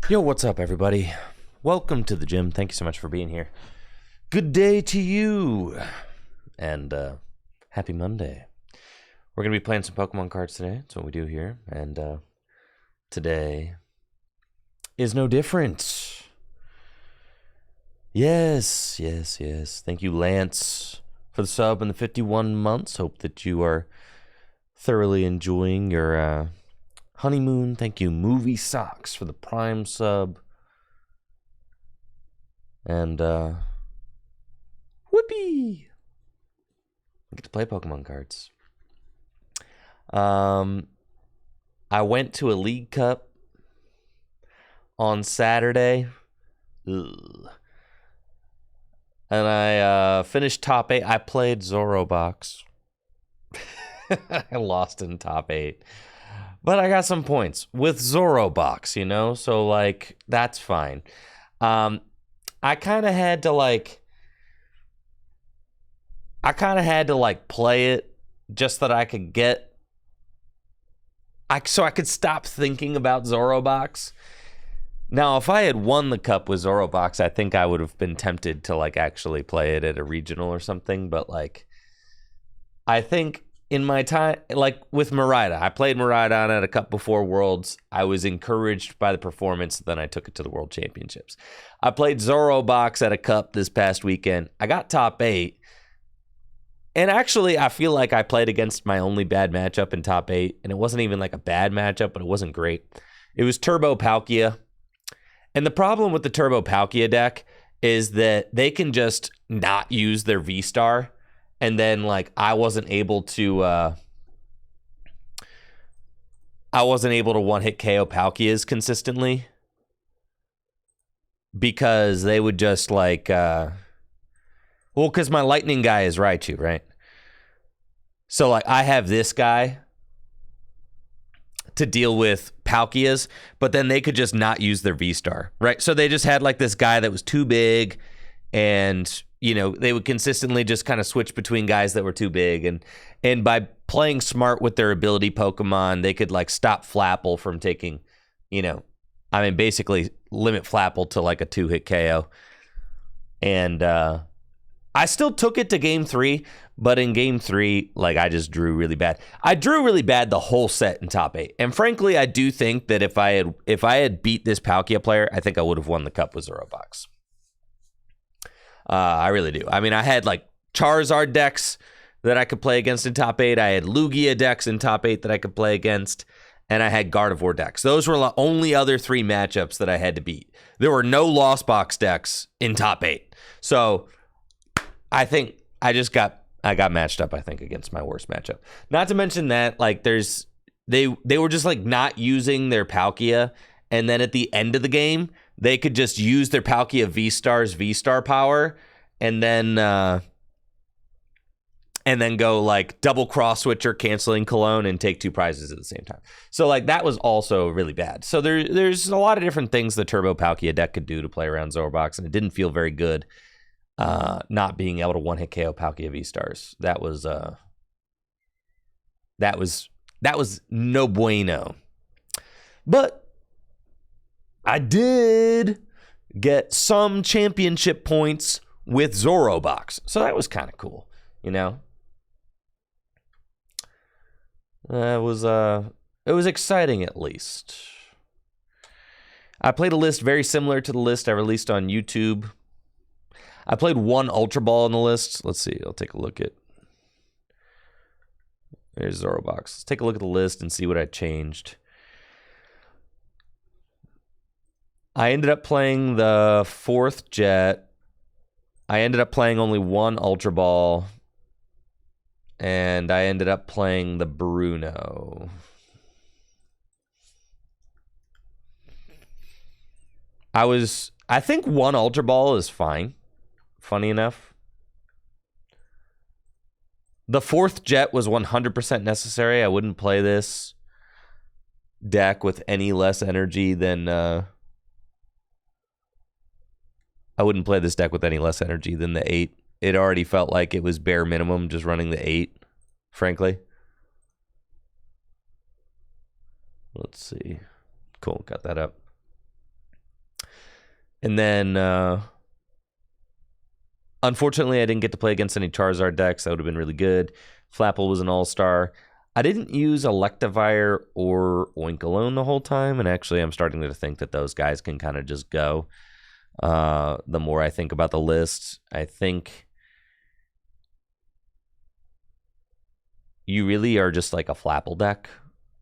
Yo, what's up, everybody? Welcome to the gym. Thank you so much for being here. Good day to you. And happy Monday. We're going to be playing some Pokemon cards today. That's what we do here. And today is no different. Yes. Thank you, Lance, for the sub and the 51 months. Hope that you are thoroughly enjoying your honeymoon. Thank you, Movie Socks, for the Prime sub. And whoopee! I get to play Pokemon cards. I went to a League Cup on Saturday. Ugh. And I finished top 8. I played Zorobox. I lost in top 8. But I got some points with Zorobox, you know? So, like, that's fine. I kind of had to, play it just that I could get... so I could stop thinking about Zorobox. Now, if I had won the cup with Zorobox, I think I would have been tempted to, actually play it at a regional or something. But, I think... in my time, with Miraida, I played Miraida at a cup before Worlds. I was encouraged by the performance, then I took it to the World Championships. I played Zorobox at a cup this past weekend. I got top 8. And actually, I feel like I played against my only bad matchup in top 8. And it wasn't even a bad matchup, but it wasn't great. It was Turbo Palkia. And the problem with the Turbo Palkia deck is that they can just not use their V-Star. And then, I wasn't able to one-hit KO Palkias consistently because they would just, because my lightning guy is Raichu, right? So, I have this guy to deal with Palkias, but then they could just not use their V-Star, right? So they just had, this guy that was too big, and... they would consistently just kind of switch between guys that were too big. And by playing smart with their ability Pokemon, they could, stop Flapple from taking, basically limit Flapple to, a 2-hit KO. And I still took it to Game 3, but in Game 3, I just drew really bad. I drew really bad the whole set in top 8. And frankly, I do think that if I had beat this Palkia player, I think I would have won the cup with Zorobox. I really do. I had Charizard decks that I could play against in top 8. I had Lugia decks in top 8 that I could play against. And I had Gardevoir decks. Those were the only other 3 matchups that I had to beat. There were no Lost Box decks in top 8. So I think I got matched up, I think, against my worst matchup. Not to mention that, they were just not using their Palkia. And then at the end of the game, they could just use their Palkia V-Star's V-Star power and then go double cross switcher, canceling Cologne, and take 2 prizes at the same time. So that was also really bad. So there's a lot of different things the Turbo Palkia deck could do to play around Zorobox, and it didn't feel very good not being able to one-hit KO Palkia V-Stars. That was no bueno. But I did get some championship points with Zorobox. So that was kind of cool, It was exciting, at least. I played a list very similar to the list I released on YouTube. I played 1 Ultra Ball in the list. Let's see. I'll take a look at... There's Zorobox. Let's take a look at the list and see what I changed. I ended up playing the 4th Jet. I ended up playing only 1 Ultra Ball. And I ended up playing the Bruno. I think 1 Ultra Ball is fine. Funny enough. The 4th Jet was 100% necessary. I wouldn't play this deck with any less energy than... I wouldn't play this deck with any less energy than the 8. It already felt like it was bare minimum just running the 8, frankly. Let's see. Cool, got that up. And then, unfortunately, I didn't get to play against any Charizard decks. That would have been really good. Flapple was an all-star. I didn't use Electivire or Oinkologne the whole time, and actually I'm starting to think that those guys can kind of just go. The more I think about the list, I think you really are just like a Flapple deck.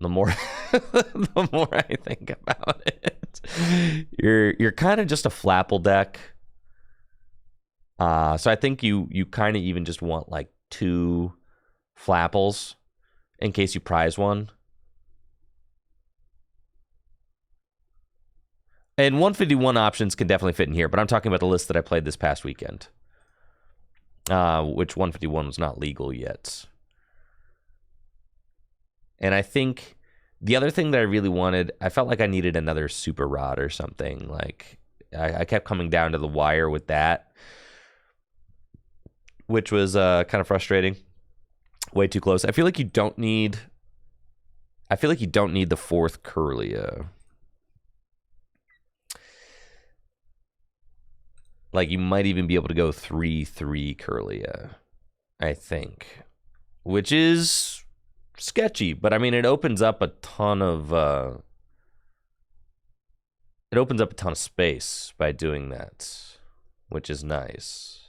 The more the more I think about it, you're kind of just a Flapple deck. So I think you kind of even just want like 2 Flapples in case you prize one. And 151 options can definitely fit in here, but I'm talking about the list that I played this past weekend, which 151 was not legal yet. And I think the other thing that I really wanted, I felt like I needed another Super Rod or something. Like I kept coming down to the wire with that, which was kind of frustrating. Way too close. I feel like you don't need the 4th Kirlia. Like you might even be able to go 3/3 Kirlia, I think, which is sketchy, but I mean it opens up a ton of space by doing that, which is nice.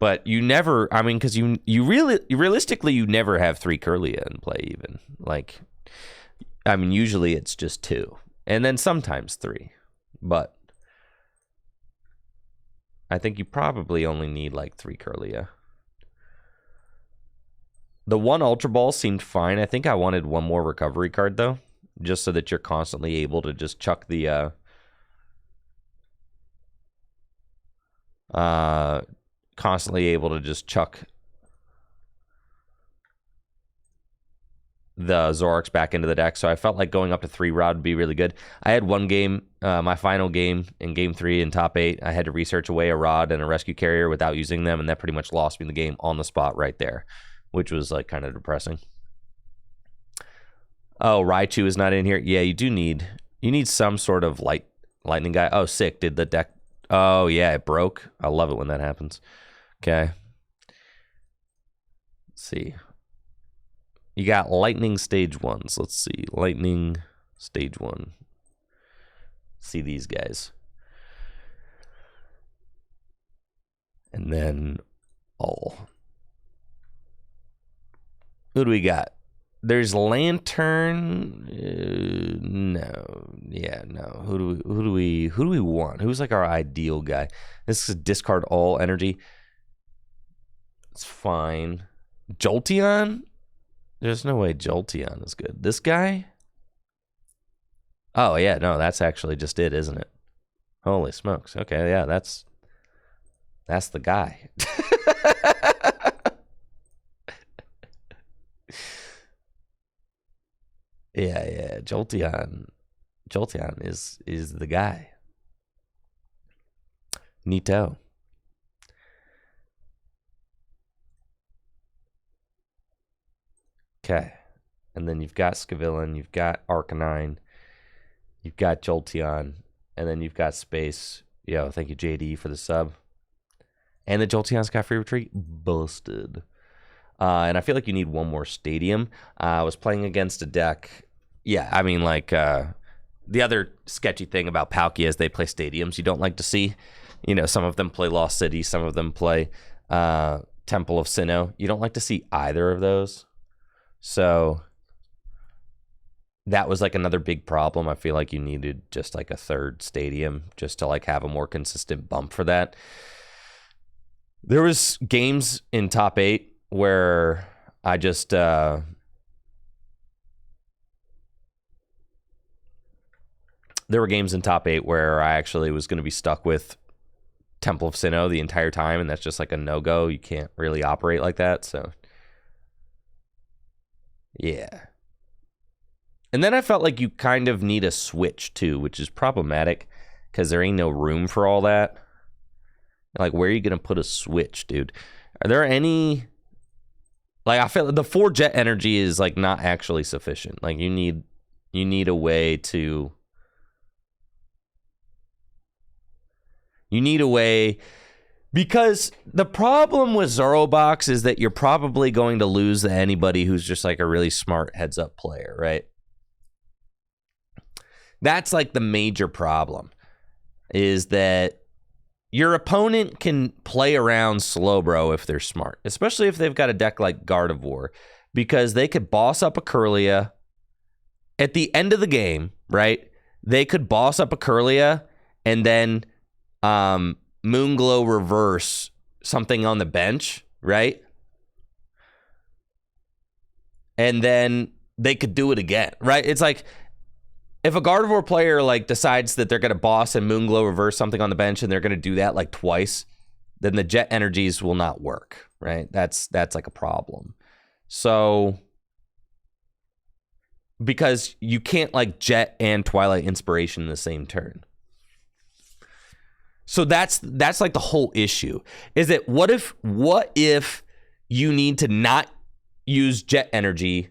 But you never, I mean, because you realistically you never have 3 Kirlia in play even. Like, I mean, usually it's just 2, and then sometimes 3, but I think you probably only need like 3 Kirlia. The 1 Ultra Ball seemed fine. I think I wanted 1 more recovery card though, just so that you're constantly able to just chuck the the Zoroarks back into the deck. So I felt like going up to 3 Rod would be really good. I had one game, my final game in Game 3 in top 8, I had to research away a Rod and a Rescue Carrier without using them, and that pretty much lost me the game on the spot right there, which was like kind of depressing. Oh, Raichu is not in here. Yeah, you need some sort of lightning guy. Oh, sick. Did the deck... Oh, yeah, it broke. I love it when that happens. Okay. Let's see. You got lightning stage 1s. Let's see. Lightning stage 1. See these guys. And then all. Who do we got? There's Lantern. No. Yeah, no. Who do we want? Who's like our ideal guy? This is discard all energy. It's fine. Jolteon? There's no way Jolteon is good. This guy? Oh, yeah, no, that's actually just it, isn't it? Holy smokes. Okay, yeah, that's the guy. Yeah, Jolteon is the guy. Neato. Okay. And then you've got Scavillain, you've got Arcanine, you've got Jolteon, and then you've got Space. Yo, thank you, JD, for the sub. And the Jolteon's got free retreat. Busted. And I feel like you need 1 more Stadium. I was playing against a deck. Yeah, I mean, like, the other sketchy thing about Palkia is they play stadiums you don't like to see. You know, some of them play Lost City, some of them play Temple of Sinnoh. You don't like to see either of those. So that was like another big problem. I feel like you needed just like a 3rd stadium just to like have a more consistent bump for that. There was games in top 8 where I just there were games in top 8 where I actually was going to be stuck with Temple of Sinnoh the entire time, and that's just like a no-go. You can't really operate like that, so yeah. And then I felt like you kind of need a switch too, which is problematic because there ain't no room for all that. Like, where are you going to put a switch, dude? Are there any... Like, I feel like the 4 jet energy is, like, not actually sufficient. Like, you need You need a way to... Because the problem with Zorobox is that you're probably going to lose to anybody who's just like a really smart heads-up player, right? That's like the major problem, is that your opponent can play around Slowbro if they're smart, especially if they've got a deck like Gardevoir, because they could boss up a Kirlia at the end of the game, right? They could boss up a Kirlia and then Moonglow reverse something on the bench, right? And then they could do it again, right? It's like, if a Gardevoir player like decides that they're going to boss and Moonglow reverse something on the bench and they're going to do that like twice, then the Jet Energies will not work, right? That's like a problem. So, because you can't like Jet and Twilight Inspiration in the same turn. So that's like the whole issue. Is that what if you need to not use Jet Energy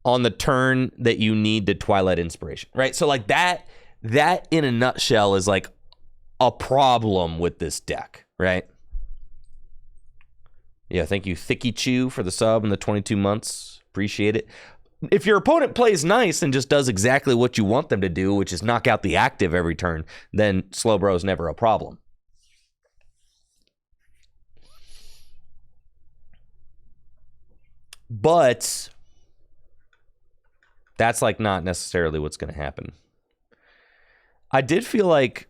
on the turn that you need the Twilight Inspiration, right? So like that in a nutshell is like a problem with this deck, right? Yeah, thank you, Thicky Chew, for the sub and the 22 months. Appreciate it. If your opponent plays nice and just does exactly what you want them to do, which is knock out the active every turn, then Slowbro is never a problem. But that's like not necessarily what's going to happen. I did feel like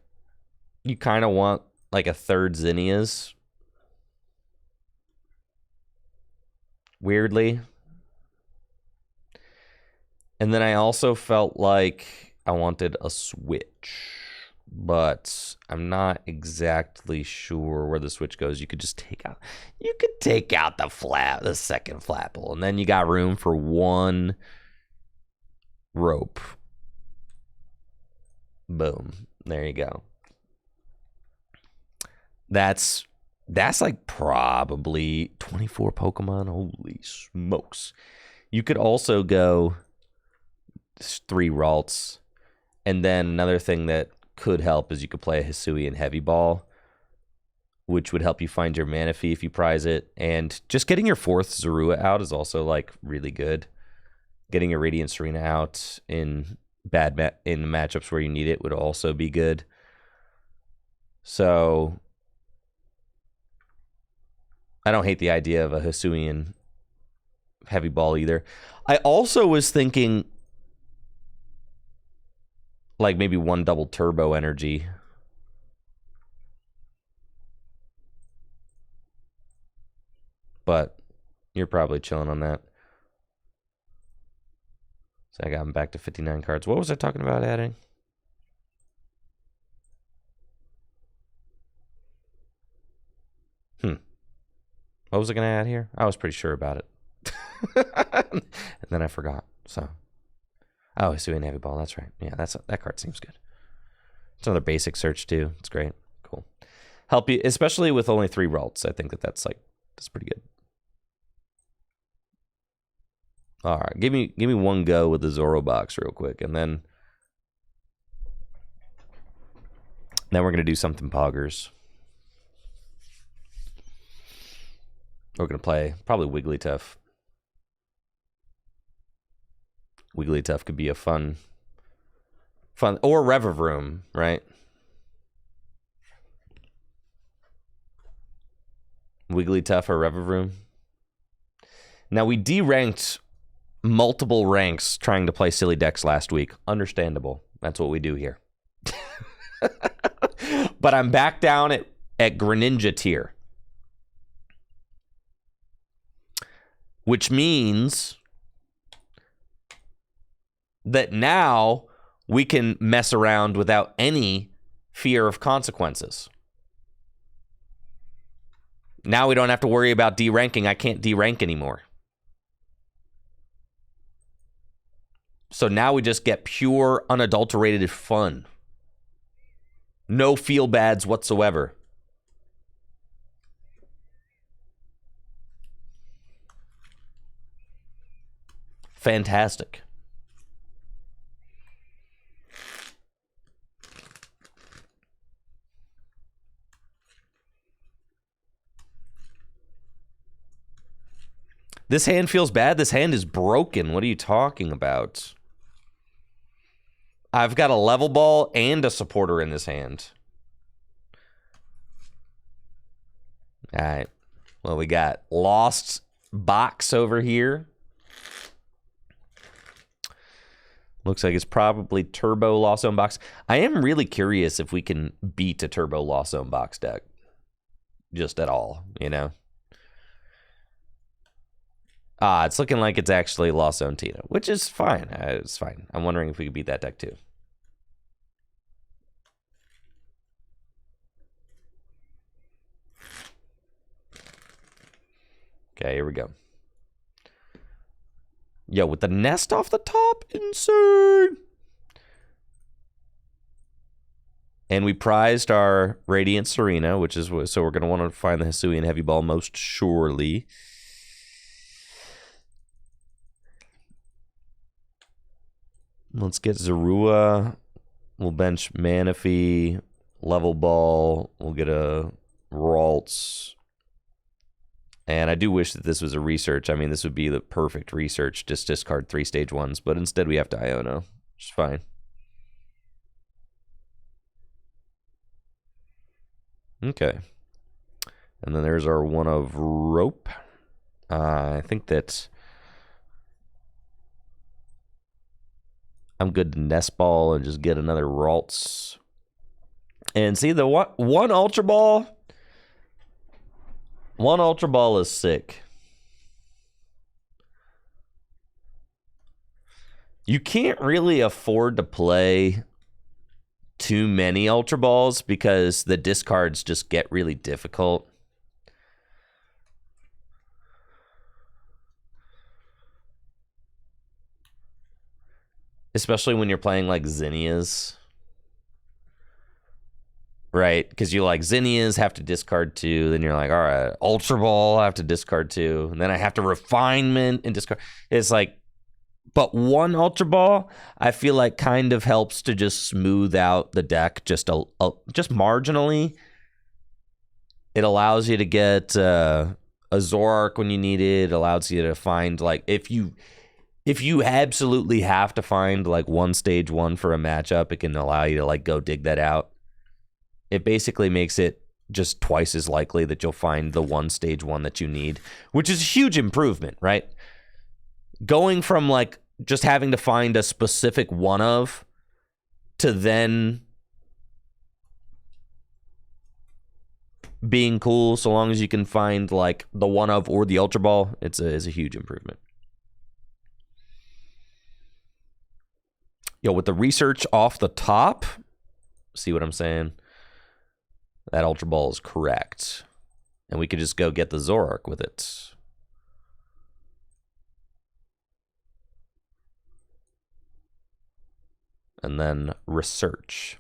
you kind of want like a third Zinnias. Weirdly. And then I also felt like I wanted a switch, but I'm not exactly sure where the switch goes. You could just take out the second Flapple, and then you got room for one rope. Boom. There you go. That's like probably 24 Pokemon. Holy smokes. You could also go 3 Ralts, and then another thing that could help is you could play a Hisuian Heavy Ball, which would help you find your Manaphy if you prize it. And just getting your 4th Zorua out is also like really good. Getting a Radiant Serena out in in matchups where you need it would also be good. So I don't hate the idea of a Hisuian Heavy Ball either. I also was thinking like maybe 1 double Turbo Energy. But you're probably chilling on that. So I got him back to 59 cards. What was I talking about adding? What was I going to add here? I was pretty sure about it. And then I forgot. So, oh, Hisuian Heavy Ball. That's right. Yeah, that card seems good. It's another basic search too. It's great. Cool. Help you, especially with only 3 Ralts. I think that's pretty good. All right, give me one go with the Zorobox real quick, and then we're gonna do something poggers. We're gonna play probably Wigglytuff. Wigglytuff could be a fun, or Revavroom, right? Wigglytuff or Revavroom. Now we deranked multiple ranks trying to play silly decks last week. Understandable. That's what we do here. But I'm back down at Greninja tier. Which means that now we can mess around without any fear of consequences. Now we don't have to worry about deranking. I can't derank anymore. So now we just get pure, unadulterated fun. No feel bads whatsoever. Fantastic. This hand feels bad. This hand is broken. What are you talking about? I've got a level ball and a supporter in this hand. All right. Well, we got Lost Box over here. Looks like it's probably Turbo Lost Zone Box. I am really curious if we can beat a Turbo Lost Zone Box deck. Just at all, you know? It's looking like it's actually Lost Zone Tina, which is fine. It's fine. I'm wondering if we could beat that deck too. Okay, here we go. Yo, with the nest off the top, insane. And we prized our Radiant Serena, which is so we're going to want to find the Hisuian Heavy Ball most surely. Let's get Zorua. We'll bench Manaphy, Level Ball. We'll get a Ralts. And I do wish that this was a research. I mean, this would be the perfect research. Just discard 3 stage 1s. But instead we have to Iono, which is fine. Okay. And then there's our one of Rope. I think that I'm good to Nest Ball and just get another Ralts. And see, the one Ultra Ball... One Ultra Ball is sick. You can't really afford to play too many Ultra Balls because the discards just get really difficult. Especially when you're playing like Zinnias. Right, because you like Zinnias have to discard 2, then you're like, all right, Ultra Ball, I have to discard 2, and then I have to Refinement and discard. It's like, but one Ultra Ball, I feel like kind of helps to just smooth out the deck just marginally. It allows you to get a Zoroark when you need it. It allows you to find, like, if you absolutely have to find like one stage 1 for a matchup, it can allow you to like go dig that out. It basically makes it just twice as likely that you'll find the one stage 1 that you need, which is a huge improvement, right? Going from like just having to find a specific one of to then being cool so long as you can find like the one of or the Ultra Ball, it's a huge improvement. Yo, with the research off the top, see what I'm saying? That Ultra Ball is correct. And we could just go get the Zoroark with it. And then research.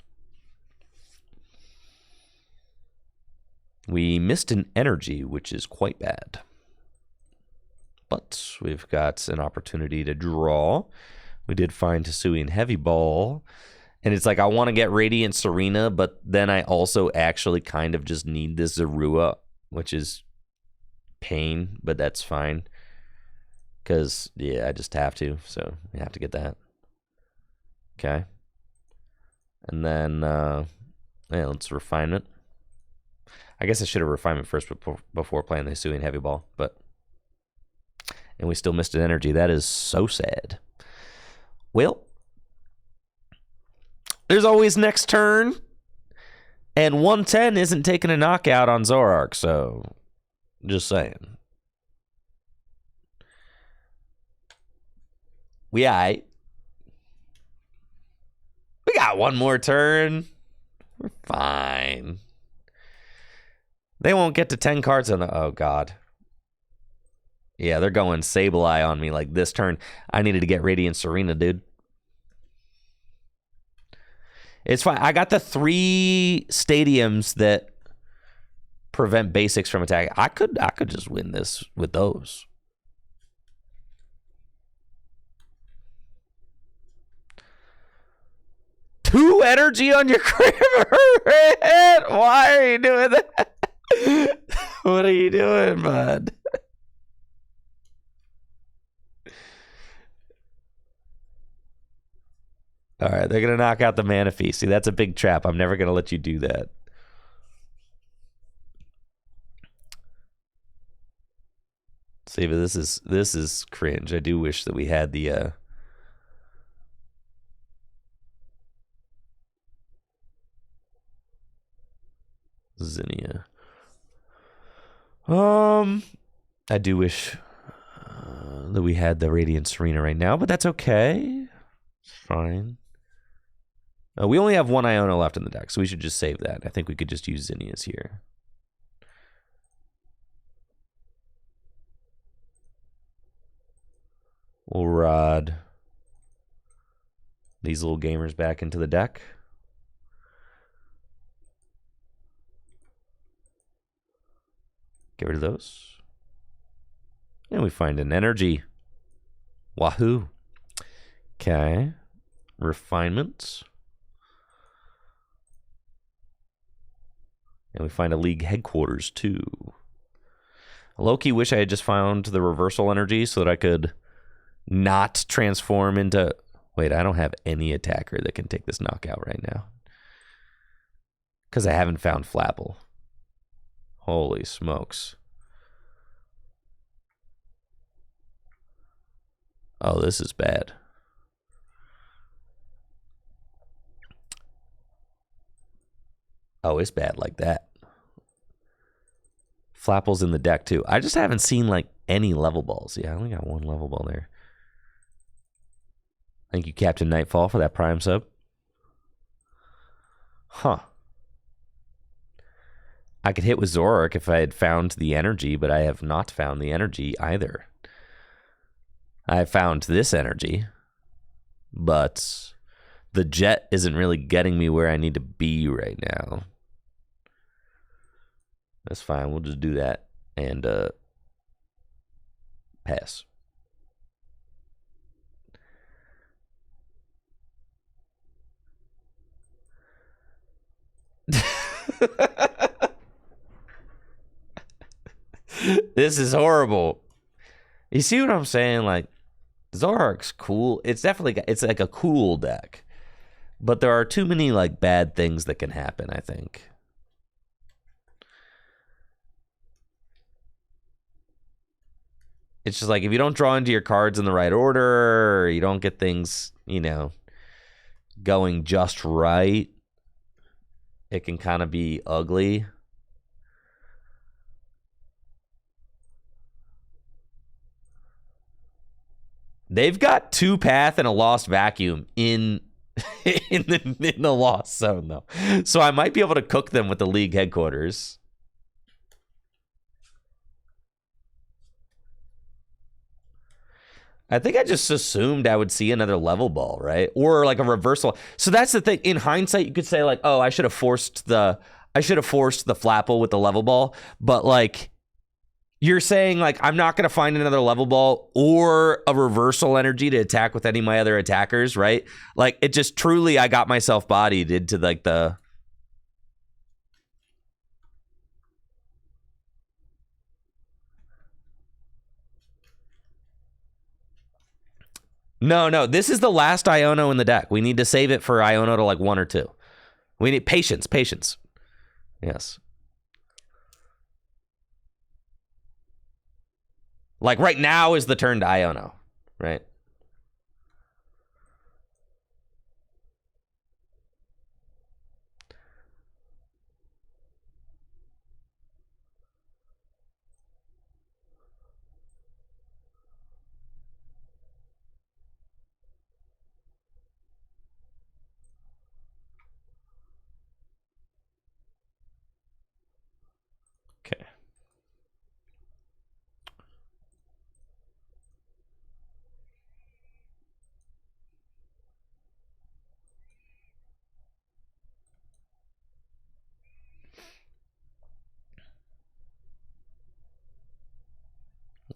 We missed an energy, which is quite bad. But we've got an opportunity to draw. We did find Hisuian Heavy Ball. And it's like, I want to get Radiant Serena, but then I also actually kind of just need this Zorua, which is pain, but that's fine. Because, yeah, I just have to. So, we have to get that. Okay. And then, yeah, let's Refinement. I guess I should have Refinement first before playing the Hisuian Heavy Ball, but... And we still missed an energy. That is so sad. Well... There's always next turn. And 110 isn't taking a knockout on Zoroark, so just saying. We got one more turn. We're fine. They won't get to 10 cards on the... Oh, God. Yeah, they're going Sableye on me like this turn. I needed to get Radiant Serena, dude. It's fine. I got the 3 stadiums that prevent basics from attacking. I could just win this with those. Two energy on your Cramorant? Why are you doing that? What are you doing, bud? All right, they're gonna knock out the Manaphy. See, that's a big trap. I'm never gonna let you do that. See, but this is cringe. I do wish that we had the Zinnia. I do wish that we had the Radiant Serena right now, but that's okay. It's fine. We only have one Iono left in the deck, so we should just save that. I think we could just use Zinnias here. We'll rod these little gamers back into the deck. Get rid of those. And we find an energy. Wahoo. Okay. Refinements. And we find a league headquarters too. Low-key wish I had just found the reversal energy so that I could not transform into... Wait, I don't have any attacker that can take this knockout right now. Because I haven't found Flapple. Holy smokes. Oh, this is bad. Oh, it's bad like that. Flapple's in the deck too. I just haven't seen like any level balls. Yeah, I only got one level ball there. Thank you, Captain Nightfall, for that Prime sub. Huh. I could hit with Zoroark if I had found the energy, but I have not found the energy either. I found this energy, but the jet isn't really getting me where I need to be right now. That's fine. We'll just do that and pass. This is horrible. You see what I'm saying? Like, Zoroark's cool. It's definitely, it's like a cool deck. But there are too many like bad things that can happen, I think. It's just like if you don't draw into your cards in the right order, or you don't get things, you know, going just right, it can kind of be ugly. They've got 2-path and a Lost Vacuum in the Lost Zone, though. So I might be able to cook them with the league headquarters. I think I just assumed I would see another level ball, right? Or like a reversal. So that's the thing. In hindsight, you could say like, oh, I should have forced the Flapple with the level ball. But like, you're saying like, I'm not going to find another level ball or a reversal energy to attack with any of my other attackers, right? Like, it just truly, I got myself bodied into like the... No, this is the last Iono in the deck. We need to save it for Iono to like 1 or 2. We need patience. Yes. Like right now is the turn to Iono, right? Okay.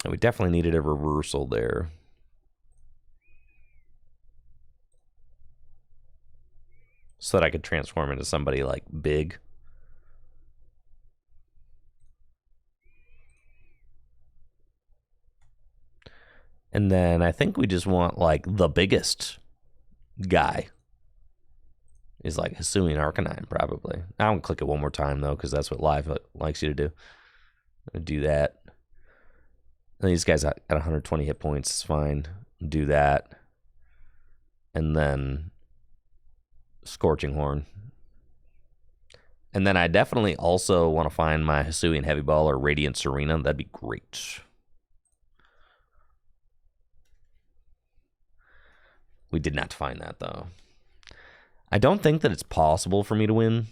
We definitely needed a reversal there. So that I could transform into somebody like big. And then I think we just want like the biggest guy, is like Hisuian Arcanine, probably. I'm going to click it one more time, though, because that's what live likes you to do. Do that. And these guys got 120 hit points. It's fine. Do that. And then Scorching Horn. And then I definitely also want to find my Hisuian Heavy Ball or Radiant Serena. That'd be great. We did not find that, though. I don't think that it's possible for me to win.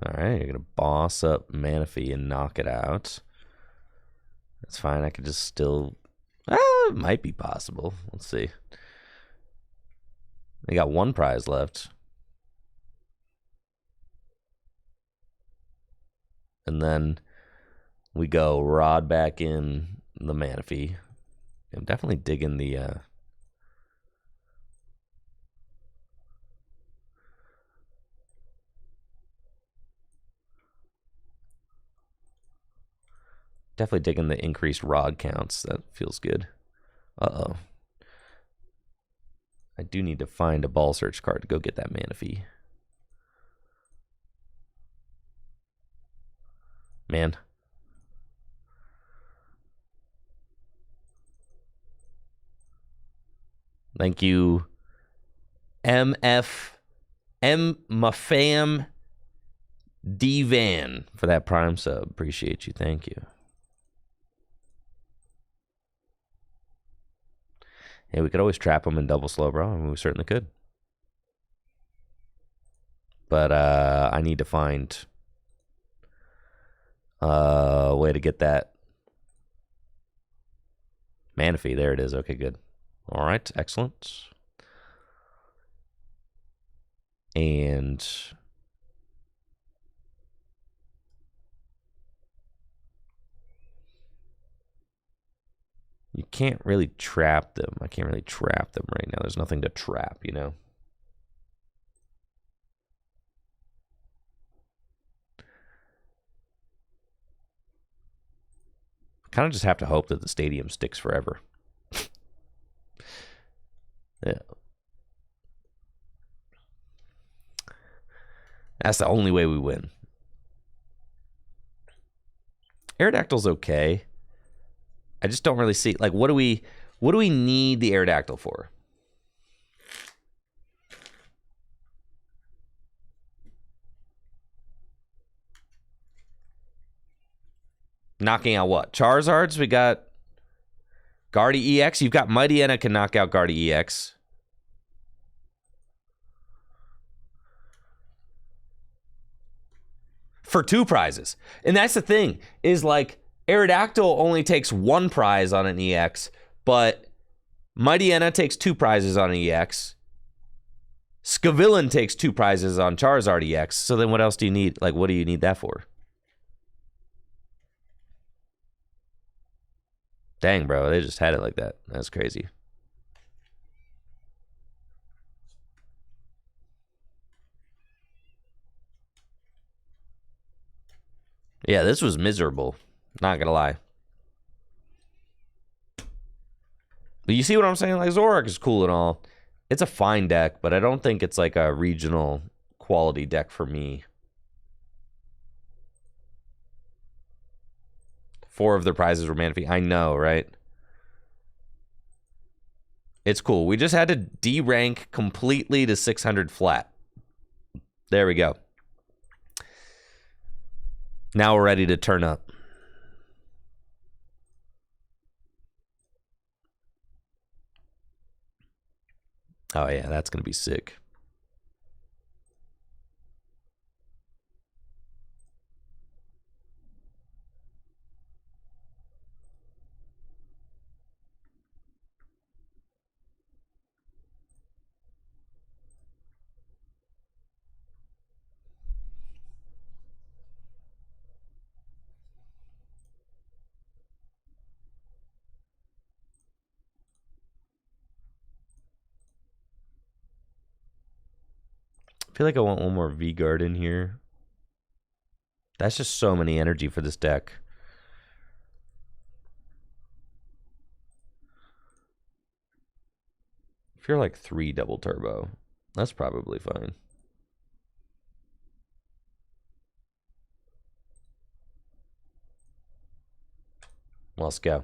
All right, you're going to boss up Manaphy and knock it out. That's fine. I could just still... it might be possible. Let's see. They got one prize left. And then we go Rod back in the Manaphy. I'm definitely digging the... Definitely digging the increased Rod counts. That feels good. Uh-oh. I do need to find a Ball Search card to go get that Manaphy. Man. Thank you, Mafam D-Van, for that Prime sub. Appreciate you. Thank you. Hey, we could always trap them in double slow, bro. I mean, we certainly could. But I need to find a way to get that Manaphy. There it is. Okay, good. All right, excellent. And you can't really trap them. I can't really trap them right now. There's nothing to trap, you know? Kind of just have to hope that the stadium sticks forever. Yeah. That's the only way we win. Aerodactyl's okay. I just don't really see, like, what do we need the Aerodactyl for? Knocking out what? Charizards? We got Guardy EX. You've got Mightyena can knock out Guardy EX. For 2 prizes. And that's the thing, is like, Aerodactyl only takes 1 prize on an EX, but Mightyena takes 2 prizes on an EX. Scavillain takes 2 prizes on Charizard EX. So then what else do you need? Like, what do you need that for? Dang, bro, they just had it like that. That's crazy. Yeah, this was miserable. Not gonna lie. But you see what I'm saying? Like, Zoroark is cool and all. It's a fine deck, but I don't think it's like a regional quality deck for me. 4 of their prizes were Manaphy. I know, right? It's cool. We just had to D-rank completely to 600 flat. There we go. Now we're ready to turn up. Oh, yeah, that's going to be sick. I feel like I want one more V-Guard in here. That's just so many energy for this deck. If you're like 3 double turbo, that's probably fine. Let's go.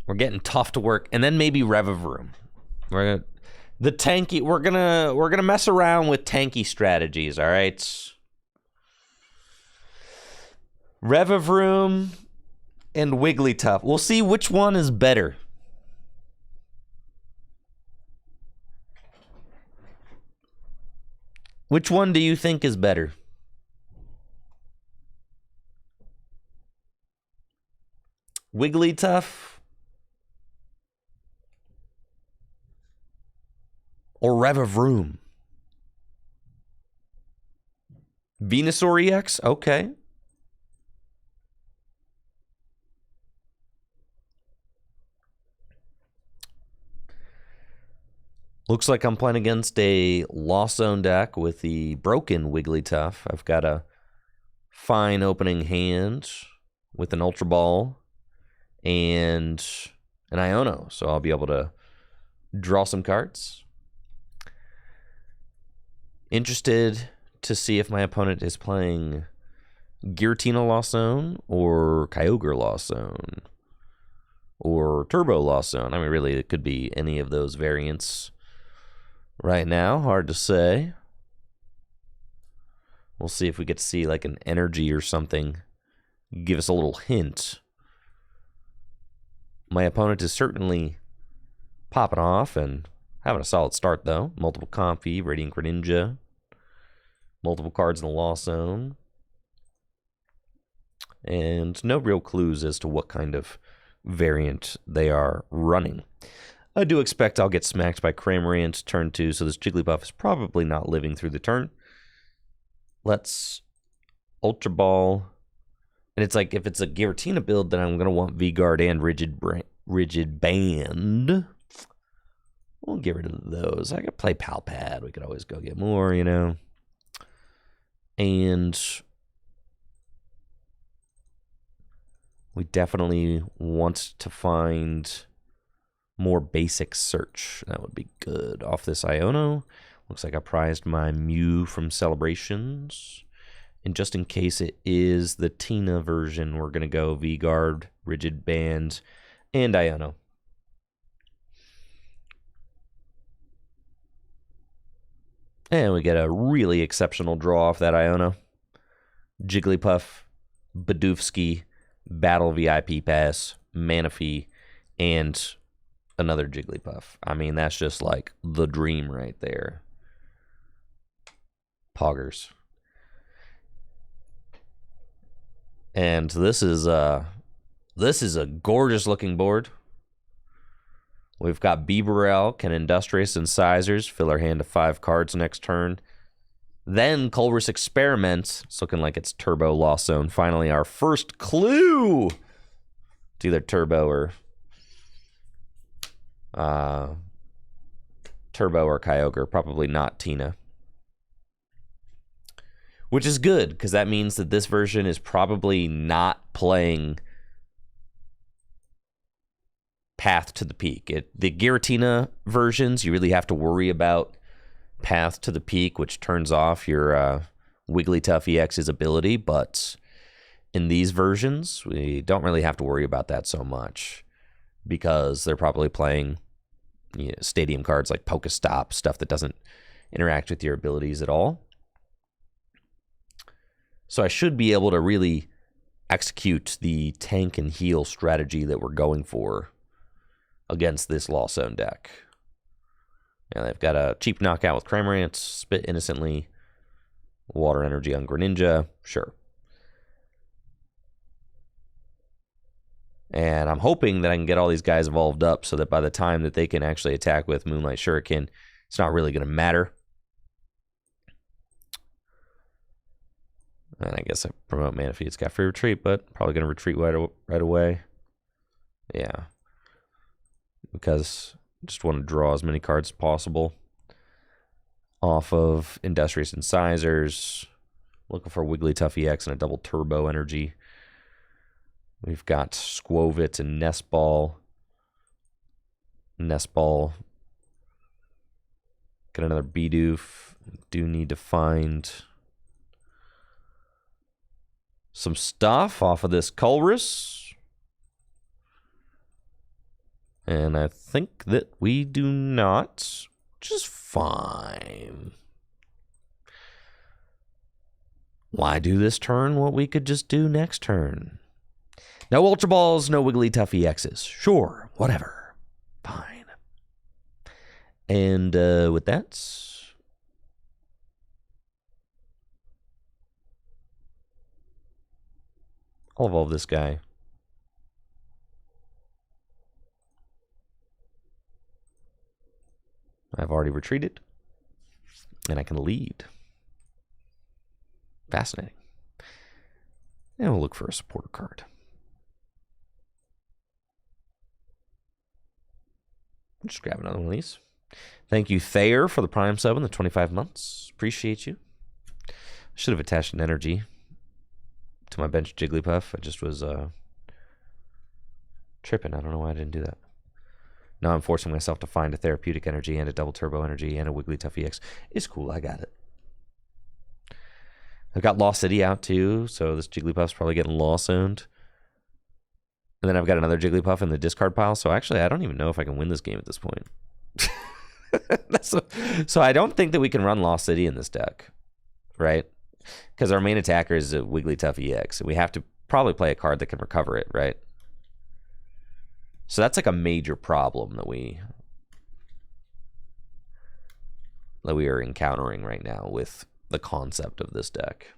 We're getting tough to work, and then maybe Revavroom. We're gonna mess around with tanky strategies. All right. Revavroom and Wigglytuff. We'll see which one is better. Which one do you think is better? Wigglytuff or Revavroom? Venusaur EX? Okay. Looks like I'm playing against a Lost Zone deck with the broken Wigglytuff. I've got a fine opening hand with an Ultra Ball and an Iono, so I'll be able to draw some cards. Interested to see if my opponent is playing Giratina Lost Zone or Kyogre Lost Zone or Turbo Lost Zone. I mean, really, it could be any of those variants. Right now, hard to say. We'll see if we get to see like an energy or something. Give us a little hint. My opponent is certainly popping off and having a solid start, though. Multiple Comfey, Radiant Greninja. Multiple cards in the Lost Zone. And no real clues as to what kind of variant they are running. I do expect I'll get smacked by Cramorant turn 2, so this Jigglypuff is probably not living through the turn. Let's Ultra Ball. And it's like, if it's a Giratina build, then I'm going to want V-Guard and Rigid Band. We'll get rid of those. I could play Palpad. We could always go get more, you know. And we definitely want to find more basic search. That would be good. Off this Iono. Looks like I prized my Mew from Celebrations. And just in case it is the Tina version, we're going to go V-Guard, Rigid Band, and Iono. And we get a really exceptional draw off that Iono. Jigglypuff, Badufsky, Battle VIP Pass, Manaphy, and another Jigglypuff. I mean, that's just like the dream right there. Poggers. And this is a gorgeous looking board. We've got Bibarel, can Industrious and Sizers fill our hand to 5 cards next turn. Then Colress Experiment. It's looking like it's Turbo Lost Zone. Finally, our first clue. It's either Turbo or Kyogre. Probably not Tina. Which is good, because that means that this version is probably not playing Path to the Peak. The Giratina versions, you really have to worry about Path to the Peak, which turns off your Wigglytuff EX's ability, but in these versions, we don't really have to worry about that so much, because they're probably playing stadium cards like Pokestop, stuff that doesn't interact with your abilities at all. So I should be able to really execute the tank and heal strategy that we're going for against this Lost Zone deck. Now they've got a cheap knockout with Cramorant, Spit Innocently, Water Energy on Greninja, sure. And I'm hoping that I can get all these guys evolved up so that by the time that they can actually attack with Moonlight Shuriken, it's not really going to matter. And I guess I promote Manaphy. It's got free retreat, but probably going to retreat right away. Yeah. Because I just want to draw as many cards as possible off of Industrious Incisors. Looking for Wigglytuff EX and a double Turbo Energy. We've got Squovit and Nest Ball. Nest Ball. Got another Bidoof. Do need to find some stuff off of this Colrus. And I think that we do not, which is fine. Why do this turn what we could just do next turn? No Ultra Balls, no Wigglytuff EXs. Sure, whatever. Fine. And with that, I'll evolve this guy. I've already retreated, and I can lead. Fascinating. And we'll look for a supporter card. Just grab another one of these. Thank you, Thayer, for the Prime sub in the 25 months. Appreciate you. Should have attached an energy to my bench Jigglypuff. I just was tripping. I don't know why I didn't do that. Now I'm forcing myself to find a therapeutic energy and a double turbo energy and a Wigglytuff EX. It's cool. I got it. I've got Lost City out too, so this Jigglypuff's probably getting lost owned. And then I've got another Jigglypuff in the discard pile, so actually I don't even know if I can win this game at this point. So I don't think that we can run Lost City in this deck, right? Because our main attacker is a Wigglytuff EX, and we have to probably play a card that can recover it, right? So that's like a major problem that we are encountering right now with the concept of this deck.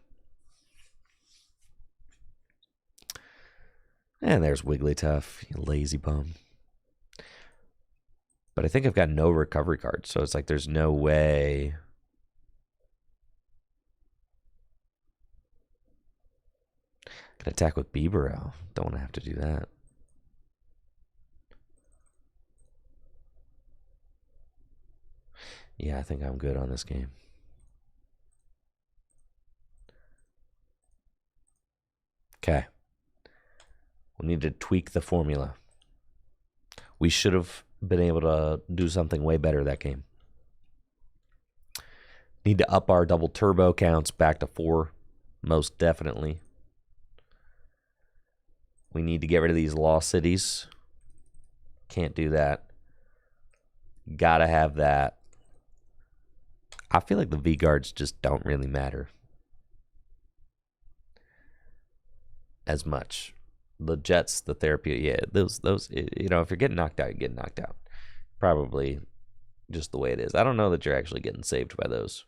And there's Wigglytuff, you lazy bum. But I think I've got no recovery cards, so it's like there's no way. I can attack with Bibero. Don't want to have to do that. Yeah, I think I'm good on this game. Okay. We need to tweak the formula. We should have been able to do something way better that game. Need to up our double turbo counts back to 4, most definitely. We need to get rid of these lost cities. Can't do that. Gotta have that. I feel like the V-Guards just don't really matter as much. The Jets, the therapy, yeah, those, you know, if you're getting knocked out, you're getting knocked out. Probably just the way it is. I don't know that you're actually getting saved by those.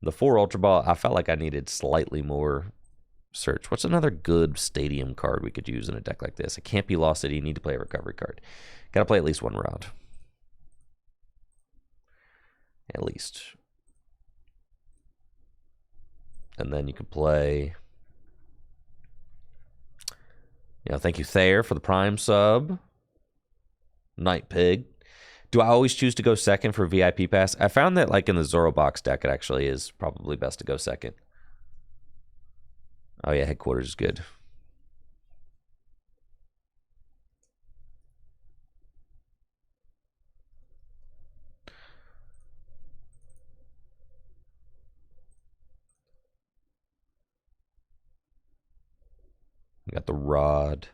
The 4 Ultra Ball, I felt like I needed slightly more search. What's another good stadium card we could use in a deck like this? It can't be Lost City. You need to play a recovery card. Got to play at least one round. At least. And then you can play... You know, thank you, Thayer, for the Prime sub. Night Pig. Do I always choose to go second for VIP Pass? I found that, like, in the Zorobox deck, it actually is probably best to go second. Oh, yeah, Headquarters is good. We got the Rod.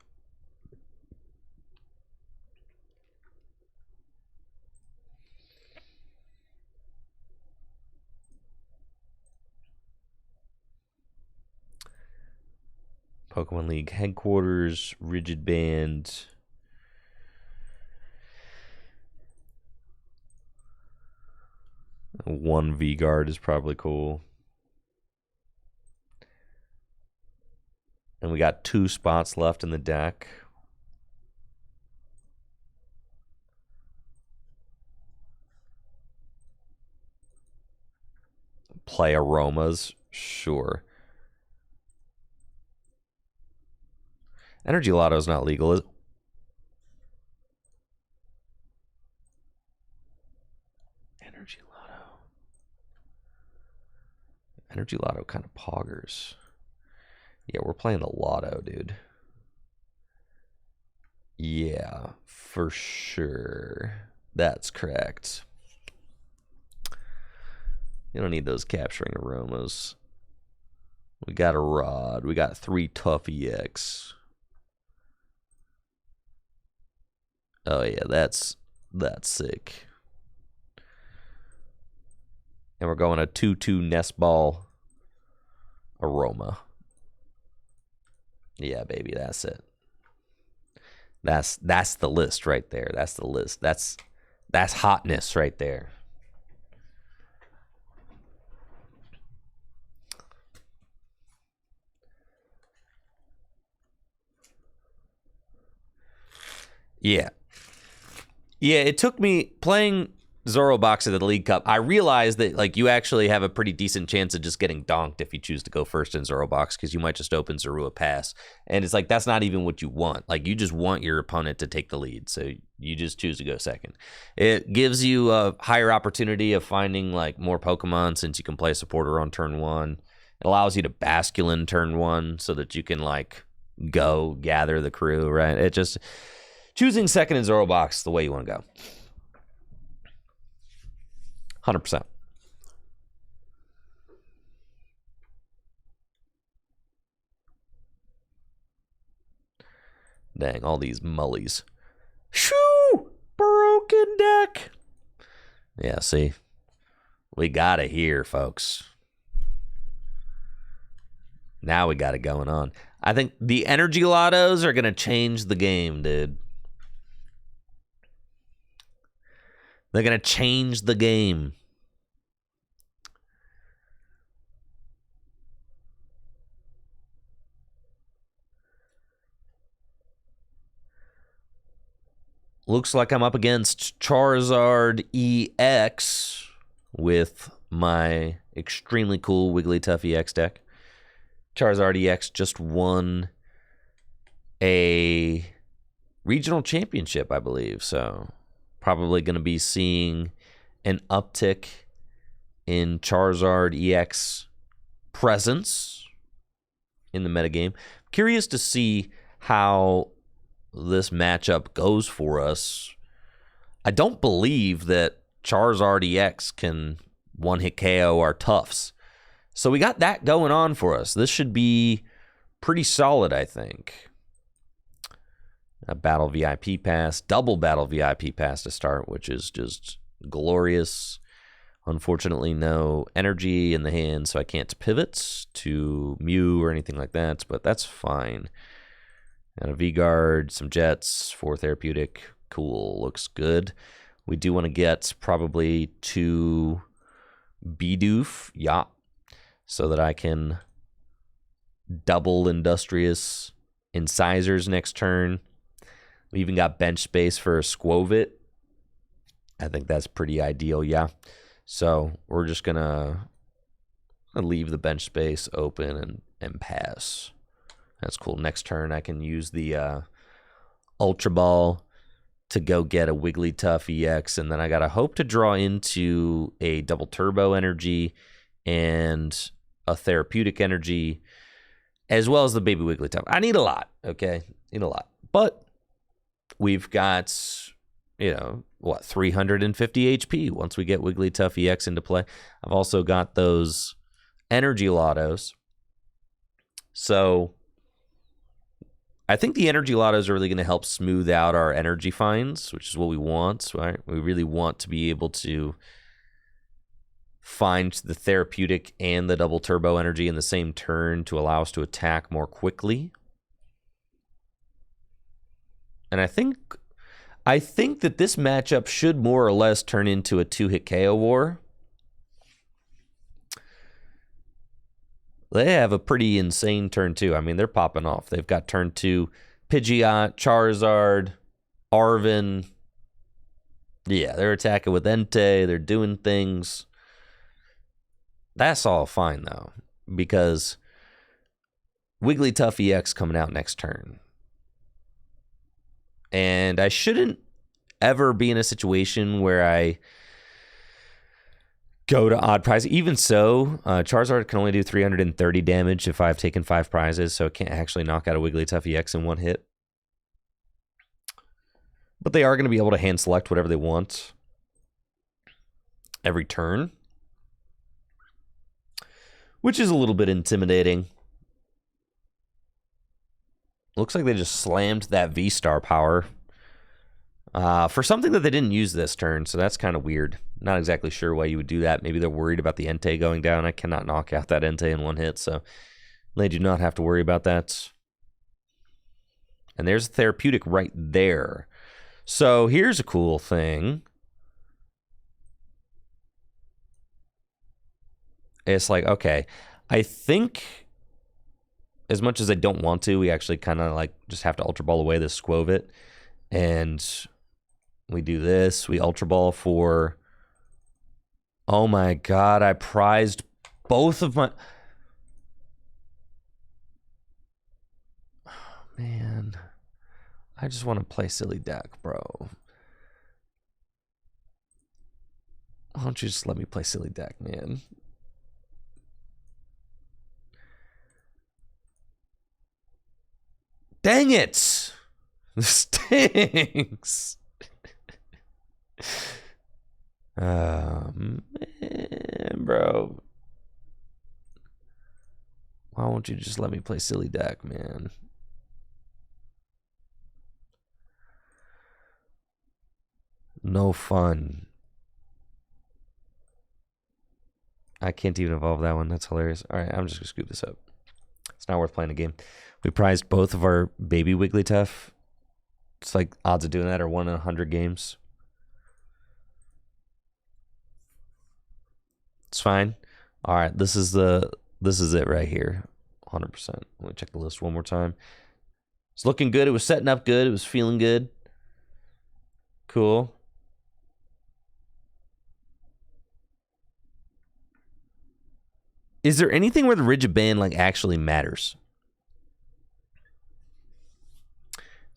Pokemon League Headquarters, Rigid Band. One V-Guard is probably cool. And we got 2 spots left in the deck. Play Aromas, sure. Energy Lotto is not legal, is it? Energy Lotto. Energy Lotto kind of poggers. Yeah, we're playing the Lotto, dude. Yeah, for sure. That's correct. You don't need those capturing aromas. We got a rod. We got 3 tough EX. Oh yeah, that's sick. And we're going a 2/2 nest ball aroma. Yeah, baby, that's it. That's the list right there. That's the list. That's hotness right there. Yeah. Yeah, it took me playing Zorobox at the League Cup. I realized that like you actually have a pretty decent chance of just getting donked if you choose to go first in Zorobox, because you might just open Zorua Pass. And it's like that's not even what you want. Like you just want your opponent to take the lead. So you just choose to go second. It gives you a higher opportunity of finding like more Pokemon since you can play supporter on turn 1. It allows you to Basculin turn 1 so that you can like go gather the crew, right? It just choosing second in Zorobox the way you want to go. 100%. Dang, all these mullies. Shoo! Broken deck! Yeah, see? We got it here, folks. Now we got it going on. I think the energy lottos are going to change the game, dude. They're going to change the game. Looks like I'm up against Charizard EX with my extremely cool Wigglytuff EX deck. Charizard EX just won a regional championship, I believe, so probably going to be seeing an uptick in Charizard EX presence in the metagame. Curious to see how this matchup goes for us. I don't believe that Charizard EX can one-hit KO our Tufts. So we got that going on for us. This should be pretty solid, I think. A Battle VIP pass, double Battle VIP pass to start, which is just glorious. Unfortunately, no energy in the hand, so I can't pivot to Mew or anything like that, but that's fine. And a V-Guard, some Jets, 4 therapeutic. Cool, looks good. We do want to get probably 2 Bidoof, yeah, so that I can double Industrious Incisors next turn. We even got bench space for a Squovit. I think that's pretty ideal, yeah. So we're just going to leave the bench space open and pass. That's cool. Next turn, I can use the Ultra Ball to go get a Wigglytuff EX, and then I got to hope to draw into a double Turbo Energy and a Therapeutic Energy, as well as the Baby Wigglytuff. I need a lot, okay? Need a lot. But we've got, 350 HP once we get Wigglytuff EX into play. I've also got those Energy Lottos. So I think the Energy Lottos are really going to help smooth out our energy finds, which is what we want, right? We really want to be able to find the Therapeutic and the double Turbo Energy in the same turn to allow us to attack more quickly. And I think that this matchup should more or less turn into a 2-hit KO war. They have a pretty insane turn 2. I mean, they're popping off. They've got turn 2 Pidgeot, Charizard, Arven. Yeah, they're attacking with Entei. They're doing things. That's all fine, though, because Wigglytuff EX coming out next turn. And I shouldn't ever be in a situation where I go to odd prize. Even so, Charizard can only do 330 damage if I've taken 5 prizes, so it can't actually knock out a Wigglytuff EX in one hit. But they are going to be able to hand select whatever they want every turn, which is a little bit intimidating. Looks like they just slammed that V-Star power for something that they didn't use this turn, so that's kind of weird. Not exactly sure why you would do that. Maybe they're worried about the Entei going down. I cannot knock out that Entei in one hit, so they do not have to worry about that. And there's a therapeutic right there. So here's a cool thing. It's like, okay, I think as much as I don't want to, we actually kind of like just have to Ultra Ball away this Squovit. And we do this. We Ultra Ball for... Oh my god, I prized both of my... Oh, man. I just want to play silly deck, bro. Why don't you just let me play silly deck, man? Dang it! This stinks. Man, bro. Why won't you just let me play silly deck, man? No fun. I can't even evolve that one. That's hilarious. All right, I'm just gonna scoop this up. It's not worth playing the game. We prized both of our baby Wigglytuff. It's like odds of doing that are 1 in 100 games. It's fine. All right, this is it right here. 100%. Let me check the list one more time. It's looking good. It was setting up good. It was feeling good. Cool. Is there anything where the rigid band like actually matters?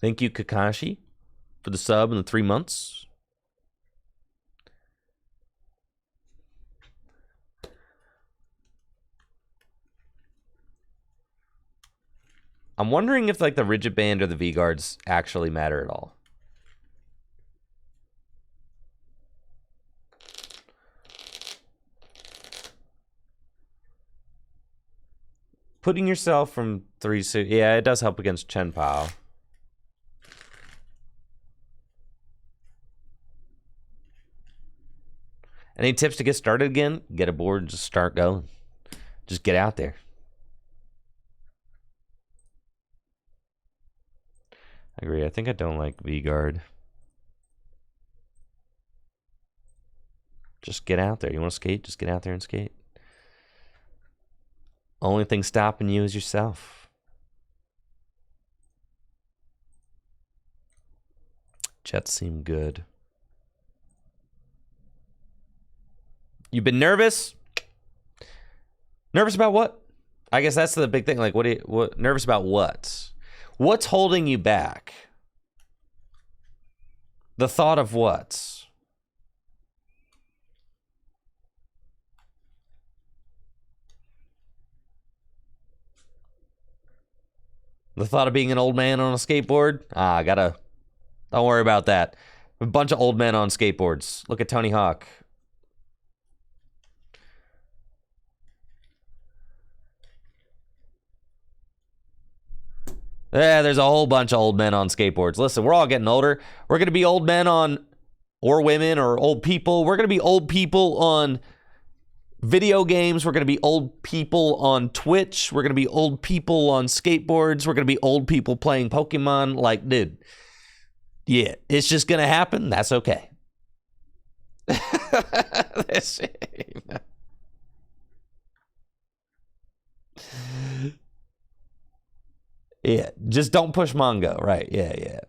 Thank you, Kakashi, for the sub and the 3 months. I'm wondering if like the rigid band or the V-guards actually matter at all. Putting yourself from 3... Yeah, it does help against Chen Pao. Any tips to get started again? Get aboard and just start going. Just get out there. I agree. I think I don't like V-Guard. Just get out there. You want to skate? Just get out there and skate. Only thing stopping you is yourself. Jets seem good. You've been nervous? Nervous about what? I guess that's the big thing. Like, what nervous about what? What's holding you back? The thought of what? The thought of being an old man on a skateboard? Don't worry about that. A bunch of old men on skateboards. Look at Tony Hawk. Yeah, there's a whole bunch of old men on skateboards. Listen, we're all getting older. We're going to be old men on, or women, or old people. We're going to be old people on video games. We're going to be old people on Twitch. We're going to be old people on skateboards. We're going to be old people playing Pokemon. Like, dude, yeah, it's just going to happen. That's okay. Yeah, just don't push Mongo. Right, yeah.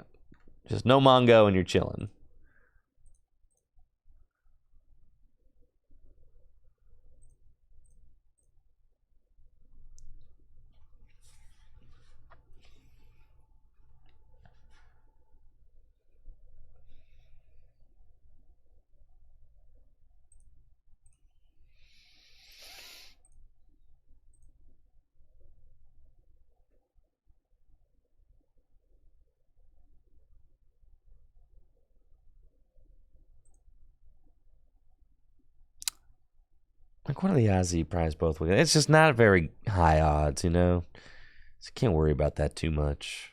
Just no Mongo and you're chilling. Like, what are the odds that you prize both? It's just not very high odds, you know? So can't worry about that too much.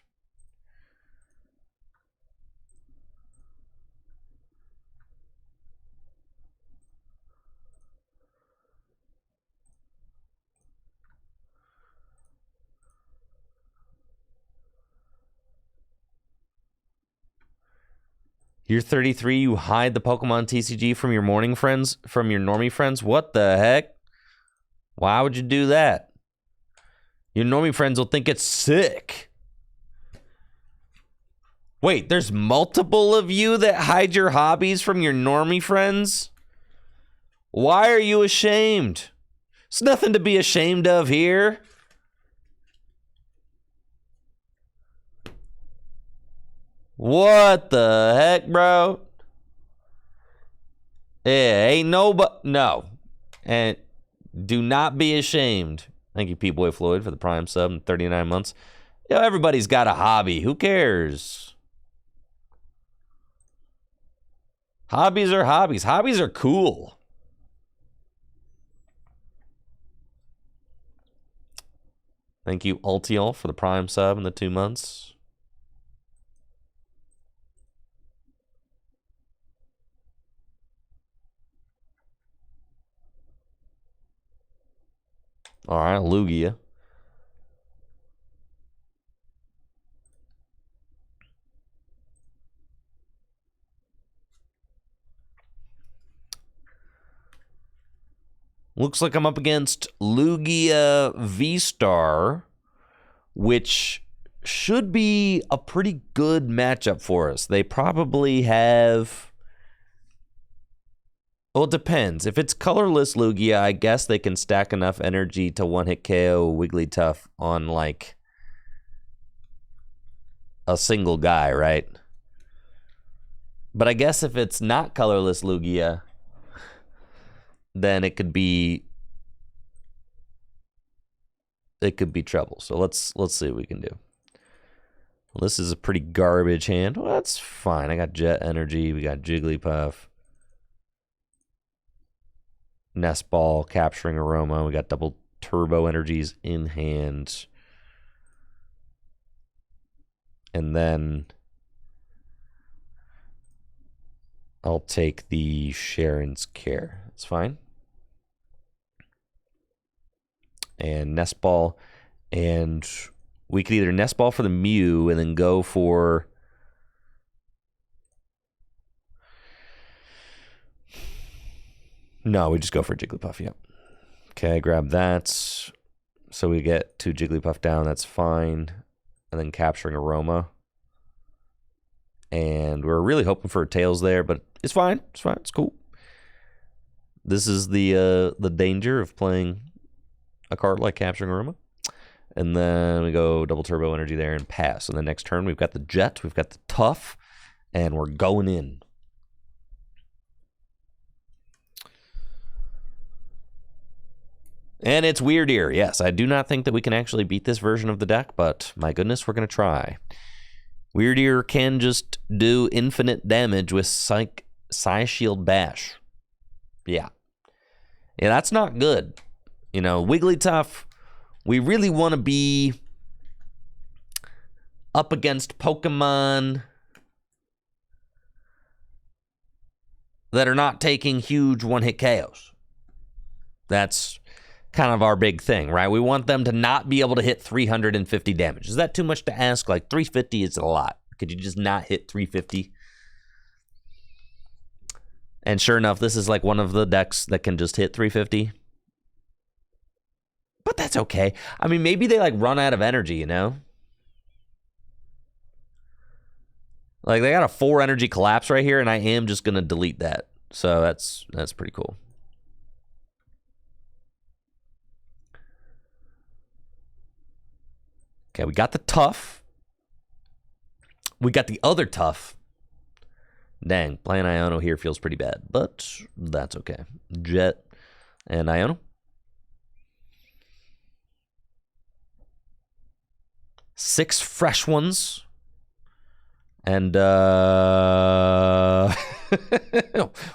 You're 33, you hide the Pokemon TCG from your morning friends, from your normie friends? What the heck? Why would you do that? Your normie friends will think it's sick. Wait, there's multiple of you that hide your hobbies from your normie friends? Why are you ashamed? There's nothing to be ashamed of here. What the heck, bro? Yeah, ain't no. And do not be ashamed. Thank you, P-Boy Floyd, for the Prime sub in 39 months. Yo, everybody's got a hobby. Who cares? Hobbies are hobbies. Hobbies are cool. Thank you, Ultial, for the Prime sub in the 2 months. All right, Lugia. Looks like I'm up against Lugia V-Star, which should be a pretty good matchup for us. They probably have... Well, it depends. If it's colorless Lugia, I guess they can stack enough energy to one-hit KO Wigglytuff on, like, a single guy, right? But I guess if it's not colorless Lugia, then it could be trouble. So let's see what we can do. Well, this is a pretty garbage hand. Well, that's fine. I got Jet Energy. We got Jigglypuff. Nest Ball, Capturing Aroma. We got double Turbo Energies in hand. And then I'll take the Sharon's Care. That's fine. And Nest Ball. And we could either Nest Ball for the Mew and then go for... No, we just go for Jigglypuff, yeah. Okay, grab that. So we get 2 Jigglypuff down, that's fine. And then Capturing Aroma. And we're really hoping for Tails there, but it's fine. It's fine. It's cool. This is the danger of playing a card like Capturing Aroma. And then we go double Turbo Energy there and pass. And the next turn, we've got the Jet, we've got the Tough, and we're going in. And it's Weird Ear. Yes, I do not think that we can actually beat this version of the deck, but my goodness, we're going to try. Weird Ear can just do infinite damage with Psy Shield Bash. Yeah. Yeah, that's not good. You know, Wigglytuff, we really want to be up against Pokemon that are not taking huge one-hit KOs. That's kind of our big thing, right? We want them to not be able to hit 350 damage. Is that too much to ask? Like, 350 is a lot. Could you just not hit 350? And sure enough, this is like one of the decks that can just hit 350. But that's okay. I mean, maybe they like run out of energy, you know? Like, they got a 4 energy collapse right here, and I am just going to delete that. So that's pretty cool. Okay, we got the Tough. We got the other Tough. Dang, playing Iono here feels pretty bad, but that's okay. Jet and Iono. Six fresh ones. And,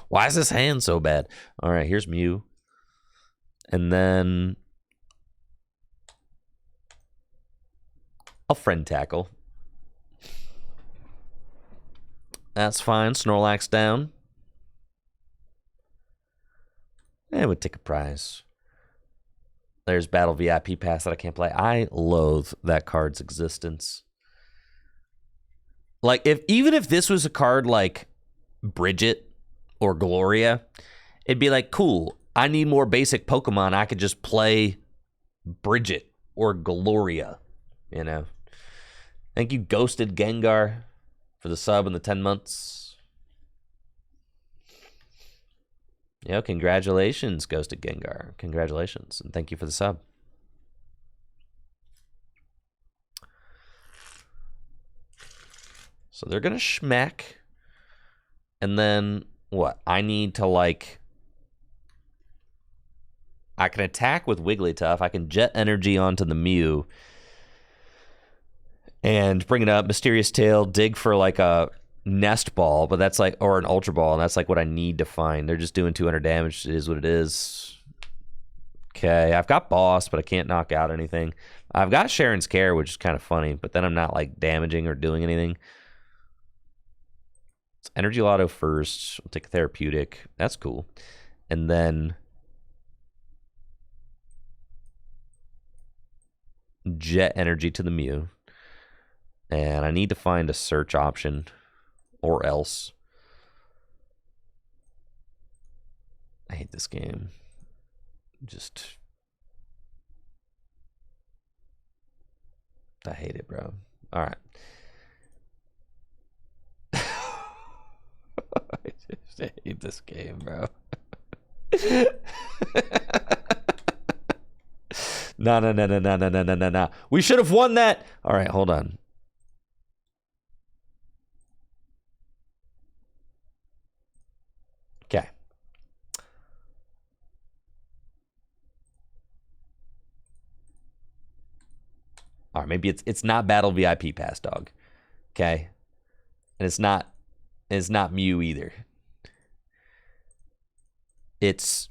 why is this hand so bad? All right, here's Mew. And then I'll friend tackle. That's fine. Snorlax down. It would take a prize. There's Battle VIP Pass that I can't play. I loathe that card's existence. Like, even if this was a card like Bridget or Gloria, it'd be like, cool, I need more basic Pokemon. I could just play Bridget or Gloria, you know. Thank you, Ghosted Gengar, for the sub and the 10 months. Yeah, congratulations, Ghosted Gengar. Congratulations, and thank you for the sub. So they're going to schmack. And then, what? I need to, like... I can attack with Wigglytuff. I can Jet Energy onto the Mew. And bring it up. Mysterious Tail. Dig for, like, a Nest Ball. But that's, like... Or an Ultra Ball. And that's, like, what I need to find. They're just doing 200 damage. It is what it is. Okay. I've got Boss, but I can't knock out anything. I've got Sharon's Care, which is kind of funny. But then I'm not, like, damaging or doing anything. It's Energy Lotto first. I'll take a Therapeutic. That's cool. And then Jet Energy to the Mew. And I need to find a search option or else. I hate this game. Just... I hate it, bro. All right. I hate this game, bro. No. We should have won that. All right, hold on. Okay. All right, maybe it's not Battle VIP Pass, dog. Okay. And it's not Mew either. It's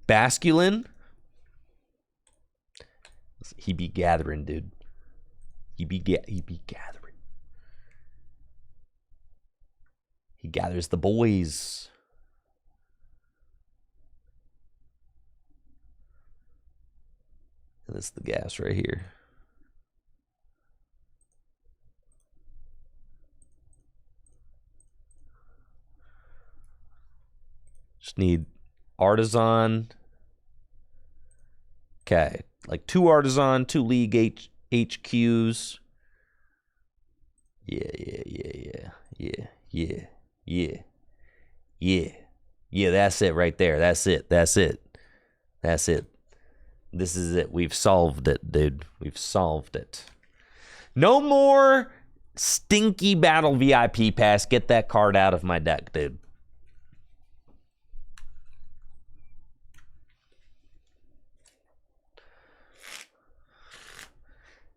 Basculin. He be gathering, dude. He be gathering. He gathers the boys. And this is the gas right here. Just need Artisan. Okay. Like 2 Artisan, 2 League HQs. Yeah, that's it right there. That's it. This is it. We've solved it, dude. We've solved it. No more stinky Battle VIP Pass. Get that card out of my deck, dude.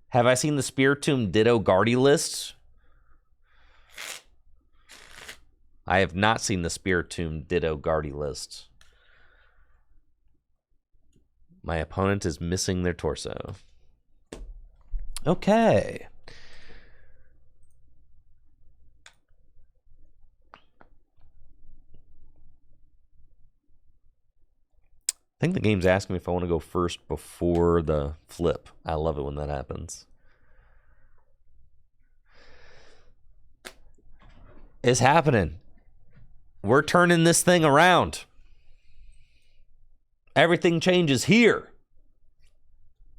Have I seen the Spiritomb Ditto Guardy lists? I have not seen the Spiritomb Ditto Guardy list. My opponent is missing their torso. Okay. I think the game's asking me if I want to go first before the flip. I love it when that happens. It's happening. We're turning this thing around. Everything changes here.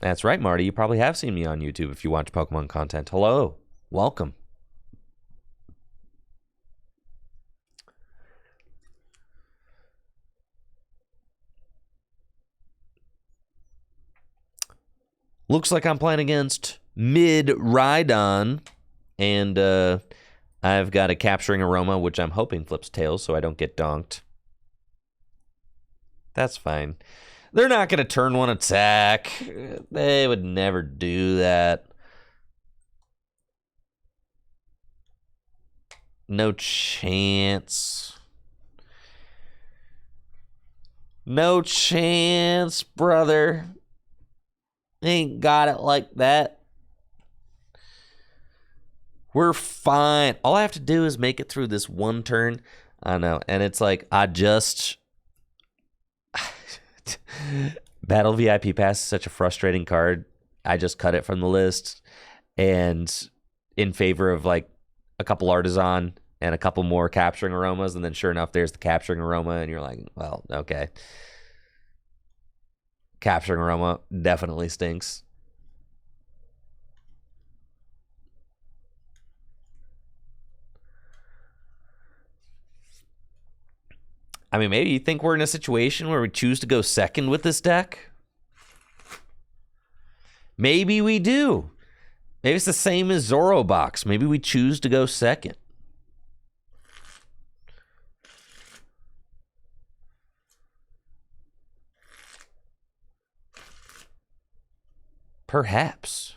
That's right, Marty. You probably have seen me on YouTube if you watch Pokemon content. Hello. Welcome. Looks like I'm playing against Mid-Rhydon, and I've got a Capturing Aroma, which I'm hoping flips tails so I don't get donked. That's fine. They're not going to turn one attack. They would never do that. No chance. No chance, brother. Ain't got it like that. We're fine. All I have to do is make it through this one turn. I know. And it's like, I just... Battle VIP Pass is such a frustrating card. I just cut it from the list. And in favor of like a couple Artisan and a couple more Capturing Aromas. And then sure enough, there's the Capturing Aroma. And you're like, well, okay. Capturing Aroma definitely stinks. I mean, maybe you think we're in a situation where we choose to go second with this deck? Maybe we do. Maybe it's the same as Zorobox. Maybe we choose to go second. Perhaps.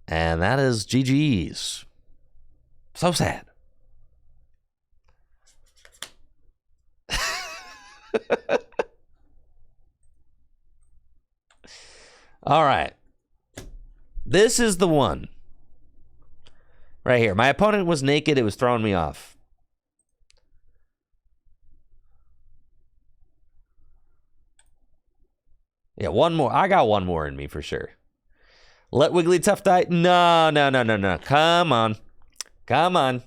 And that is GG's. So sad. All right. This is the one. Right here. My opponent was naked. It was throwing me off. Yeah, one more. I got one more in me for sure. Let Wigglytuff die? No. Come on. Come on.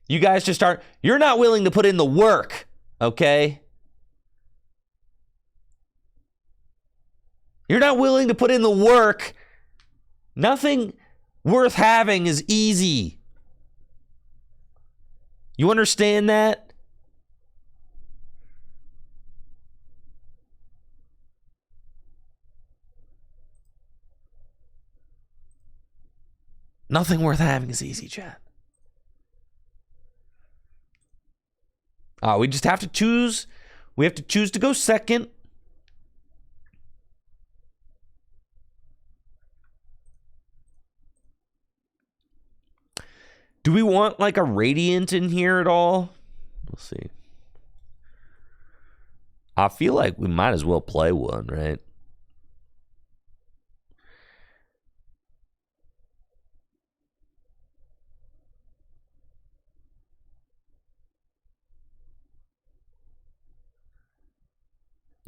You guys just aren't... You're not willing to put in the work, okay? You're not willing to put in the work. Nothing worth having is easy. You understand that? Nothing worth having is easy, chat. We just have to choose. We have to choose to go second. Do we want like a Radiant in here at all? We'll see. I feel like we might as well play one, right?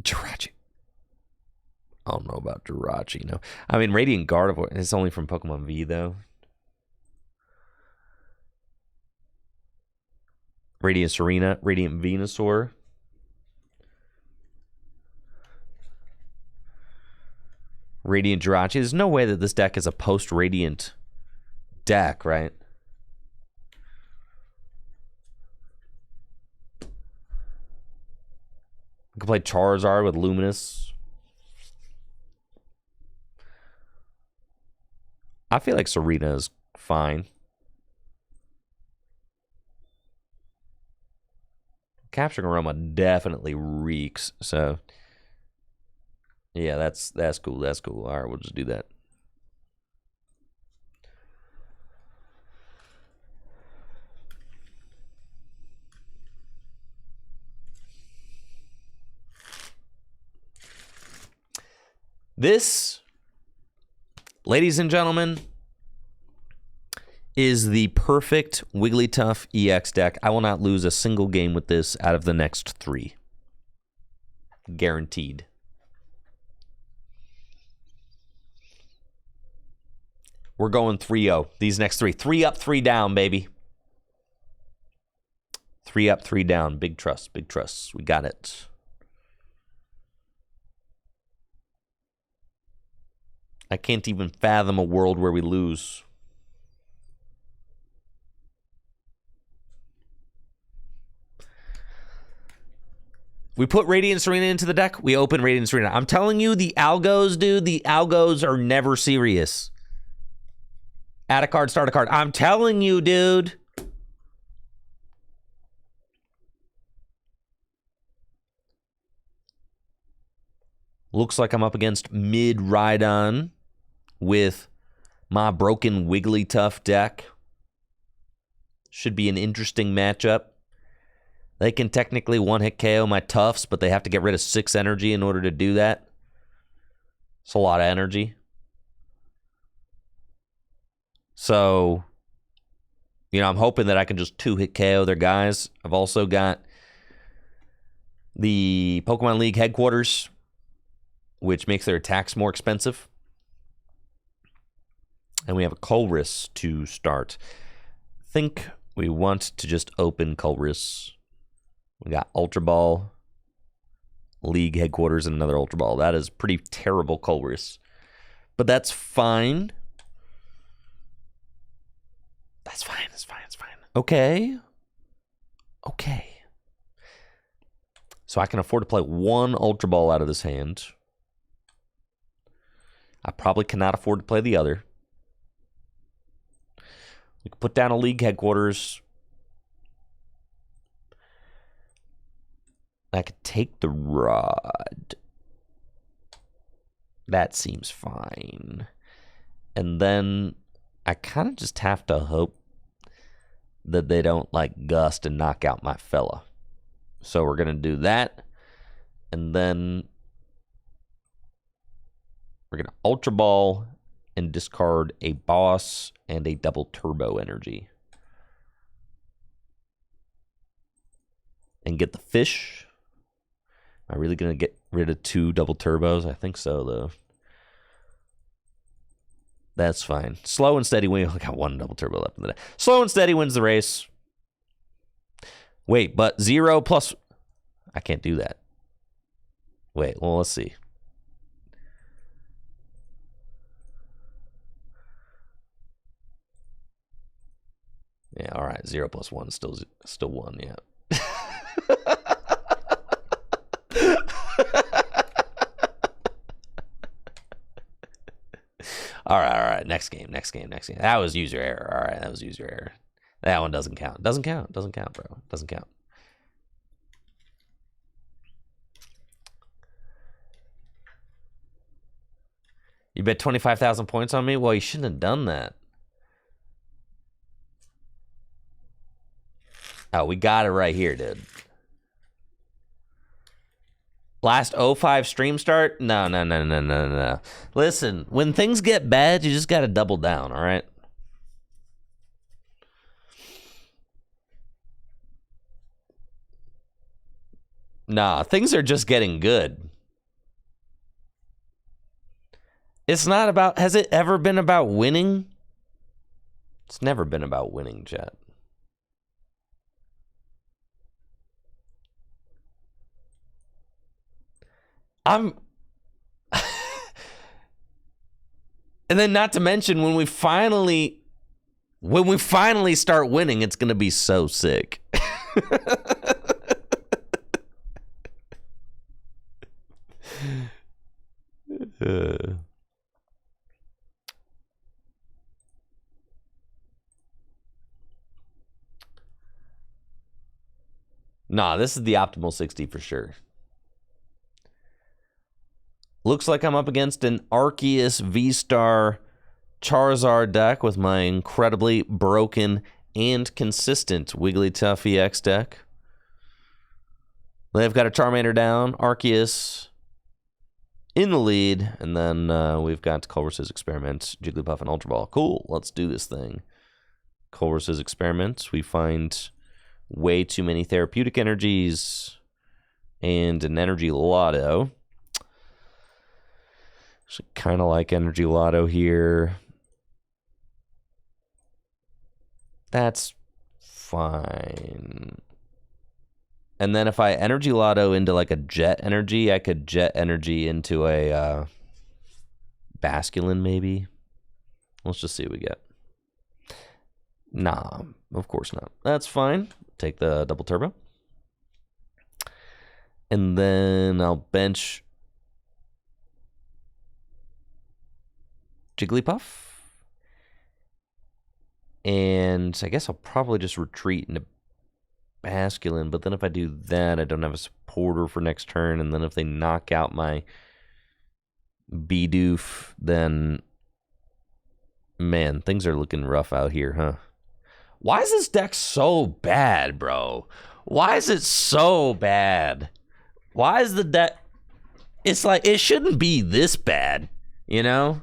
Jirachi. I don't know about Jirachi, no. I mean, Radiant Gardevoir, it's only from Pokemon V, though. Radiant Serena, Radiant Venusaur. Radiant Jirachi. There's no way that this deck is a post-Radiant deck, right? We could play Charizard with Luminous. I feel like Serena is fine. Capturing Aroma definitely reeks, so yeah, that's cool. That's cool. All right, we'll just do that. This, ladies and gentlemen, is the perfect Wigglytuff EX deck. I will not lose a single game with this out of the next 3. Guaranteed. We're going 3-0. These next 3. 3 up, 3 down, baby. 3 up, 3 down. Big trust, big trust. We got it. I can't even fathom a world where we lose. We put Radiant Serena into the deck. We open Radiant Serena. I'm telling you, the algos, dude, the algos are never serious. Add a card, start a card. I'm telling you, dude. Looks like I'm up against mid Rhydon with my broken Wigglytuff deck. Should be an interesting matchup. They can technically one-hit KO my Tufts, but they have to get rid of 6 energy in order to do that. It's a lot of energy. So, you know, I'm hoping that I can just 2-hit KO their guys. I've also got the Pokemon League headquarters, which makes their attacks more expensive. And we have a Colress to start. I think we want to just open Colress. We got Ultra Ball, League headquarters, and another Ultra Ball. That is pretty terrible Colress. But that's fine. That's fine, that's fine, that's fine. Okay. Okay. So I can afford to play 1 Ultra Ball out of this hand. I probably cannot afford to play the other. We can put down a League headquarters. I could take the Rod. That seems fine. And then I kind of just have to hope that they don't like gust and knock out my fella. So we're going to do that. And then we're going to Ultra Ball and discard a Boss and a double Turbo Energy. And get the fish. Am I really going to get rid of 2 double turbos? I think so, though. That's fine. Slow and steady win. I got 1 double turbo left in the deck. Slow and steady wins the race. Wait, but 0 plus... I can't do that. Wait, well, let's see. Yeah, all right. 0 plus 1 is still 1, yeah. All right. Next game. That was user error. All right, that was user error. That one doesn't count. Doesn't count, bro. Doesn't count. You bet 25,000 points on me? Well, you shouldn't have done that. Oh, we got it right here, dude. Last 05 stream start? No. Listen, when things get bad, you just got to double down, all right? Nah, things are just getting good. It's not about... Has it ever been about winning? It's never been about winning, chat. And then not to mention when we finally start winning, it's going to be so sick. Nah, this is the optimal 60 for sure. Looks like I'm up against an Arceus V-Star Charizard deck with my incredibly broken and consistent Wigglytuff EX deck. They've got a Charmander down, Arceus in the lead, and then we've got Colress's Experiment, Jigglypuff, and Ultra Ball. Cool, let's do this thing. Colress's Experiment, we find way too many therapeutic energies and an Energy Lotto. Actually, kind of like Energy Lotto here. That's fine. And then if I Energy Lotto into like a Jet Energy, I could Jet Energy into a Basculin maybe. Let's just see what we get. Nah, of course not. That's fine. Take the double turbo. And then I'll bench Jigglypuff. And I guess I'll probably just retreat into Basculin. But then if I do that, I don't have a supporter for next turn. And then if they knock out my Bidoof, then man, things are looking rough out here, huh? Why is this deck so bad, bro? Why is it so bad? Why is the deck... It's like, it shouldn't be this bad, you know?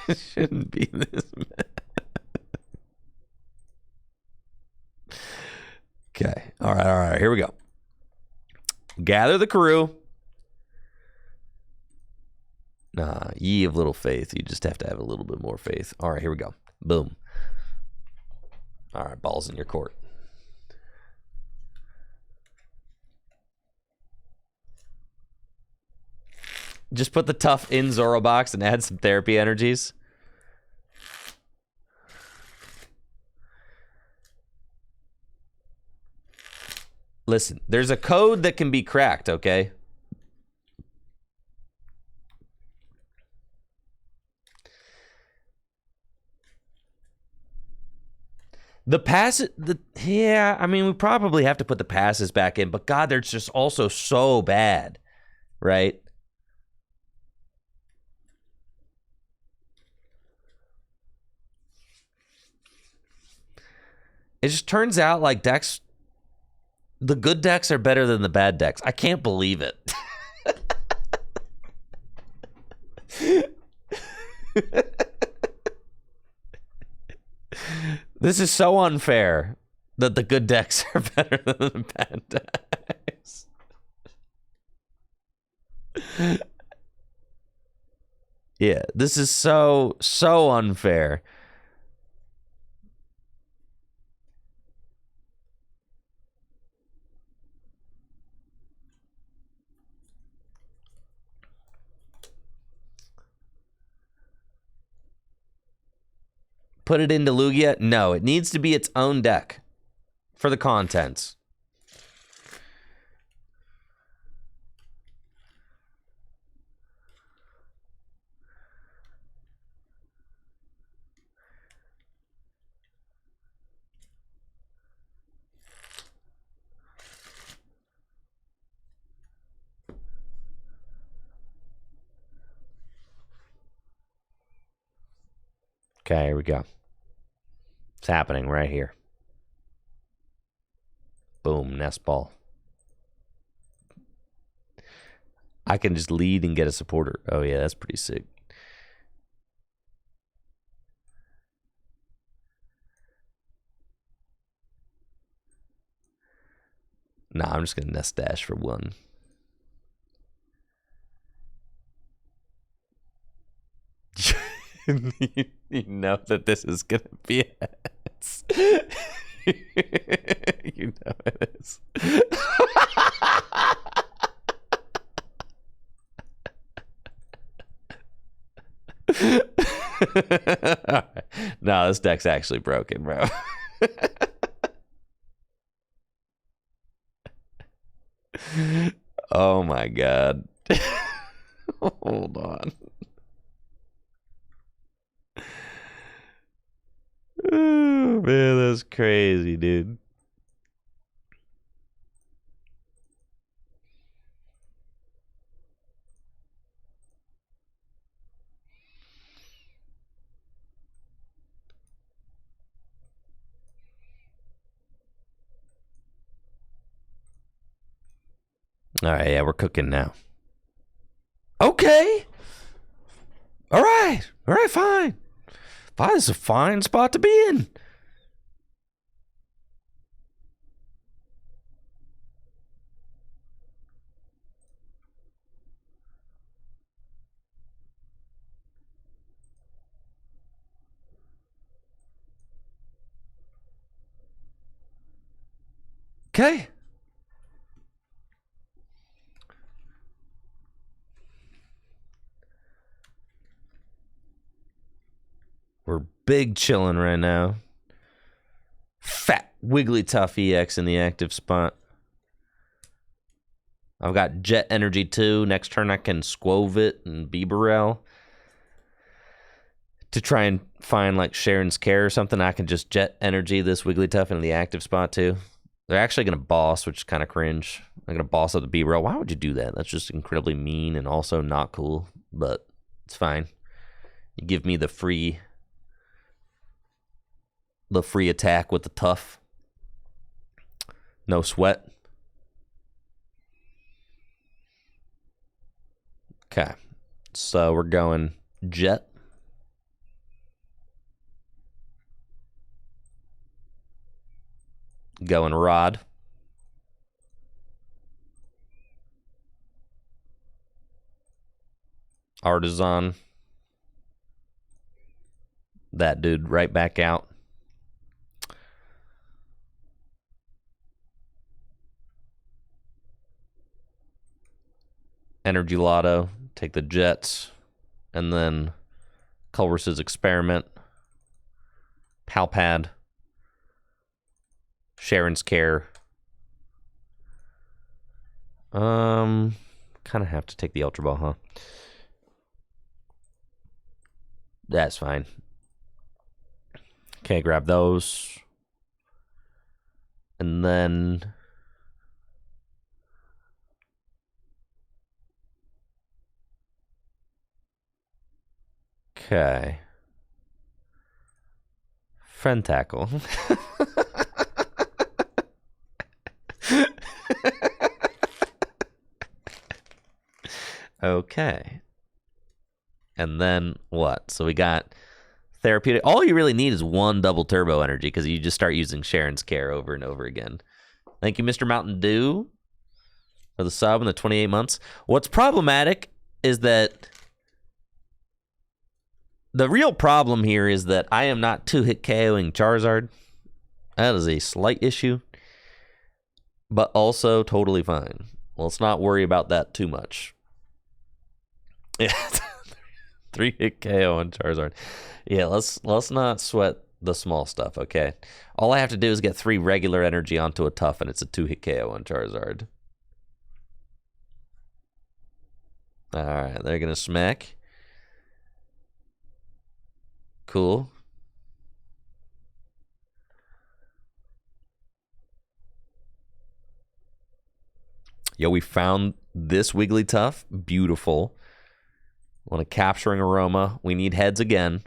It shouldn't be this bad. Okay. All right. Here we go. Gather the crew. Nah, ye of little faith. You just have to have a little bit more faith. All right, here we go. Boom. All right, ball's in your court. Just put the tough in Zorobox and add some therapy energies. Listen, there's a code that can be cracked, okay? The pass, yeah, I mean, we probably have to put the passes back in, but God, they're just also so bad, right? It just turns out like decks, the good decks are better than the bad decks. I can't believe it. This is so unfair that the good decks are better than the bad decks. Yeah, this is so unfair. Put it into Lugia? No, it needs to be its own deck for the contents. Okay, here we go. It's happening right here. Boom, nest ball. I can just lead and get a supporter. Oh yeah, that's pretty sick. Nah, I'm just gonna nest dash for one. You know that this is gonna be ass. You know it is. Right. No, this deck's actually broken, bro. Oh my god. Hold on. Oh, man, that's crazy, dude. All right, yeah, we're cooking now. Okay. All right, fine. Fine, it's a fine spot to be in. Okay. We're big chilling right now. Fat Wigglytuff EX in the active spot. I've got Jet Energy too. Next turn I can Squovit and Bibarel. To try and find like Sharon's Care or something, I can just Jet Energy this Wigglytuff into the active spot too. They're actually going to boss, which is kind of cringe. They're going to boss up the Bibarel. Why would you do that? That's just incredibly mean and also not cool, but it's fine. You give me the free attack with the tough. No sweat. Okay. So we're going Jet. Going Rod. Artisan. That dude right back out. Energy Lotto. Take the Jets. And then Culver's Experiment. Palpad. Sharon's Care. Kind of have to take the Ultra Ball, huh? That's fine. Okay, grab those. And then okay. Friend Tackle. Okay. And then what? So we got Therapeutic. All you really need is one double turbo energy because you just start using Sharon's Care over and over again. Thank you, Mr. Mountain Dew, for the sub in the 28 months. What's problematic is that the real problem here is that I am not 2-hit KOing Charizard. That is a slight issue, but also totally fine. Let's not worry about that too much. Yeah, 3-hit KO on Charizard. Yeah, let's not sweat the small stuff, okay? All I have to do is get 3 regular energy onto a tough, and it's a 2-hit KO on Charizard. All right, they're gonna smack. Cool. Yo, we found this Wigglytuff. Beautiful. Want a Capturing Aroma. We need heads again.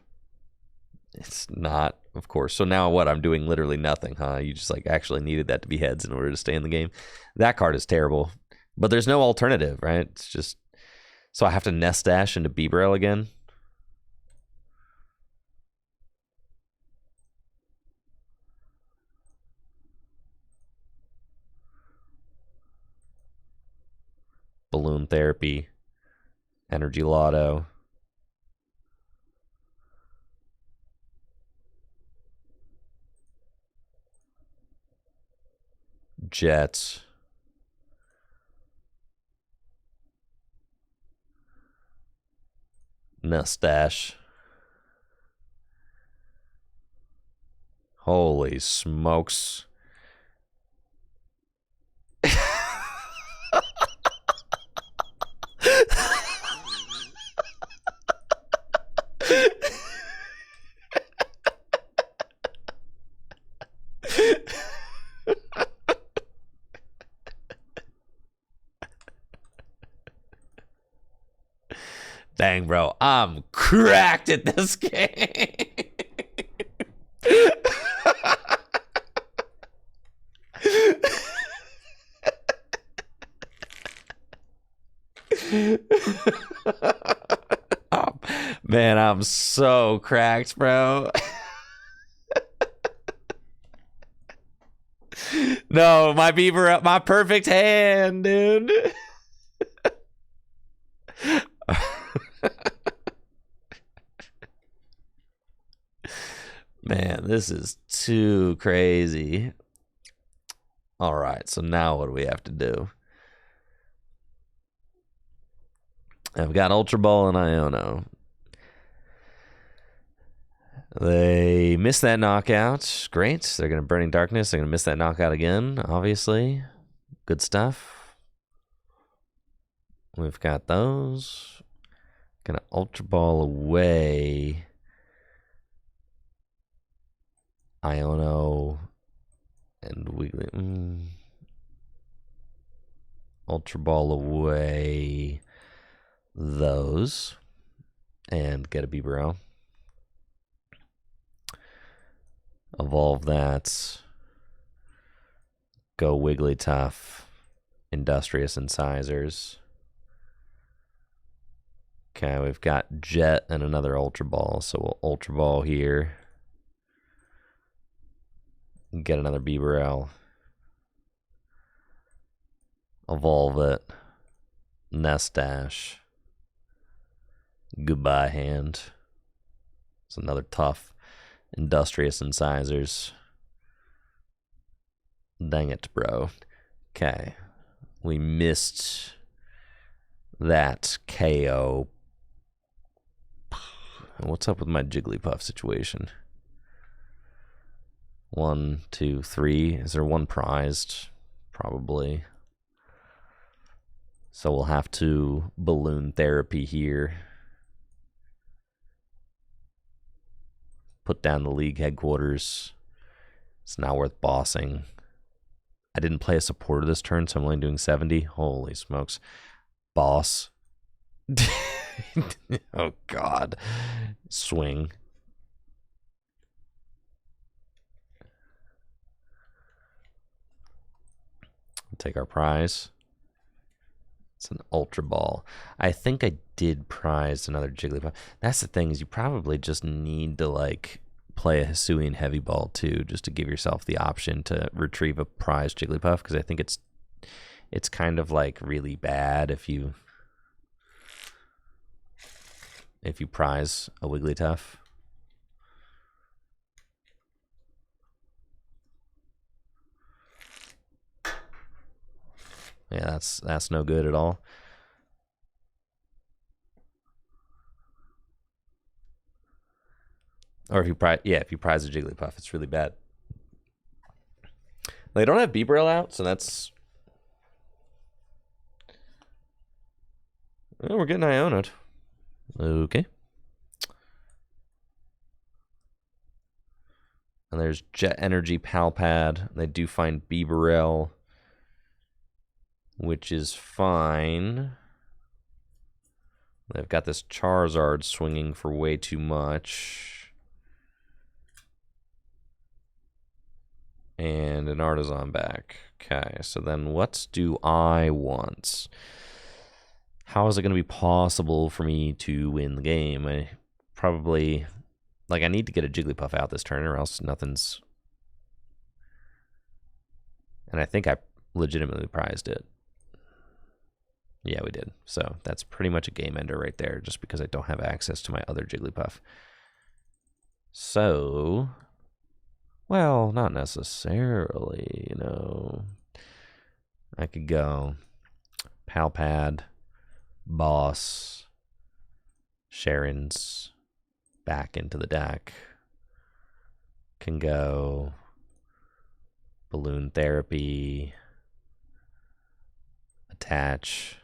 It's not, of course. So now what? I'm doing literally nothing, huh? You just like actually needed that to be heads in order to stay in the game. That card is terrible. But there's no alternative, right? It's just... So I have to Nest Dash into Bibarel again? Balloon Therapy. Energy Lotto. Jets. Mustache. Holy smokes. Dang, bro, I'm cracked at this game. Oh, man, I'm so cracked, bro. No, my beaver up, my perfect hand, dude. Man, this is too crazy. All right, so now what do we have to do? I've got Ultra Ball and Iono. They missed that knockout. Great. They're going to Burning Darkness. They're going to miss that knockout again, obviously. Good stuff. We've got those. Gonna Ultra Ball away. Iono and Wiggly. Ultra Ball away those. And get a Bibarel. Evolve that. Go Wigglytuff. Industrious Incisors. Okay, we've got Jet and another Ultra Ball, so we'll Ultra Ball here. Get another Bibarel. Evolve it. Nest Dash. Goodbye hand. It's another tough. Industrious Incisors. Dang it, bro. Okay. We missed that KO. What's up with my Jigglypuff situation? 1, 2, 3. Is there one prized? Probably. So we'll have to balloon therapy here. Put down the league headquarters. It's not worth bossing. I didn't play a supporter this turn, so I'm only doing 70. Holy smokes. Boss. Oh, God. Swing. Take our prize. It's an Ultra Ball. I think I did prize another Jigglypuff. That's the thing, is you probably just need to, like, play a Hisuian Heavy Ball, too, just to give yourself the option to retrieve a prize Jigglypuff, because I think it's kind of, like, really bad if you prize a Wigglytuff. Yeah, that's no good at all. Or if you prize a Jigglypuff, it's really bad. They don't have Bibarel out, so that's. Oh, we're getting Iono'd. Okay. And there's Jet Energy Palpad. They do find Bibarel, which is fine. They've got this Charizard swinging for way too much. And an Artisan back. Okay, so then what do I want? How is it going to be possible for me to win the game? I probably, like, I need to get a Jigglypuff out this turn or else nothing's. And I think I legitimately prized it. Yeah, we did. So that's pretty much a game ender right there, just because I don't have access to my other Jigglypuff. So, well, not necessarily, you know. I could go Palpad, Boss, Sharon's back into the deck. Can go Balloon Therapy, attach,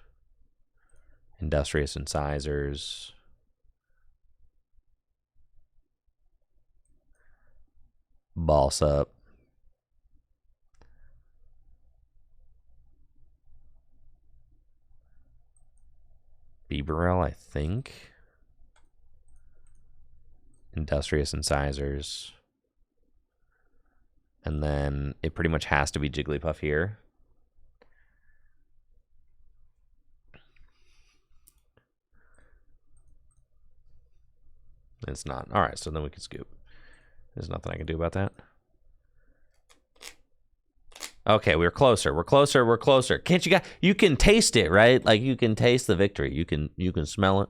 Industrious Incisors, Boss up, Bibarel, I think, Industrious Incisors, and then it pretty much has to be Jigglypuff here. It's not. All right, so then we can scoop. There's nothing I can do about that. Okay, we're closer. We're closer. We're closer. Can't you guys? You can taste it, right? Like, you can taste the victory. You can smell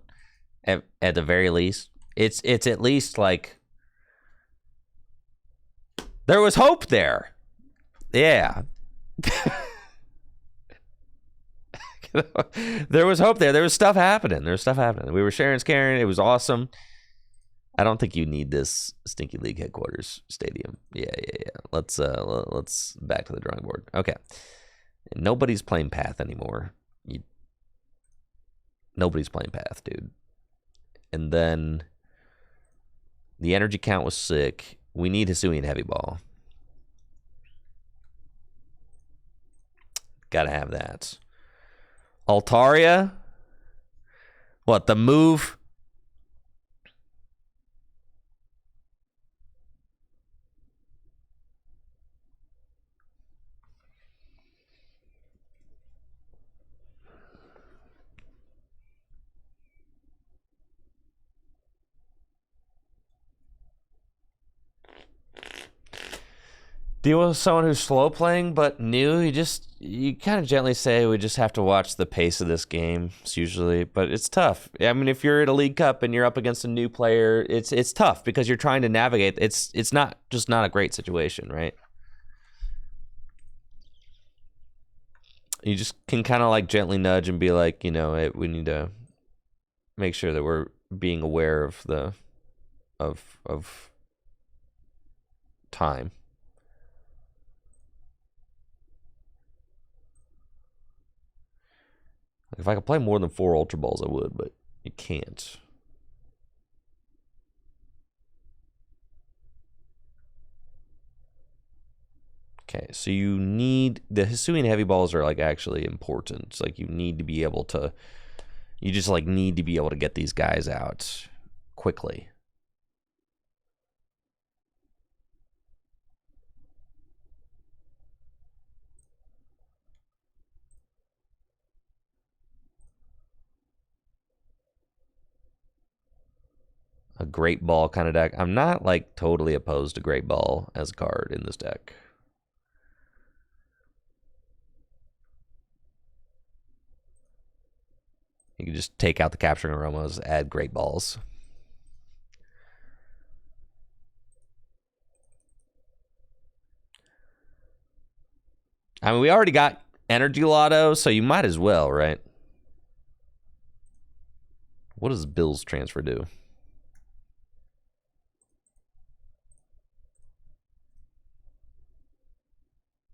it. At the very least, it's at least like there was hope there. Yeah. There was hope there. There was stuff happening. There was stuff happening. We were sharing, caring. It was awesome. I don't think you need this Stinky League headquarters stadium. Yeah. Let's back to the drawing board. Okay. Nobody's playing Path anymore. Nobody's playing Path, dude. And then the energy count was sick. We need Hisuian Heavy Ball. Gotta have that. Altaria? What, the move? Deal with someone who's slow playing but new. You kind of gently say we just have to watch the pace of this game. It's usually, but it's tough. I mean, if you're at a League Cup and you're up against a new player, it's tough because you're trying to navigate. It's not a great situation, right? You just can kind of like gently nudge and be like, you know, we need to make sure that we're being aware of the of time. If I could play more than 4 Ultra Balls, I would, but you can't. Okay, so you need... The Hisuian Heavy Balls are, like, actually important. It's like, you need to be able to... You just, like, need to be able to get these guys out quickly. A Great Ball kind of deck. I'm not, like, totally opposed to Great Ball as a card in this deck. You can just take out the Capturing Aromas, add Great Balls. I mean, we already got Energy Lotto, so you might as well, right? What does Bill's transfer do?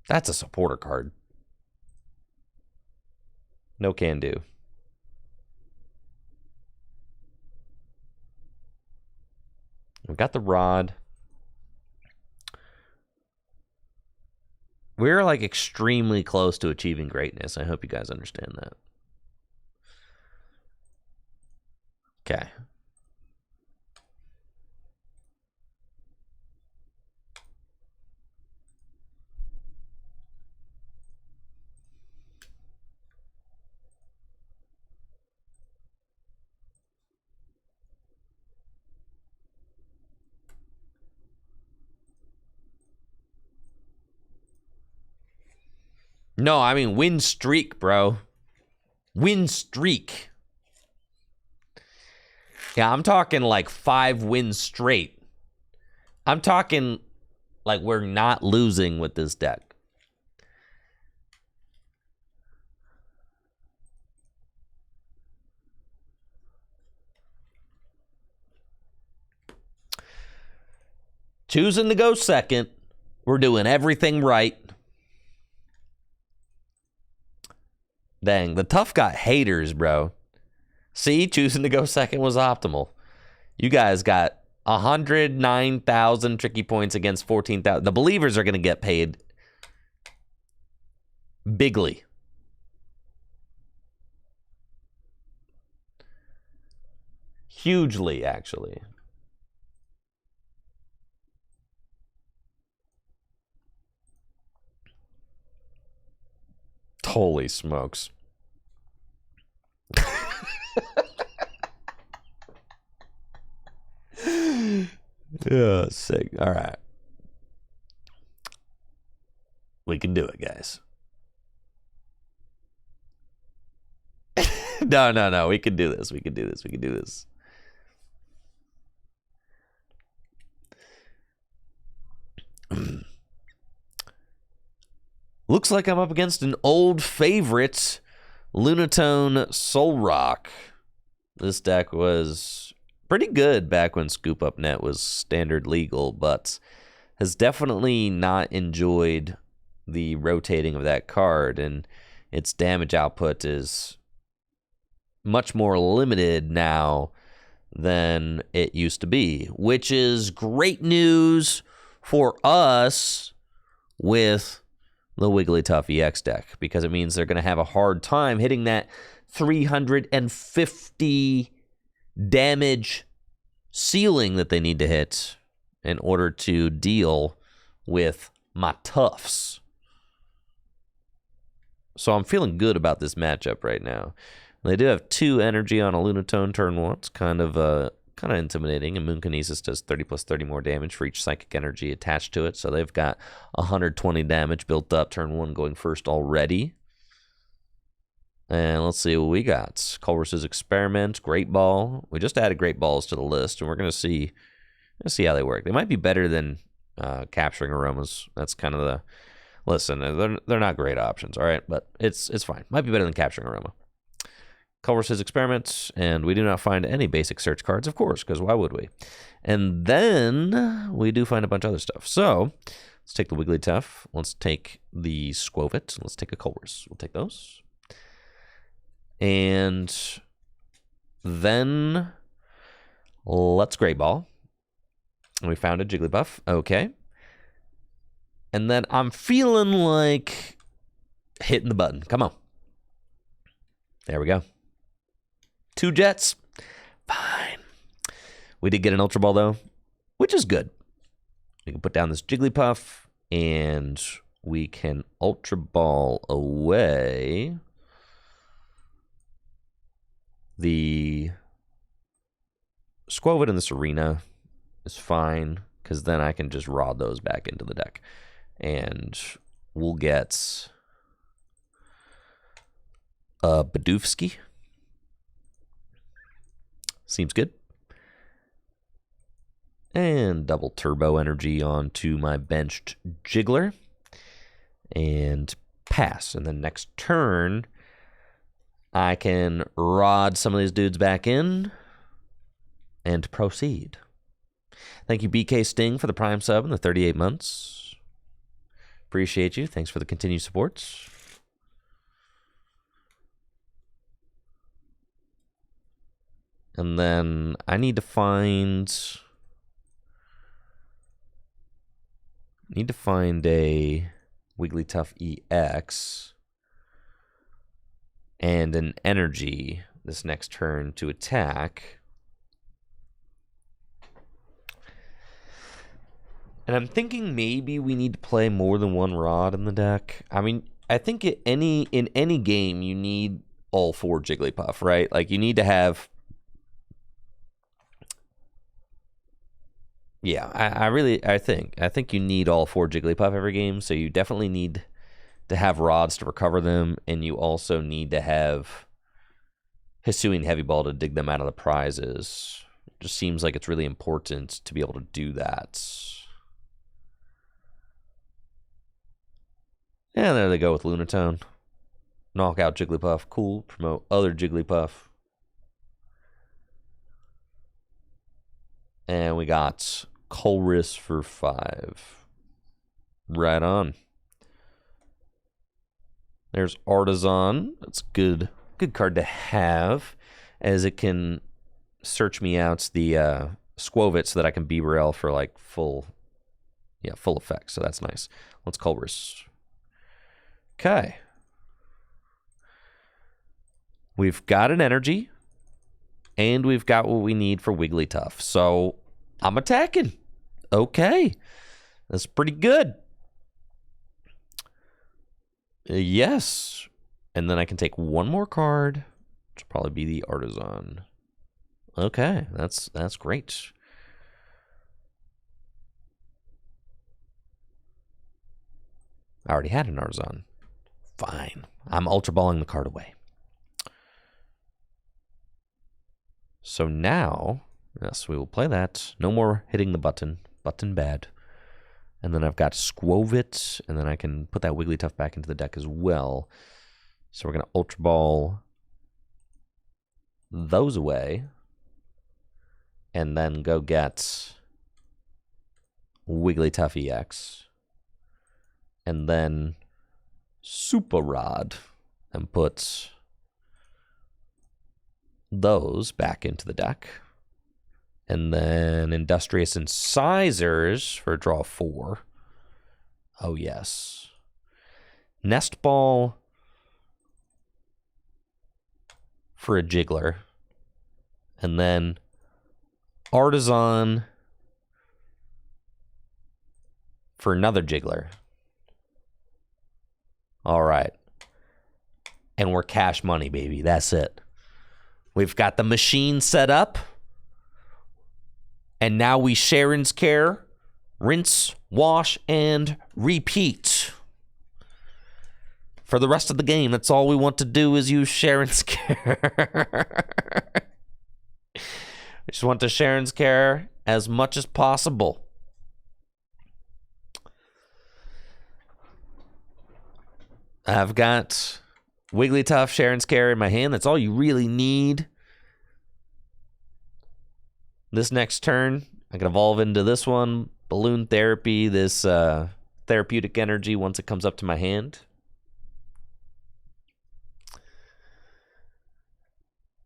That's a supporter card. No can do. We've got the Rod. We're like extremely close to achieving greatness. I hope you guys understand that. Okay. No, I mean win streak, bro. Win streak. Yeah, I'm talking like 5 wins straight. I'm talking like we're not losing with this deck. Choosing to go second. We're doing everything right. Dang, the tough got haters, bro. See, choosing to go second was optimal. You guys got 109,000 tricky points against 14,000. The believers are going to get paid bigly. Hugely, actually. Holy smokes. Yeah, sick. All right. We can do it, guys. No. We can do this. We can do this. We can do this. Looks like I'm up against an old favorite, Lunatone Zoroark. This deck was pretty good back when Scoop Up Net was standard legal, but has definitely not enjoyed the rotating of that card, and its damage output is much more limited now than it used to be, which is great news for us with the Wigglytuff EX deck, because it means they're going to have a hard time hitting that 350 damage ceiling that they need to hit in order to deal with my Tuffs. So I'm feeling good about this matchup right now. They do have 2 energy on a Lunatone turn 1. It's kind of intimidating. And Moonkinesis does 30 plus 30 more damage for each psychic energy attached to it. So they've got 120 damage built up turn 1 going first already. And let's see what we got. Colress's Experiment, Great Ball. We just added Great Balls to the list, and we're going to see how they work. They might be better than Capturing Aromas. That's kind of the... Listen, they're not great options, all right? But it's fine. Might be better than Capturing Aroma. Colress's Experiment, and we do not find any basic search cards, of course, because why would we? And then we do find a bunch of other stuff. So let's take the Wigglytuff. Let's take the Skwovet. Let's take a Colress. We'll take those. And then let's Great Ball. And we found a Jigglypuff. Okay. And then I'm feeling like hitting the button. Come on. There we go. 2 Jets. Fine. We did get an Ultra Ball, though, which is good. We can put down this Jigglypuff, and we can Ultra Ball away the Skwovet in this arena is fine, because then I can just raw those back into the deck. And we'll get Badufsky. Seems good. And double Turbo Energy onto my benched Jiggler. And pass. And then next turn, I can rod some of these dudes back in and proceed. Thank you, BK Sting, for the Prime sub and the 38 months. Appreciate you. Thanks for the continued support. And then I need to find a Wigglytuff EX and an energy this next turn to attack. And I'm thinking maybe we need to play more than one rod in the deck. I mean, I think in any game you need all 4 Jigglypuff, right? Like you need to have... Yeah, I think you need all 4 Jigglypuff every game, so you definitely need to have rods to recover them, and you also need to have Hisuian Heavy Ball to dig them out of the prizes. It just seems like it's really important to be able to do that. And there they go with Lunatone. Knock out Jigglypuff. Cool. Promote other Jigglypuff. And we got Colress for 5. Right on. There's Artisan. That's good card to have, as it can search me out the Skwovet so that I can B-Rail for like full effect. So that's nice. Let's Colress. Okay. We've got an energy, and we've got what we need for Wigglytuff. So I'm attacking. Okay. That's pretty good. Yes. And then I can take one more card, which will probably be the Artisan. Okay, that's great. I already had an Artisan. Fine. I'm Ultra Balling the card away. So now, yes, we will play that. No more hitting the button. Button bad. And then I've got Skwovet, and then I can put that Wigglytuff back into the deck as well. So we're going to Ultra Ball those away, and then go get Wigglytuff EX, and then Super Rod, and put those back into the deck. And then Industrious Incisors for draw 4. Oh, yes. Nest Ball for a Jiggler. And then Artisan for another Jiggler. All right. And we're cash money, baby. That's it. We've got the machine set up. And now we Sharon's Care, rinse, wash, and repeat. For the rest of the game, that's all we want to do is use Sharon's Care. We just want to Sharon's Care as much as possible. I've got Wigglytuff, Sharon's Care in my hand. That's all you really need. This next turn, I can evolve into this one. Balloon Therapy, this therapeutic energy once it comes up to my hand.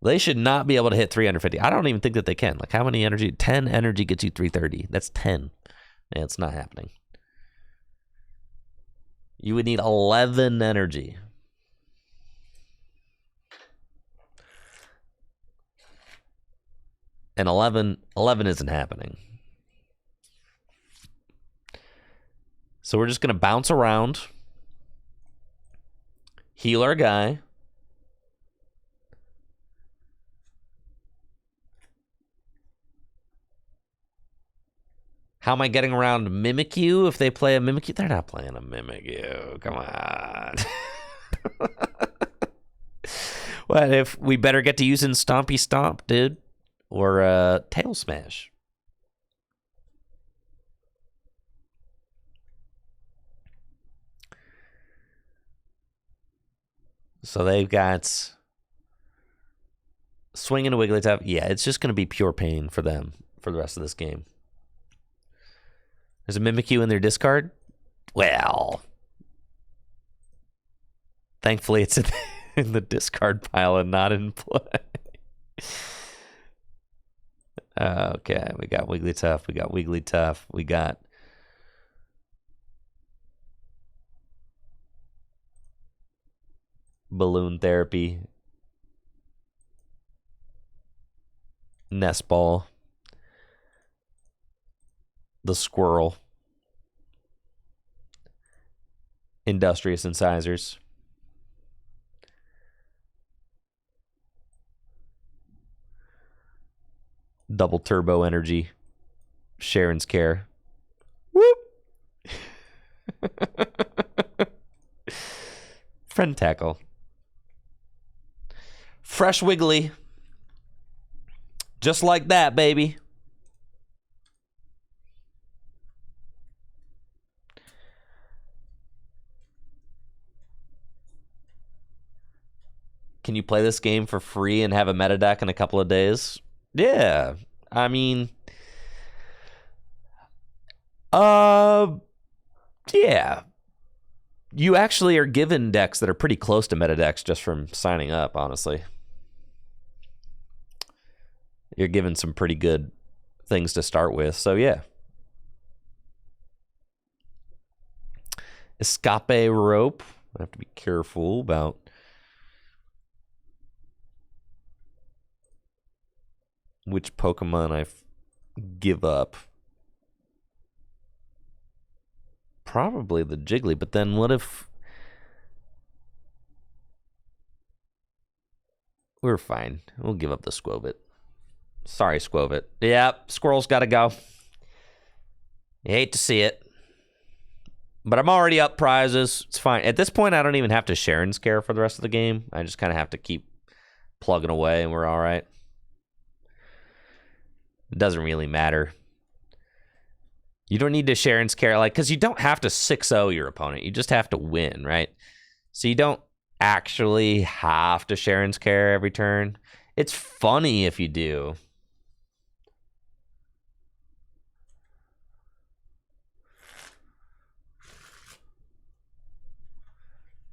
They should not be able to hit 350. I don't even think that they can. Like, how many energy? 10 energy gets you 330. That's 10. Yeah, it's not happening. You would need 11 energy. And 11 isn't happening. So we're just going to bounce around. Heal our guy. How am I getting around Mimikyu if they play a Mimikyu? They're not playing a Mimikyu. Come on. What if we better get to using Stompy Stomp, dude? Or Tail Smash. So they've got swinging a Wigglytuff. Yeah, it's just going to be pure pain for them for the rest of this game. There's a Mimikyu in their discard? Well, thankfully it's in the discard pile and not in play. Okay, we got Wigglytuff. We got Wigglytuff. We got Balloon Therapy. Nest Ball. The Squirrel. Industrious Incisors. Double Turbo Energy. Sharon's Care. Whoop! Friend Tackle. Fresh Wiggly. Just like that, baby. Can you play this game for free and have a meta deck in a couple of days? Yeah. I mean, yeah. You actually are given decks that are pretty close to meta decks just from signing up, honestly. You're given some pretty good things to start with, so yeah. Escape Rope. I have to be careful about which Pokemon I give up. Probably the Jiggly, but then what if we're fine? We'll give up the Squovit. Sorry, Squovit. Yep, Squirrel's got to go. You hate to see it. But I'm already up prizes. It's fine. At this point, I don't even have to Sharon's Care for the rest of the game. I just kind of have to keep plugging away and we're all right. It doesn't really matter. You don't need to Sharon's Care, like, because you don't have to 6-0 your opponent. You just have to win, right? So you don't actually have to Sharon's Care every turn. It's funny if you do.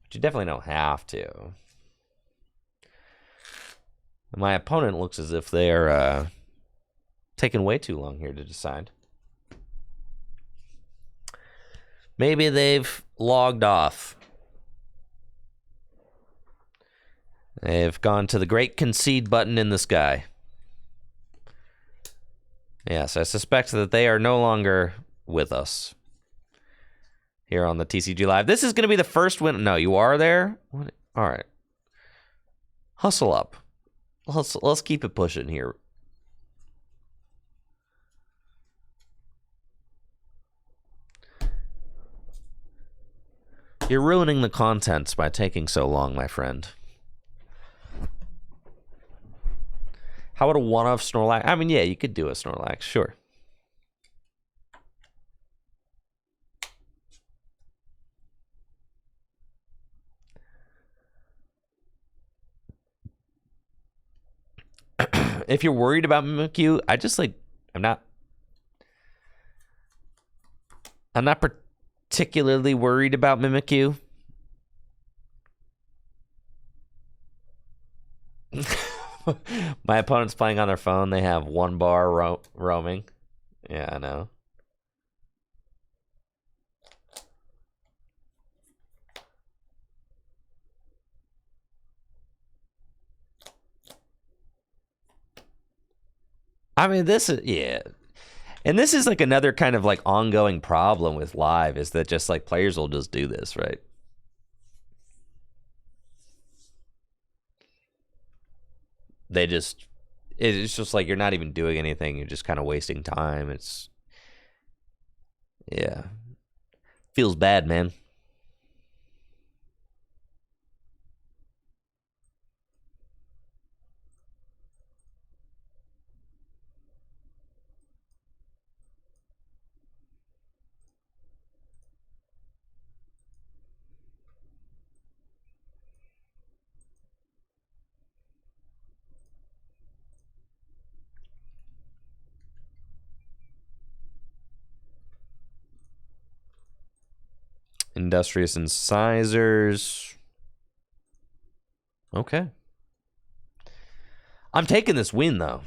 But you definitely don't have to. My opponent looks as if they're taking way too long here to decide. Maybe they've logged off. They've gone to the great concede button in the sky. Yes, I suspect that they are no longer with us here on the TCG Live. This is going to be the first win. No, you are there? What? All right. Hustle up. Let's keep it pushing here. You're ruining the contents by taking so long, my friend. How would a one-off Snorlax? I mean, yeah, you could do a Snorlax, sure. If you're worried about Mimikyu, I'm not particularly worried about Mimikyu. My opponent's playing on their phone. They have 1 bar roaming. Yeah, I know. I mean, this is, yeah. And this is like another kind of like ongoing problem with live is that just like players will just do this, right? It's just like you're not even doing anything. You're just kind of wasting time. Yeah. Feels bad, man. Industrious Incisors. Okay. I'm taking this win, though.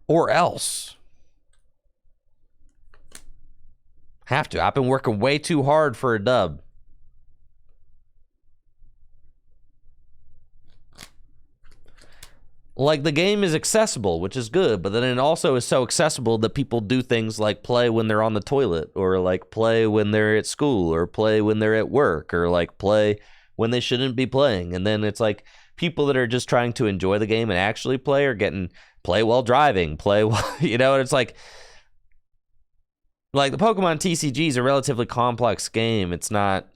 Or else. Have to. I've been working way too hard for a dub. Like, the game is accessible, which is good, but then it also is so accessible that people do things like play when they're on the toilet, or like play when they're at school, or play when they're at work, or like play when they shouldn't be playing. And then it's like people that are just trying to enjoy the game and actually play are getting play while driving, play while, you know, and it's like the Pokemon TCG is a relatively complex game. It's not,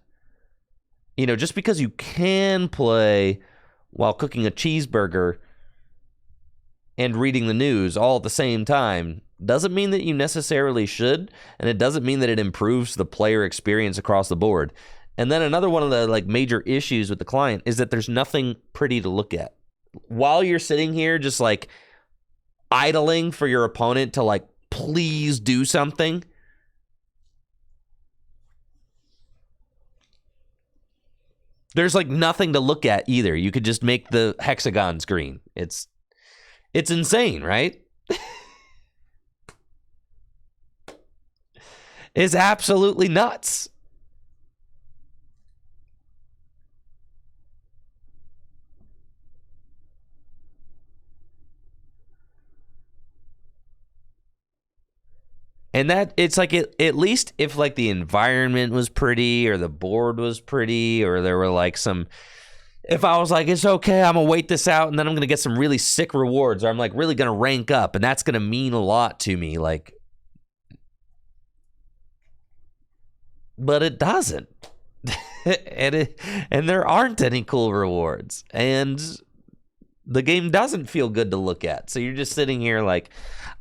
you know, just because you can play while cooking a cheeseburger and reading the news all at the same time doesn't mean that you necessarily should, and it doesn't mean that it improves the player experience across the board. And then another one of the like major issues with the client is that there's nothing pretty to look at. While you're sitting here just like idling for your opponent to like please do something, there's like nothing to look at either. You could just make the hexagons green. It's insane, right? It's absolutely nuts. And that it's like at least if like the environment was pretty or the board was pretty or there were like some, if I was like, it's okay, I'm gonna wait this out and then I'm gonna get some really sick rewards, or I'm like really gonna rank up and that's gonna mean a lot to me, like, but it doesn't. and there aren't any cool rewards, and the game doesn't feel good to look at. So you're just sitting here like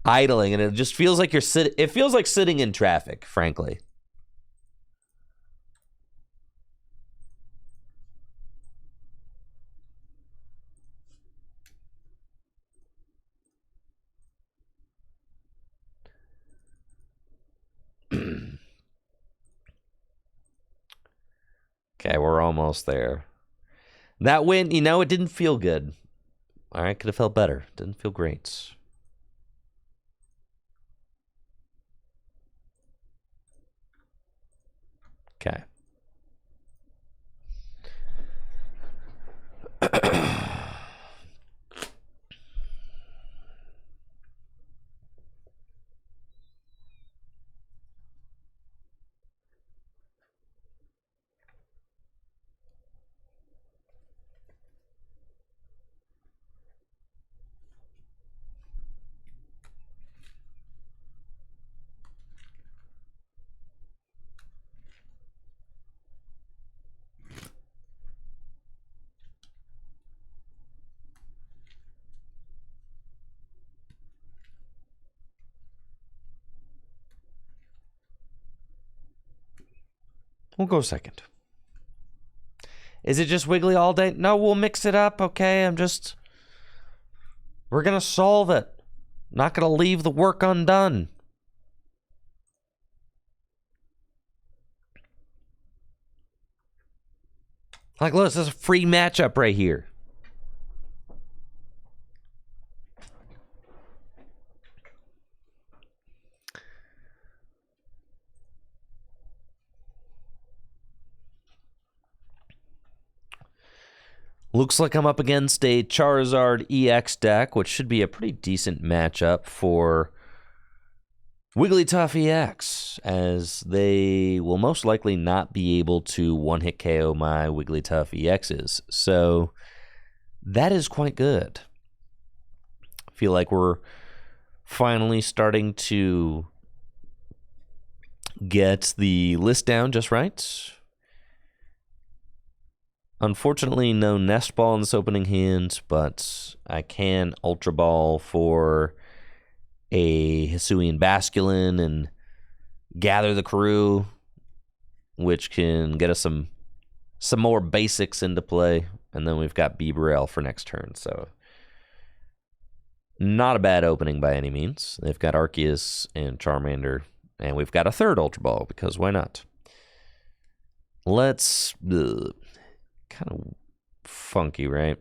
idling, and it just feels like it feels like sitting in traffic, frankly. Okay, we're almost there. That win, you know, it didn't feel good. All right, could have felt better. Didn't feel great. Okay. We'll go second. Is it just Wiggly all day? No, we'll mix it up, okay? We're going to solve it. Not going to leave the work undone. Like, look, this is a free matchup right here. Looks like I'm up against a Charizard EX deck, which should be a pretty decent matchup for Wigglytuff EX, as they will most likely not be able to one-hit KO my Wigglytuff EXs. So that is quite good. I feel like we're finally starting to get the list down just right. Unfortunately, no Nest Ball in this opening hand, but I can Ultra Ball for a Hisuian Basculin and gather the crew, which can get us some more basics into play. And then we've got Bibarel for next turn, so not a bad opening by any means. They've got Arceus and Charmander, and we've got a third Ultra Ball, because why not? Let's... kind of funky, right?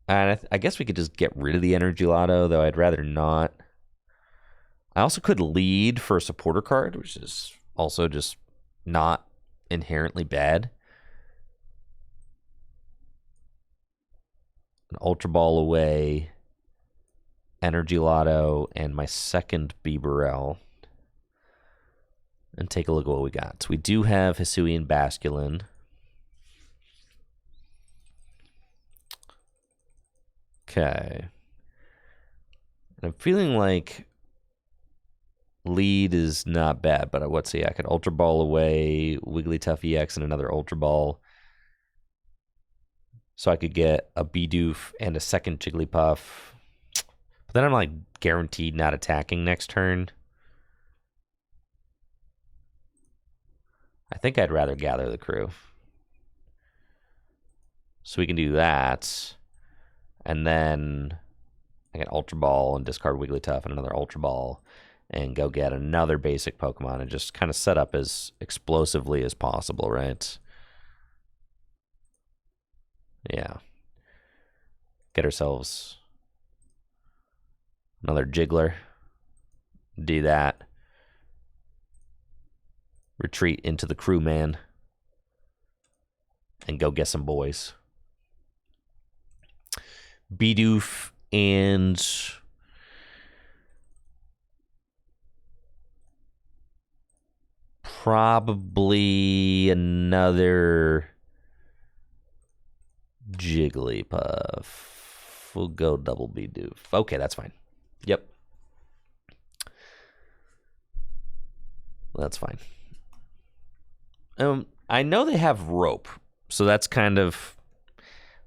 And I guess we could just get rid of the Energy Lotto, though I'd rather not. I also could lead for a supporter card, which is also just not inherently bad. An Ultra Ball away, Energy Lotto, and my second Bibarel. And take a look at what we got. So we do have Hisuian Basculin. Okay. And I'm feeling like lead is not bad, but let's see. I could Ultra Ball away, Wigglytuff EX, and another Ultra Ball. So I could get a Bidoof and a second Jigglypuff. But then I'm like guaranteed not attacking next turn. I think I'd rather gather the crew. So we can do that. And then I can Ultra Ball and discard Wigglytuff and another Ultra Ball and go get another basic Pokemon and just kind of set up as explosively as possible, right? Yeah. Get ourselves another Jiggler. Do that. Retreat into the crew, man. And go get some boys. Bidoof and probably another Jigglypuff. We'll go double Bidoof. Okay, that's fine. Yep. That's fine. I know they have rope, so that's kind of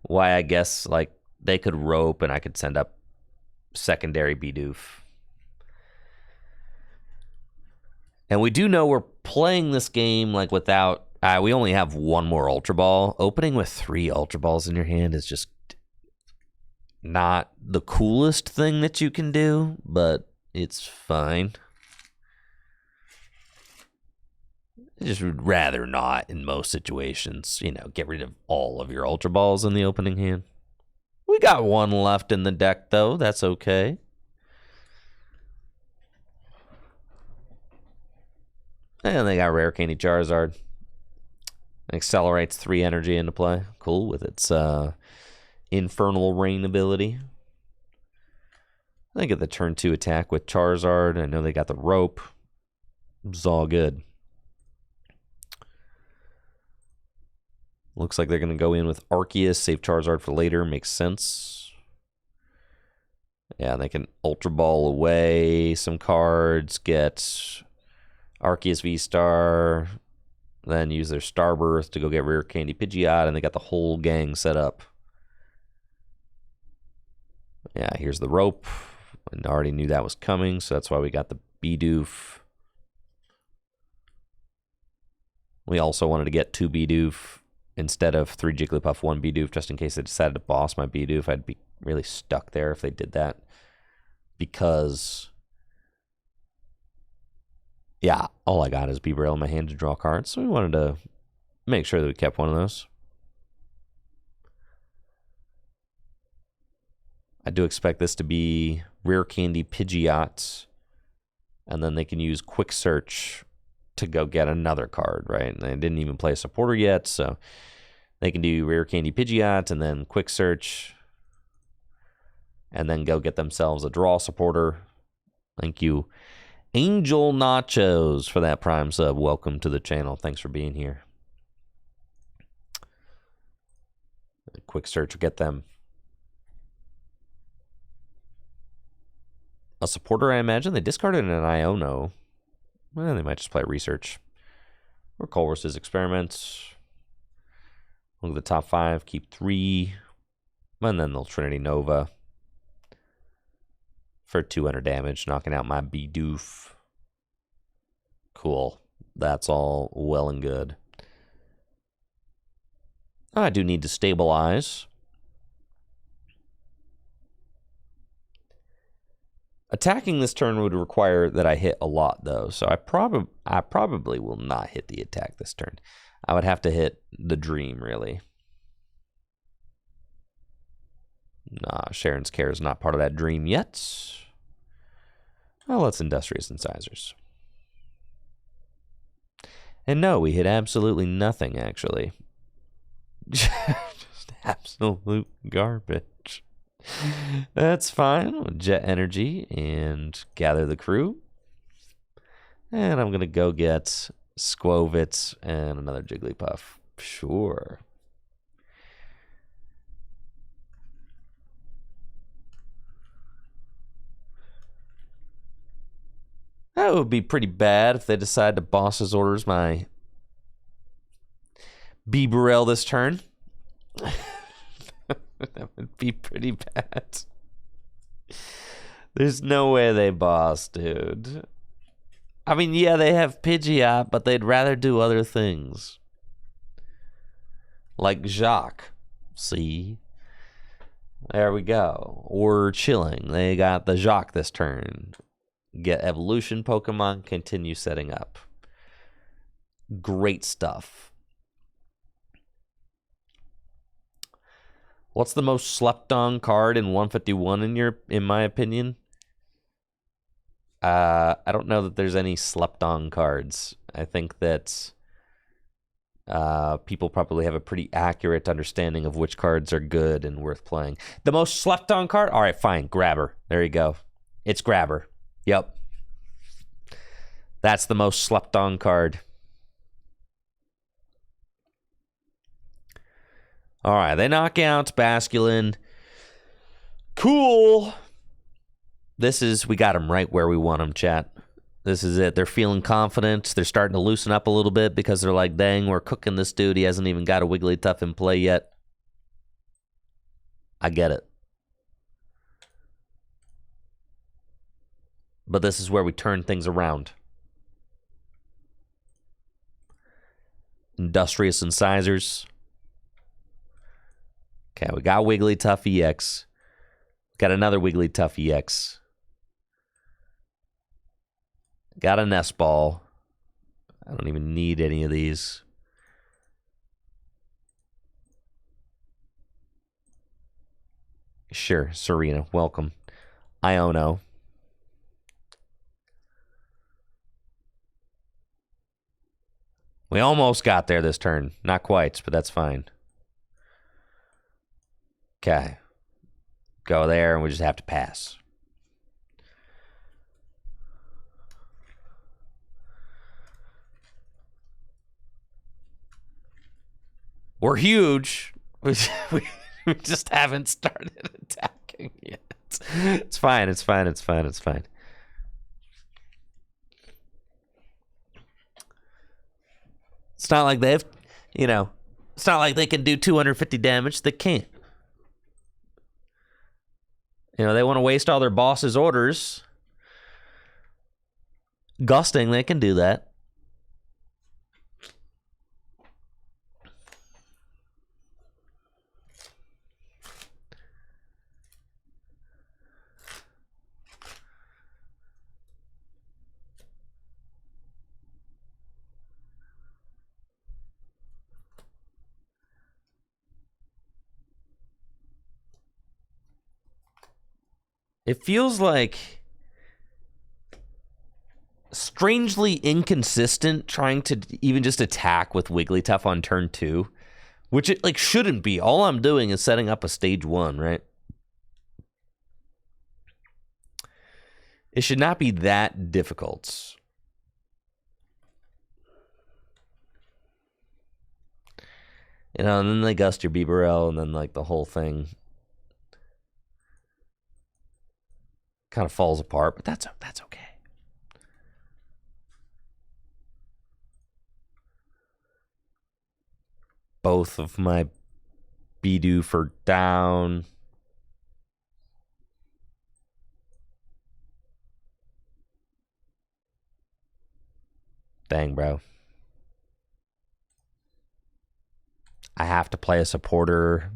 why I guess like they could rope and I could send up secondary Bidoof. And we do know we're playing this game like without... we only have one more Ultra Ball. Opening with 3 Ultra Balls in your hand is just not the coolest thing that you can do, but it's fine. I just would rather not in most situations. You know, get rid of all of your Ultra Balls in the opening hand. We got one left in the deck, though. That's okay. And they got Rare Candy Charizard. Accelerates 3 energy into play. Cool with its Infernal Rain ability. They get the turn 2 attack with Charizard. I know they got the rope. It's all good. Looks like they're going to go in with Arceus, save Charizard for later. Makes sense. Yeah, they can Ultra Ball away some cards, get Arceus V-Star, then use their Starbirth to go get Rare Candy Pidgeot, and they got the whole gang set up. Yeah, here's the rope. I already knew that was coming, so that's why we got the Bidoof. We also wanted to get 2 Bidoof instead of 3 Jigglypuff, 1 Bidoof, just in case they decided to boss my Bidoof. I'd be really stuck there if they did that. Because, yeah, all I got is Bibarel in my hand to draw cards. So we wanted to make sure that we kept one of those. I do expect this to be Rare Candy Pidgeot. And then they can use Quick Search to go get another card, right? And they didn't even play a supporter yet, so they can do Rare Candy Pidgeot and then Quick Search and then go get themselves a draw supporter. Thank you, Angel Nachos, for that Prime sub. Welcome to the channel. Thanks for being here. Quick Search will get them a supporter, I imagine. They discarded an Iono. Well, they might just play Research. Or Colress's Experiments. Look at the top 5. Keep 3. And then they'll Trinity Nova for 200 damage, knocking out my Bidoof. Cool. That's all well and good. I do need to stabilize. Attacking this turn would require that I hit a lot, though, so I probably will not hit the attack this turn. I would have to hit the Dream, really. Nah, Sharon's Care is not part of that Dream yet. Well, let's Industrious Incisors. And no, we hit absolutely nothing, actually. Just absolute garbage. That's fine. Jet Energy and gather the crew. And I'm going to go get Squovitz and another Jigglypuff. Sure. That would be pretty bad if they decide to boss's orders my Bibarel this turn. That would be pretty bad. There's no way they boss, dude. I mean, yeah, they have Pidgeot, but they'd rather do other things. Like Jacques. See? There we go. Or Chilling. They got the Jacques this turn. Get evolution Pokemon, continue setting up. Great stuff. What's the most slept on card in 151 in my opinion? I don't know that there's any slept on cards. I think that people probably have a pretty accurate understanding of which cards are good and worth playing. The most slept on card? All right, fine. Grabber. There you go. It's Grabber. Yep. That's the most slept on card. All right, they knock out Basculin. Cool. We got them right where we want them, chat. This is it. They're feeling confident. They're starting to loosen up a little bit because they're like, dang, we're cooking this dude. He hasn't even got a Wigglytuff in play yet. I get it. But this is where we turn things around. Industrious Incisors. Okay, we got Wigglytuff EX. Got another Wigglytuff EX. Got a Nest Ball. I don't even need any of these. Sure, Serena, welcome. Iono. We almost got there this turn. Not quite, but that's fine. Okay. Go there, and we just have to pass. We're huge. We just haven't started attacking yet. It's fine. It's fine. It's fine. It's fine. It's not like they have, you know, it's not like they can do 250 damage. They can't. You know, they want to waste all their boss's orders. Gusting, they can do that. It feels like strangely inconsistent trying to even just attack with Wigglytuff on turn 2, which it like shouldn't be. All I'm doing is setting up a stage 1, right? It should not be that difficult. You know, and then they gust your Bibarel, and then like the whole thing kind of falls apart, but that's okay. Both of my Bidoof are down. Dang, bro. I have to play a supporter.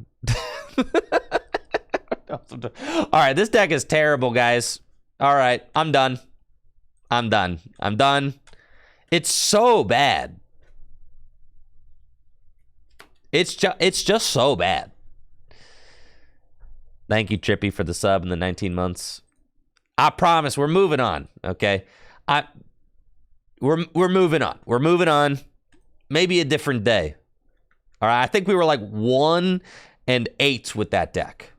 All right, this deck is terrible, guys. All right, I'm done. I'm done. I'm done. It's so bad. It's just so bad. Thank you, Trippy, for the sub in the 19 months. I promise we're moving on, okay? We're moving on. We're moving on. Maybe a different day. All right, I think we were like 1-8 with that deck.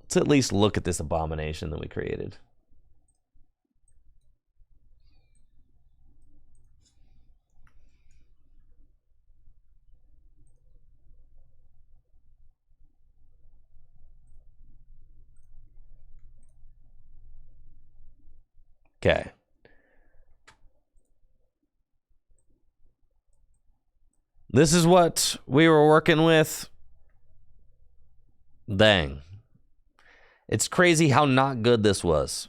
Let's at least look at this abomination that we created. Okay. This is what we were working with. Dang. It's crazy how not good this was.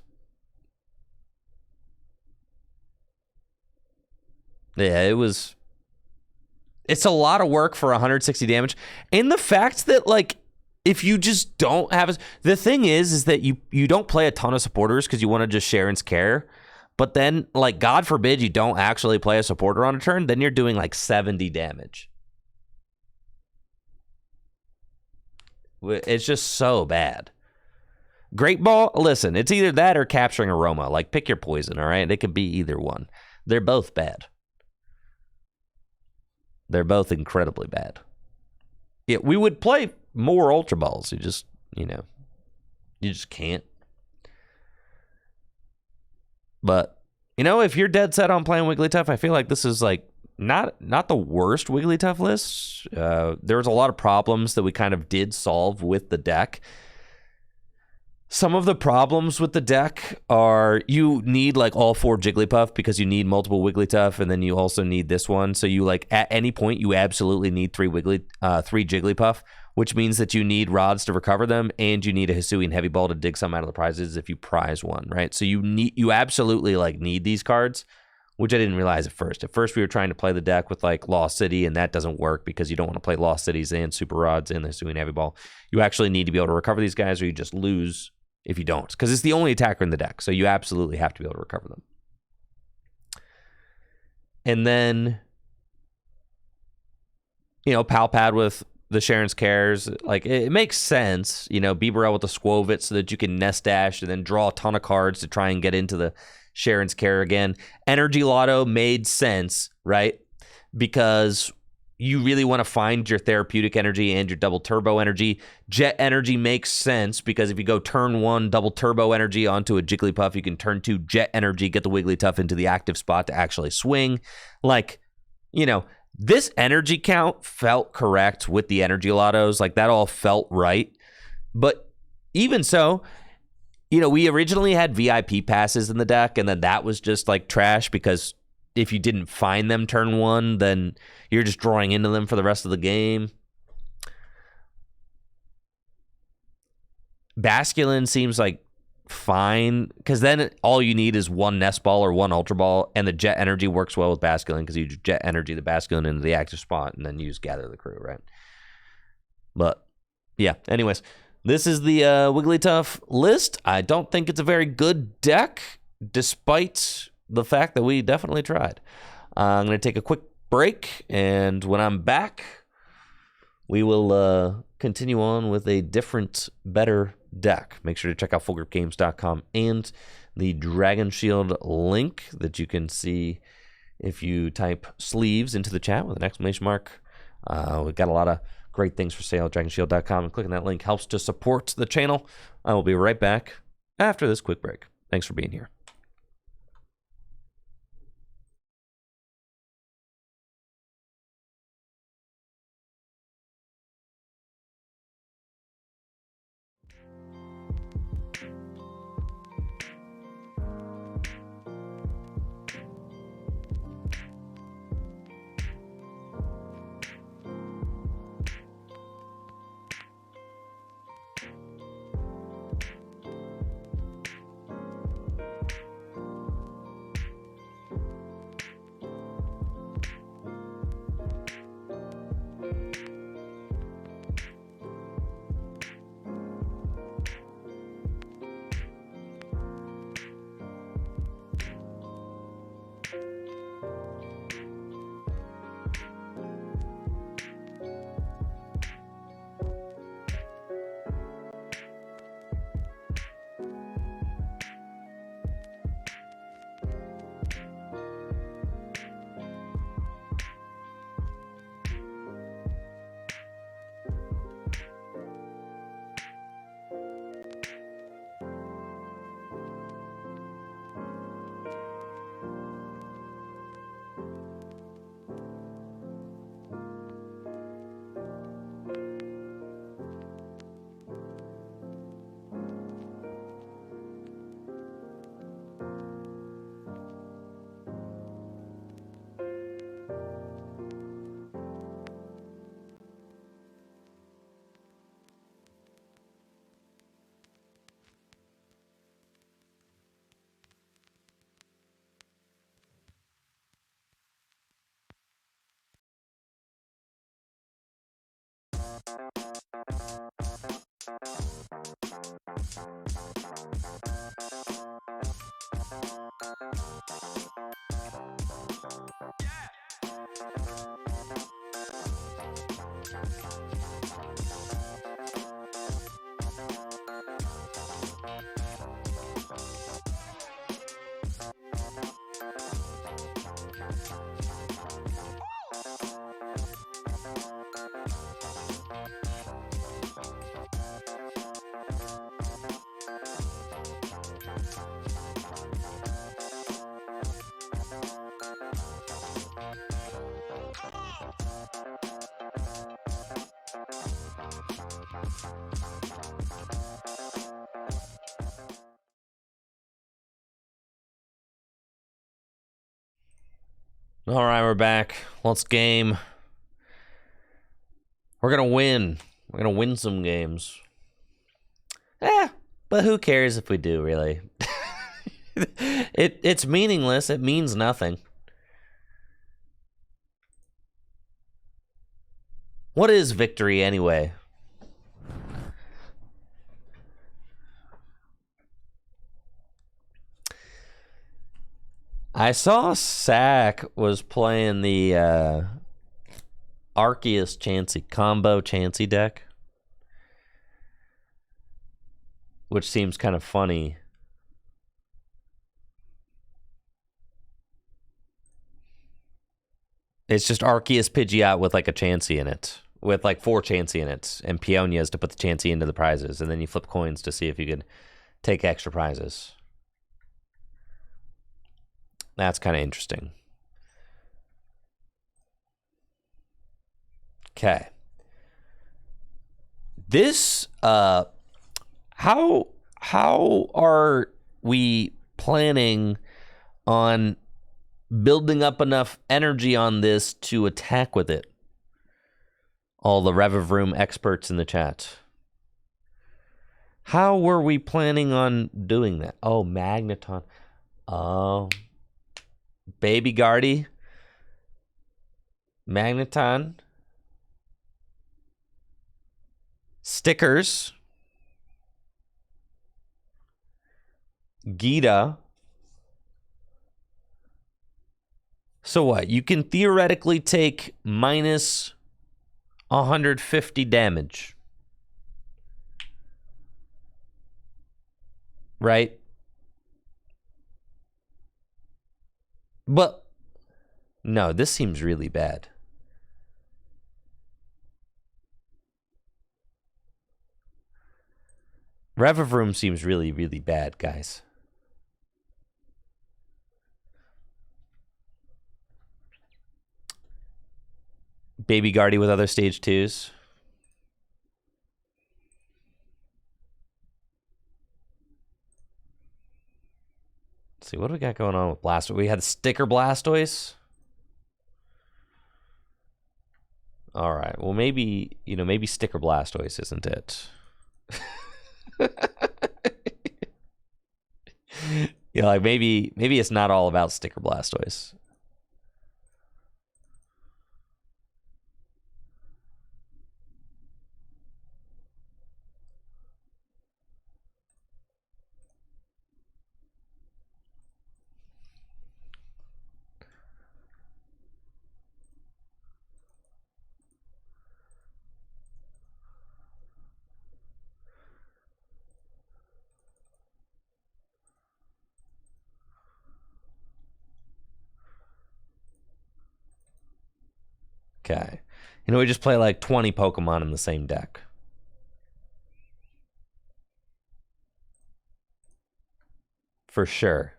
Yeah, it was. It's a lot of work for 160 damage. And the fact that, like, if you just don't have... The thing is that you don't play a ton of supporters because you want to just share and scare. But then, like, God forbid you don't actually play a supporter on a turn, then you're doing, like, 70 damage. It's just so bad. Great Ball, listen, it's either that or capturing Aroma. Like, pick your poison, all right? It could be either one. They're both bad. They're both incredibly bad. Yeah, we would play more Ultra Balls. You just, you know, you just can't. But, you know, if you're dead set on playing Wigglytuff, I feel like this is, like, not the worst Wigglytuff list. There was a lot of problems that we kind of did solve with the deck. Some of the problems with the deck are you need like all 4 Jigglypuff because you need multiple Wigglytuff, and then you also need this one. So you like at any point you absolutely need 3 Jigglypuff, which means that you need rods to recover them, and you need a Hisuian Heavy Ball to dig some out of the prizes if you prize one, right? So you absolutely like need these cards, which I didn't realize at first. At first, we were trying to play the deck with like Lost City, and that doesn't work because you don't want to play Lost Cities and Super Rods and the Hisuian Heavy Ball. You actually need to be able to recover these guys, or you just lose if you don't, because it's the only attacker in the deck, so you absolutely have to be able to recover them. And then, you know, Palpad with the Sharon's Cares, like, it makes sense, you know, Bibarel with the Squovit so that you can Nest Dash and then draw a ton of cards to try and get into the Sharon's Care again. Energy Lotto made sense, right? Because you really want to find your therapeutic energy and your double turbo energy. Jet energy makes sense because if you go turn 1 double turbo energy onto a Jigglypuff, you can turn 2 jet energy, get the Wigglytuff into the active spot to actually swing. Like, you know, this energy count felt correct with the energy lottos. Like, that all felt right. But even so, you know, we originally had VIP passes in the deck, and then that was just like trash because if you didn't find them turn 1, then you're just drawing into them for the rest of the game. Basculin seems like fine, because then all you need is 1 Nest Ball or 1 Ultra Ball, and the Jet Energy works well with Basculin because you Jet Energy the Basculin into the active spot, and then you just Gather the Crew, right? But, yeah, anyways, this is the Wigglytuff list. I don't think it's a very good deck, despite the fact that we definitely tried. I'm going to take a quick break, and when I'm back, we will continue on with a different, better deck. Make sure to check out fullgripgames.com and the Dragon Shield link that you can see if you type sleeves into the chat with an exclamation mark. We've got a lot of great things for sale at dragonshield.com, and clicking that link helps to support the channel. I will be right back after this quick break. Thanks for being here. All right, we're back. Let's game. We're going to win. We're going to win some games. But who cares if we do, really? It's meaningless. It means nothing. What is victory anyway? I saw Sack was playing the Arceus Chansey combo Chansey deck, which seems kind of funny. It's just Arceus Pidgeot with like a Chansey in it, with like 4 Chansey in it, and Peonias to put the Chansey into the prizes, and then you flip coins to see if you could take extra prizes. That's kind of interesting. Okay. This how are we planning on building up enough energy on this to attack with it? All the Revavroom experts in the chat. How were we planning on doing that? Oh, Magneton. Oh. Baby Guardy. Magneton. Stickers. Gita. So what? You can theoretically take minus 150 damage. Right? But no, this seems really bad. Revavroom seems really, really bad, guys. Baby Guardy with other stage 2s. Let's see, what do we got going on with Blastoise? We had Sticker Blastoise. All right, well, maybe, maybe Sticker Blastoise isn't it. Like maybe it's not all about Sticker Blastoise. Okay. We just play like 20 Pokemon in the same deck. For sure.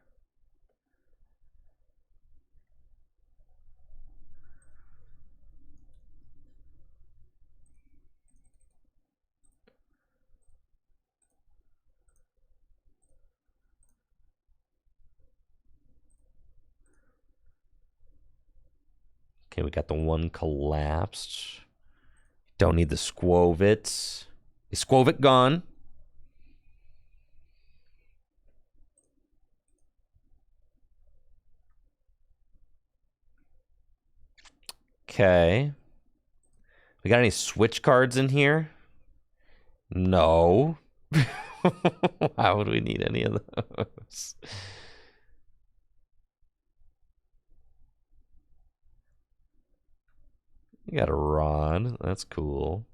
Okay, we got the one collapsed. Don't need the Squovit. Is Squovit gone? Okay. We got any switch cards in here? No. How would we need any of those? You got a Rod. That's cool.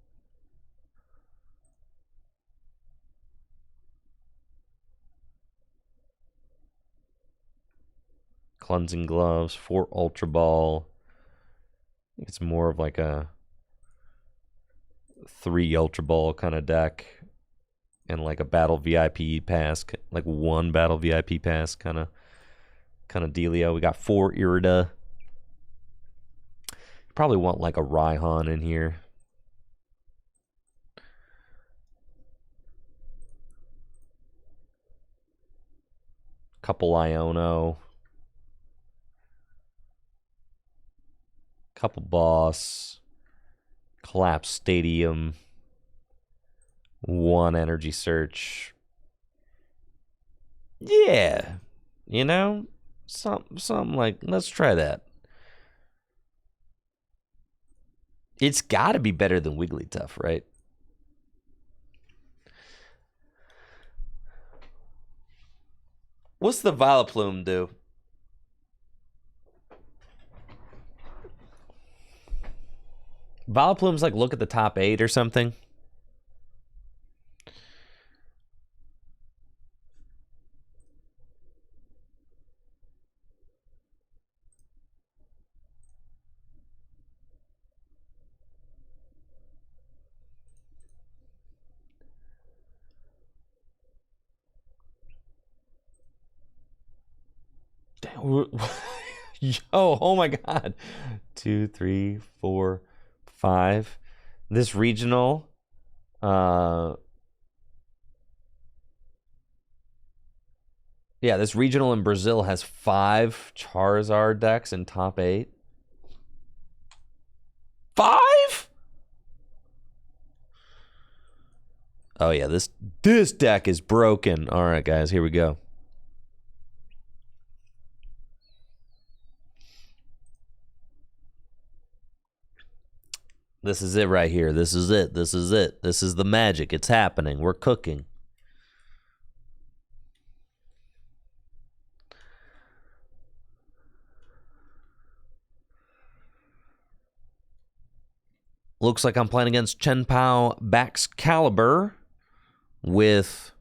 Cleansing Gloves, 4 Ultra Ball. I think it's more of like a 3 Ultra Ball kind of deck. And like a Battle VIP pass, like 1 Battle VIP pass kind of dealio. We got 4 Irida. Probably want like a Raihan in here. Couple Iono. Couple Boss. Collapse Stadium. 1 Energy Search. Yeah. Something like, let's try that. It's got to be better than Wigglytuff, right? What's the Vileplume do? Vileplume's like look at the top 8 or something. Yo, oh my god. 2, 3, 4, 5. This regional, yeah, this regional in Brazil has 5 Charizard decks in top 8. 5? Oh yeah, this deck is broken. All right, guys, here we go. This is it right here. This is it. This is it. This is the magic. It's happening. We're cooking. Looks like I'm playing against Chenpao Baxcalibur with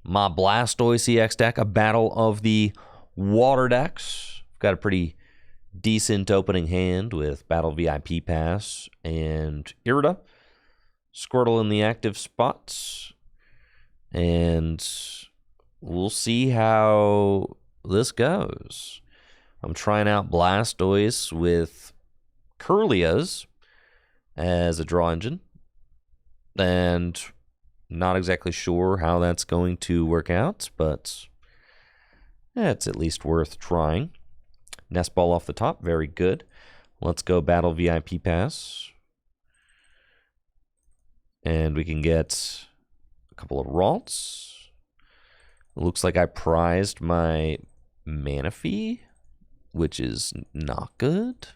my Blastoise EX deck, a battle of the water decks. Got a pretty decent opening hand with Battle VIP Pass and Irida. Squirtle in the active spots. And we'll see how this goes. I'm trying out Blastoise with Curlias as a draw engine. And not exactly sure how that's going to work out, but it's at least worth trying. Nest Ball off the top, very good. Let's go Battle VIP Pass. And we can get a couple of Ralts. It looks like I prized my Manaphy, which is not good.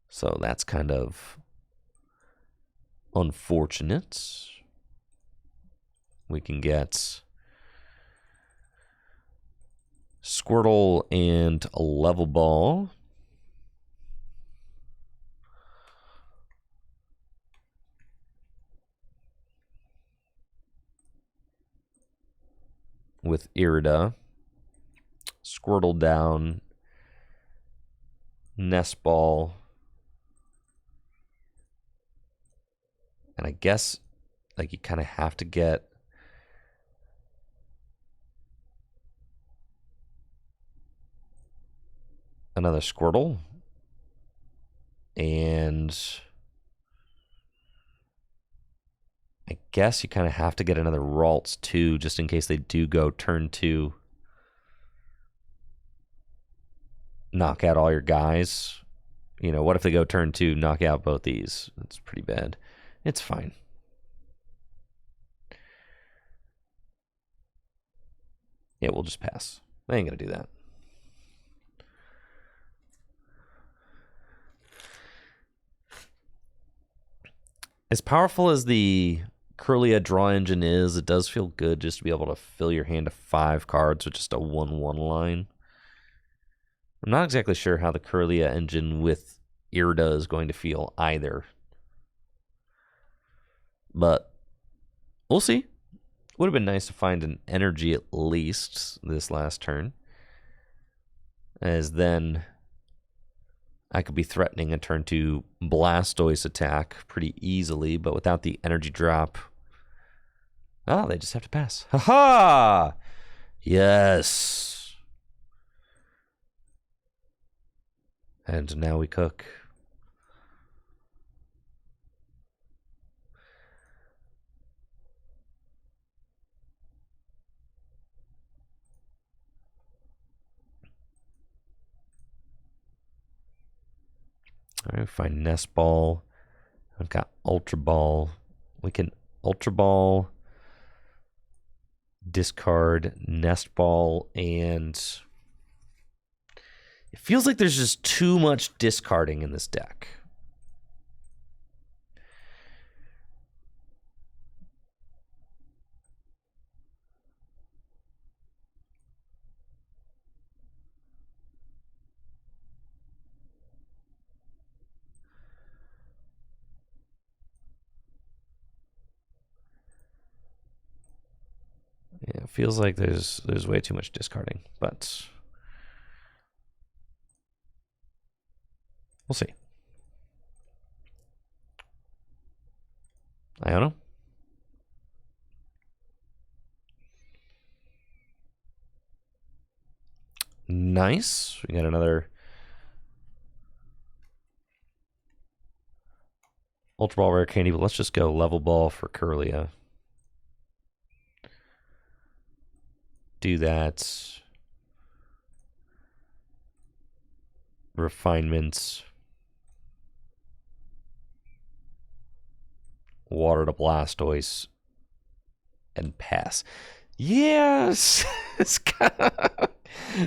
So that's kind of unfortunate. We can get Squirtle and a Level Ball. With Irida. Squirtle down. Nest Ball. And I guess like you kind of have to get another Squirtle. And I guess you kind of have to get another Ralts too, just in case they do go turn 2. Knock out all your guys. You know, what if they go turn 2, knock out both these? That's pretty bad. It's fine. Yeah, we'll just pass. I ain't gonna do that. As powerful as the Curlia draw engine is, it does feel good just to be able to fill your hand to 5 cards with just a 1/1 line. I'm not exactly sure how the Curlia engine with Irida is going to feel either. But we'll see. Would have been nice to find an energy at least this last turn. As then I could be threatening a turn 2 Blastoise attack pretty easily, but without the energy drop. Oh, they just have to pass. Ha-ha! Yes! And now we cook. All right, find Nest Ball. I've got Ultra Ball. We can Ultra Ball, discard Nest Ball, and It feels like there's just too much discarding in this deck. Yeah, it feels like there's way too much discarding, but we'll see. Iono. Nice. We got another Ultra Ball Rare Candy, but let's just go Level Ball for Curlia. Do that. Refinements. Water to Blastoise. And pass. Yes!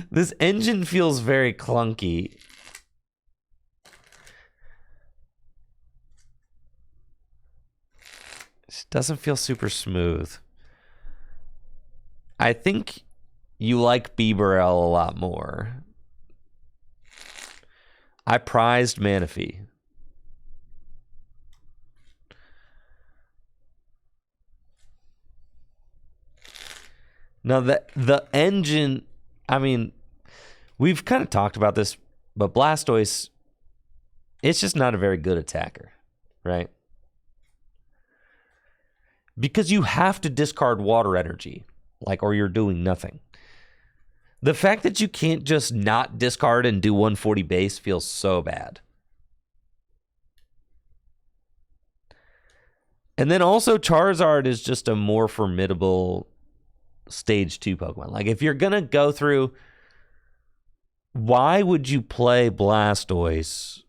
This engine feels very clunky. It doesn't feel super smooth. I think you like Bibarel a lot more. I prized Manaphy. Now, the engine, I mean, we've kind of talked about this, but Blastoise, it's just not a very good attacker, right? Because you have to discard water energy, like, or you're doing nothing. The fact that you can't just not discard and do 140 base feels so bad. And then also Charizard is just a more formidable Stage 2 Pokemon. Like, if you're going to go through, why would you play Blastoise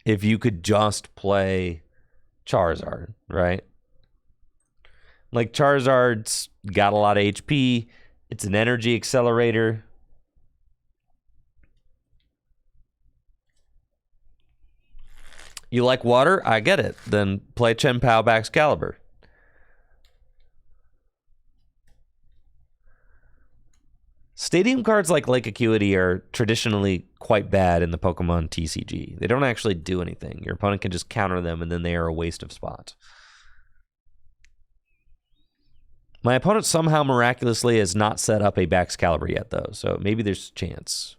if you could just play Charizard, right? Like, Charizard's got a lot of HP. It's an energy accelerator. You like water? I get it. Then play Chien-Pao Baxcalibur. Stadium cards like Lake Acuity are traditionally quite bad in the Pokemon TCG. They don't actually do anything. Your opponent can just counter them, and then they are a waste of spots. My opponent somehow miraculously has not set up a Baxcalibur yet, though, so maybe there's a chance.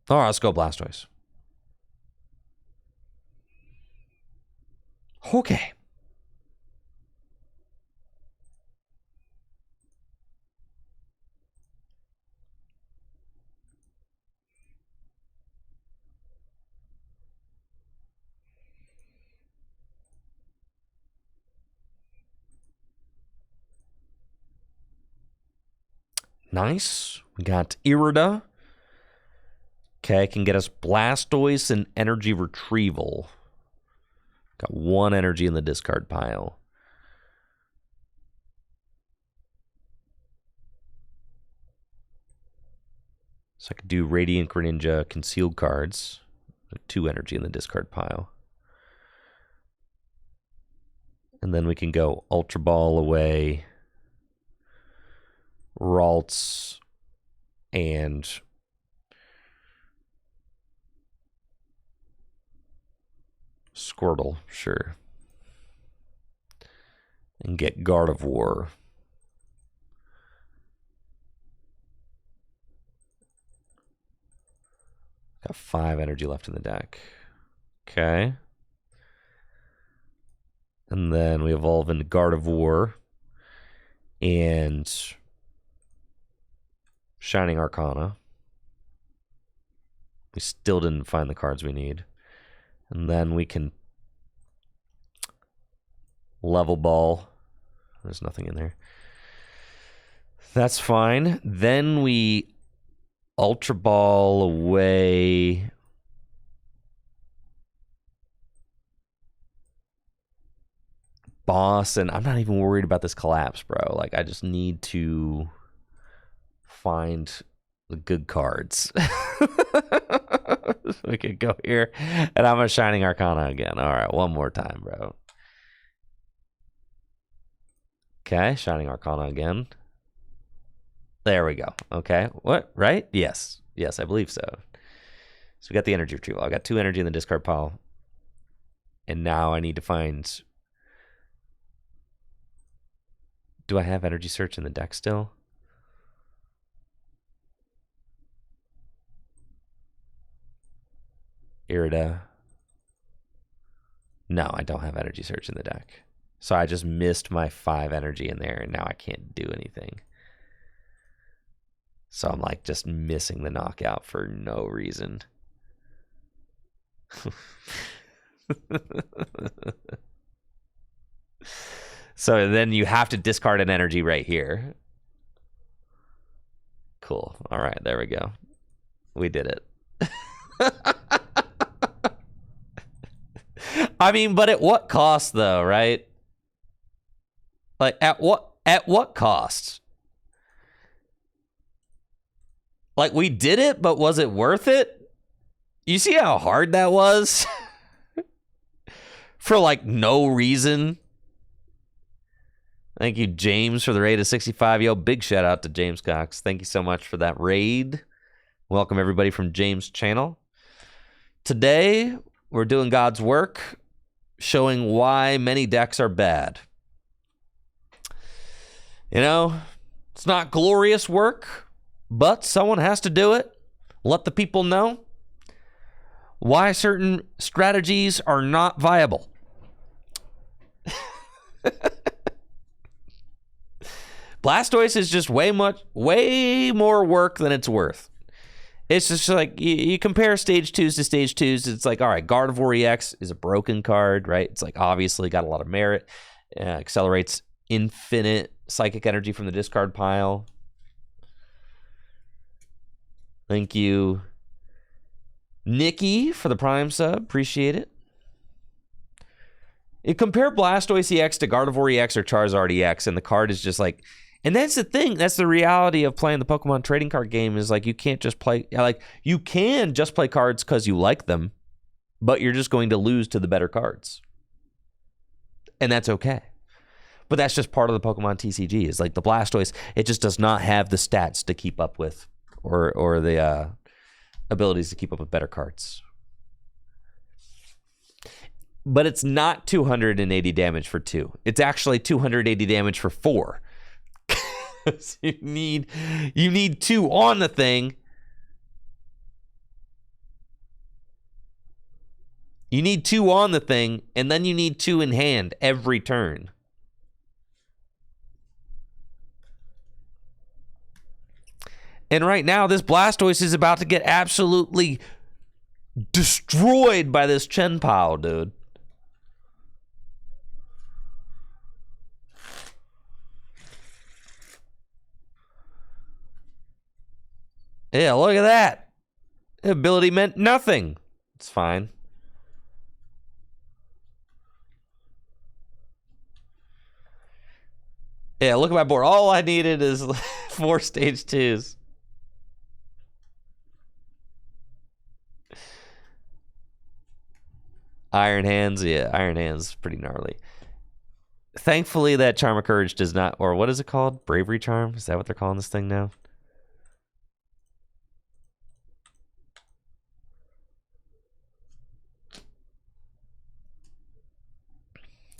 All right, let's go Blastoise. Okay. Nice. We got Irida. Okay, can get us Blastoise and Energy Retrieval. Got one energy in the discard pile. So I could do Radiant Greninja, Concealed cards. 2 energy in the discard pile. And then we can go Ultra Ball away, Ralts, and Squirtle, sure. And get Gardevoir. Got 5 energy left in the deck. Okay. And then we evolve into Gardevoir and Shining Arcana. We still didn't find the cards we need. And then we can Level Ball. There's nothing in there. That's fine. Then we Ultra Ball away boss, and I'm not even worried about this collapse, bro. Like, I just need to find the good cards. We could go here, and I'm a Shining Arcana again. All right, one more time, bro. Okay, Shining Arcana again. There we go. Okay, what? Right? Yes. Yes, I believe so. So we got the energy retrieval. I got 2 energy in the discard pile. And now I need to find... Do I have energy search in the deck still? Irida. No, I don't have energy search in the deck. So I just missed my 5 energy in there, and now I can't do anything. So I'm like just missing the knockout for no reason. So then you have to discard an energy right here. Cool. All right, there we go. We did it. I mean, but at what cost though, right? Like at what cost? Like, we did it, but was it worth it? You see how hard that was? For like no reason. Thank you, James, for the raid of 65. Yo, big shout out to James Cox. Thank you so much for that raid. Welcome everybody from James' channel. Today, we're doing God's work, showing why many decks are bad. You know, it's not glorious work, but someone has to do it. Let the people know why certain strategies are not viable. Blastoise is just way more work than it's worth. It's just like you compare stage 2s to stage 2s. It's like, all right, Gardevoir EX is a broken card, right? It's like obviously got a lot of merit. Accelerates infinite psychic energy from the discard pile. Thank you, Nikki, for the Prime sub. Appreciate it. You compare Blastoise EX to Gardevoir EX or Charizard EX, and the card is just like... And that's the thing. That's the reality of playing the Pokemon trading card game is like you can't just play... Like, you can just play cards because you like them, but you're just going to lose to the better cards. And that's okay. But that's just part of the Pokemon TCG. Is like the Blastoise, it just does not have the stats to keep up with or the abilities to keep up with better cards. But it's not 280 damage for 2. It's actually 280 damage for 4. So you need 2 on the thing. You need 2 on the thing, and then you need 2 in hand every turn. And right now, this Blastoise is about to get absolutely destroyed by this Chen Pao, dude. Yeah, look at that. The ability meant nothing. It's fine. Yeah, look at my board. All I needed is 4 stage 2s. Iron Hands, yeah, Iron Hands, pretty gnarly. Thankfully, that Charm of Courage does not, or what is it called? Bravery Charm? Is that what they're calling this thing now?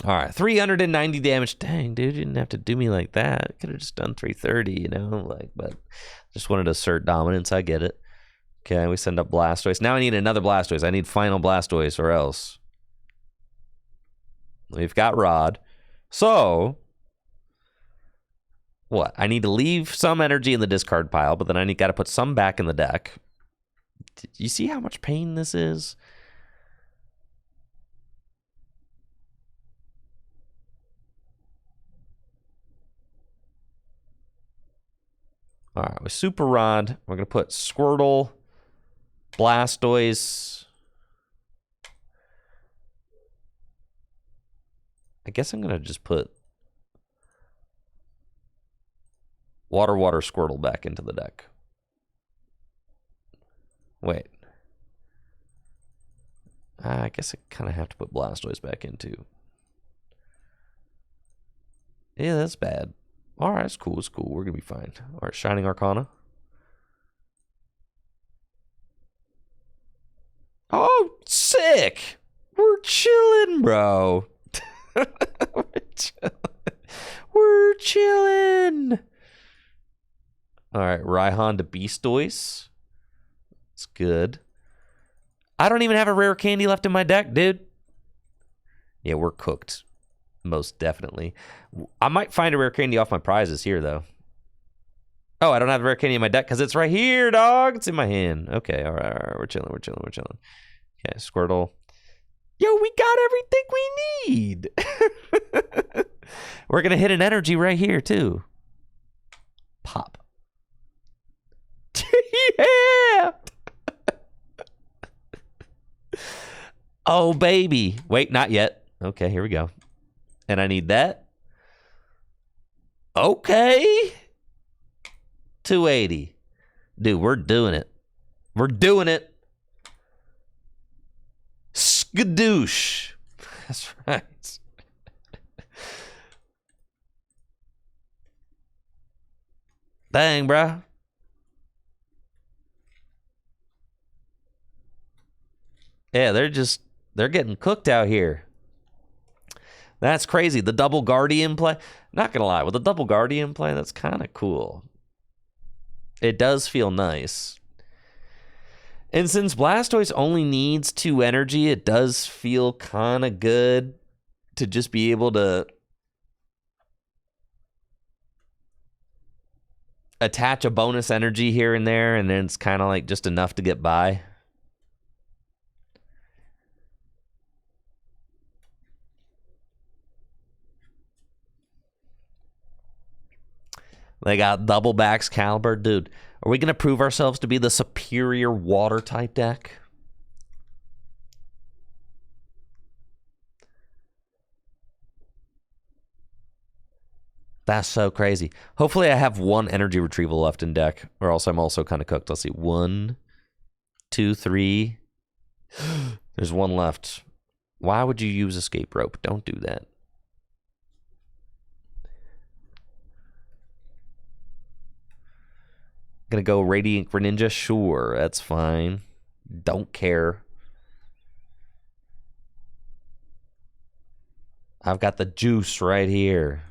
All right, 390 damage. Dang, dude, you didn't have to do me like that. Could have just done 330, you know, like, but just wanted to assert dominance. I get it. Okay, we send up Blastoise. Now I need another Blastoise. I need final Blastoise or else. We've got Rod. So, what? I need to leave some energy in the discard pile, but then I got to put some back in the deck. You see how much pain this is? All right, with Super Rod, we're going to put Squirtle, Blastoise, I guess I'm gonna just put Water Squirtle back into the deck. Wait. I guess I kind of have to put Blastoise back in too. Yeah, that's bad. Alright, it's cool, it's cool. We're gonna be fine. Alright, Shining Arcana. Oh, sick! We're chilling, bro. We're chilling. Alright, Raihan to Beastoise. It's good. I don't even have a rare candy left in my deck, dude. Yeah, we're cooked. Most definitely. I might find a rare candy off my prizes here, though. Oh, I don't have a rare candy in my deck because it's right here, dog. It's in my hand. Okay, all right. We're chilling. Okay, Squirtle. Yo, we got everything we need. We're going to hit an energy right here, too. Pop. Yeah! Oh, baby. Wait, not yet. Okay, here we go. And I need that. Okay. 280. Dude, we're doing it. We're doing it. Skadoosh. That's right. Dang, bruh. Yeah, they're getting cooked out here. That's crazy. The double Guardian play. Not gonna lie, with the double Guardian play, that's kind of cool. It does feel nice. And since Blastoise only needs 2 energy, it does feel kind of good to just be able to attach a bonus energy here and there, and then it's kind of like just enough to get by. They got double backs caliber. Dude, are we going to prove ourselves to be the superior water type deck? That's so crazy. Hopefully I have 1 energy retrieval left in deck, or else I'm also kind of cooked. Let's see. 1, 2, 3. There's 1 left. Why would you use escape rope? Don't do that. Gonna go Radiant Greninja? Sure, that's fine. Don't care. I've got the juice right here.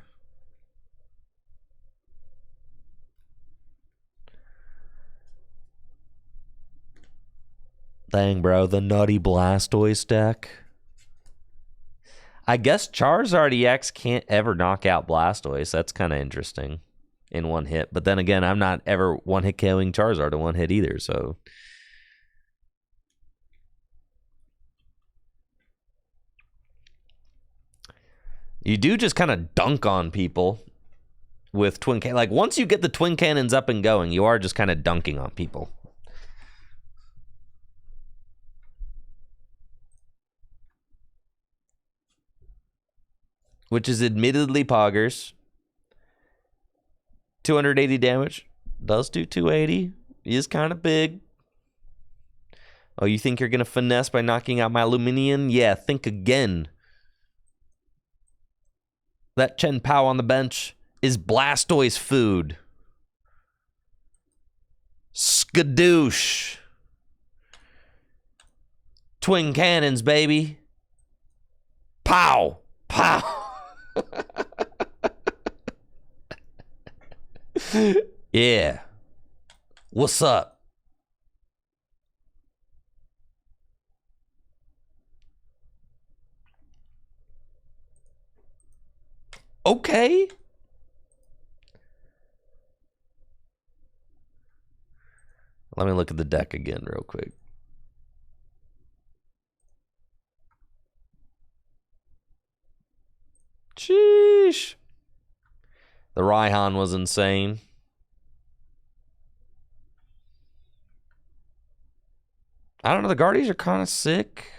Dang, bro, the nutty Blastoise deck. I guess Charizard EX can't ever knock out Blastoise. That's kind of interesting in 1 hit. But then again, I'm not ever 1-hit KOing Charizard in 1 hit either, so. You do just kind of dunk on people with twin cannon. Like, once you get the twin cannons up and going, you are just kind of dunking on people. Which is admittedly poggers. 280 damage. Does do 280. He is kind of big. Oh, you think you're going to finesse by knocking out my Luminion? Yeah, think again. That Chen Pao on the bench is Blastoise food. Skadoosh. Twin cannons, baby. Pow. Pow. Yeah. What's up? Okay. Let me look at the deck again real quick. Sheesh. The Raihan was insane. I don't know. The Guardians are kind of sick.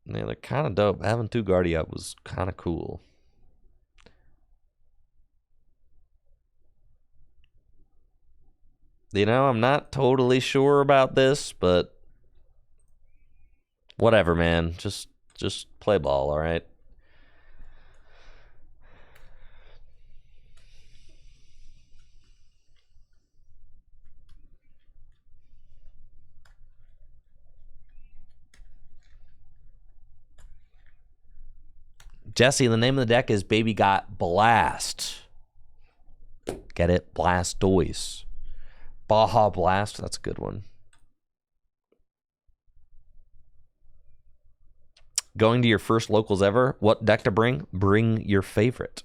Yeah, they're kind of dope. Having 2 Guardian was kind of cool. You know, I'm not totally sure about this, but whatever, man. Just play ball, all right? Jesse, the name of the deck is Baby Got Blast. Get it? Blastoise. Baja Blast. That's a good one. Going to your first locals ever. What deck to bring? Bring your favorite.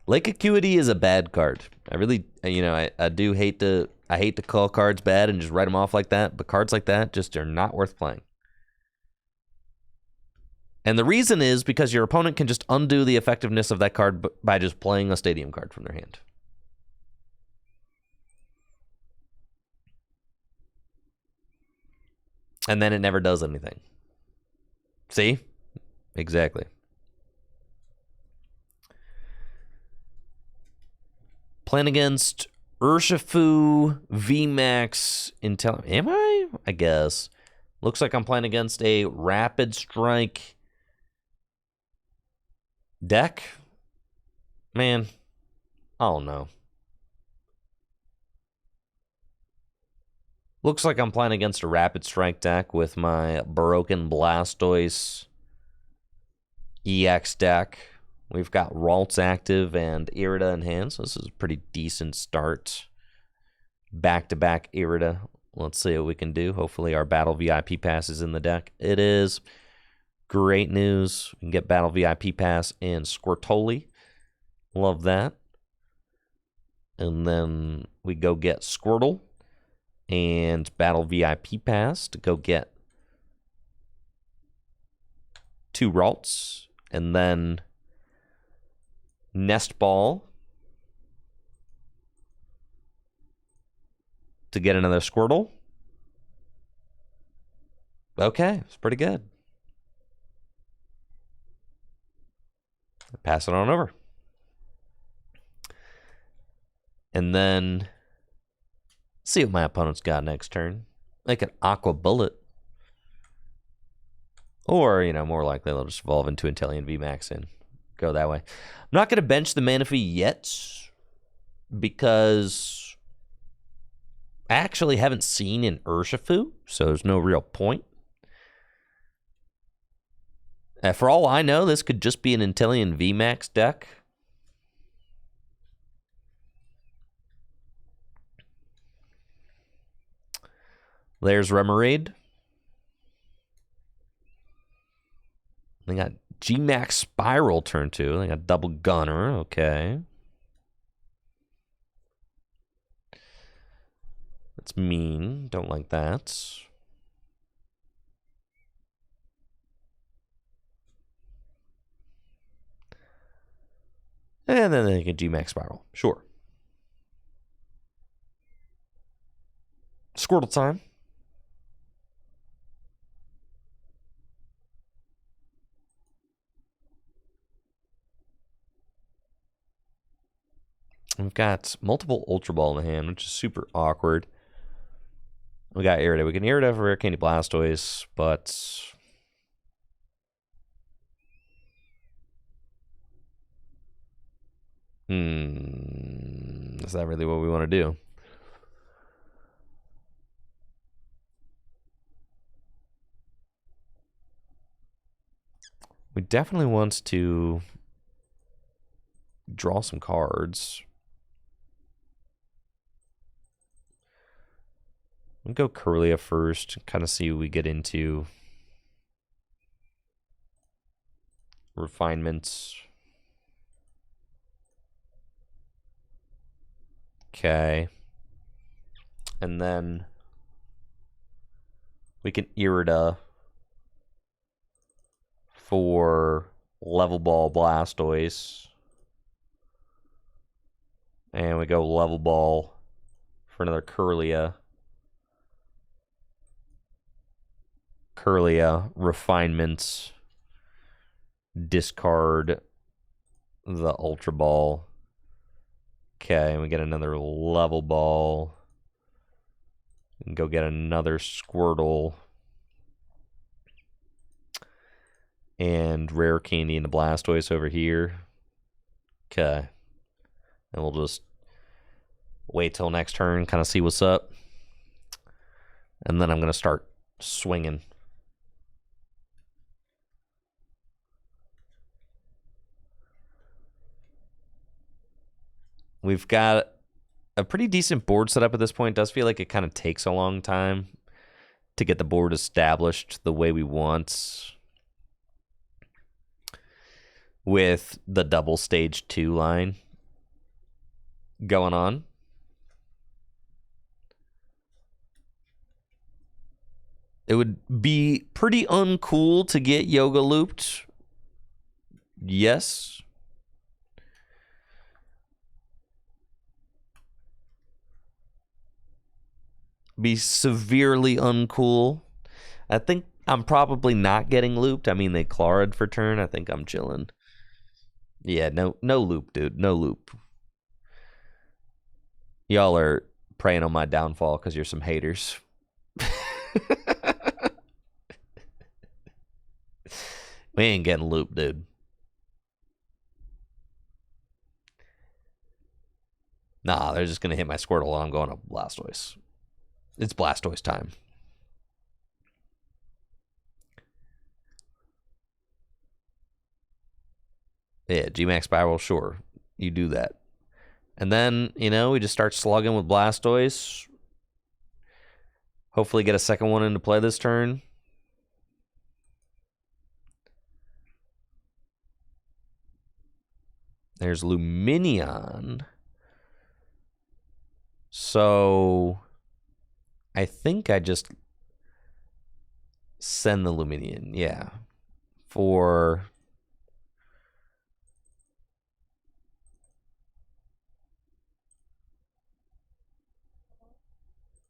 Lake Acuity is a bad card. I really, you know, I do hate to, I hate to call cards bad and just write them off like that, but cards like that just are not worth playing. And the reason is because your opponent can just undo the effectiveness of that card by just playing a stadium card from their hand. And then it never does anything. See? Exactly. Playing against Urshifu VMAX Intel. Am I? I guess. Looks like I'm playing against a Rapid Strike deck. Man, I don't know. Looks like I'm playing against a Rapid Strike deck with my Broken Blastoise EX deck. We've got Ralts active and Irida in hand, so this is a pretty decent start. Back-to-back Irida. Let's see what we can do. Hopefully our Battle VIP Pass is in the deck. It is. Great news. We can get Battle VIP Pass and Squirtoli. Love that. And then we go get Squirtle and Battle VIP Pass to go get 2 Ralts. And then Nest Ball to get another Squirtle. Okay, it's pretty good. Pass it on over. And then see what my opponent's got next turn. Like an Aqua Bullet. Or, you know, more likely they'll just evolve into Inteleon VMAX and go that way. I'm not going to bench the Manaphy yet because I actually haven't seen an Urshifu, so there's no real point. For all I know, this could just be an Inteleon VMAX deck. There's Remoraid. They got G-Max Spiral turn 2. They got Double Gunner. Okay. That's mean. Don't like that. And then they get G-Max Spiral. Sure. Squirtle time. We've got multiple Ultra Ball in the hand, which is super awkward. We got Irida. We can Irida for Rare Candy Blastoise, but is that really what we want to do? We definitely want to draw some cards. We'll go Curlia first, kind of see what we get into. Refinements. Okay. And then we can Irida for Level Ball Blastoise. And we go Level Ball for another Curlia. Curlia, Refinements, discard the Ultra Ball. Okay, and we get another Level Ball. And go get another Squirtle. And Rare Candy and the Blastoise over here. Okay. And we'll just wait till next turn, kind of see what's up. And then I'm going to start swinging. We've got a pretty decent board set up at this point. It does feel like it kind of takes a long time to get the board established the way we want, with the double stage 2 line going on. It would be pretty uncool to get Yoga looped. Yes. Be severely uncool. I think I'm probably not getting looped. I mean, they clawed for turn. I think I'm chilling. Yeah, no loop, dude. No loop. Y'all are preying on my downfall because you're some haters. We ain't getting looped, dude. Nah, they're just going to hit my Squirtle while I'm going to Blastoise. It's Blastoise time. Yeah, G-Max Spiral, sure. You do that. And then, you know, we just start slugging with Blastoise. Hopefully get a second one into play this turn. There's Lumineon. So I think I just send the Lumineon, yeah, for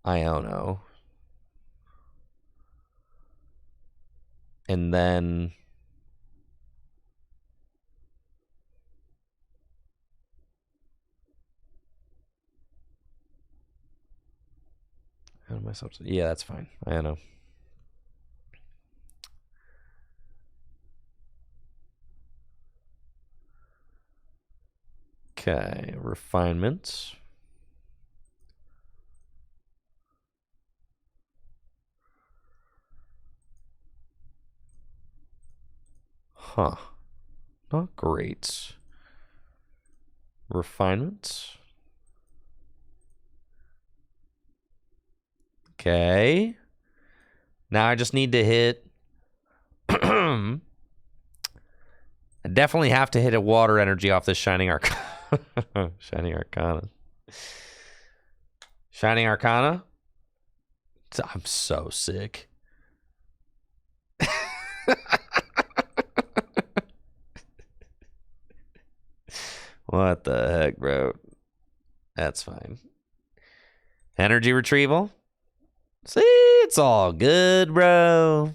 Iono. And then how am I supposed to? Yeah, that's fine. I know. Okay, refinements. Huh. Not great. Refinements. Okay. Now I just need to hit. I definitely have to hit a water energy off this Shining Arcana. Shining Arcana. Shining Arcana. I'm so sick. What the heck, bro? That's fine. Energy retrieval. See, it's all good, bro.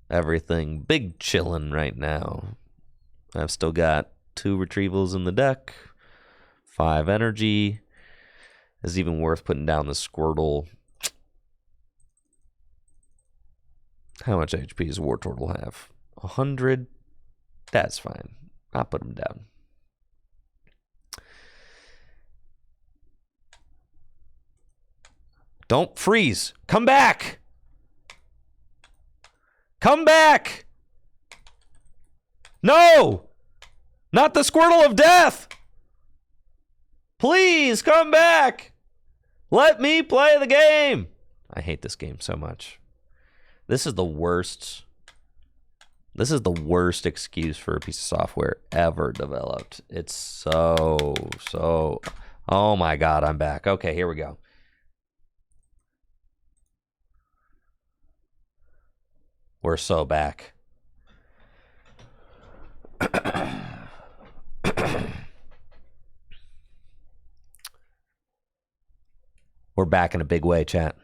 Everything big chillin' right now. I've still got 2 retrievals in the deck. 5 energy. It's even worth putting down the Squirtle. How much HP does Wartortle have? 100. That's fine. I'll put him down. Don't freeze. Come back. Come back. No. Not the Squirtle of Death. Please come back. Let me play the game. I hate this game so much. This is the worst. This is the worst excuse for a piece of software ever developed. It's so. Oh my God, I'm back. Okay, here we go. We're so back. We're back in a big way, chat.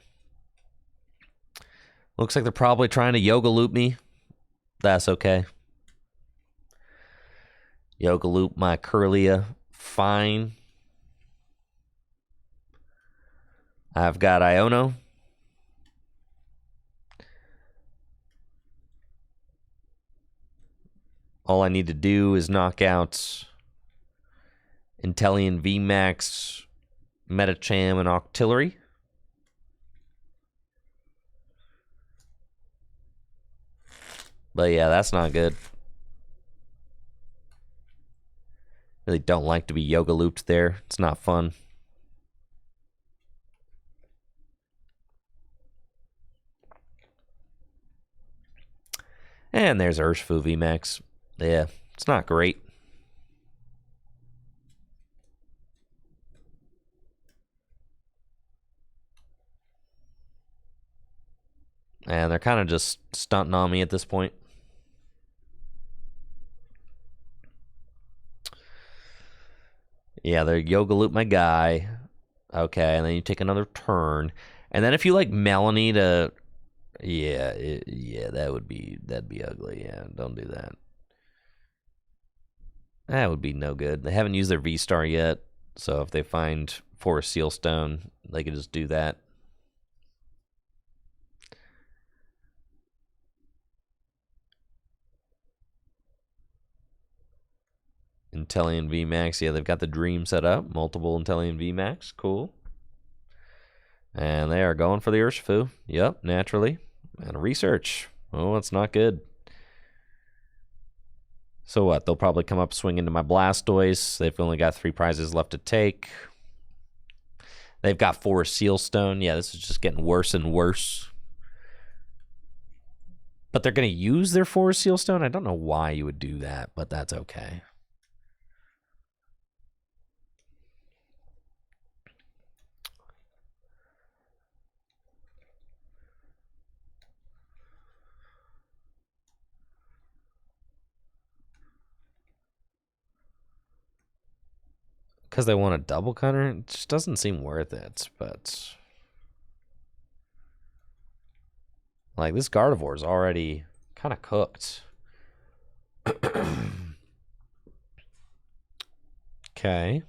Looks like they're probably trying to yoga loop me. That's okay. Yoga loop my Curlia. Fine. I've got Iono. All I need to do is knock out Inteleon VMAX, Metacham, and Octillery. But yeah, that's not good. Really don't like to be yoga looped there. It's not fun. And there's Urshifu VMAX. Yeah, it's not great. And they're kind of just stunting on me at this point. Yeah, they're yoga loop my guy. Okay, and then you take another turn. And then if you like Melanie to... Yeah, that'd be ugly. Yeah, don't do that. That would be no good. They haven't used their V-Star yet, so if they find Forest Seal Stone, they could just do that. Inteleon VMAX. Yeah, they've got the Dream set up. Multiple Inteleon VMAX. Cool. And they are going for the Urshifu. Yep, naturally. And a research. Oh, that's not good. So what? They'll probably come up swinging to my Blastoise. They've only got 3 prizes left to take. They've got 4 Sealstone. Yeah, this is just getting worse and worse. But they're going to use their 4 Sealstone? I don't know why you would do that, but that's okay. Because they want a double cutter? It just doesn't seem worth it, but... Like, this Gardevoir is already kind of cooked. Okay.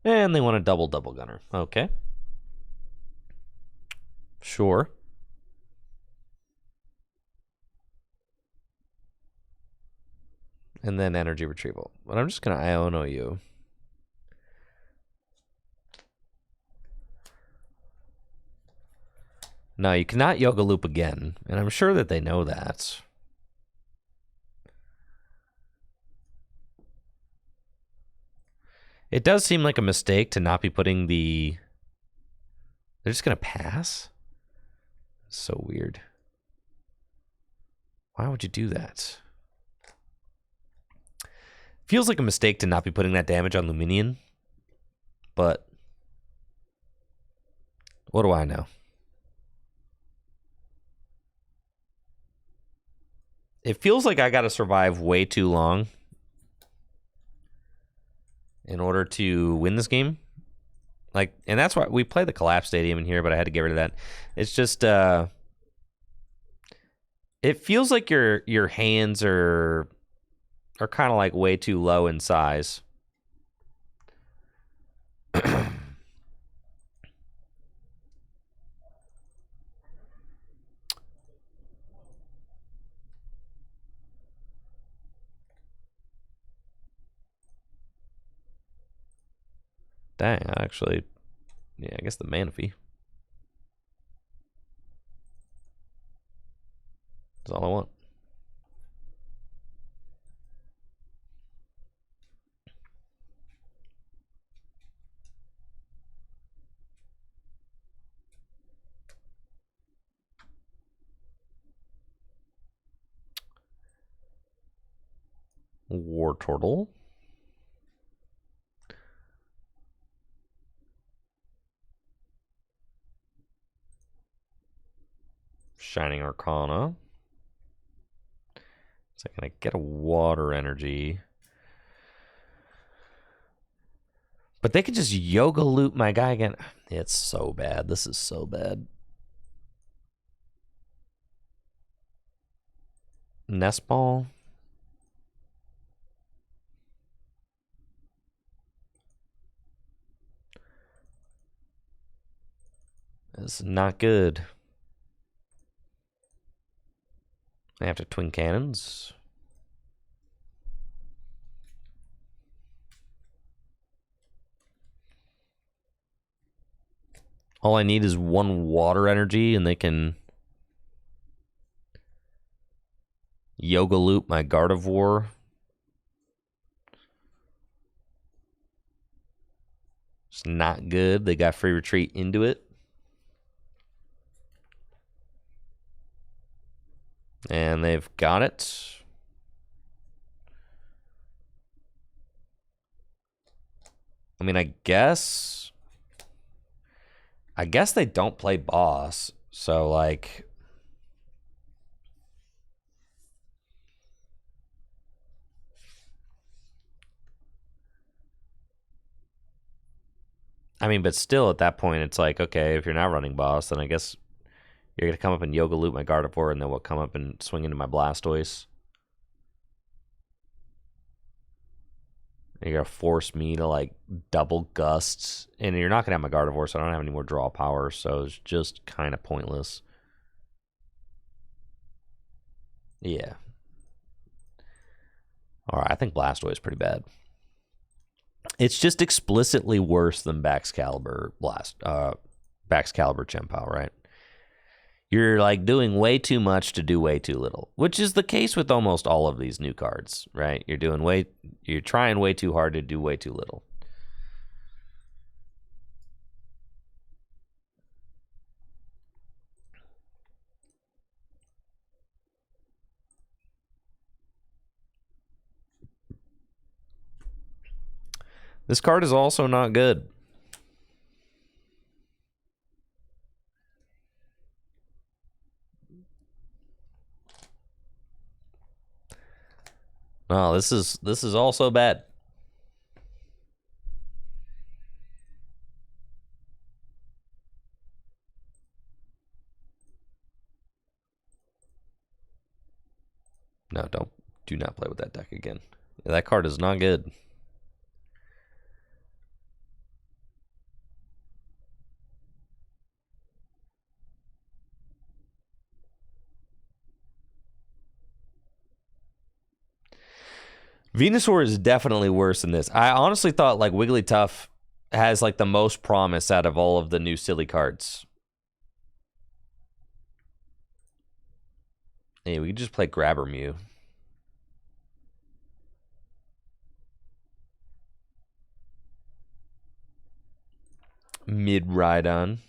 And they want a double gunner. Okay. Sure. And then energy retrieval. But I'm just going to Iono you. No, you cannot Yoga Loop again. And I'm sure that they know that. It does seem like a mistake to not be putting the... They're just going to pass? So weird. Why would you do that? Feels like a mistake to not be putting that damage on Luminion. But... what do I know? It feels like I got to survive way too long in order to win this game. Like, and that's why we play the Collapse Stadium in here, but I had to get rid of that. It's just, it feels like your hands are kind of like way too low in size. Dang, actually, yeah, I guess the Manaphy. That's all I want. War Turtle. Shining Arcana. So can I get a water energy? But they could just Yoga Loop my guy again. It's so bad. This is so bad. Nest Ball. It's not good. After Twin Cannons. All I need is one water energy, and they can Yoga Loop my Gardevoir. It's not good. They got free retreat into it. And they've got it. I mean, I guess they don't play boss. So, like, I mean, but still at that point, it's like, okay, if you're not running boss, then I guess you're going to come up and Yoga Loop my Gardevoir, and then we'll come up and swing into my Blastoise. You're going to force me to, like, double gusts. And you're not going to have my Gardevoir, so I don't have any more draw power. So it's just kind of pointless. Yeah. Alright, I think Blastoise is pretty bad. It's just explicitly worse than Baxcalibur Chien-Pao, right? You're like doing way too much to do way too little, which is the case with almost all of these new cards, right? You're trying way too hard to do way too little. This card is also not good. Oh, this is also bad. No, do not play with that deck again. That card is not good. Venusaur is definitely worse than this. I honestly thought like Wigglytuff has like the most promise out of all of the new silly cards. Hey, we could just play Grabber Mew. Mid-Rhydon.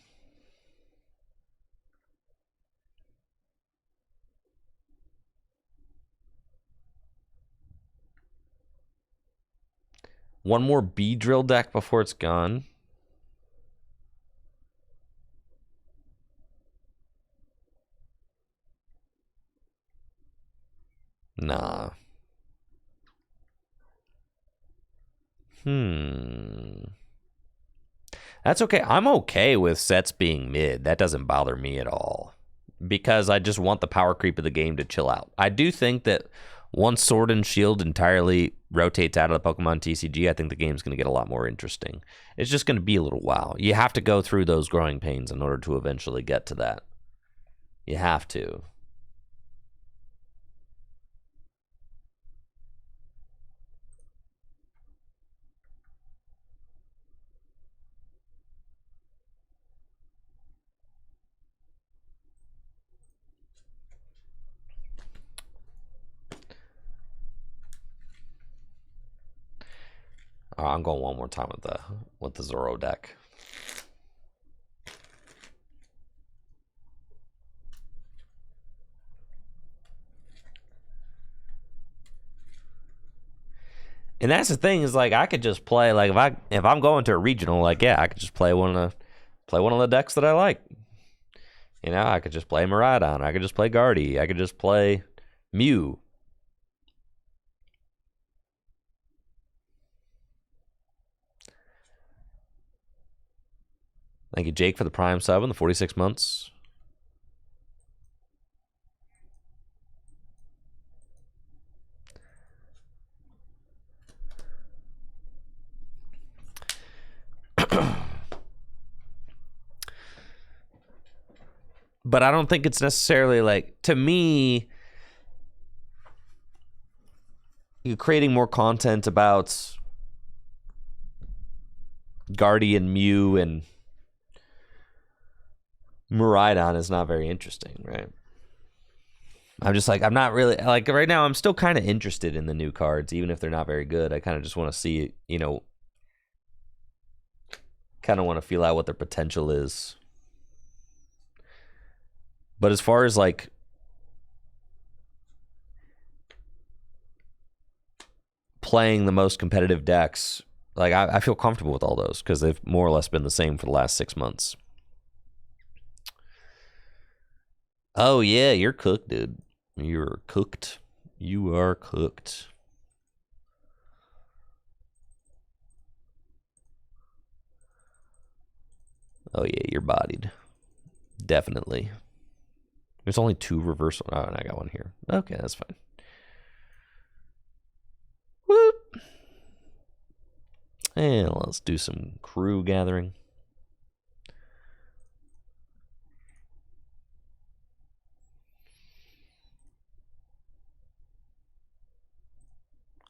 One more Beedrill deck before it's gone. Nah. That's okay. I'm okay with sets being mid. That doesn't bother me at all. Because I just want the power creep of the game to chill out. I do think that once Sword and Shield entirely rotates out of the Pokemon TCG, I think the game's going to get a lot more interesting. It's just going to be a little while. You have to go through those growing pains in order to eventually get to that. You have to. I'm going one more time with the Zoro deck. And that's the thing is like I could just play like if I'm going to a regional, like yeah, I could just play one of the decks that I like. You know, I could just play Miraidon, I could just play Guardy, I could just play Mew. Thank you, Jake, for the Prime sub and the 46 months. But I don't think it's necessarily like, to me, you're creating more content about Guardian Mew and Miraidon is not very interesting, right? I'm just like, I'm not really, like, right now I'm still kind of interested in the new cards, even if they're not very good. I kind of just want to see, you know, kind of want to feel out what their potential is. But as far as like playing the most competitive decks, like I feel comfortable with all those because they've more or less been the same for the last 6 months. Oh yeah, you're cooked, dude. You're cooked. You are cooked. Oh yeah, you're bodied. Definitely. There's only 2 reversal. Oh, and I got one here. Okay, that's fine. Whoop. And let's do some crew gathering.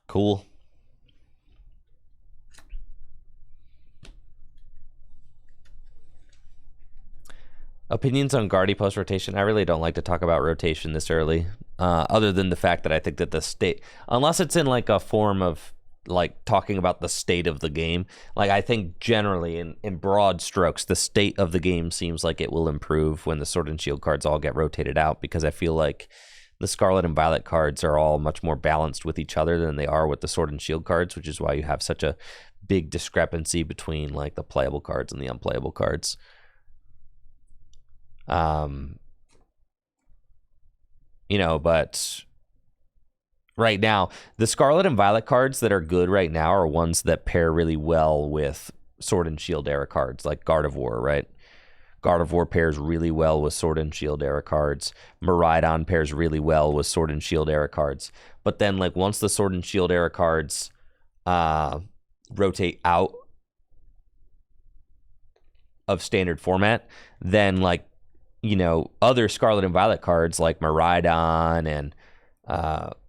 Cool. Opinions on Guardy post rotation. I really don't like to talk about rotation this early, other than the fact that I think that the state, unless it's in like a form of like talking about the state of the game, like I think generally in broad strokes, the state of the game seems like it will improve when the Sword and Shield cards all get rotated out, because I feel like the Scarlet and Violet cards are all much more balanced with each other than they are with the Sword and Shield cards, which is why you have such a big discrepancy between like the playable cards and the unplayable cards. You know, but right now, the Scarlet and Violet cards that are good right now are ones that pair really well with Sword and Shield era cards, like Gardevoir, right? Gardevoir pairs really well with Sword and Shield era cards. Miraidon pairs really well with Sword and Shield era cards. But then, like, once the Sword and Shield era cards rotate out of standard format, then, like, you know, other Scarlet and Violet cards like Miraidon and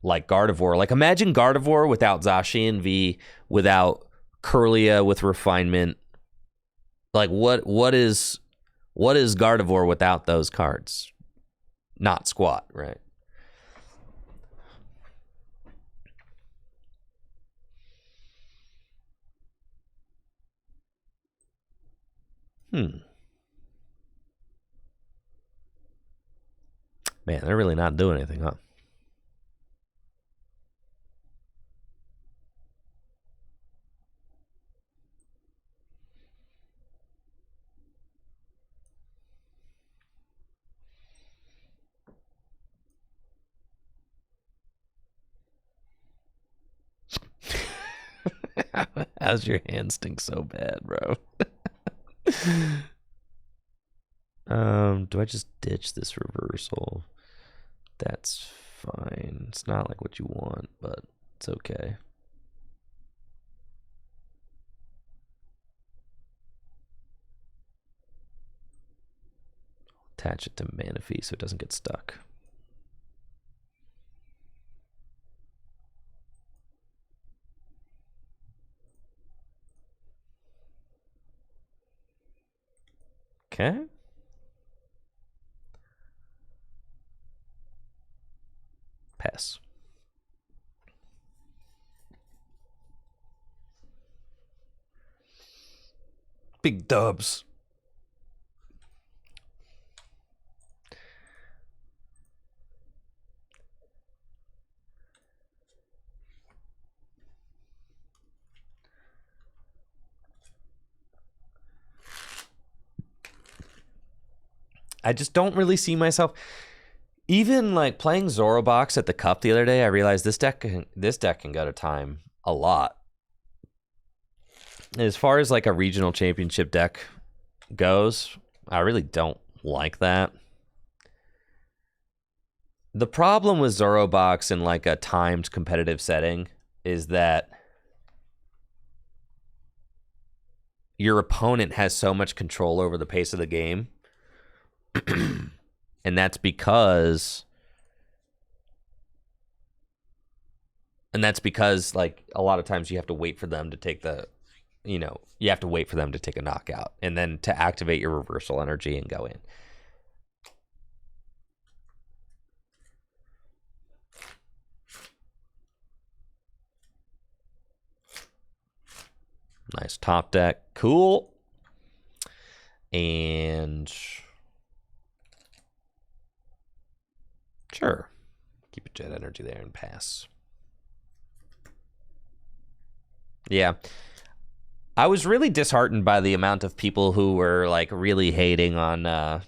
like Gardevoir. Like, imagine Gardevoir without Zacian V, without Kirlia with Refinement. Like, what is Gardevoir without those cards? Not squat, right? Man, they're really not doing anything, huh? How's your hand stink so bad, bro? Do I just ditch this reversal? That's fine. It's not like what you want, but it's okay. Attach it to Manaphy so it doesn't get stuck. Okay. Pass. Big dubs. I just don't really see myself. Even like playing Zorobox at the Cup the other day, I realized this deck can go to time a lot. As far as like a regional championship deck goes, I really don't like that. The problem with Zorobox in like a timed competitive setting is that your opponent has so much control over the pace of the game. And that's because like a lot of times you have to wait for them to take you have to wait for them to take a knockout and then to activate your reversal energy and go in. Nice top deck. Cool. And sure. Keep a jet energy there and pass. Yeah. I was really disheartened by the amount of people who were like really hating on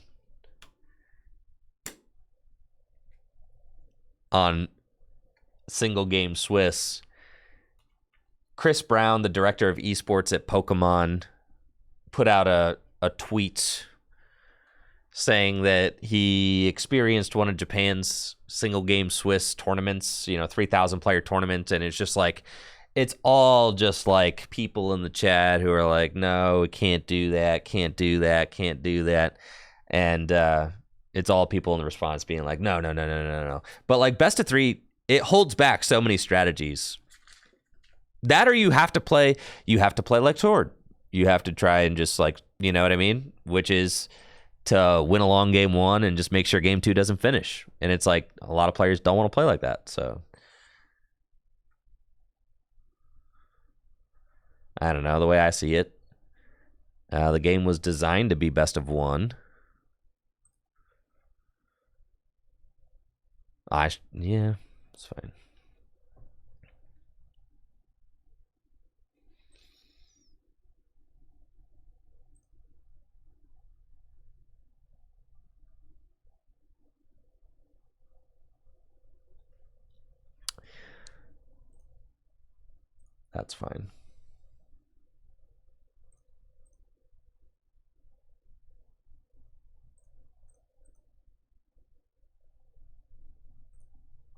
single game Swiss. Chris Brown, the director of esports at Pokémon, put out a tweet saying that he experienced one of Japan's single game Swiss tournaments, 3,000 player tournament, and it's just like, it's all just like people in the chat who are like, no, we can't do that, can't do that, can't do that. And it's all people in the response being like, no. But like best of three, it holds back so many strategies. That or you have to play like Sword. You have to try and just like, you know what I mean? Which is to win a long game one and just make sure game two doesn't finish. And it's like a lot of players don't want to play like that. So I don't know. The way I see it, the game was designed to be best of one. Yeah, it's fine. That's fine.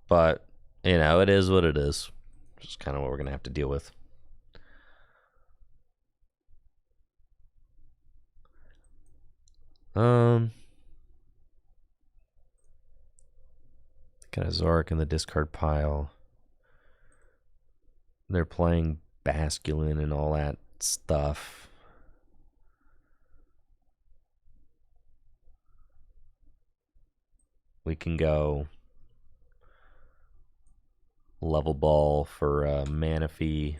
But, it is what it is. Just kind of what we're going to have to deal with. Got a Zoroark in the discard pile. They're playing Basculin and all that stuff. We can go level ball for Manaphy.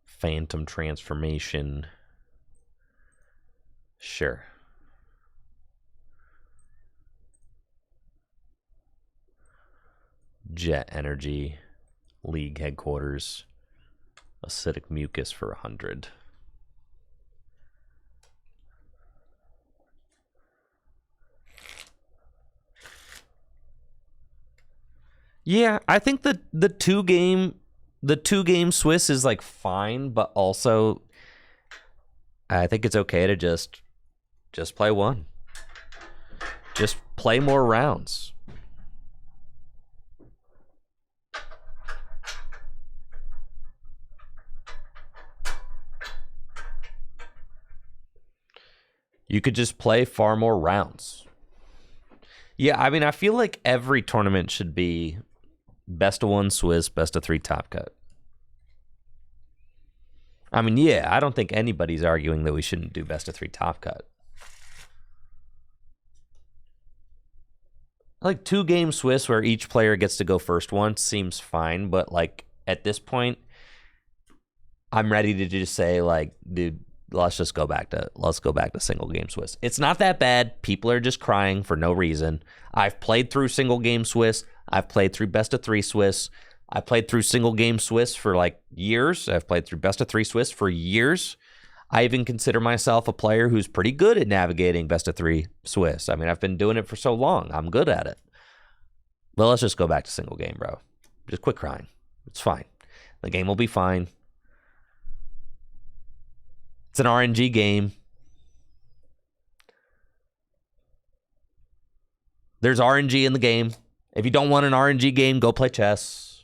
Phantom transformation. Sure. Jet energy. League headquarters. Acidic mucus for 100. Yeah, I think the two game Swiss is like fine, but also I think it's okay to just play one. Just play more rounds. You could just play far more rounds. Yeah, I mean, I feel like every tournament should be best of one Swiss, best of three Top Cut. I mean, yeah, I don't think anybody's arguing that we shouldn't do best of three Top Cut. Like 2 game Swiss where each player gets to go first once seems fine, but like at this point, I'm ready to just say like, dude, let's go back to single game Swiss. It's not that bad. People are just crying for no reason. I've played through single game Swiss. I've played through best of 3 Swiss. I played through single game Swiss for like years. I've played through best of 3 Swiss for years. I even consider myself a player who's pretty good at navigating best of 3 Swiss. I mean, I've been doing it for so long. I'm good at it. But let's just go back to single game, bro. Just quit crying. It's fine. The game will be fine. It's an RNG game. There's RNG in the game. If you don't want an RNG game, go play chess.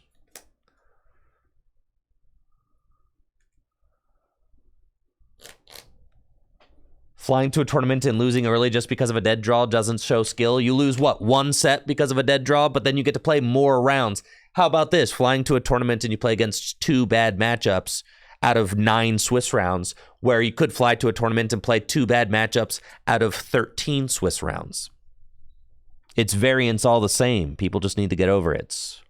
Flying to a tournament and losing early just because of a dead draw doesn't show skill. You lose, what, one set because of a dead draw, but then you get to play more rounds. How about this? Flying to a tournament and you play against 2 bad matchups out of 9 Swiss rounds, where you could fly to a tournament and play 2 bad matchups out of 13 Swiss rounds. It's variance all the same. People just need to get over it.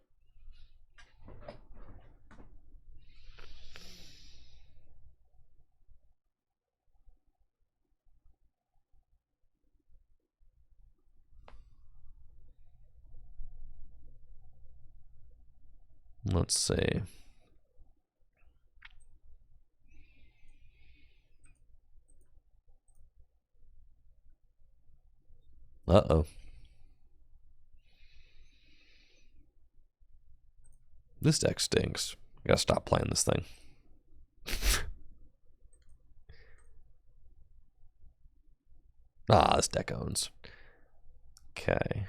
Let's see. Uh-oh. This deck stinks. I gotta stop playing this thing. This deck owns. Okay.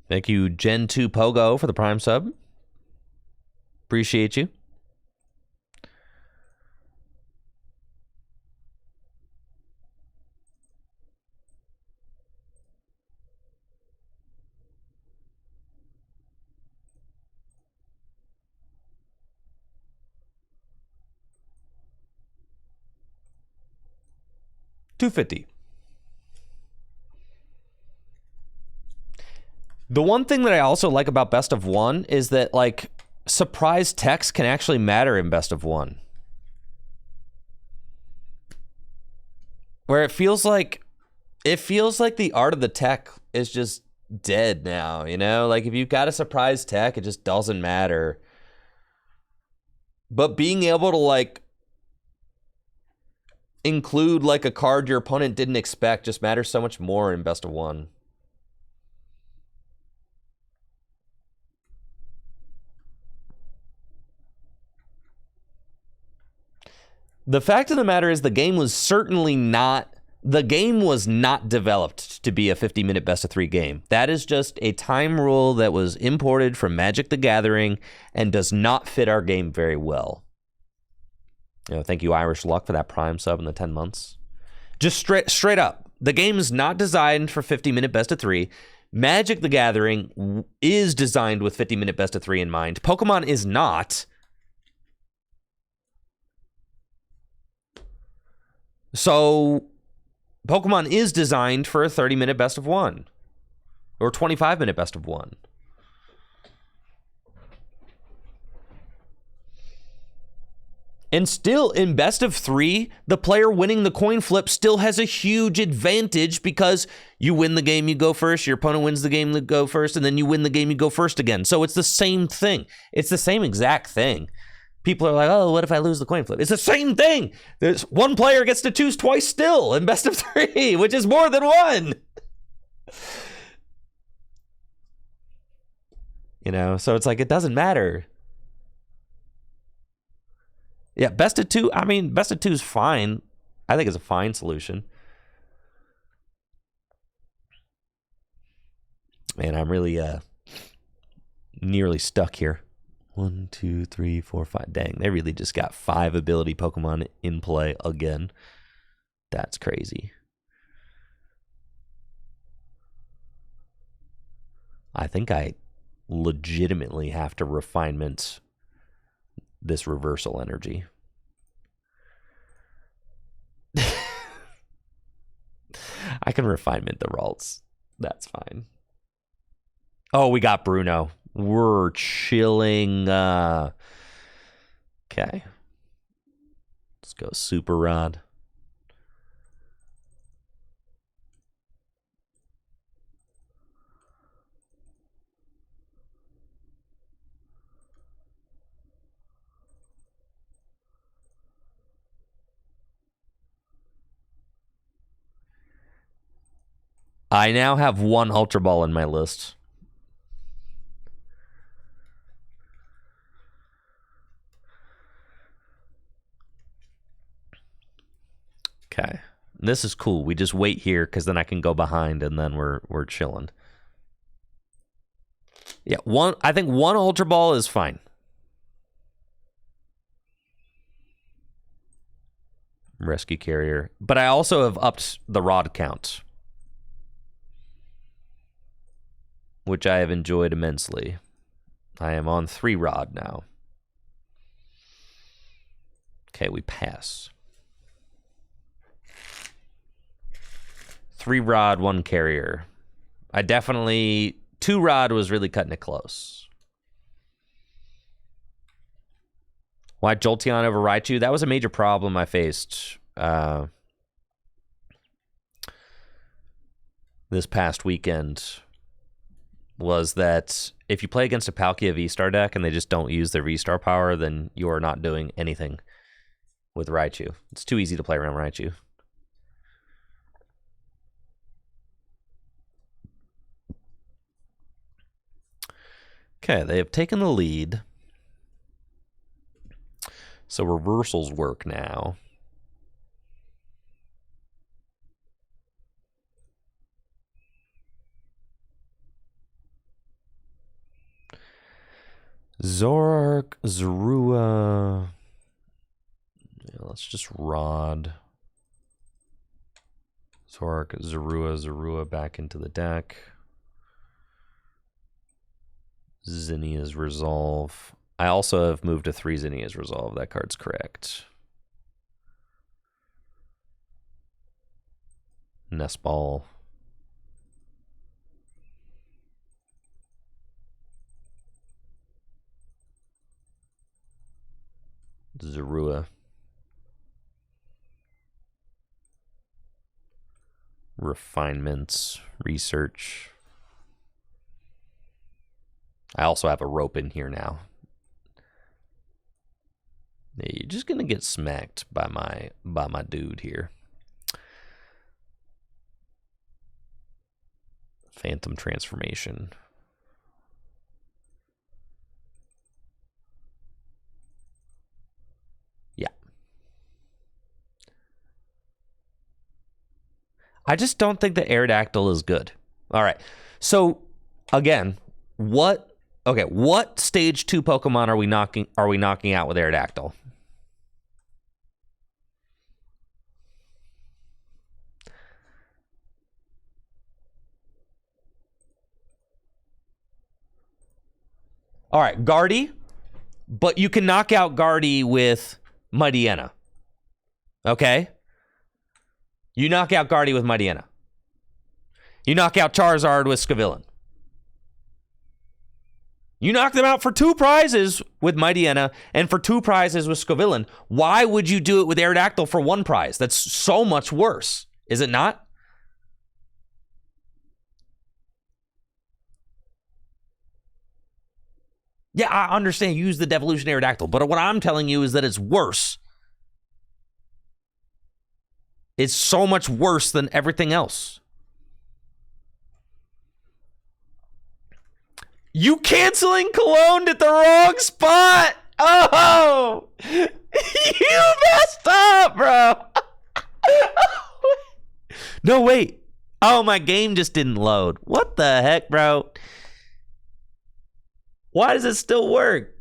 Thank you, Gen 2 Pogo, for the Prime sub. Appreciate you. $250. The one thing that I also like about Best of One is that, like, surprise text can actually matter in Best of One. Where it feels like the art of the tech is just dead now, you know? Like, if you've got a surprise tech, it just doesn't matter. But being able to, like, include, like, a card your opponent didn't expect just matters so much more in Best of One. The fact of the matter is the game was not developed to be a 50-minute best-of-3 game. That is just a time rule that was imported from Magic the Gathering and does not fit our game very well. Thank you, Irish Luck, for that Prime sub in the 10 months. Just straight up, the game is not designed for 50-minute best-of-3. Magic the Gathering is designed with 50-minute best-of-3 in mind. Pokemon is not. So, Pokemon is designed for a 30-minute best of one. Or 25-minute best of one. And still, in best of 3, the player winning the coin flip still has a huge advantage because you win the game, you go first, your opponent wins the game, you go first, and then you win the game, you go first again. So it's the same thing. It's the same exact thing. People are like, oh, what if I lose the coin flip? It's the same thing. There's one player gets to choose twice still in best of 3, which is more than one. So it's like, it doesn't matter. Yeah, best of 2, I mean, best of 2 is fine. I think it's a fine solution. Man, I'm really nearly stuck here. 1, 2, 3, 4, 5. Dang, they really just got 5 ability Pokemon in play again. That's crazy. I think I legitimately have to refinement this reversal energy. I can refinement the Ralts. That's fine. Oh, we got Bruno. We're chilling. Okay. Let's go Super Rod. I now have one Ultra Ball in my list. Okay. This is cool. We just wait here because then I can go behind and then we're chilling. Yeah, I think one Ultra Ball is fine. Rescue Carrier. But I also have upped the rod count, which I have enjoyed immensely. I am on 3 rod now. Okay, we pass. 3 rod, 1 carrier. I definitely... 2 rod was really cutting it close. Why Jolteon over Raichu? That was a major problem I faced this past weekend. Was that if you play against a Palkia V-Star deck and they just don't use their V-Star power, then you are not doing anything with Raichu. It's too easy to play around Raichu. Okay, they have taken the lead. So reversals work now. Zoroark, Zorua. Yeah, let's just rod. Zoroark, Zorua back into the deck. Zinnia's Resolve. I also have moved to 3 Zinnia's Resolve. That card's correct. Nest Ball. Zorua. Refinements. Research. I also have a rope in here now. Yeah, you're just gonna get smacked by my dude here. Phantom Transformation. Yeah. I just don't think the Aerodactyl is good. All right. So again, what stage 2 Pokemon are we knocking out with Aerodactyl? All right, Guardy, but you can knock out Guardy with Mightyena. Okay? You knock out Guardy with Mightyena. You knock out Charizard with Scavillain. You knock them out for 2 prizes with Mightyena and for 2 prizes with Scavillain. Why would you do it with Aerodactyl for 1 prize? That's so much worse. Is it not? Yeah, I understand you use the Devolution Aerodactyl, but what I'm telling you is that it's worse. It's so much worse than everything else. You canceling Cologne at the wrong spot. Oh, you messed up, bro. No, wait. Oh, my game just didn't load. What the heck, bro? Why does it still work?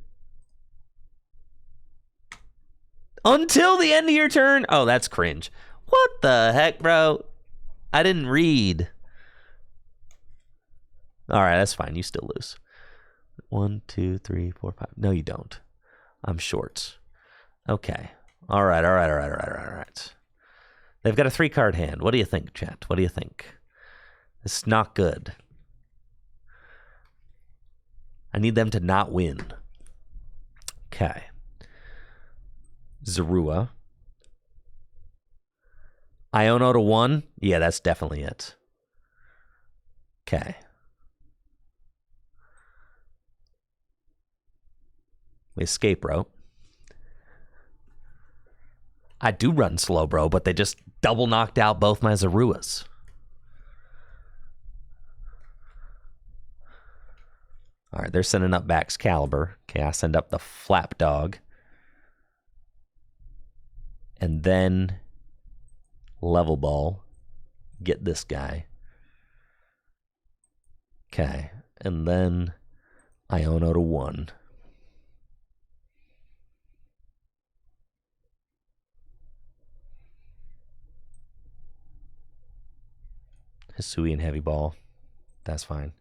Until the end of your turn? Oh, that's cringe. What the heck, bro? I didn't read. All right, that's fine. You still lose. 1, 2, 3, 4, 5. No, you don't. I'm short. Okay. All right. They've got a 3-card hand. What do you think, chat? What do you think? It's not good. I need them to not win. Okay. Zorua. Iono to 1? Yeah, that's definitely it. Okay. We escape rope. I do run slow, bro, but they just double knocked out both my Zoruas. All right, they're sending up Baxcalibur. Okay, I send up the Flap Dog. And then Level Ball. Get this guy. Okay, and then Iono to 1. Hisuian Heavy Ball. That's fine.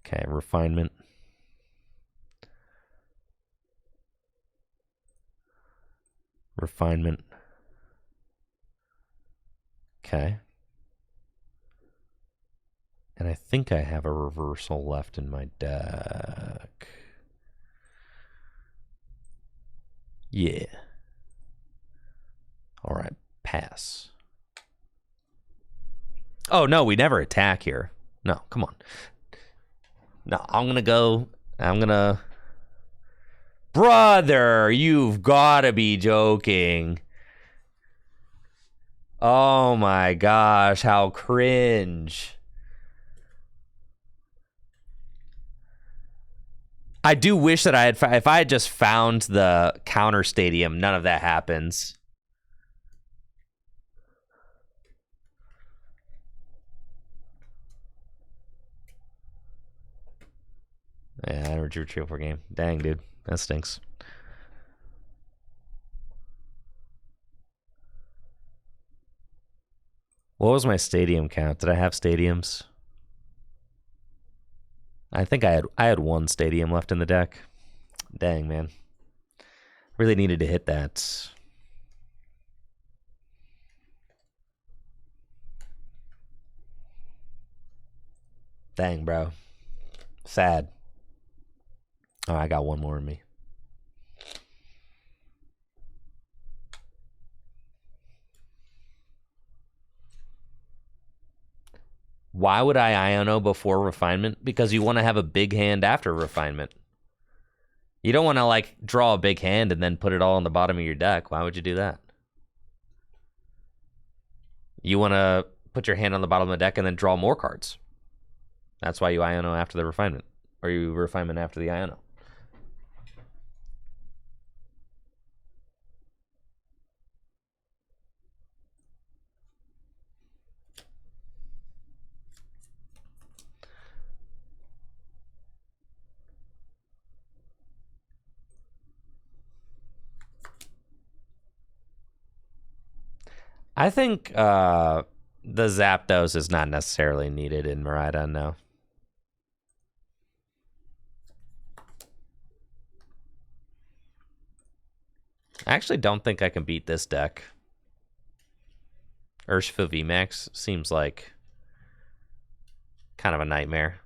Okay, Refinement. Refinement. Okay. And I think I have a reversal left in my deck. Yeah. All right, pass. Oh, no, we never attack here. No, come on. No, I'm going to go. Brother, you've got to be joking. Oh my gosh, how cringe. I do wish that I had, if I had just found the counter stadium, none of that happens. Yeah, I never drew a trio for game. Dang, dude. That stinks. What was my stadium count? Did I have stadiums? I think I had one stadium left in the deck. Dang, man. Really needed to hit that. Dang, bro. Sad. Oh, I got one more in me. Why would I Iono before Refinement? Because you want to have a big hand after Refinement. You don't want to, like, draw a big hand and then put it all on the bottom of your deck. Why would you do that? You want to put your hand on the bottom of the deck and then draw more cards. That's why you Iono after the Refinement. Or you Refinement after the Iono. I think the Zapdos is not necessarily needed in Miraidon now. I actually don't think I can beat this deck. Urshifu VMAX seems like kind of a nightmare.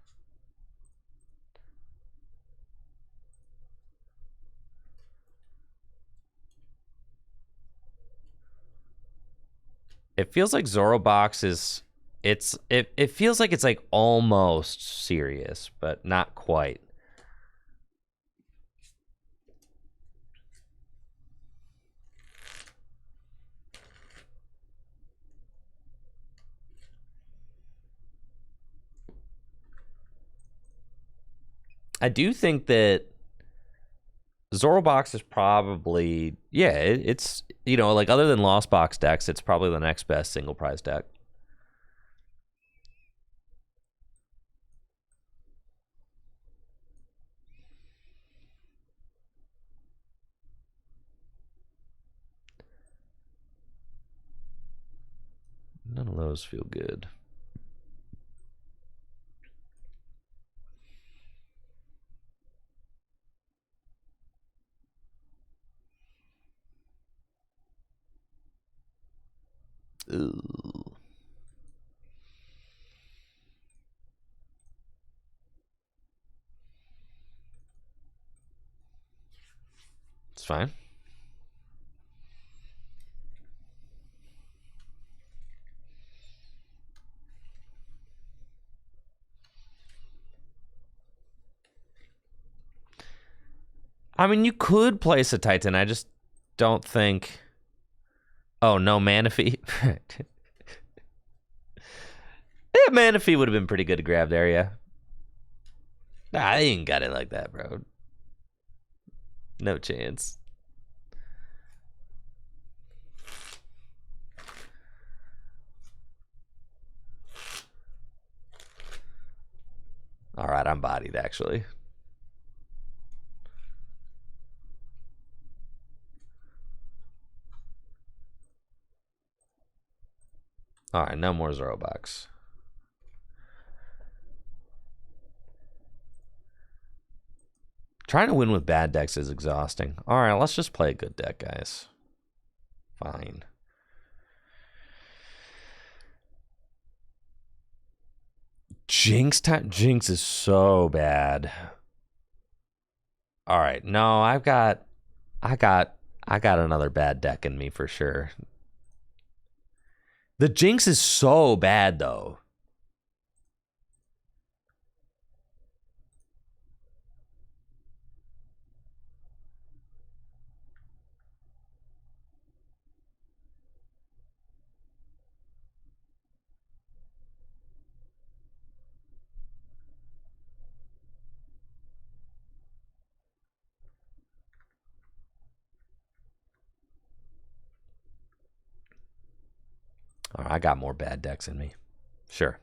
It feels like Zorobox is it feels like it's like almost serious, but not quite. I do think that Zorobox is probably, yeah, it's, you know, like other than Lost Box decks, it's probably the next best single prize deck. None of those feel good. Ooh. It's fine. I mean, you could place a Titan. I just don't think... Oh, no Manaphy? Yeah, Manaphy would have been pretty good to grab there, yeah. Nah, I ain't got it like that, bro. No chance. All right, I'm bodied, actually. All right, no more Zorobox. Trying to win with bad decks is exhausting. All right, let's just play a good deck, guys. Fine. Jinx time. Jinx is so bad. All right, no, I got another bad deck in me for sure. The Jinx is so bad though. All right, I got more bad decks in me. Sure.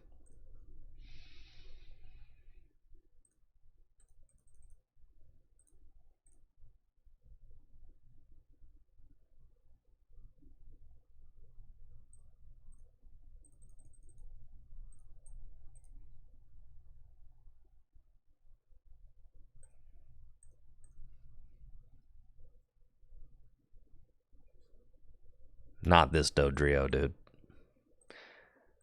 Not this Dodrio, dude.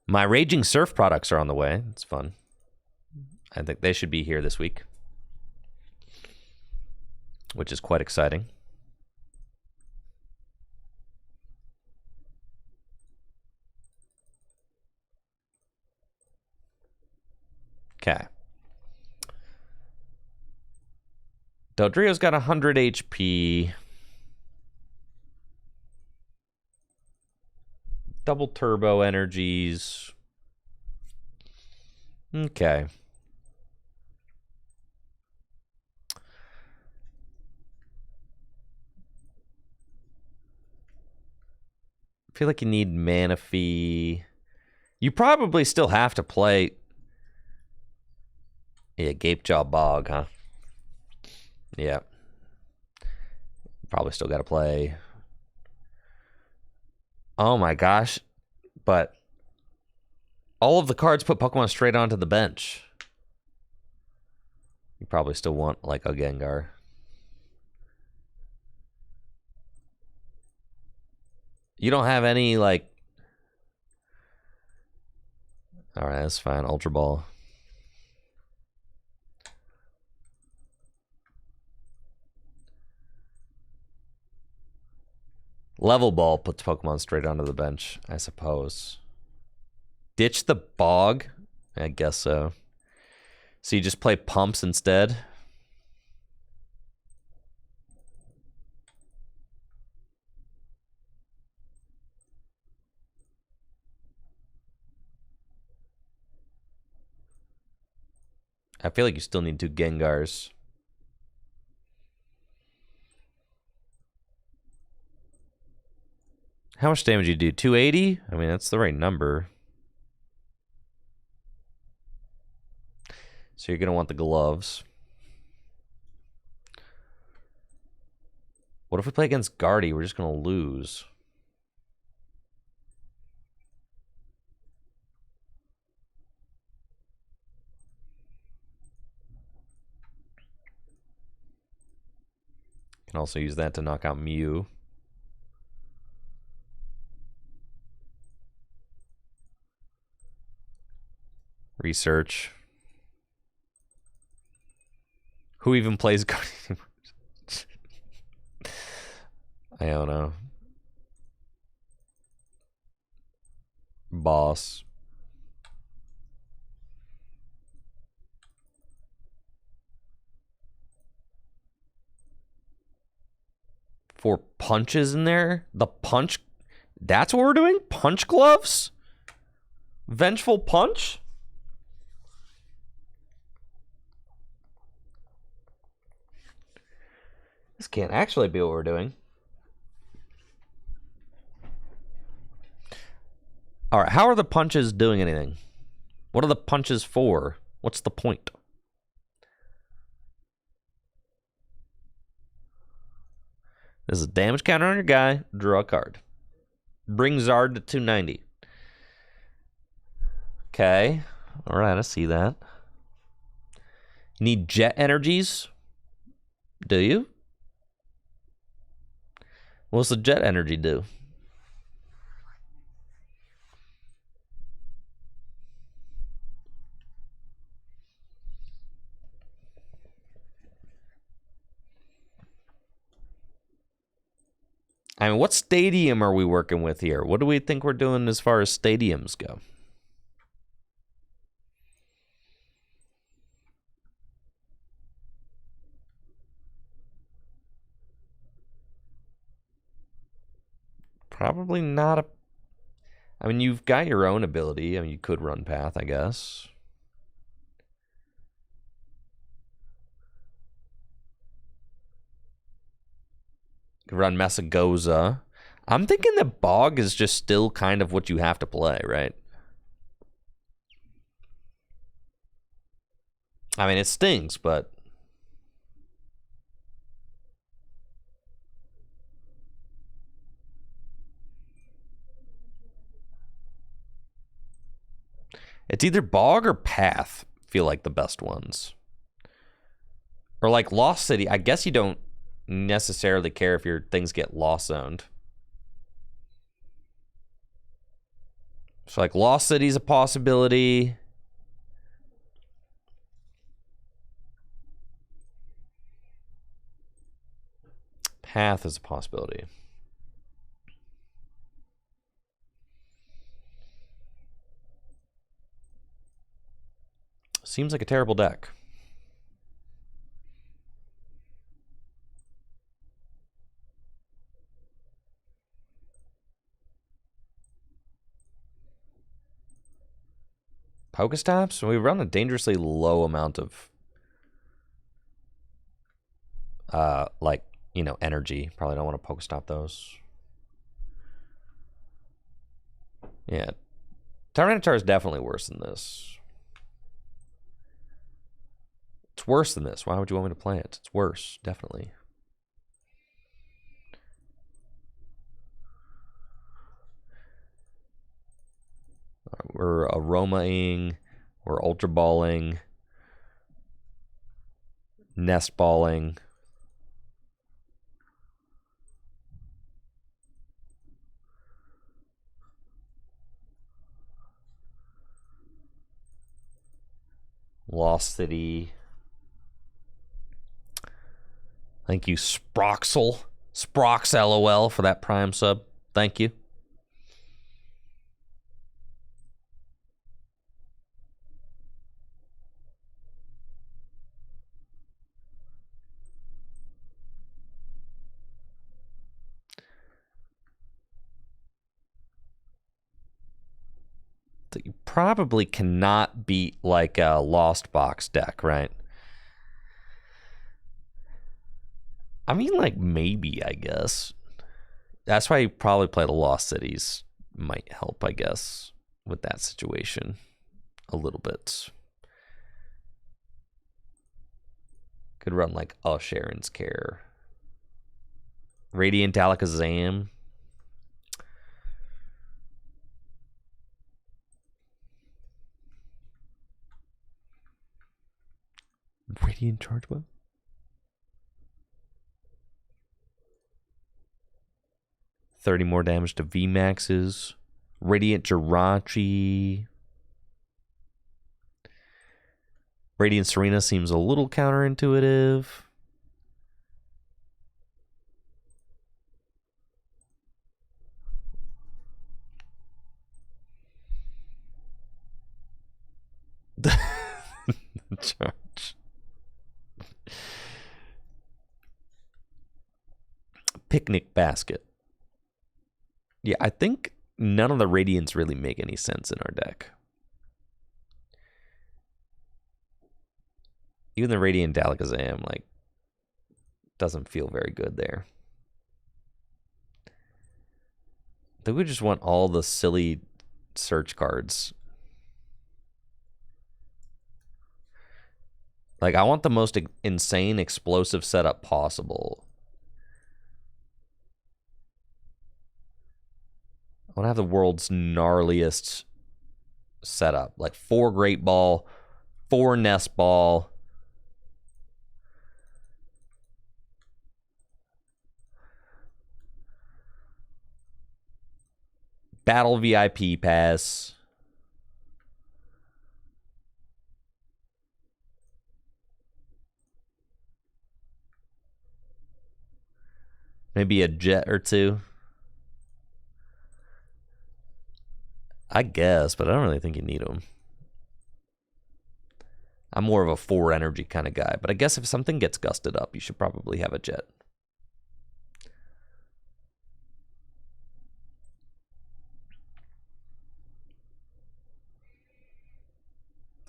My Raging Surf products are on the way. It's fun. I think they should be here this week, which is quite exciting. Okay. Dodrio's got 100 HP. Double turbo energies. Okay. I feel like you need Manaphy. You probably still have to play... Yeah, Gapejaw Bog, huh? Yeah. Probably still got to play... Oh my gosh. But all of the cards put Pokemon straight onto the bench. You probably still want like a Gengar. You don't have any like... Alright, that's fine. Ultra Ball. Level Ball puts Pokemon straight onto the bench, I suppose. Ditch the Bog? I guess so. So you just play Pumps instead? I feel like you still need 2 Gengars. How much damage do you do? 280? I mean, that's the right number. So you're going to want the gloves. What if we play against Guardy? We're just going to lose. Can also use that to knock out Mew. Research. Who even plays Guardian? Iona. Boss. Four punches in there? The punch? That's what we're doing? Punch gloves? Vengeful punch? This can't actually be what we're doing. Alright, how are the punches doing anything? What are the punches for? What's the point? This is a damage counter on your guy. Draw a card. Bring Zard to 290. Okay. Alright, I see that. You need jet energies? Do you? What's the jet energy do? I mean, what stadium are we working with here? What do we think we're doing as far as stadiums go? Probably not a... I mean, you've got your own ability. I mean, you could run Path, I guess. You could run Messagoza. I'm thinking that Bog is just still kind of what you have to play, right? I mean, it stings, but... It's either Bog or Path feel like the best ones. Or like Lost City. I guess you don't necessarily care if your things get Lost Zoned. So like Lost City's a possibility. Path is a possibility. Seems like a terrible deck. Pokestops? We run a dangerously low amount of like, you know, energy. Probably don't want to Pokestop those. Yeah. Tyranitar is definitely worse than this. It's worse than this. Why would you want me to play it? It's worse, definitely. We're Aromaing. We're Ultra Balling. Nest Balling. Lost City. Thank you, Sproxel. Sprox LOL for that Prime sub. Thank you. So you probably cannot beat like a Lost Box deck, right? I mean, like, maybe, I guess. That's why you probably play the Lost Cities. Might help, I guess, with that situation a little bit. Could run, like, Sharon's Care. Radiant Alakazam. Radiant Chargewell? $30 more damage to VMAXs. Radiant Jirachi. Radiant Serena seems a little counterintuitive. Charge. Picnic basket. Yeah, I think none of the Radiants really make any sense in our deck. Even the Radiant Alakazam, like, doesn't feel very good there. I think we just want all the silly search cards. Like, I want the most insane explosive setup possible. I want to have the world's gnarliest setup. Like 4 Great Ball, 4 Nest Ball. Battle VIP pass. Maybe a jet or 2. I guess, but I don't really think you need them. I'm more of a 4 energy kind of guy, but I guess if something gets gusted up, you should probably have a jet.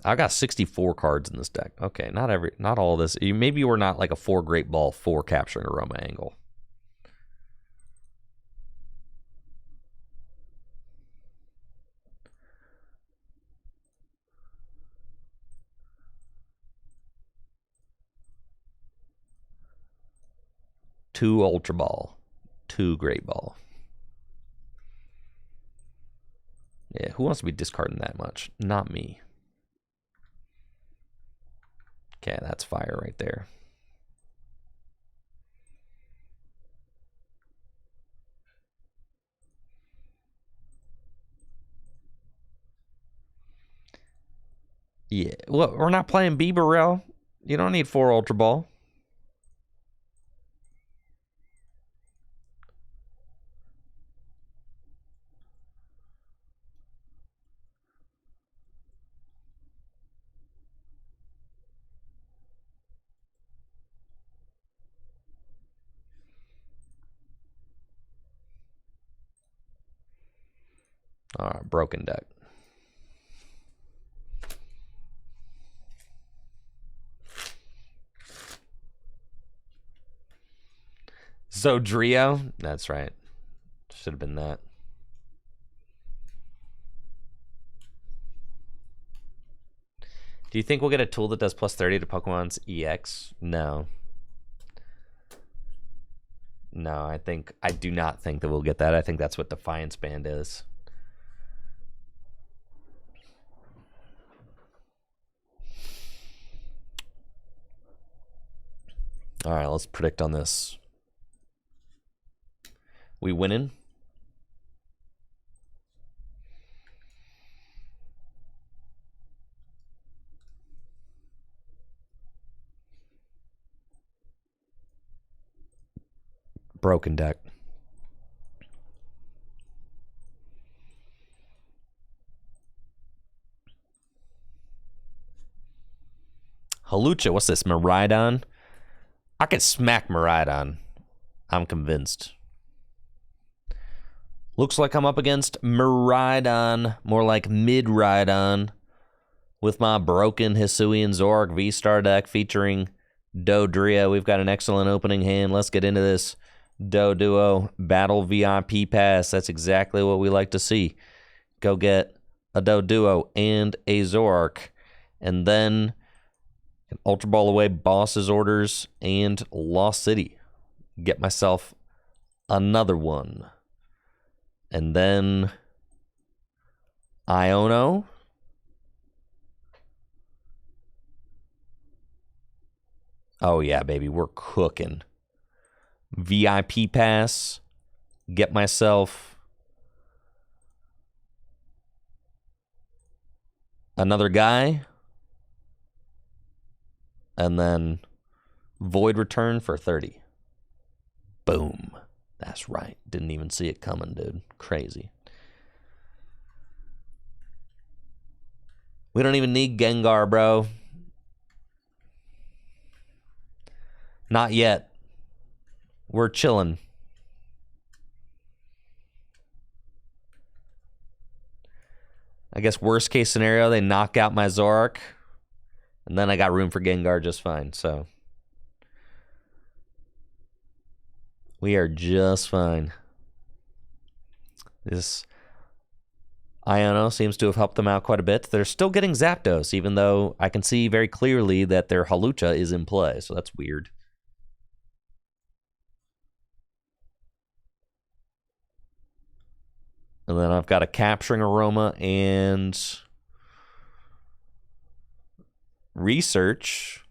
I got 64 cards in this deck. Okay, not all this. Maybe we're not like a 4 Great Ball, 4 Capturing Aroma angle. Two Ultra Ball, 2 Great Ball. Yeah, who wants to be discarding that much? Not me. Okay, that's fire right there. Yeah, well, we're not playing Bieberell. You don't need 4 Ultra Ball. All right, broken deck. Dodrio? That's right. Should have been that. Do you think we'll get a tool that does plus 30 to Pokemon's EX? No. No, I do not think that we'll get that. I think that's what Defiance Band is. All right, let's predict on this. We winning? Broken deck. Halucha, what's this? Miraidon? I could smack Miraidon. I'm convinced. Looks like I'm up against Miraidon, more like Mid-Rhydon, with my broken Hisuian Zoroark V-Star deck featuring Dodrio. We've got an excellent opening hand. Let's get into this Doduo Battle VIP Pass. That's exactly what we like to see. Go get a Doduo and a Zoroark, and then an Ultra Ball away Boss's Orders and Lost City. Get myself another one. And then Iono. Oh, yeah, baby. We're cooking. VIP pass. Get myself another guy. And then Void Return for 30. Boom. That's right. Didn't even see it coming, dude. Crazy. We don't even need Gengar, bro. Not yet. We're chilling. I guess worst case scenario, they knock out my Zoroark. And then I got room for Gengar just fine, so. We are just fine. This Iono seems to have helped them out quite a bit. They're still getting Zapdos, even though I can see very clearly that their Hawlucha is in play, so that's weird. And then I've got a Capturing Aroma and Research.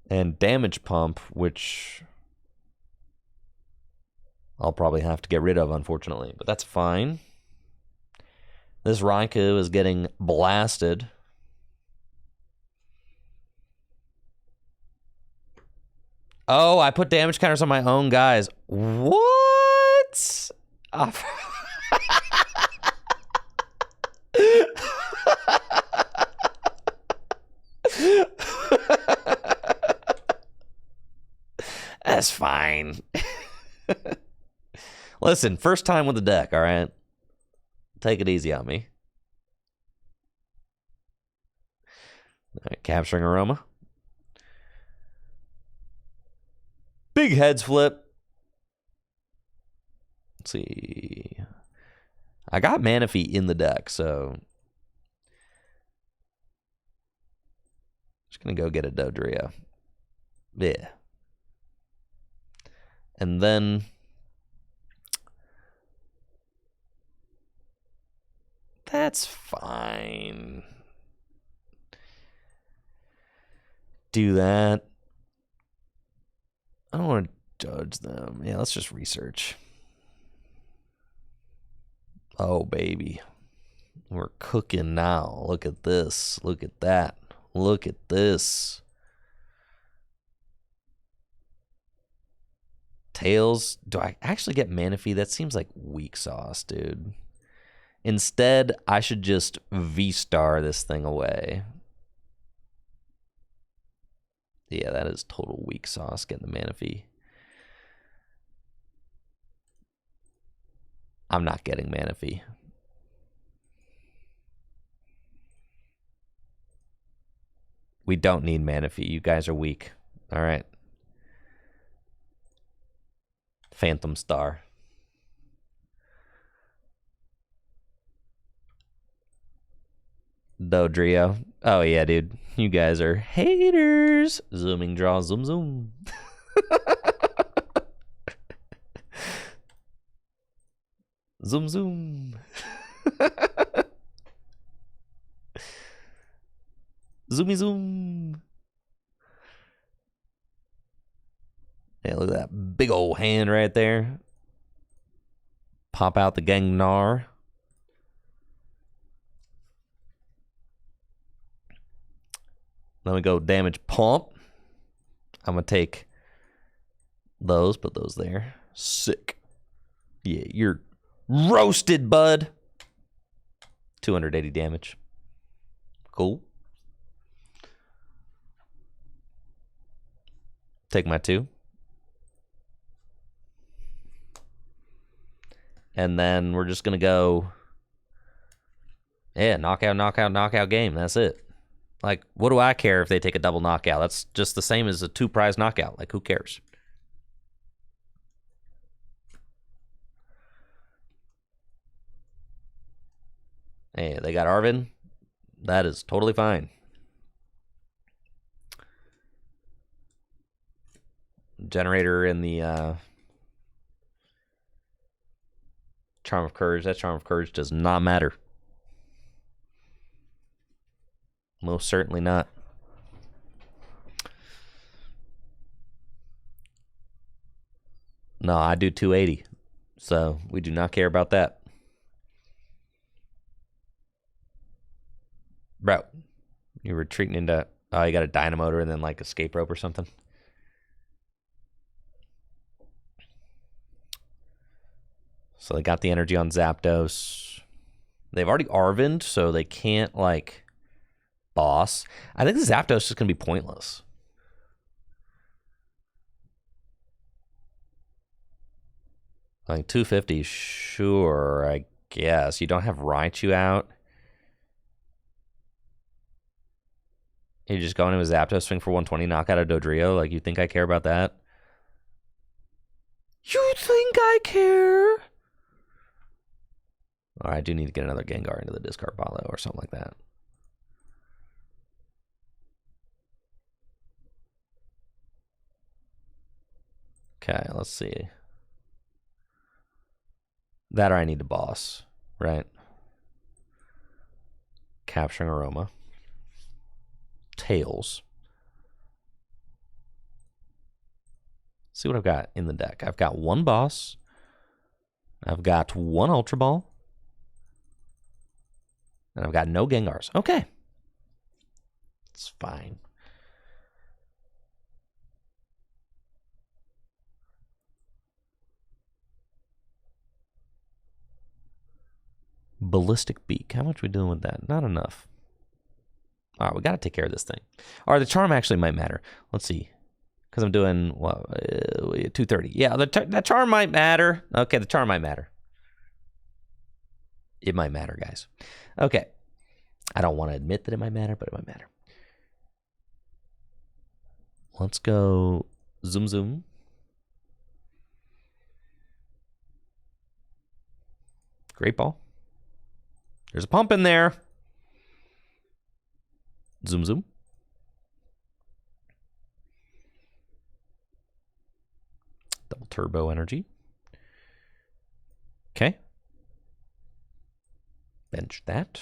And Damage Pump, which I'll probably have to get rid of, unfortunately. But that's fine. This Raikou is getting blasted. Oh, I put damage counters on my own guys. What? Oh. That's fine. Listen, first time with the deck, all right? Take it easy on me. All right, Capturing Aroma. Big heads flip. Let's see. I got Manaphy in the deck, so just gonna go get a Dodrio. Yeah. And then that's fine. Do that. I don't want to judge them. Yeah, let's just research. Oh, baby. We're cooking now. Look at this. Look at that. Look at this. Tails. Do I actually get Manaphy? That seems like weak sauce, dude. Instead, I should just V-Star this thing away. Yeah, that is total weak sauce, getting the Manaphy. I'm not getting Manaphy. We don't need Manaphy. You guys are weak. All right. Phantom Star. Dodrio. Oh, yeah, dude. You guys are haters. Zooming draw. Zoom, zoom. Zoom, zoom. Zoomy, zoom. Yeah, look at that big old hand right there. Pop out the Gangnar. Then we go damage pump. I'm going to take those, put those there. Sick. Yeah, you're roasted, bud. 280 damage. Cool. Take my 2. And then we're just going to go, yeah, knockout, knockout, knockout game. That's it. Like, what do I care if they take a double knockout? That's just the same as a 2-prize knockout. Like, who cares? Hey, they got Arvin. That is totally fine. Generator in the Charm of Courage. That Charm of Courage does not matter. Most certainly not. No, I do 280. So we do not care about that. Bro, you're retreating into... Oh, you got a Dynamotor and then like Escape Rope or something? So they got the energy on Zapdos. They've already Arvened, so they can't, like, boss. I think Zapdos is going to be pointless. Like, 250, sure, I guess. You don't have Raichu out. You just go into a Zapdos, swing for 120, knock out a Dodrio. Like, you think I care about that? You think I care? All right, I do need to get another Gengar into the discard pile or something like that. Okay, let's see. That or I need to boss, right? Capturing Aroma. Tails. See what I've got in the deck. I've got one boss. I've got one Ultra Ball. And I've got no Gengars. Okay. It's fine. Ballistic Beak. How much are we doing with that? Not enough. All right, we got to take care of this thing. All right, the Charm actually might matter. Let's see. Because I'm doing, what, 230. Yeah, that Charm might matter. Okay, the Charm might matter. It might matter, guys. Okay. I don't want to admit that it might matter, but it might matter. Let's go Zoom Zoom. Great Ball. There's a pump in there. Zoom Zoom. Double Turbo Energy. Okay. Bench that.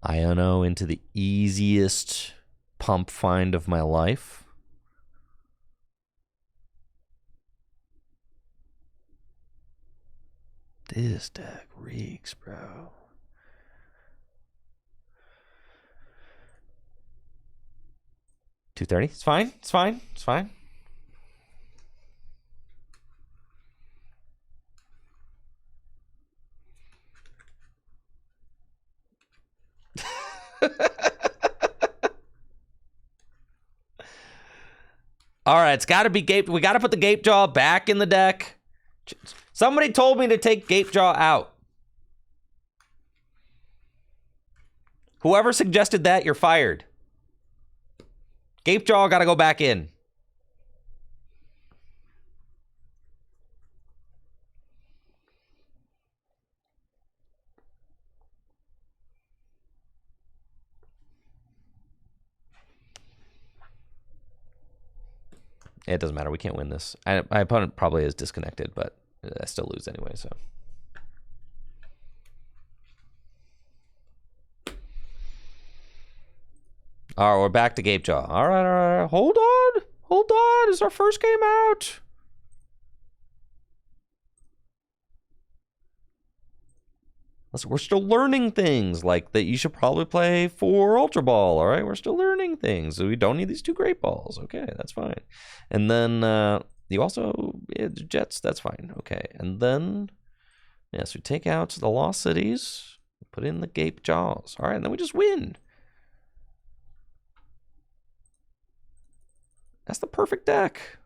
Iono into the easiest pump find of my life. This deck reeks, bro. $230. It's fine. It's fine. It's fine. All right, it's got to be Gape. We got to put the Gape Jaw back in the deck. Somebody told me to take Gape Jaw out. Whoever suggested that, you're fired. Gape Jaw got to go back in. It doesn't matter. We can't win this. My opponent probably is disconnected, but I still lose anyway, so. All right, we're back to Gape Jaw. All right, all right. Hold on. Hold on. It's our first game out. We're still learning things, like that you should probably play 4 Ultra Ball, all right? We're still learning things. So we don't need these 2 Great Balls. Okay, that's fine. And then you also, Jets, that's fine. Okay, and then, yes, we take out the Lost Cities, put in the Gape Jaws. All right, and then we just win. That's the perfect deck.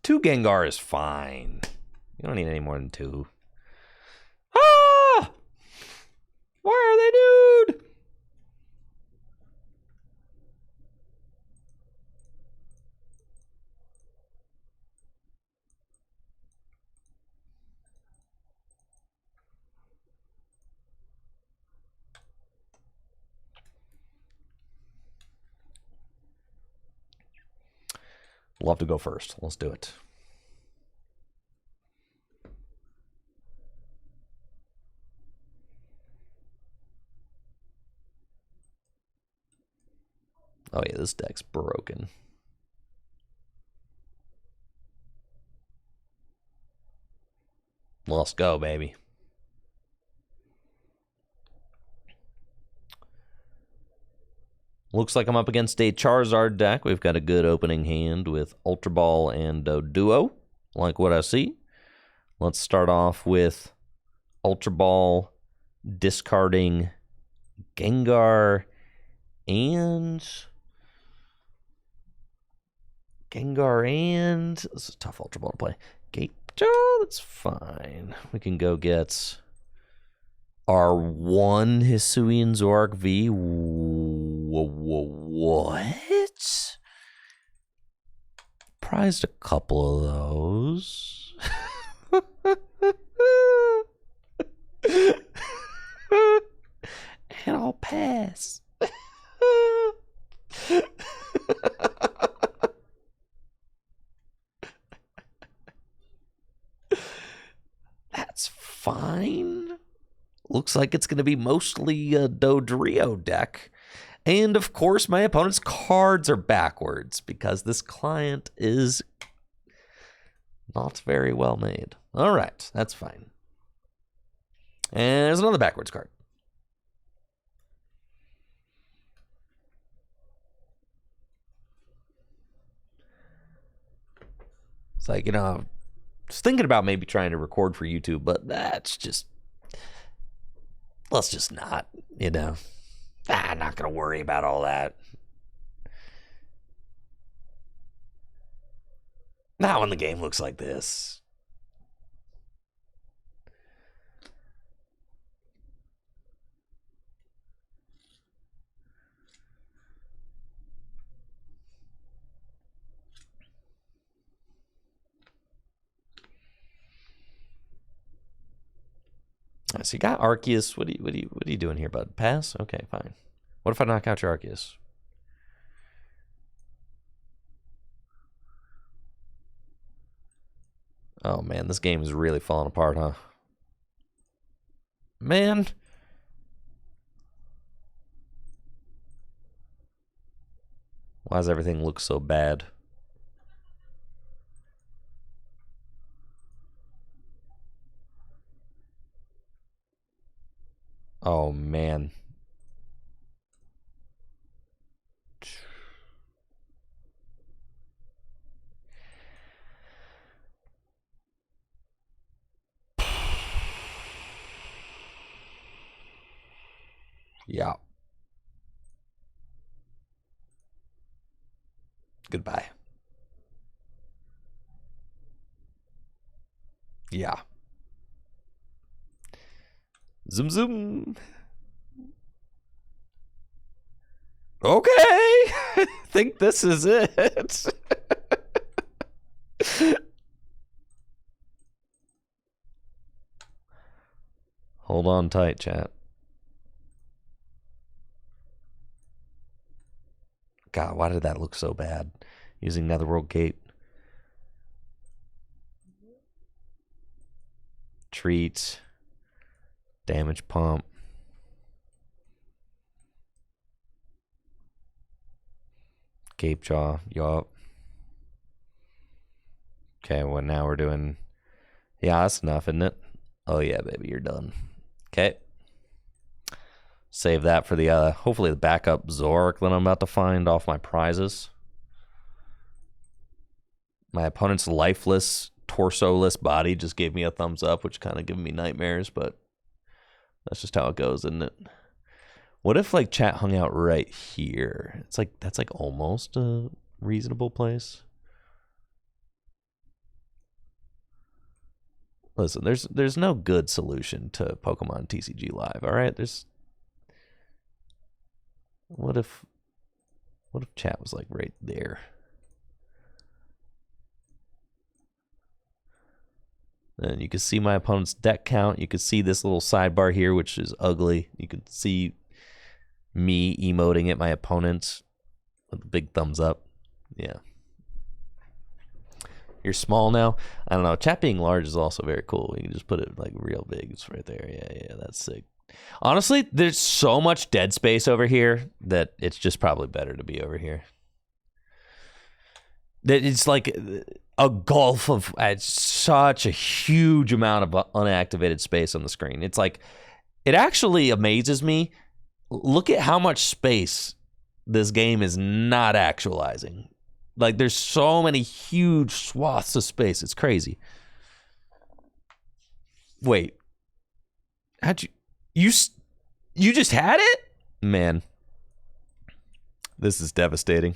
Two Gengar is fine. You don't need any more than 2. Ah! Why are they, dude? Love to go first. Let's do it. Oh yeah, this deck's broken. Let's go, baby. Looks like I'm up against a Charizard deck. We've got a good opening hand with Ultra Ball and Duo. Like what I see. Let's start off with Ultra Ball, discarding Gengar and... this is a tough Ultra Ball to play. Gapejaw, that's fine. We can go get our one Hisuian Zoroark V. What? Prized a couple of those. And I'll pass. That's fine. Looks like it's going to be mostly a Dodrio deck. And, of course, my opponent's cards are backwards because this client is not very well made. All right, that's fine. And there's another backwards card. It's like, you know, I was thinking about maybe trying to record for YouTube, but that's just... let's just not, you know. I'm not going to worry about all that. Not when the game looks like this. So you got Arceus. What are you doing here, bud? Pass? Okay, fine. What if I knock out your Arceus? Oh man, this game is really falling apart, huh? Man. Why does everything look so bad? Oh man. Yeah. Goodbye. Yeah. Zoom zoom. Okay. I think this is it. Hold on tight, chat. God, why did that look so bad? Using Netherworld Gate. Treat. Damage pump. Gapejaw. Yup. Okay, well now we're doing... yeah, that's enough, isn't it? Oh yeah, baby, you're done. Okay. Save that for the, hopefully the backup Zoroark that I'm about to find off my prizes. My opponent's lifeless, torso-less body just gave me a thumbs up, which kind of giving me nightmares, but that's just how it goes, isn't it? What if, like, chat hung out right here? It's like, that's like almost a reasonable place. Listen, there's no good solution to Pokemon TCG Live, all right? What if chat was like right there? And you can see my opponent's deck count. You can see this little sidebar here, which is ugly. You can see me emoting at my opponent with a big thumbs up. Yeah. You're small now. I don't know. Chat being large is also very cool. You can just put it like real big. It's right there. Yeah, that's sick. Honestly, there's so much dead space over here that it's just probably better to be over here. It's like a gulf of such a huge amount of unactivated space on the screen. It's like, it actually amazes me. Look at how much space this game is not actualizing. Like, there's so many huge swaths of space. It's crazy. Wait. How'd you just had it? Man. This is devastating.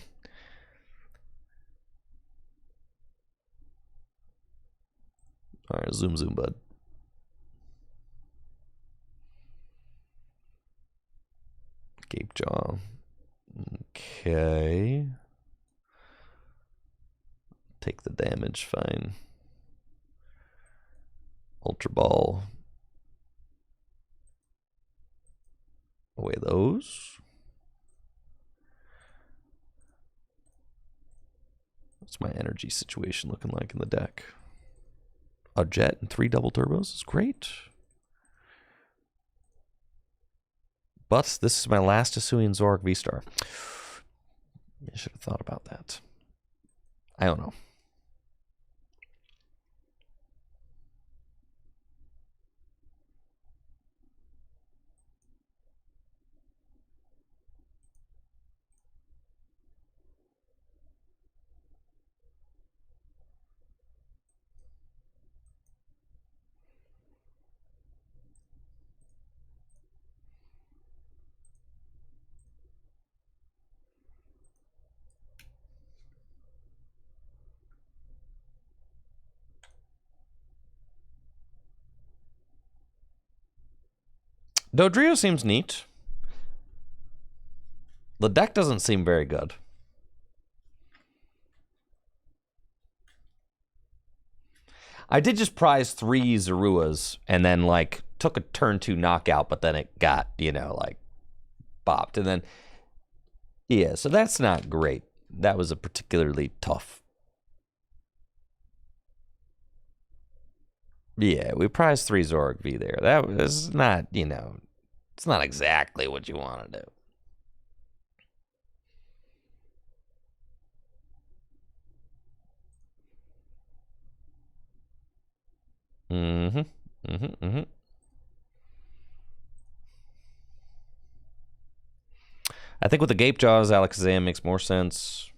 All right, zoom, bud. Gape Jaw. Okay. Take the damage, fine. Ultra Ball. Away those. What's my energy situation looking like in the deck? A jet and 3 double turbos is great. But this is my last Hisuian Zoroark V-Star. I should have thought about that. I don't know. Dodrio seems neat. The deck doesn't seem very good. I did just prize 3 Zoruas and then, like, took a turn 2 knockout, but then it got, you know, like, bopped. And then, yeah, so that's not great. That was a particularly tough. Yeah, we prized 3 Zoroark V there. That was not, you know, it's not exactly what you want to do. I think with the Gape Jaws, Alakazam makes more sense.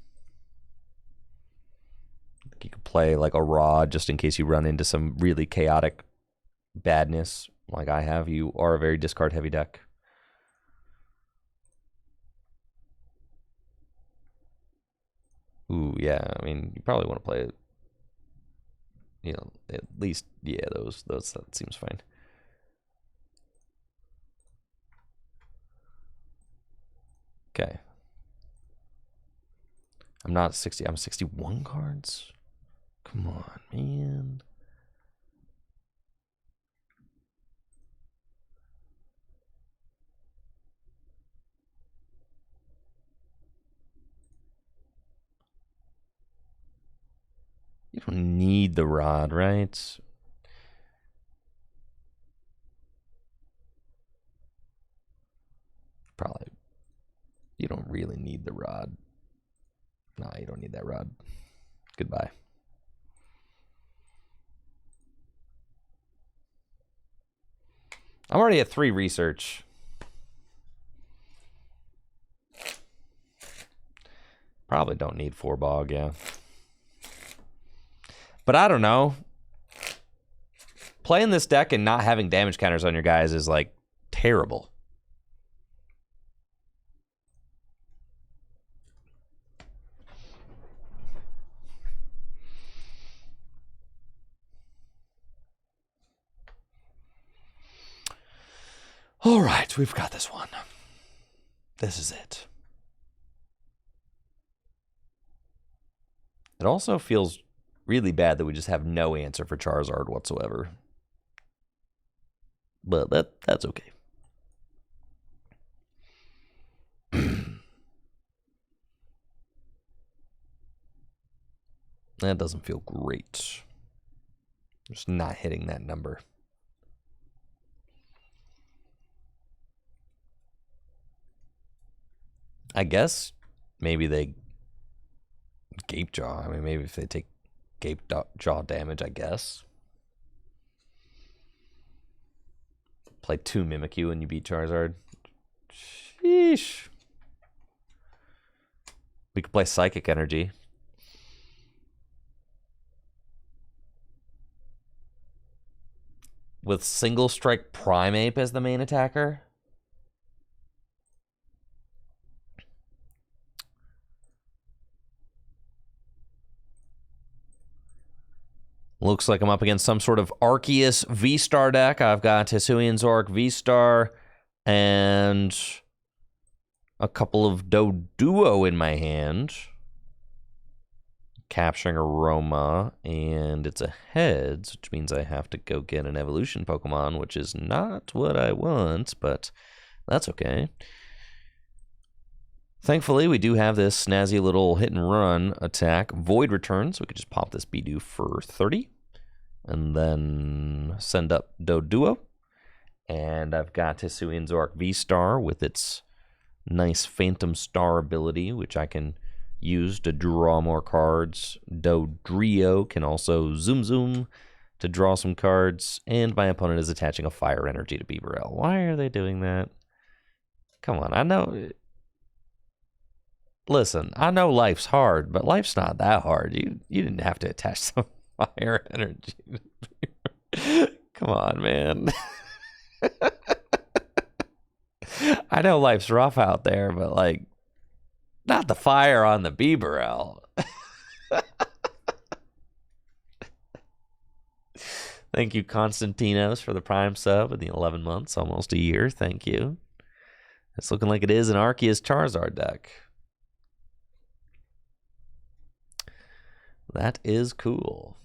I think you could play like a Rod just in case you run into some really chaotic badness like I have. You are a very discard heavy deck. Ooh, yeah. I mean, you probably want to play it. You know, at least, yeah, those that seems fine. Okay. I'm not 60. I'm 61 cards. Come on, man. You don't need the Rod, right? Probably. You don't really need the Rod. No, you don't need that Rod. Goodbye. I'm already at 3 research. Probably don't need 4 Bog, yeah. But I don't know. Playing this deck and not having damage counters on your guys is, like, terrible. All right, we've got this one. This is it. It also feels really bad that we just have no answer for Charizard whatsoever. But that's okay. That doesn't feel great. Just not hitting that number. I guess maybe they Gape Jaw. I mean, maybe if they take Gape Jaw damage, I guess. Play 2 Mimikyu and you beat Charizard. Sheesh. We could play Psychic Energy. With Single Strike Primeape as the main attacker. Looks like I'm up against some sort of Arceus V-Star deck. I've got Hisuian Zoroark V-Star and a couple of Doduo in my hand. Capturing Aroma, and it's a heads, which means I have to go get an evolution Pokemon, which is not what I want, but that's okay. Thankfully, we do have this snazzy little hit and run attack, Void Return, so we could just pop this Bidoof for 30, and then send up Doduo. And I've got Hisuian Zoroark V-Star with its nice Phantom Star ability, which I can use to draw more cards. Dodrio can also zoom to draw some cards, and my opponent is attaching a Fire Energy to Beaverell. Why are they doing that? Come on, I know. Listen, I know life's hard, but life's not that hard. You didn't have to attach some Fire Energy. Come on, man. I know life's rough out there, but like, not the fire on the Beaverell. Thank you, Constantinos, for the Prime sub in the 11 months, almost a year. Thank you. It's looking like it is an Arceus Charizard deck. That is cool.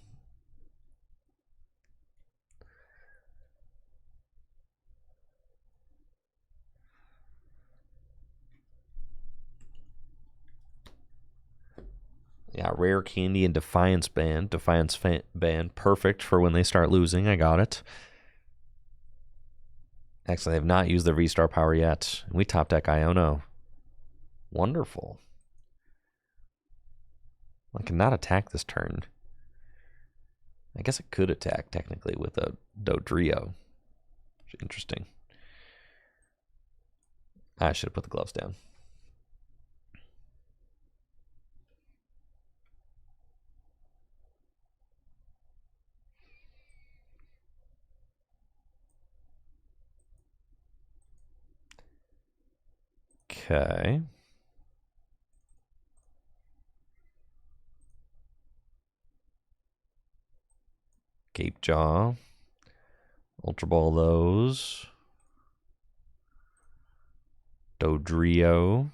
Yeah, Rare Candy and Defiance Band. Defiance Band, perfect for when they start losing. I got it. Excellent. They have not used their V-Star power yet. We top deck Iono. Wonderful. I cannot attack this turn. I guess I could attack, technically, with a Dodrio. Interesting. I should have put the gloves down. Okay. Gape Jaw. Ultra Ball those. Dodrio.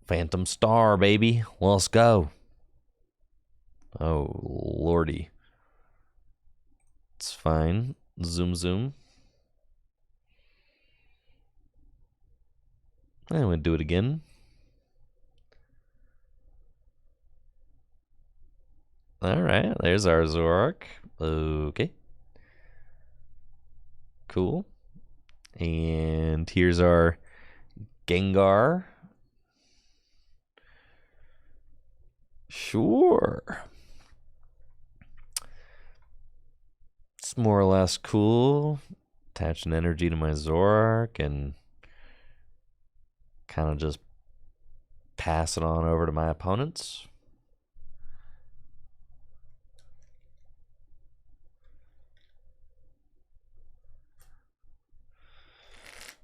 Phantom Star, baby. Let's go. Oh, lordy. It's fine. Zoom. And we'll do it again. Alright, there's our Zoroark. Okay. Cool. And here's our Gengar. Sure. It's more or less cool. Attach an energy to my Zoroark and kind of just pass it on over to my opponents.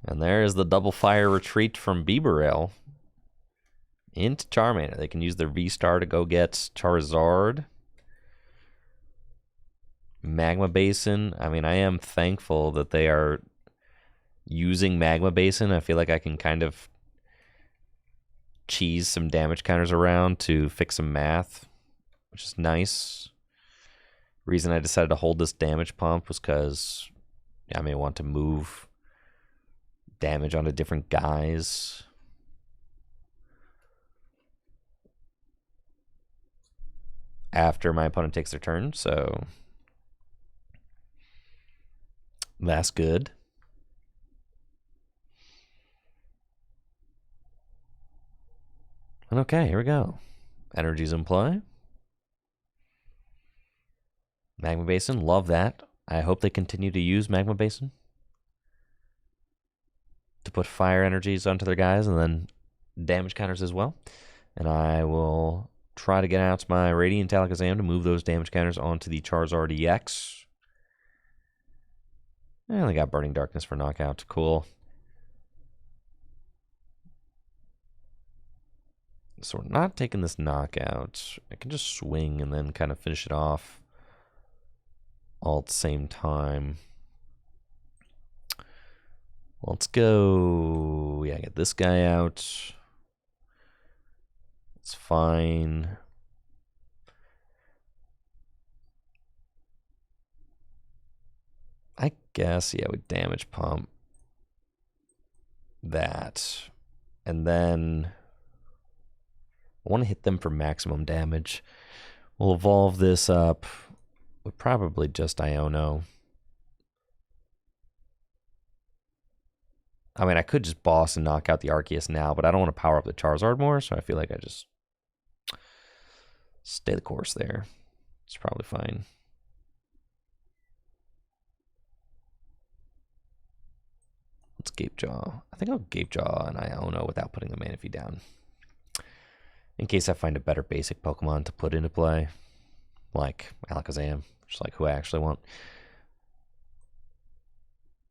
And there is the double fire retreat from Beaverell into Charmander. They can use their V-Star to go get Charizard. Magma Basin. I mean, I am thankful that they are using Magma Basin. I feel like I can kind of cheese some damage counters around to fix some math, which is nice. Reason I decided to hold this damage pump was because I may want to move damage onto different guys. After my opponent takes their turn, so that's good. And okay, here we go. Energy's in play. Magma Basin, love that. I hope they continue to use Magma Basin to put fire energies onto their guys and then damage counters as well. And I will try to get out my Radiant Alakazam to move those damage counters onto the Charizard EX. And they got Burning Darkness for knockout. Cool. So we're not taking this knockout. I can just swing and then kind of finish it off all at the same time. Let's go. Yeah, get this guy out. It's fine. I guess, yeah, we damage pump that. And then I want to hit them for maximum damage. We'll evolve this up with probably just Iono. I mean, I could just boss and knock out the Arceus now, but I don't want to power up the Charizard more, so I feel like I just stay the course there. It's probably fine. Let's Gapejaw. I think I'll Gapejaw and Iono without putting the Manaphy down, in case I find a better basic Pokemon to put into play, like Alakazam, just like who I actually want.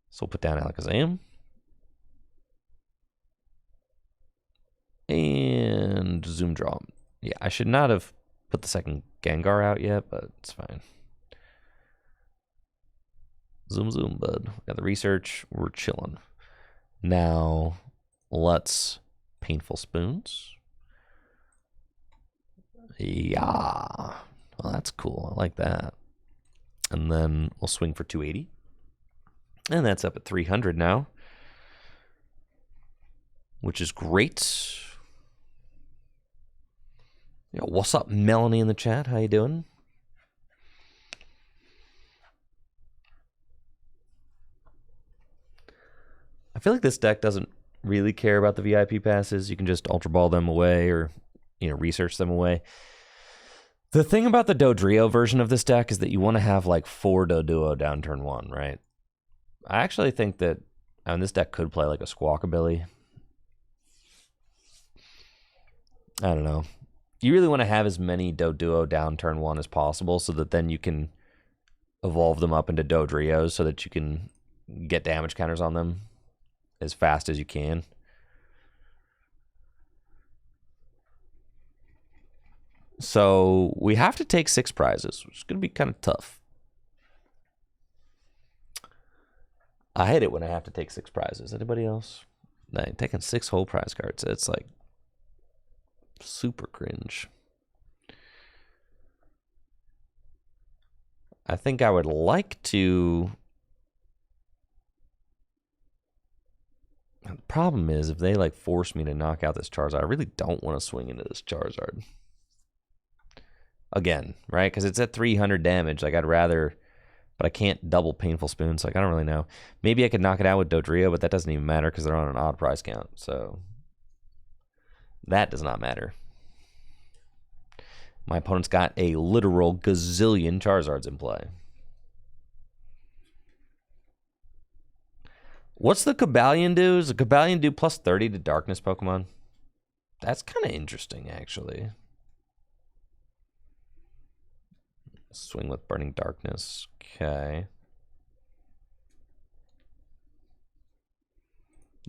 So we'll put down Alakazam. And Zoom Draw. Yeah, I should not have put the second Gengar out yet, but it's fine. Zoom, zoom, bud. Got the research. We're chilling. Now, let's Painful Spoons. Yeah. Well, that's cool. I like that. And then we'll swing for 280. And that's up at 300 now, which is great. Yo, what's up, Melanie in the chat? How you doing? I feel like this deck doesn't really care about the VIP passes. You can just Ultra Ball them away or, research them away. The thing about the Dodrio version of this deck is that you want to have like 4 Doduo down turn 1, right? I actually think that this deck could play like a Squawkabilly. I don't know. You really want to have as many Doduo down turn 1 as possible so that then you can evolve them up into Dodrios so that you can get damage counters on them as fast as you can. So we have to take 6 prizes, which is going to be kind of tough. I hate it when I have to take 6 prizes. Anybody else? No, taking 6 whole prize cards. It's like super cringe. I think I would like to. The problem is if they like force me to knock out this Charizard, I really don't want to swing into this Charizard again, right? Because it's at 300 damage. Like I'd rather, but I can't double Painful Spoons. Like I don't really know. Maybe I could knock it out with Dodrio, but that doesn't even matter because they're on an odd prize count. So that does not matter. My opponent's got a literal gazillion Charizards in play. What's the Cobalion do? Does the Cobalion do plus 30 to Darkness Pokemon? That's kind of interesting, actually. Swing with Burning Darkness. Okay.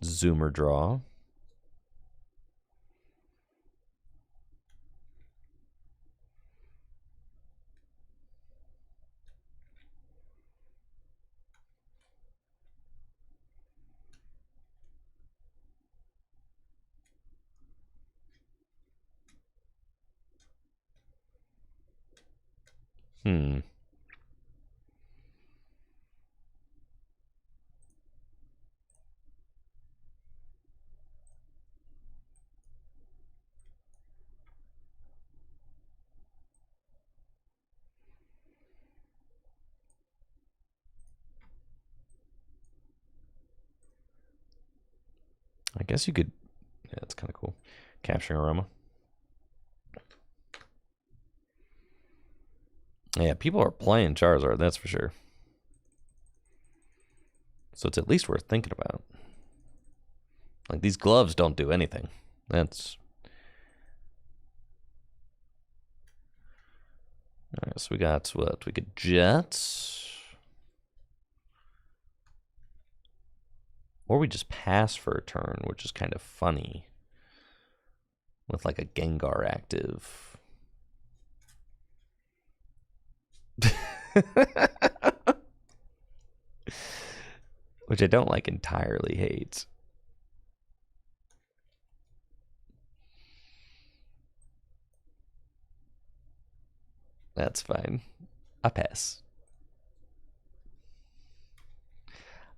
Zoomer Draw. I guess you could. Yeah, that's kind of cool. Capturing Aroma. Yeah, people are playing Charizard, that's for sure. So it's at least worth thinking about. Like, these gloves don't do anything. That's... Alright, so we got what? We get Jets. Or we just pass for a turn, which is kind of funny. With like a Gengar active. Which I don't like entirely hate. That's fine. I pass.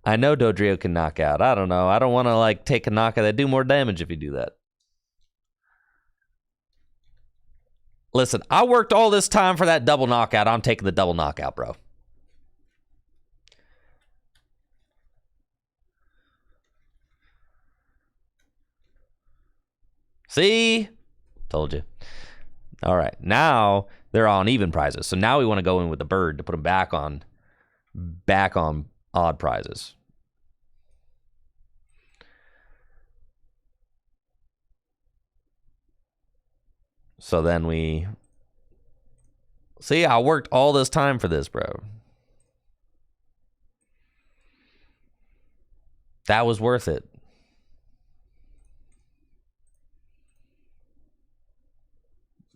I know Dodrio can knock out. I don't know. I don't want to like take a knockout that do more damage if you do that. Listen, I worked all this time for that double knockout. I'm taking the double knockout, bro. See? Told you. All right. Now they're on even prizes. So now we want to go in with the bird to put them back on odd prizes. So then we... See, I worked all this time for this, bro. That was worth it.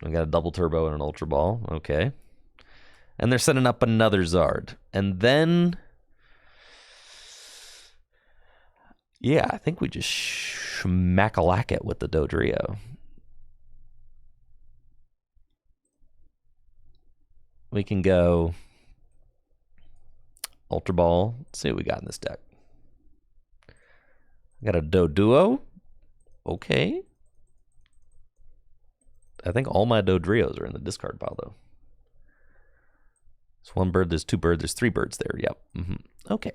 I got a double turbo and an ultra ball. Okay. And they're setting up another Zard. And then... Yeah, I think we just schmack-a-lack it with the Dodrio. We can go Ultra Ball. Let's see what we got in this deck. I got a Doduo. Okay. I think all my Dodrios are in the discard pile, though. There's one bird, there's two birds, there's three birds there. Yep. Okay.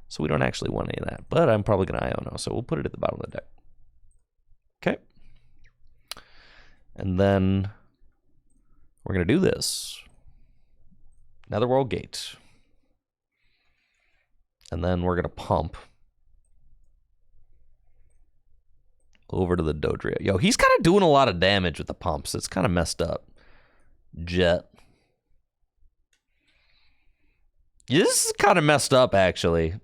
So we don't actually want any of that, but I'm probably going to Iono, so we'll put it at the bottom of the deck. Okay. And then we're going to do this. Netherworld Gate. And then we're going to pump over to the Dodrio. Yo, he's kind of doing a lot of damage with the pumps. It's kind of messed up. Jet. Yeah, this is kind of messed up, actually.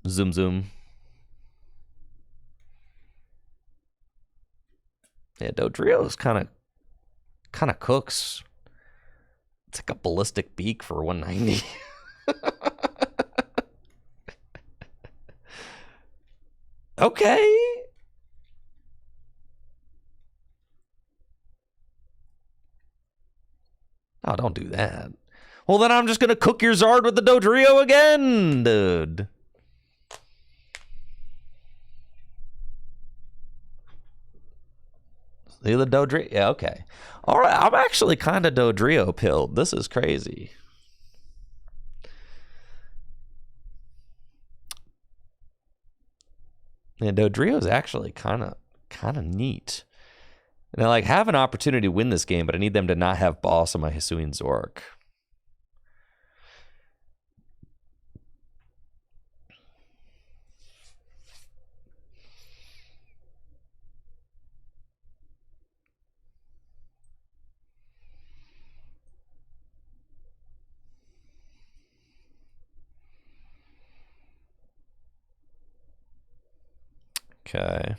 Zoom, zoom. Yeah, Dodrio's kind of cooks. It's like a ballistic beak for 190. Okay. Oh, don't do that. Well, then I'm just going to cook your Zard with the Dodrio again, dude. See the Dodrio? Yeah, okay. All right, I'm actually kind of Dodrio pilled. This is crazy. Yeah, Dodrio is actually kind of neat. And I like have an opportunity to win this game, but I need them to not have boss on my Hisuian Zoroark. Okay.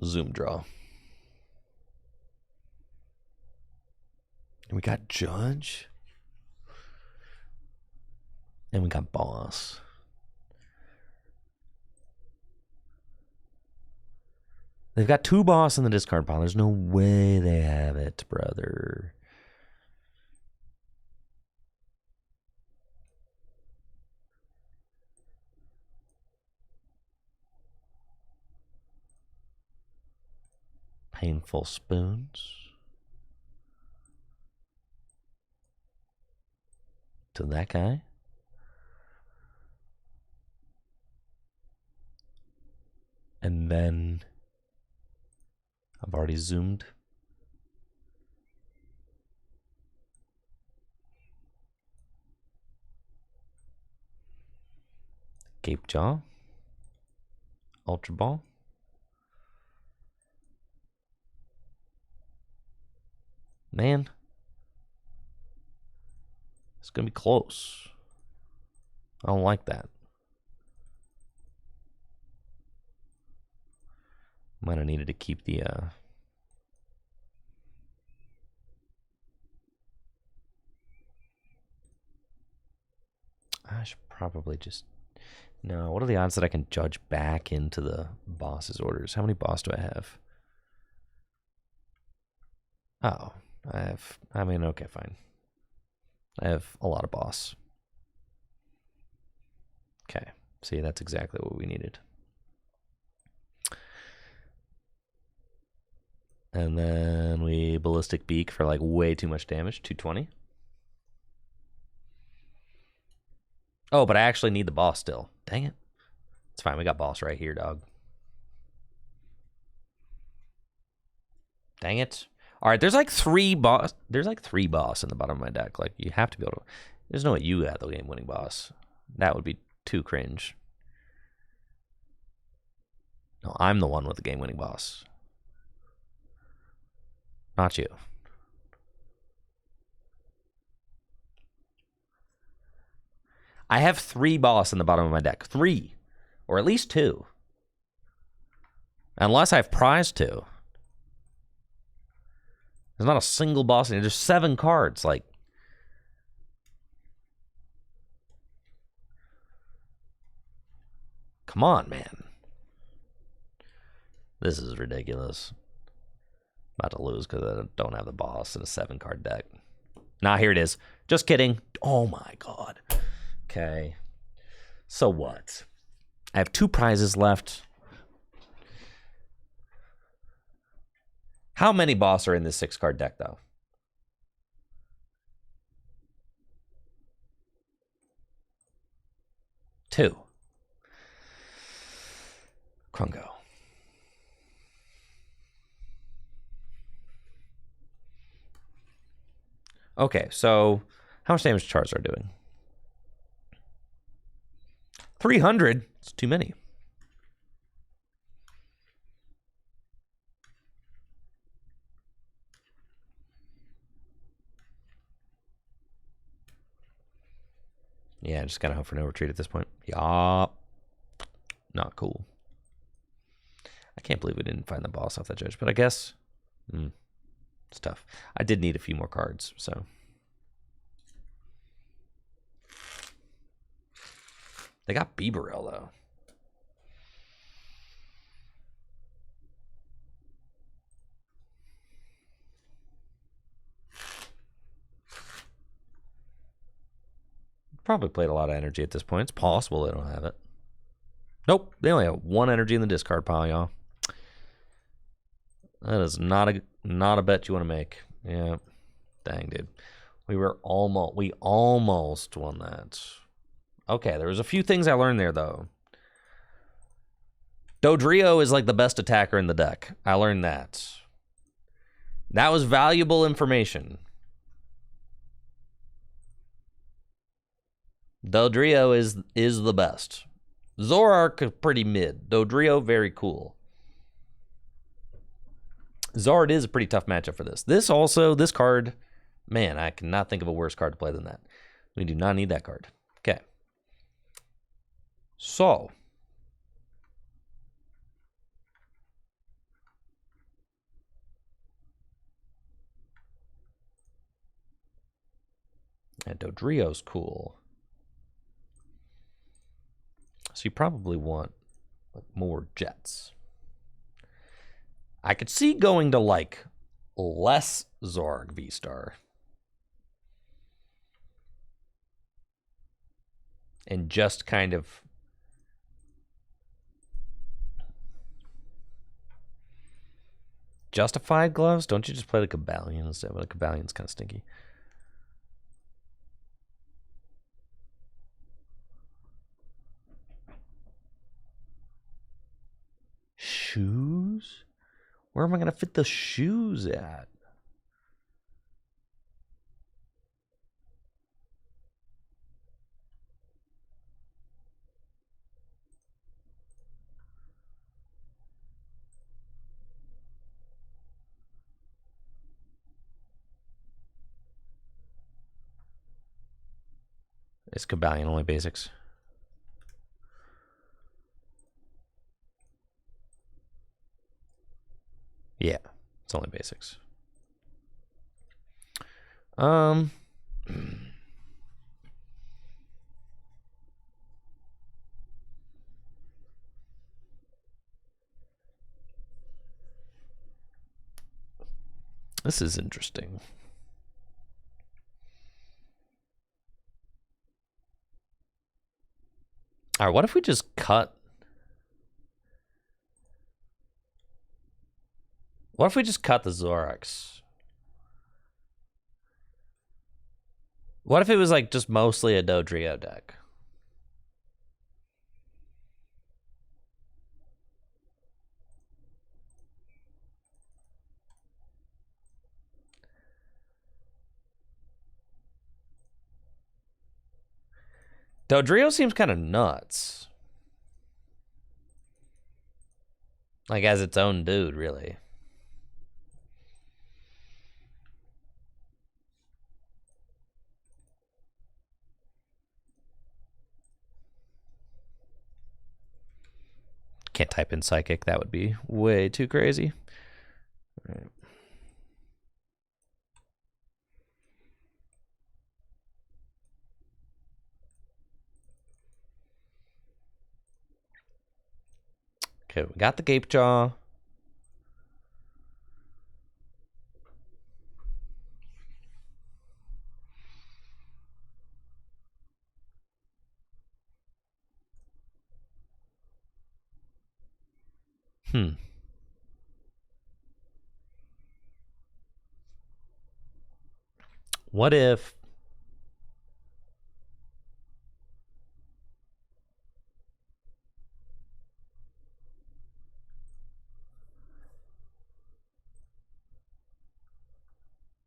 Zoom draw. And we got Judge. And we got Boss. They've got two Boss in the discard pile. There's no way they have it, brother. Painful Spoons. To that guy. And then I've already zoomed. Gape Jaw. Ultra Ball. Man. It's going to be close. I don't like that. Might have needed to keep the I should probably just... No, what are the odds that I can judge back into the boss's orders? How many boss do I have? Oh, okay, fine. I have a lot of boss. Okay, see, that's exactly what we needed. And then we Ballistic Beak for like way too much damage, 220. Oh, but I actually need the boss still. Dang it. It's fine, we got boss right here, dog. Dang it. All right, there's like three boss in the bottom of my deck. Like, you have to be able to... There's no way you got the game-winning boss. That would be too cringe. No, I'm the one with the game-winning boss. Not you. I have 3 boss in the bottom of my deck. 3. Or at least 2. Unless I have prize 2. There's not a single boss in it. There's 7 cards. Like, come on, man. This is ridiculous. About to lose because I don't have the boss in a 7-card deck. Nah, here it is. Just kidding. Oh my god. Okay. So what? I have 2 prizes left. How many boss are in this 6-card deck, though? 2. Krungo. Okay, so how much damage is Charizard doing? 300? It's too many. Yeah, just gotta hope for no retreat at this point. Yup. Not cool. I can't believe we didn't find the boss off that judge, but I guess it's tough. I did need a few more cards, so. They got Bieberell, though. Probably played a lot of energy at this point. It's possible they don't have it. Nope, they only have 1 energy in the discard pile, y'all. That is not a bet you want to make. Yeah, dang, dude. We almost won that. Okay, there was a few things I learned there, though. Dodrio is like the best attacker in the deck. I learned that. That was valuable information. Dodrio is the best. Zoroark is pretty mid. Dodrio, very cool. Zard is a pretty tough matchup for this. This card, man, I cannot think of a worse card to play than that. We do not need that card. Okay. So. And Dodrio's cool. So you probably want like more jets. I could see going to like less Zoroark V-Star. And just kind of Justified gloves? Don't you just play the Cobalion instead? But the Cobalion's kind of stinky. Shoes? Where am I going to fit the shoes at? It's Cobalion only basics. Yeah, it's only basics. This is interesting. All right, what if we just cut? What if we just cut the Zoroarks? What if it was like just mostly a Dodrio deck? Dodrio seems kind of nuts. Like as its own dude, really. Can't type in Psychic. That would be way too crazy. All right. Okay, we got the Gape Jaw. What if...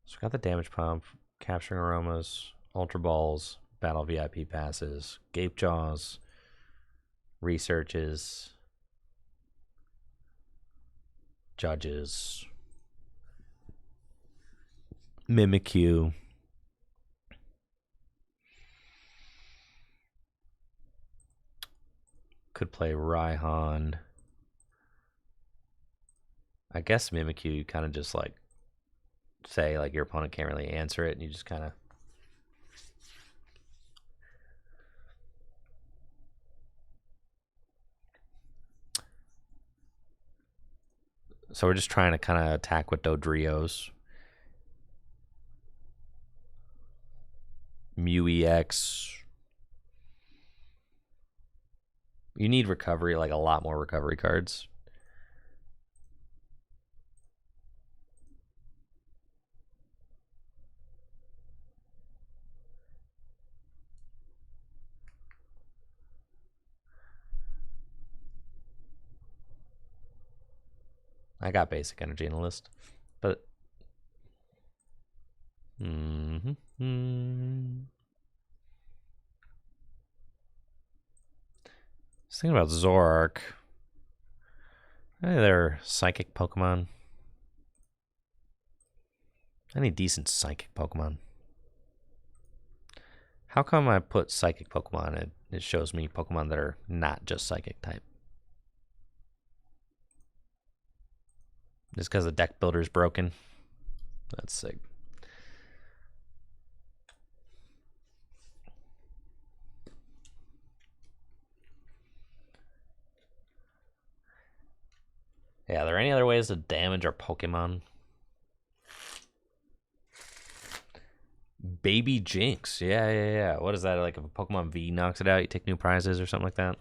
So we got the Damage Pump, Capturing Aromas, Ultra Balls, Battle VIP passes, Gape Jaws, Researches, Judges, Mimikyu. Could play Raihan. I guess Mimikyu, you kind of just like say like your opponent can't really answer it and you just kind of so we're just trying to kind of attack with Dodrios. Mew EX. You need recovery, like a lot more recovery cards. I got basic energy in the list, but Just thinking about Zoroark. Hey, they're psychic Pokemon. Any decent psychic Pokemon? How come I put psychic Pokemon and it shows me Pokemon that are not just psychic type? Just because the deck builder's broken? That's sick. Yeah, are there any other ways to damage our Pokemon? Baby Jinx. Yeah. What is that? Like if a Pokemon V knocks it out, you take new prizes or something like that?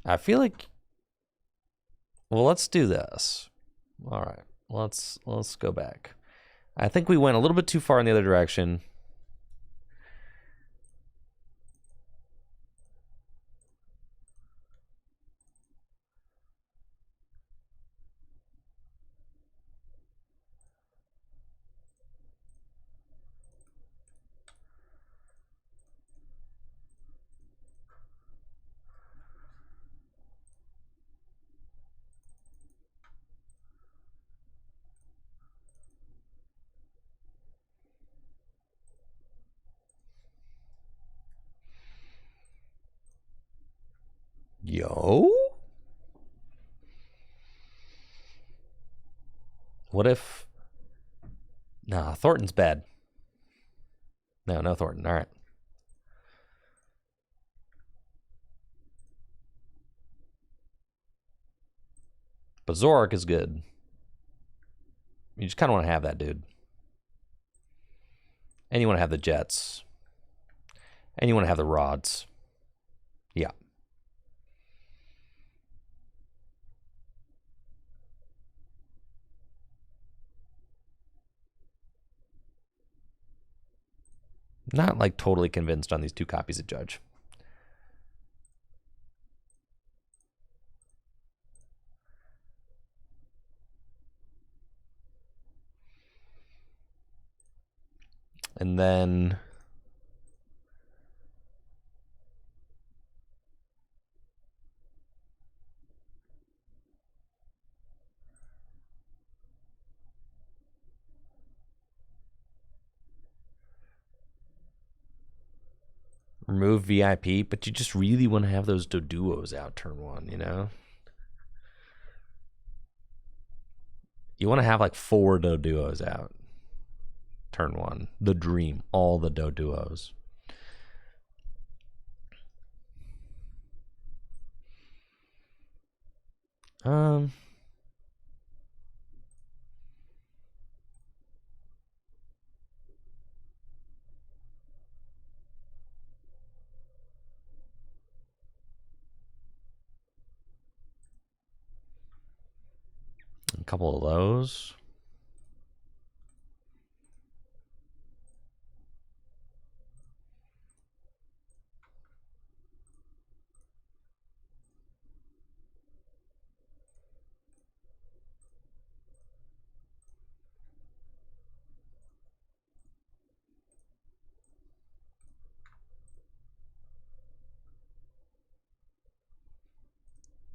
I feel like, well, let's do this. All right, let's go back. I think we went a little bit too far in the other direction. Yo? What if... Nah, Thornton's bad. No Thornton. All right. But Zoroark is good. You just kind of want to have that, dude. And you want to have the jets. And you want to have the rods. Yeah. Not like totally convinced on these 2 copies of Judge. And then remove VIP, but you just really want to have those Doduos out turn 1, you know? You want to have like 4 Doduos out turn 1. The dream. All the Doduos. A couple of those.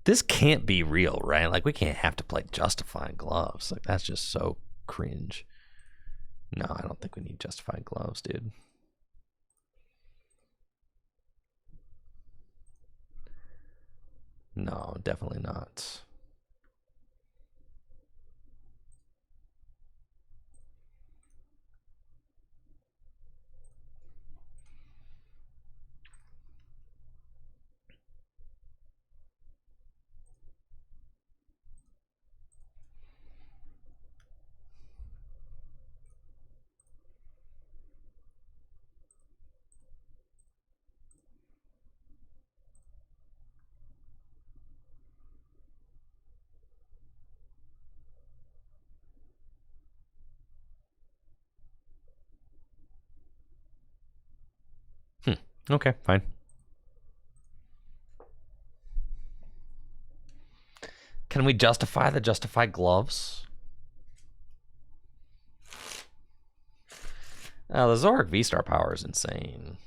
This can't be real, right? Like, we can't have to play Justifying Gloves. Like, that's just so cringe. No, I don't think we need Justifying Gloves, dude. No, definitely not. Okay, fine. Can we justify the Justified Gloves? The Zoroark V-Star power is insane.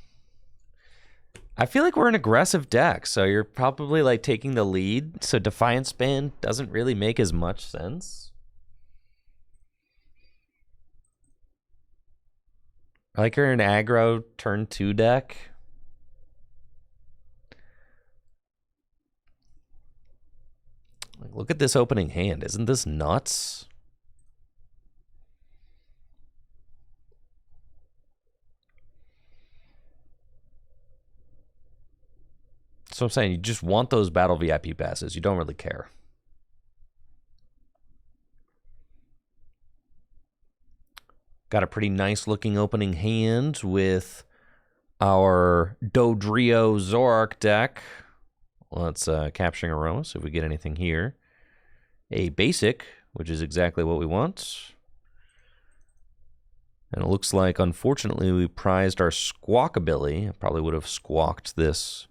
I feel like we're an aggressive deck, so you're probably like taking the lead, so Defiance Band doesn't really make as much sense. I like you're an aggro turn 2 deck. Like, look at this opening hand. Isn't this nuts? So I'm saying you just want those battle VIP passes. You don't really care. Got a pretty nice looking opening hand with our Dodrio Zoroark deck. Let's Capturing Aroma, see if we get anything here. A basic, which is exactly what we want. And it looks like, unfortunately, we prized our Squawkabilly. I probably would have squawked this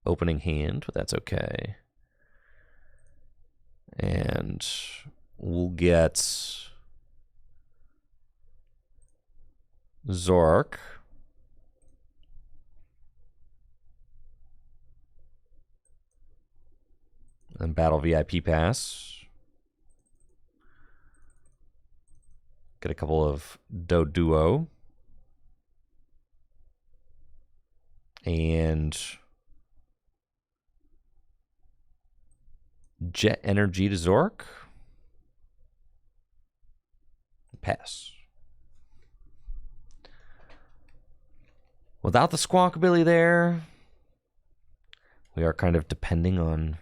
opening hand, but that's okay. And we'll get Zoroark. And Battle VIP Pass. Get a couple of Doduo. And Jet Energy to Zoroark. Pass. Without the Squawkabilly there, we are kind of depending on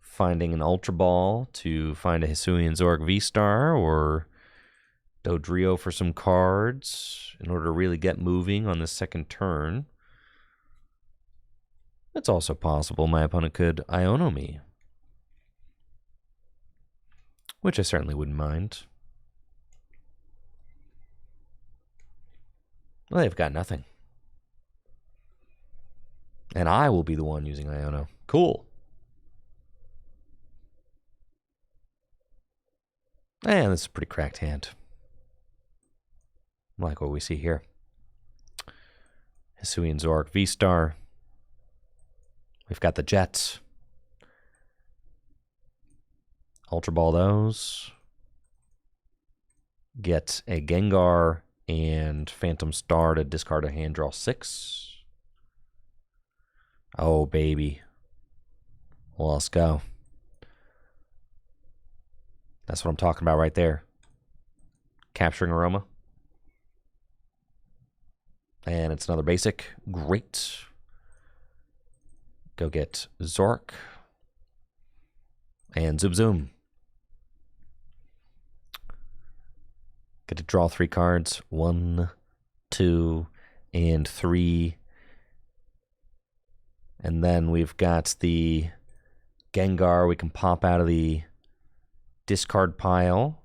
finding an Ultra Ball to find a Hisuian Zoroark V-Star or Dodrio for some cards in order to really get moving on the second turn. It's also possible my opponent could Iono me, which I certainly wouldn't mind. Well, they've got nothing. And I will be the one using Iono. Cool. And this is a pretty cracked hand. Like what we see here. Hisuian Zoroark V-Star. We've got the Jets. Ultra Ball those. Get a Gengar and Phantom Star to discard a hand, draw 6. Oh, baby. Well, let's go. That's what I'm talking about right there. Capturing Aroma. And it's another basic. Great. Go get Zoroark. And Zoom Zoom. Get to draw 3 cards. 1, 2, and 3. And then we've got the Gengar we can pop out of the discard pile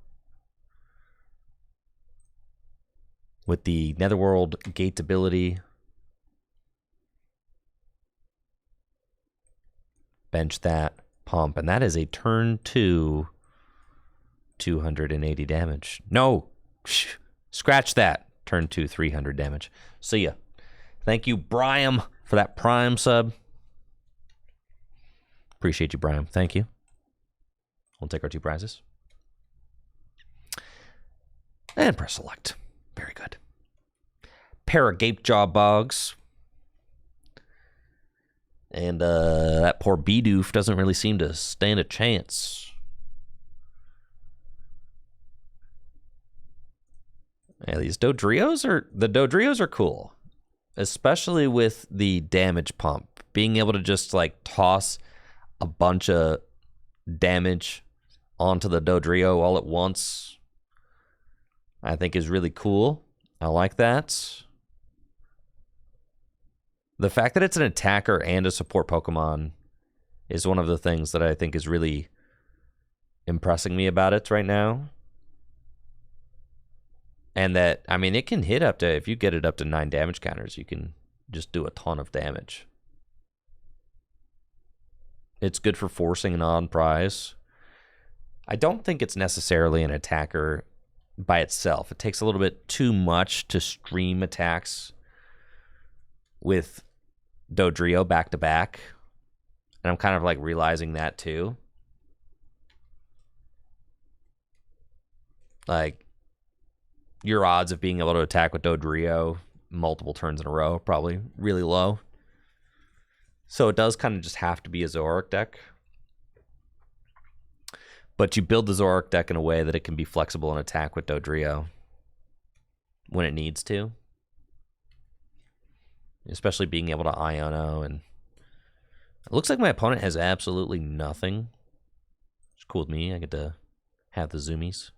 with the Netherworld Gate ability. Bench that, pump, and that is a turn 2, 280 damage. No! Scratch that. Turn 2, 300 damage. See ya. Thank you, Brian, for that Prime sub. Appreciate you, Brian. Thank you. We'll take our 2 prizes. And press select. Very good. Pair of Gapejaw Bogs. And that poor Bidoof doesn't really seem to stand a chance. Yeah, these Dodrios are cool. Especially with the damage pump. Being able to just like toss a bunch of damage onto the Dodrio all at once, I think is really cool. I like that. The fact that it's an attacker and a support Pokemon is one of the things that I think is really impressing me about it right now. And that, I mean, it can hit up to, if you get it up to 9 damage counters, you can just do a ton of damage. It's good for forcing an on prize. I don't think it's necessarily an attacker by itself. It takes a little bit too much to stream attacks with Dodrio back to back. And I'm kind of like realizing that too. Like, your odds of being able to attack with Dodrio multiple turns in a row are probably really low. So it does kind of just have to be a Zoroark deck. But you build the Zoroark deck in a way that it can be flexible and attack with Dodrio when it needs to. Especially being able to Iono. And it looks like my opponent has absolutely nothing. It's cool with me. I get to have the zoomies.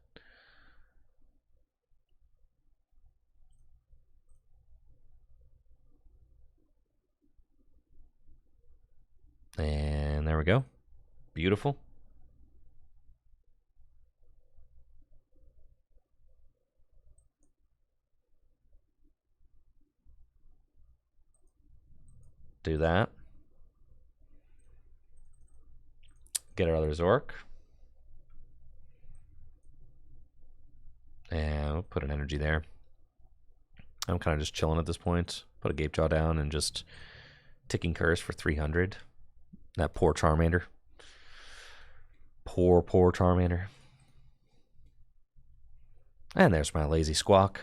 we go. Beautiful. Do that. Get our other Zoroark. And we'll put an energy there. I'm kind of just chilling at this point. Put a Gapejaw down and just ticking Curse for 300. That poor Charmander. Poor Charmander. And there's my lazy Squawk.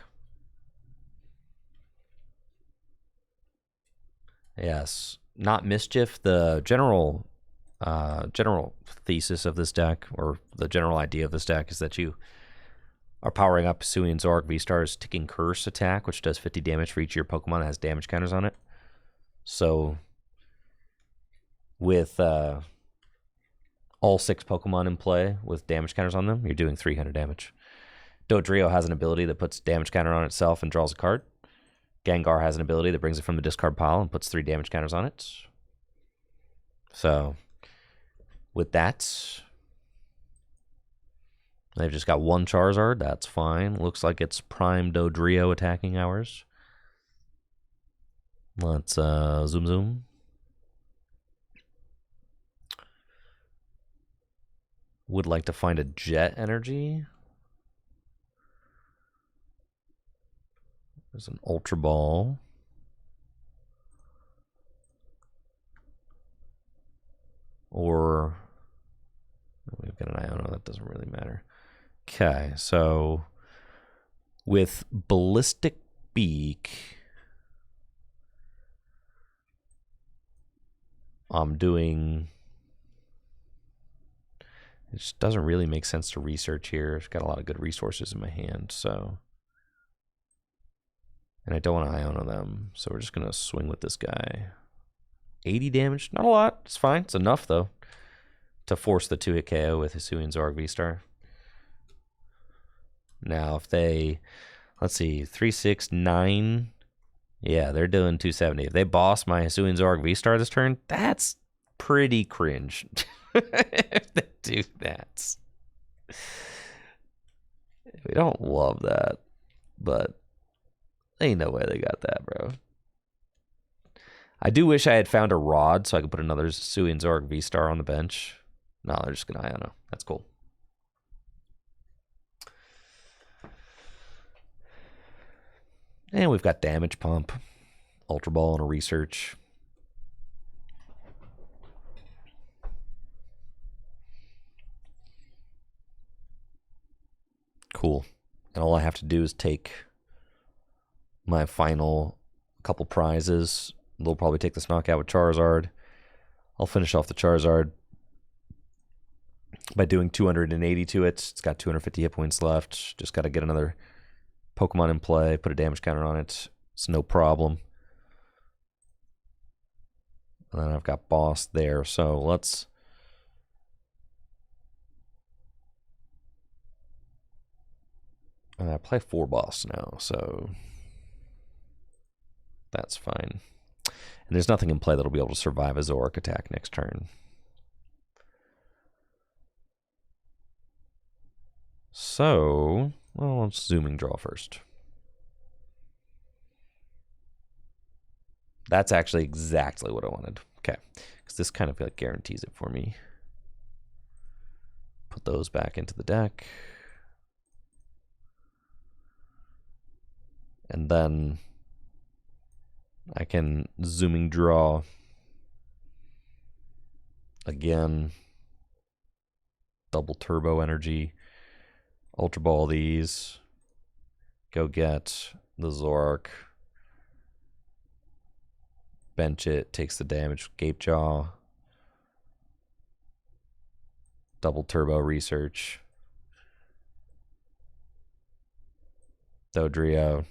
Yes, not Mischief. The general thesis of this deck, or the general idea of this deck, is that you are powering up Hisuian Zoroark V-Star's Ticking Curse attack, which does 50 damage for each of your Pokemon that has damage counters on it. So, with all 6 Pokemon in play with damage counters on them, you're doing 300 damage. Dodrio has an ability that puts damage counter on itself and draws a card. Gengar has an ability that brings it from the discard pile and puts 3 damage counters on it. So, with that, they've just got 1 Charizard. That's fine. Looks like it's Prime Dodrio attacking ours. Let's zoom. Would like to find a Jet Energy. There's an Ultra Ball. Or we've got an Iono, that doesn't really matter. Okay, so with Ballistic Beak, I'm doing... It just doesn't really make sense to research here. I've got a lot of good resources in my hand, so... And I don't want to Iono them, so we're just going to swing with this guy. 80 damage, not a lot. It's fine. It's enough, though, to force the 2-hit KO with Hisuian Zoroark V-Star. Now, if they, let's see, 3, 6, 9. Yeah, they're doing 270. If they boss my Hisuian Zoroark V-Star this turn, that's pretty cringe. If they do that. We don't love that, but ain't no way they got that, bro. I do wish I had found a Rod so I could put another Hisuian Zoroark V-Star on the bench. No, they're just going to Iono. That's cool. And we've got Damage Pump, Ultra Ball, and a Research. Cool. And all I have to do is take my final couple prizes. They'll probably take this knockout with Charizard. I'll finish off the Charizard by doing 280 to it. It's got 250 hit points left. Just got to get another Pokemon in play, put a damage counter on it. It's no problem. And then I've got Boss there. So let's... I play 4 Boss now, so that's fine. And there's nothing in play that'll be able to survive a Zoroark attack next turn. So, well, let's zooming draw first. That's actually exactly what I wanted. Okay, because this kind of like guarantees it for me. Put those back into the deck. And then I can zooming draw again. Double turbo energy. Ultra Ball these. Go get the Zoroark. Bench it. Takes the damage. Gapejaw. Double turbo Research. Dodrio.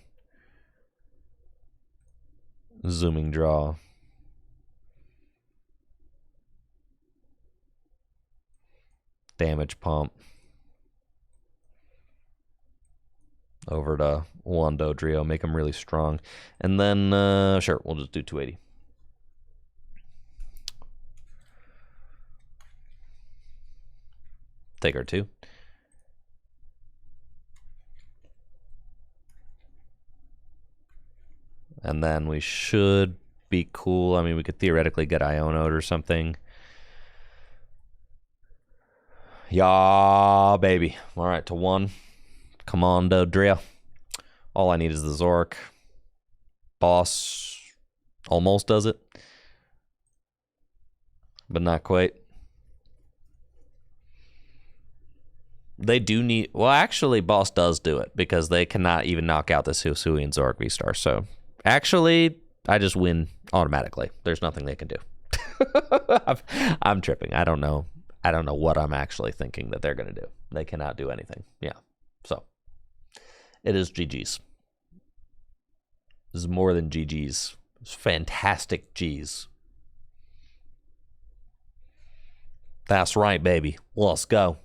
Zooming draw. Damage pump. Over to one Dodrio. Make him really strong. And then, sure, we'll just do 280. Take our 2. And then we should be cool. I mean, we could theoretically get Ionoed or something. Yeah, baby. All right, to 1. Come on, Dodrio. All I need is the Zoroark. Boss almost does it, but not quite. They do need... Well, actually, Boss does do it because they cannot even knock out this Hisuian Zoroark V-Star. So, actually, I just win automatically. There's nothing they can do. I'm tripping. I don't know what I'm actually thinking that they're going to do. They cannot do anything. Yeah. So, it is GG's. This is more than GG's. It's fantastic G's. That's right, baby. Let's go.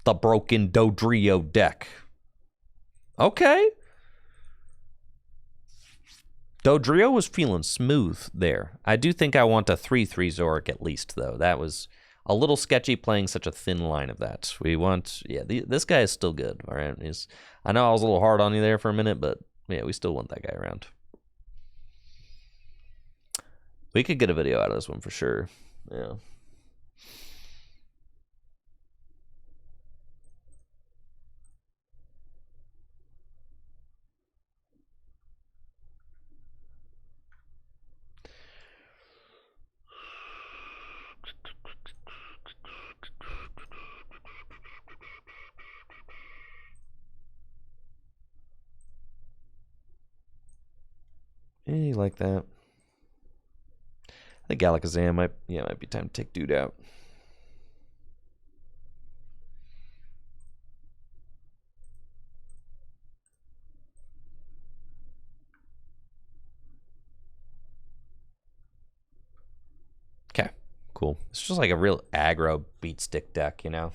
The broken Dodrio deck. Okay. Dodrio was feeling smooth there. I do think I want a 3/3 Zoroark at least, though. That was a little sketchy playing such a thin line of that. We want... Yeah, this guy is still good, all right? I know I was a little hard on you there for a minute, but yeah, we still want that guy around. We could get a video out of this one for sure. Yeah. You like that? I think Alakazam might be time to take dude out. Okay, cool. It's just like a real aggro beat stick deck, you know?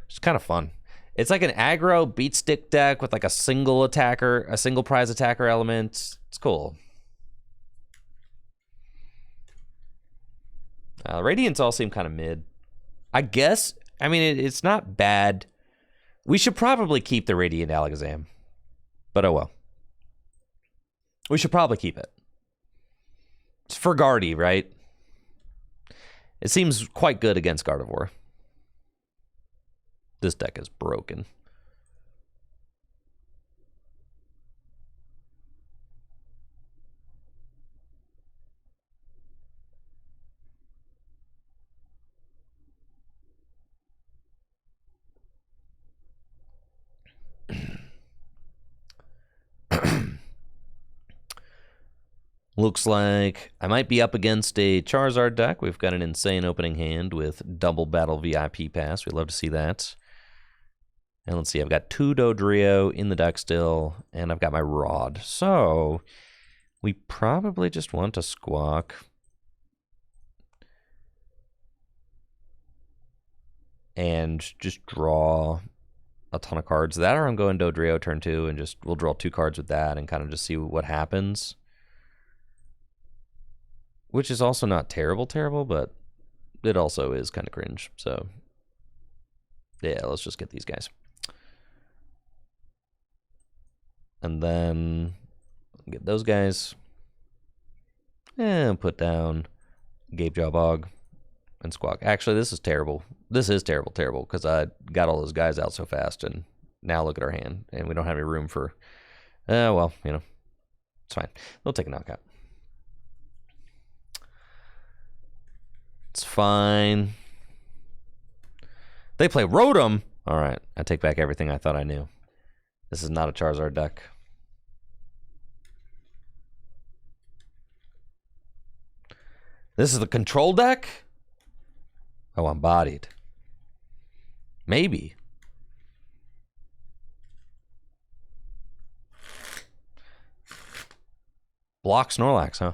It's kind of fun. It's like an aggro beat stick deck with like a single prize attacker element. It's cool. Radiants all seem kind of mid. I guess, I mean, it's not bad. We should probably keep the Radiant Alakazam. But oh well. We should probably keep it. It's for Guardy, right? It seems quite good against Gardevoir. This deck is broken. Looks like I might be up against a Charizard deck. We've got an insane opening hand with double battle VIP pass. We'd love to see that. And let's see, I've got 2 Dodrio in the deck still, and I've got my Rod. So, we probably just want to Squawk. And just draw a ton of cards. That or I'm going Dodrio turn 2, and just we'll draw 2 cards with that and kind of just see what happens. Which is also not terrible, but it also is kind of cringe. So, yeah, let's just get these guys. And then get those guys. And put down Gabe Jawbog and Squawk. Actually, this is terrible. This is terrible, because I got all those guys out so fast, and now look at our hand, and we don't have any room for... well, you know, it's fine. They'll take a knockout. It's fine. They play Rotom. All right, I take back everything I thought I knew. This is not a Charizard deck. This is the control deck? Oh, I'm bodied. Maybe. Block Snorlax, huh?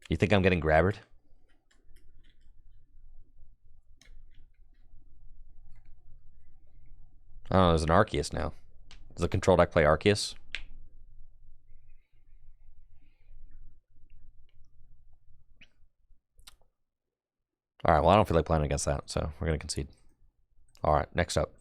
You think I'm getting grabbered? Oh, there's an Arceus now. Does the control deck play Arceus? All right, well, I don't feel like playing against that, so we're going to concede. All right, next up.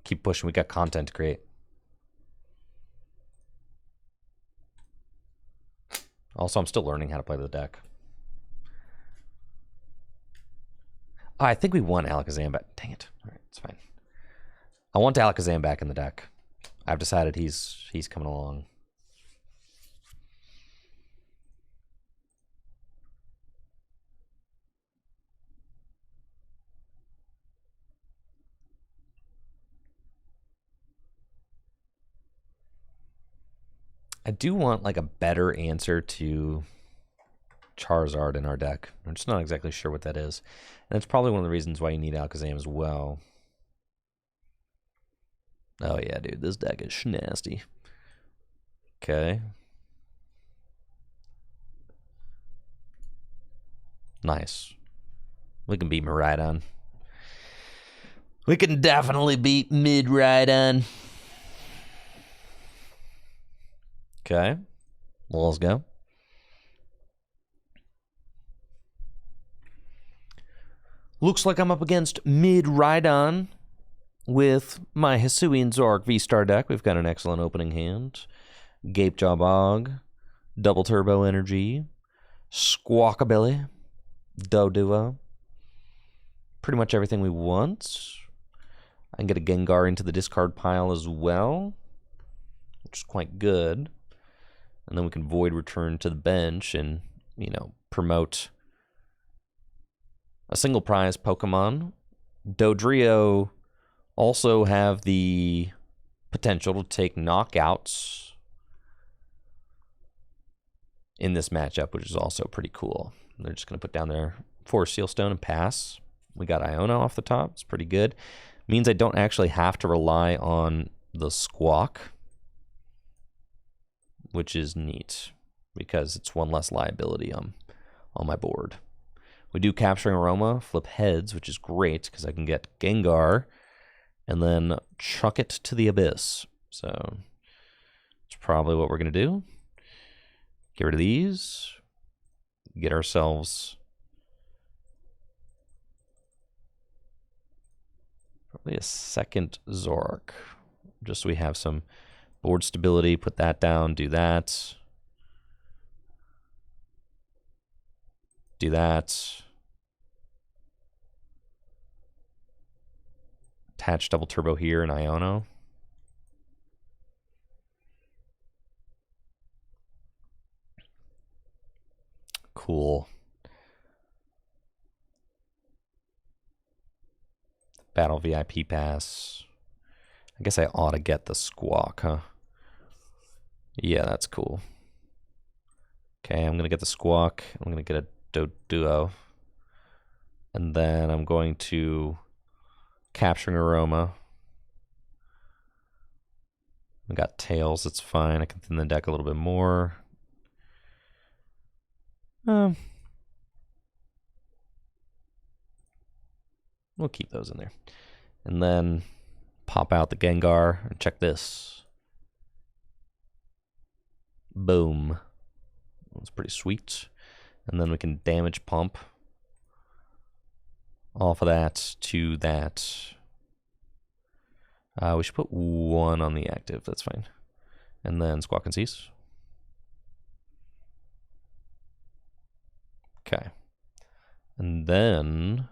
Keep pushing. We got content to create. Also, I'm still learning how to play the deck. Oh, I think we won Alakazam back. Dang it. All right, it's fine. I want Alakazam back in the deck. I've decided he's coming along. I do want like a better answer to Charizard in our deck. I'm just not exactly sure what that is. And it's probably one of the reasons why you need Alakazam as well. Oh yeah, dude, this deck is nasty. Okay. Nice. We can beat Miraidon. We can definitely beat Miraidon. Okay. Well, let's go. Looks like I'm up against Miraidon with my Hisuian Zoroark V-Star deck. We've got an excellent opening hand. Gapejaw Bog, Double Turbo Energy, Squawkabilly, Doduo. Pretty much everything we want. I can get a Gengar into the discard pile as well, which is quite good. And then we can Void Return to the bench and, you know, promote a single prize Pokemon. Dodrio also have the potential to take knockouts in this matchup, which is also pretty cool. They're just going to put down their Forest Seal Stone and pass. We got Iono off the top. It's pretty good. Means I don't actually have to rely on the Squawk, which is neat because it's one less liability on my board. We do Capturing Aroma, flip heads, which is great because I can get Gengar and then chuck it to the abyss. So it's probably what we're going to do. Get rid of these. Get ourselves probably a second Zoroark, just so we have some board stability. Put that down, do that. Do that. Attach Double Turbo here and Iono. Cool. Battle VIP pass. I guess I ought to get the Squawk, huh? Yeah, that's cool. Okay, I'm going to get the Squawk. I'm going to get a Doduo. And then I'm going to Capturing Aroma. I got Tails, it's fine. I can thin the deck a little bit more. We'll keep those in there. And then pop out the Gengar and check this. Boom. That's pretty sweet. And then we can damage pump off of that to that. We should put one on the active. That's fine. And then Squawk and Cease. Okay. And then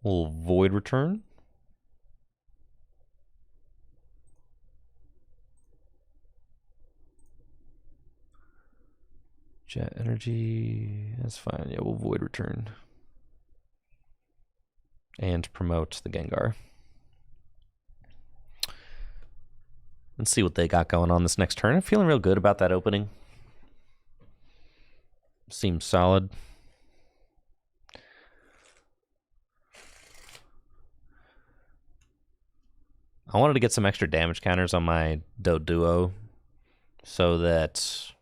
we'll Void Return. Jet Energy. That's fine. Yeah, we'll Void Return. And promote the Gengar. Let's see what they got going on this next turn. I'm feeling real good about that opening. Seems solid. I wanted to get some extra damage counters on my Doduo so that,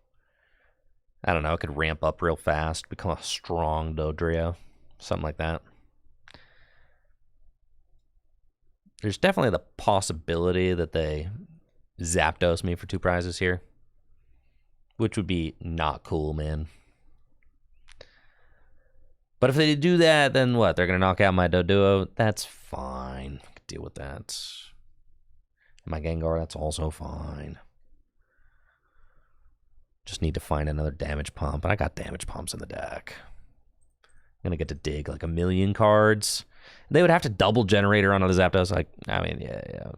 I don't know, it could ramp up real fast, become a strong Dodrio, something like that. There's definitely the possibility that they Zapdos me for 2 prizes here, which would be not cool, man. But if they do that, then what? They're going to knock out my Doduo? That's fine. I can deal with that. My Gengar, that's also fine. Just need to find another damage pump. And I got damage pumps in the deck. I'm going to get to dig like 1,000,000 cards. They would have to double generator onto the Zapdos. Like, I mean, yeah.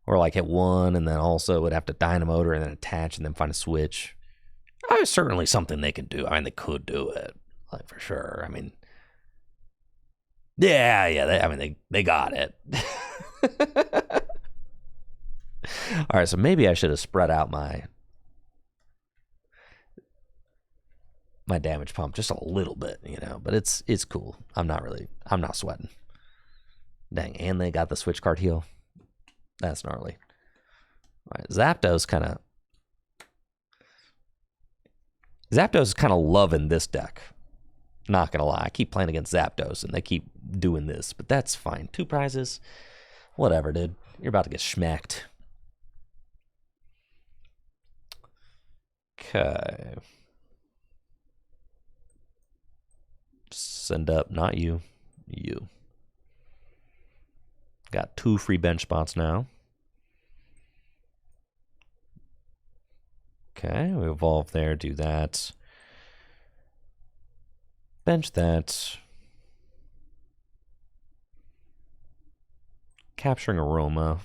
Or like hit 1 and then also would have to Dynamotor and then attach and then find a switch. It's certainly something they can do. I mean, they could do it. Like, for sure. I mean, yeah. They got it. All right, so maybe I should have spread out my damage pump just a little bit, you know. But it's cool. I'm not sweating. Dang, and they got the switch card heal. That's gnarly. All right, Zapdos is kind of loving this deck. Not gonna lie, I keep playing against Zapdos and they keep doing this, but that's fine. 2 prizes, whatever, dude. You're about to get schmacked. Okay. Send up, not you. You. Got 2 free bench spots now. Okay, we evolve there, do that. Bench that. Capturing Aroma.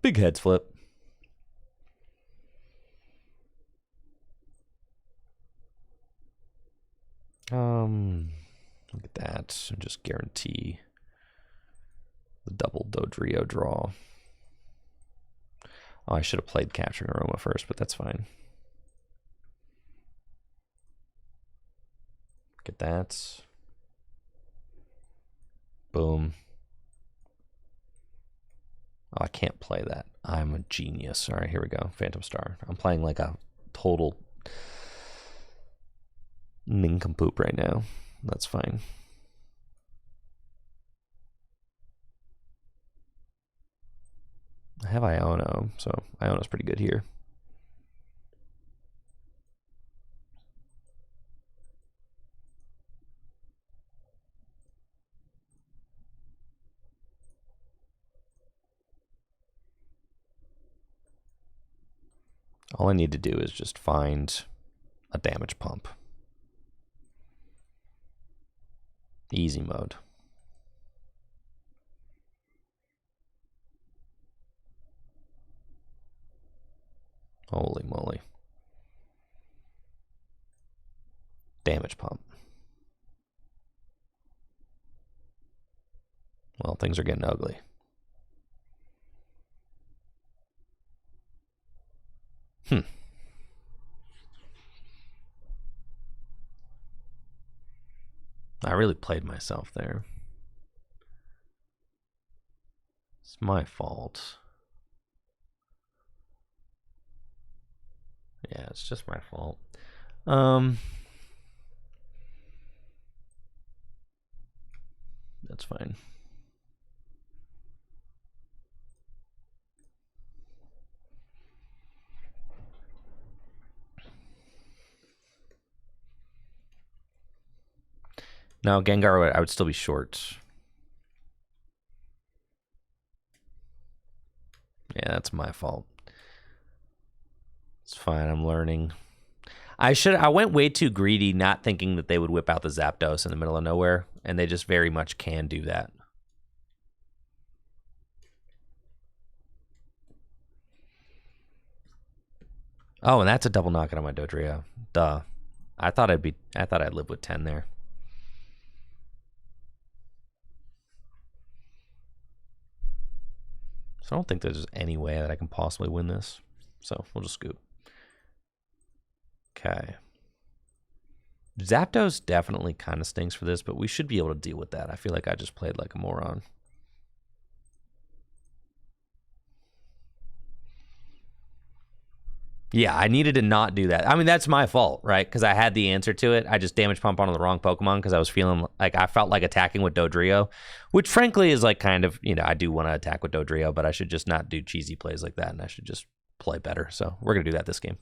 Big heads flip. Look at that. Just guarantee the double Dodrio draw. Oh, I should have played Capturing Aroma first, but that's fine. Get that. Boom. Oh, I can't play that. I'm a genius. All right, here we go. Phantom Star. I'm playing like a total nincompoop right now. That's fine. I have Iono, so Iono's pretty good here. All I need to do is just find a damage pump. Easy mode. Holy moly. Damage pump. Well, things are getting ugly. I really played myself there. It's my fault. Yeah, it's just my fault. That's fine. No, Gengar, I would still be short. Yeah, that's my fault. It's fine, I'm learning. I went way too greedy, not thinking that they would whip out the Zapdos in the middle of nowhere, and they just very much can do that. Oh, and that's a double knockout on my Dodrio. Duh. I thought I'd live with 10 there. So I don't think there's any way that I can possibly win this. So we'll just scoop. Okay. Zapdos definitely kind of stinks for this, but we should be able to deal with that. I feel like I just played like a moron. Yeah, I needed to not do that. I mean, that's my fault, right? Because I had the answer to it. I just damage pump onto the wrong Pokemon because I was feeling like I felt like attacking with Dodrio, which frankly is like kind of, I do want to attack with Dodrio, but I should just not do cheesy plays like that, and I should just play better. So we're going to do that this game.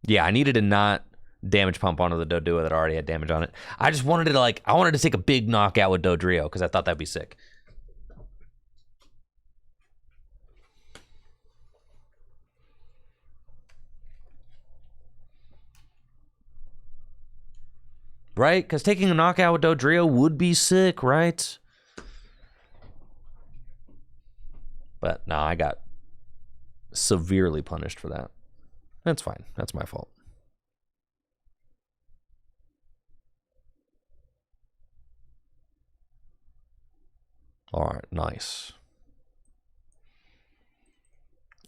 Yeah, I needed to not damage pump onto the Doduo that already had damage on it. I just wanted to I wanted to take a big knockout with Dodrio because I thought that'd be sick. Right? Because taking a knockout with Dodrio would be sick, right? But no, I got severely punished for that. That's fine. That's my fault. All right, nice.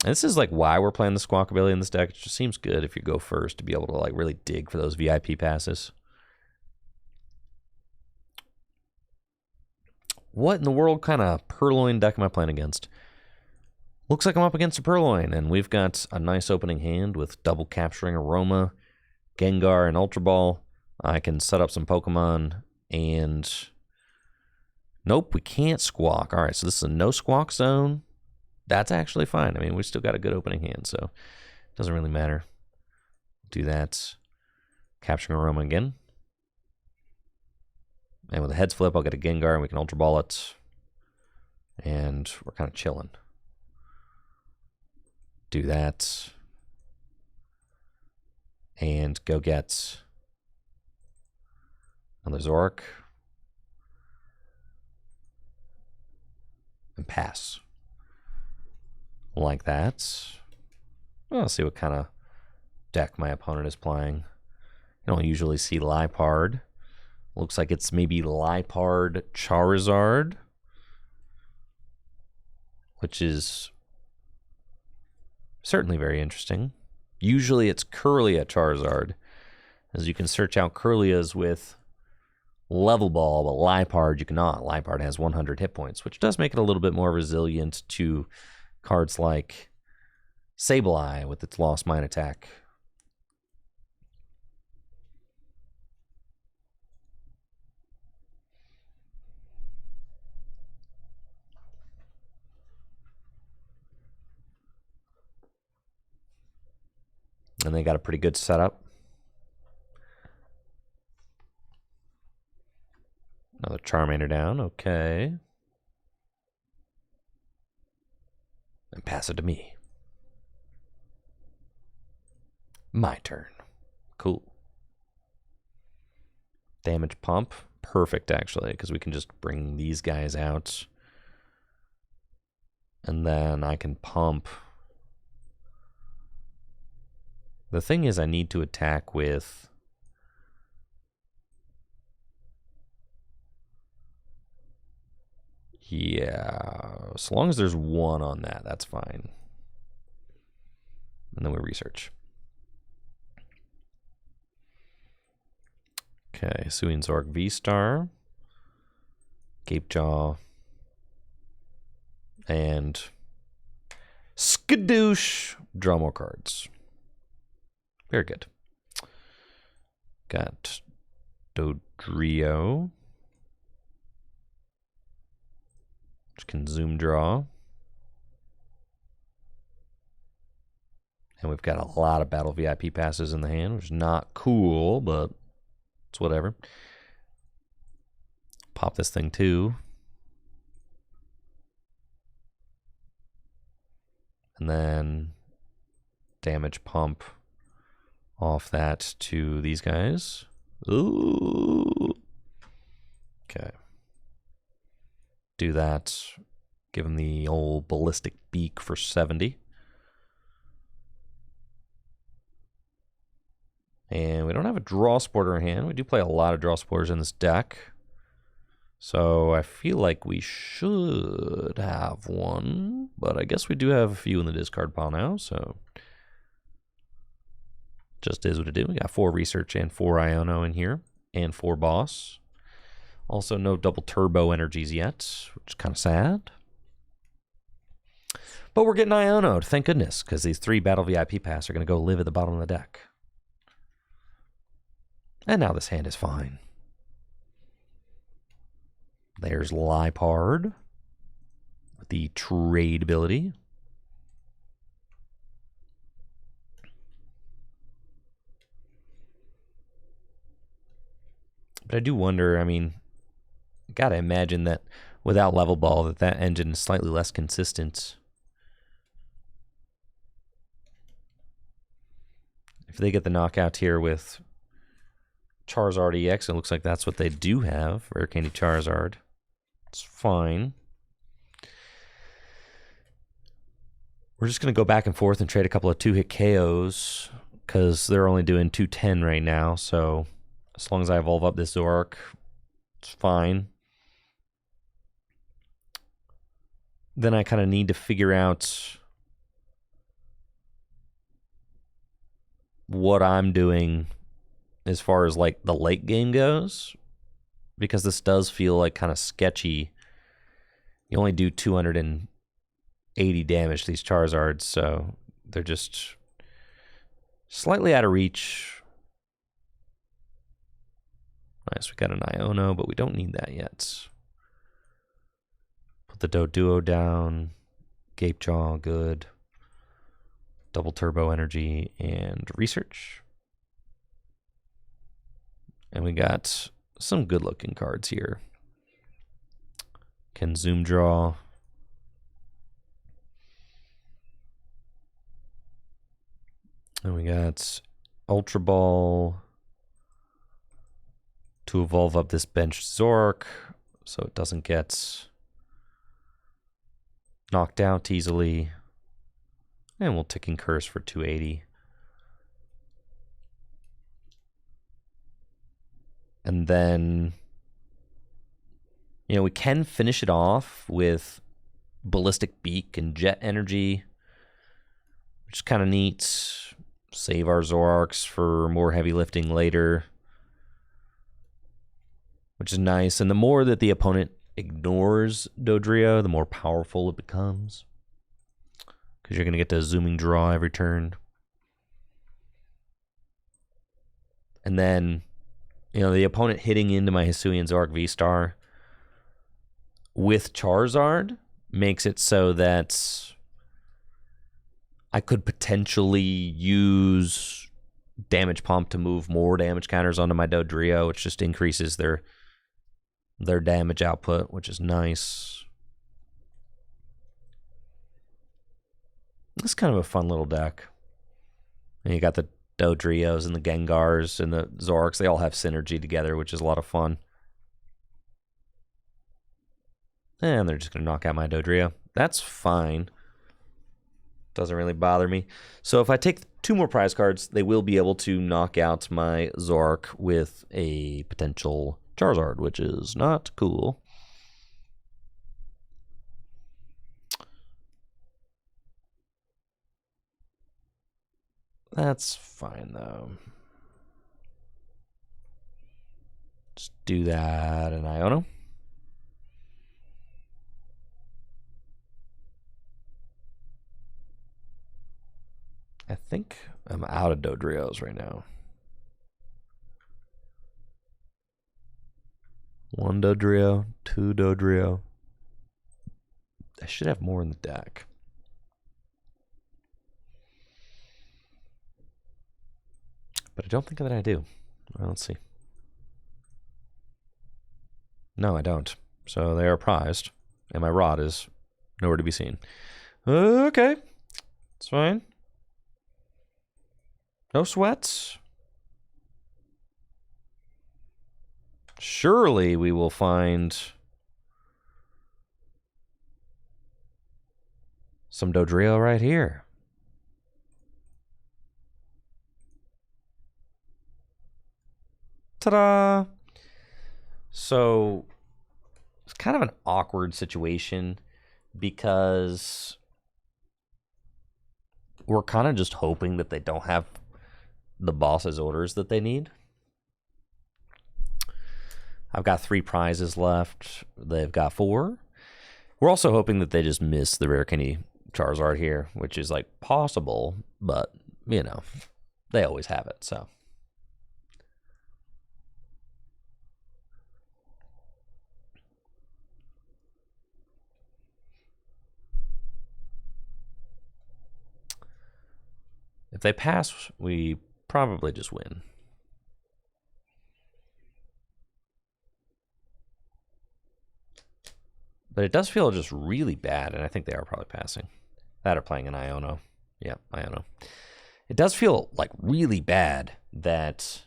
And this is like why we're playing the Squawkabilly in this deck. It just seems good if you go first to be able to like really dig for those VIP passes. What in the world kind of Purloin deck am I playing against? Looks like I'm up against a Purloin, and we've got a nice opening hand with double capturing Aroma, Gengar, and Ultra Ball. I can set up some Pokemon, and nope, we can't Squawk. All right, so this is a no Squawk zone. That's actually fine. I mean, we still got a good opening hand, so it doesn't really matter. Do that. Capturing Aroma again. And with a heads flip, I'll get a Gengar, and we can Ultra Ball it. And we're kind of chilling. Do that. And go get another Zoroark. And pass. Like that. Well, let's see what kind of deck my opponent is playing. I don't usually see Liepard. Looks like it's maybe Liepard Charizard, which is certainly very interesting. Usually it's Kirlia Charizard, as you can search out Kirlias with Level Ball, but Liepard you cannot. Liepard has 100 hit points, which does make it a little bit more resilient to cards like Sableye with its Lost Mine attack. And they got a pretty good setup. Another Charmander down, okay. And pass it to me. My turn. Cool. Damage pump. Perfect, actually, because we can just bring these guys out. And then I can pump. The thing is, I need to attack with as long as there's one on that, that's fine. And then we research. Okay, Hisuian Zoroark V-Star, Gapejaw, and Skadoosh. Draw more cards. Very good. Got Dodrio, which can zoom draw. And we've got a lot of battle VIP passes in the hand, which is not cool, but it's whatever. Pop this thing too. And then damage pump off that to these guys. Ooh. Okay. Do that. Give him the old ballistic beak for 70. And we don't have a draw sporter in hand. We do play a lot of draw sporters in this deck. So I feel like we should have one. But I guess we do have a few in the discard pile now, so just is what it do. We got 4 research and 4 Iono in here, and 4 boss. Also no double turbo energies yet, which is kind of sad. But we're getting Iono'd, thank goodness, because these 3 Battle VIP Pass are going to go live at the bottom of the deck. And now this hand is fine. There's Lipard with the trade ability. But I do wonder, I mean, gotta imagine that without Level Ball, that engine is slightly less consistent. If they get the knockout here with Charizard EX, it looks like that's what they do have. Rare Candy Charizard. It's fine. We're just going to go back and forth and trade a couple of 2-hit KOs because they're only doing 210 right now. So as long as I evolve up this Zoroark, it's fine. Then I kind of need to figure out what I'm doing as far as like the late game goes, because this does feel like kind of sketchy. You only do 280 damage to these Charizards, so they're just slightly out of reach. Nice, we got an Iono, but we don't need that yet. Put the Doduo down. Gape Jaw, good. Double Turbo Energy and Research. And we got some good looking cards here. Can Zoom Draw. And we got Ultra Ball to evolve up this bench Zoroark so it doesn't get knocked out easily. And we'll Ticking Curse for 280. And then, you know, we can finish it off with Ballistic Beak and Jet Energy, which is kind of neat. Save our Zoroarks for more heavy lifting later, which is nice. And the more that the opponent ignores Dodrio, the more powerful it becomes, because you're going to get the Zooming Draw every turn. And then, you know, the opponent hitting into my Hisuian Zoroark V-Star with Charizard makes it so that I could potentially use Damage Pump to move more damage counters onto my Dodrio, which just increases their damage output, which is nice. It's kind of a fun little deck. And you got the Dodrios and the Gengars and the Zoroarks. They all have synergy together, which is a lot of fun. And they're just going to knock out my Dodrio. That's fine. Doesn't really bother me. So if I take 2 more prize cards, they will be able to knock out my Zoroark with a potential Charizard, which is not cool. That's fine, though. Just do that, and Iono. I think I'm out of Dodrios right now. 1 Dodrio, 2 Dodrio. I should have more in the deck. But I don't think that I do. Well, let's see. No, I don't. So they are prized. And my rod is nowhere to be seen. Okay. It's fine. No sweats. Surely we will find some Dodrio right here. Ta-da! So it's kind of an awkward situation because we're kind of just hoping that they don't have the boss's orders that they need. I've got 3 prizes left. They've got 4. We're also hoping that they just miss the Rare Candy Charizard here, which is like possible, but you know, they always have it, so. If they pass, we probably just win. But it does feel just really bad, and I think they are probably passing. That or playing an Iono. Yeah, Iono. It does feel like really bad that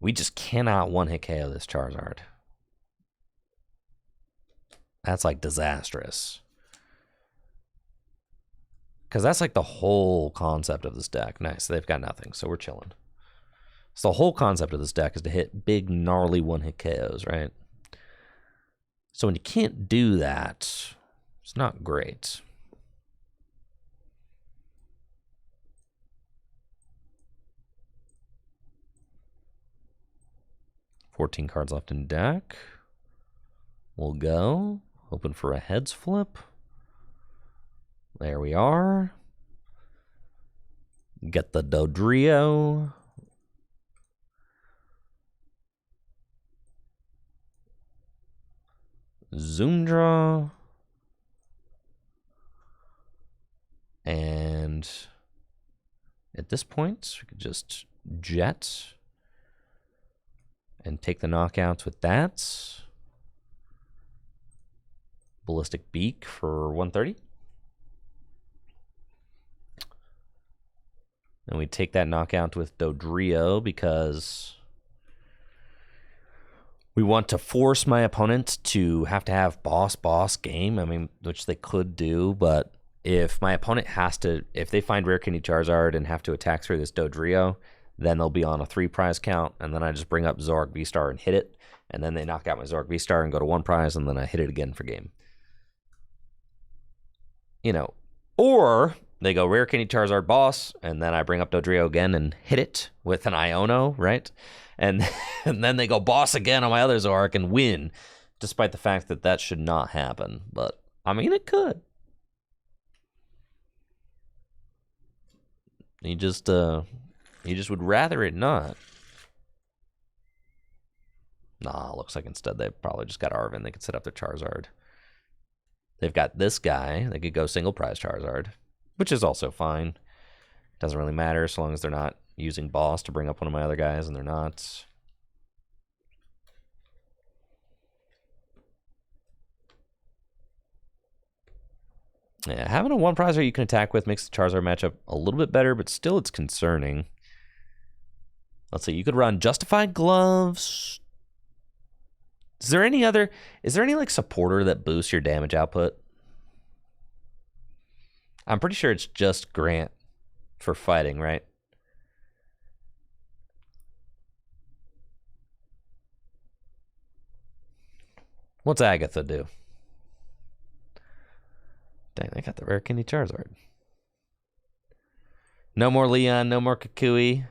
we just cannot one-hit KO this Charizard. That's like disastrous. Because that's like the whole concept of this deck. Nice, they've got nothing, so we're chilling. So the whole concept of this deck is to hit big, gnarly one-hit KOs, right? So when you can't do that, it's not great. $14 cards left in deck. We'll go. Hoping for a heads flip. There we are. Get the Dodrio. Zoom draw. And at this point, we could just jet and take the knockouts with that. Ballistic Beak for 130. And we take that knockout with Dodrio because we want to force my opponent to have boss game. I mean, which they could do, but if my opponent has to, if they find Rare Candy Charizard and have to attack through this Dodrio, then they'll be on a 3 prize count, and then I just bring up Zoroark V-Star and hit it, and then they knock out my Zoroark V-Star and go to 1 prize, and then I hit it again for game. You know, or they go Rare Candy Charizard boss, and then I bring up Dodrio again and hit it with an Iono, right? And then they go boss again on my other Zoroark and win, despite the fact that that should not happen. But, I mean, it could. He just would rather it not. Nah, looks like instead they probably just got Arvin. They could set up their Charizard. They've got this guy. They could go single prize Charizard, which is also fine. Doesn't really matter so long as they're not using boss to bring up one of my other guys, and they're not. Yeah, having a 1 prizer you can attack with makes the Charizard matchup a little bit better, but still it's concerning. Let's see, you could run Justified Gloves. Is there any like supporter that boosts your damage output? I'm pretty sure it's just Grant for fighting, right? What's Agatha do? Dang, they got the Rare Candy Charizard. No more Leon, no more Kukui.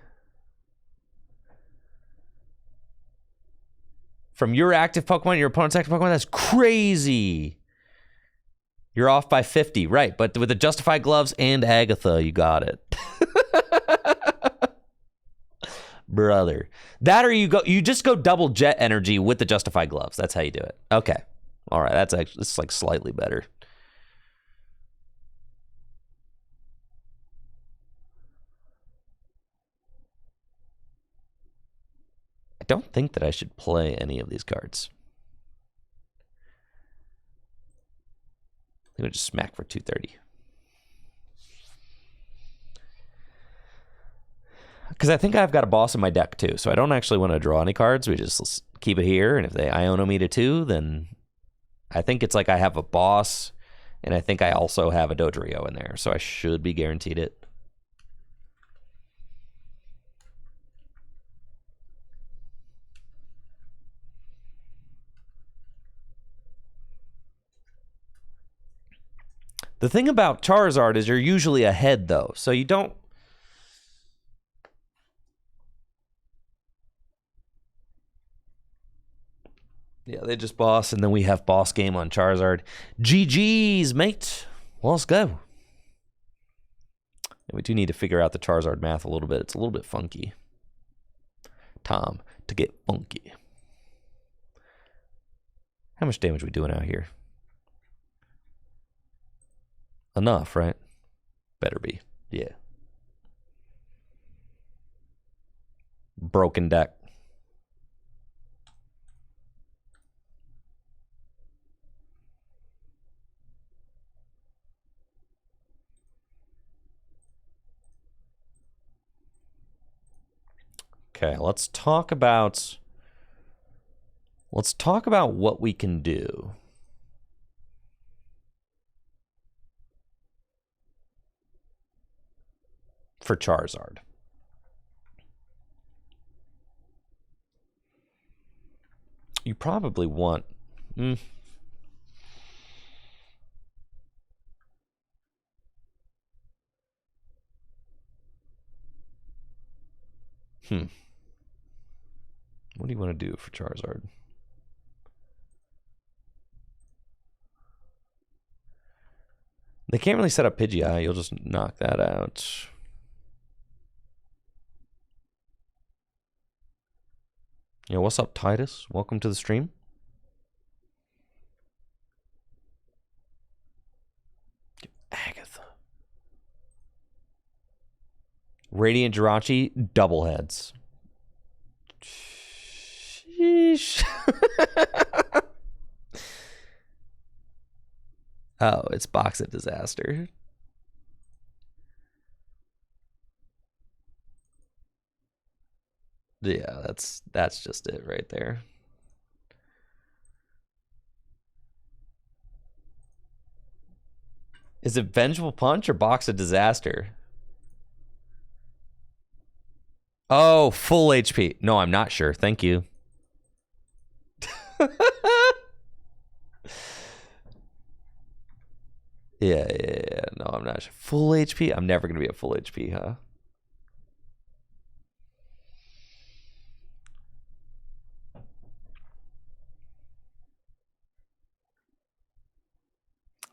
From your active Pokemon, your opponent's active Pokemon, that's crazy. You're off by 50, right? But with the Justified Gloves and Agatha, you got it. Brother. That or you just go double Jet Energy with the Justified Gloves. That's how you do it. Okay. All right, it's like slightly better. I don't think that I should play any of these cards. I think we just smack for 230. Because I think I've got a boss in my deck too, so I don't actually want to draw any cards. We just keep it here, and if they Iono me to 2, then I think it's like I have a boss, and I think I also have a Dodrio in there, so I should be guaranteed it. The thing about Charizard is you're usually ahead, though, so you don't... Yeah, they just boss, and then we have boss game on Charizard. GG's, mate. Well, let's go. And we do need to figure out the Charizard math a little bit. It's a little bit funky. Time to get funky. How much damage are we doing out here? Enough, right? Better be. Yeah. Broken deck. Okay, let's talk about what we can do. For Charizard. You probably want What do you want to do for Charizard? They can't really set up Pidgeot. You'll just knock that out. Yo, what's up, Titus? Welcome to the stream. Agatha. Radiant Jirachi, double heads. Sheesh. Oh, it's Box of Disaster. Yeah, that's just it right there. Is it Vengeful Punch or Box of Disaster? Oh, full HP. No, I'm not sure. Thank you. Yeah. No, I'm not sure. Full HP? I'm never going to be at full HP, huh?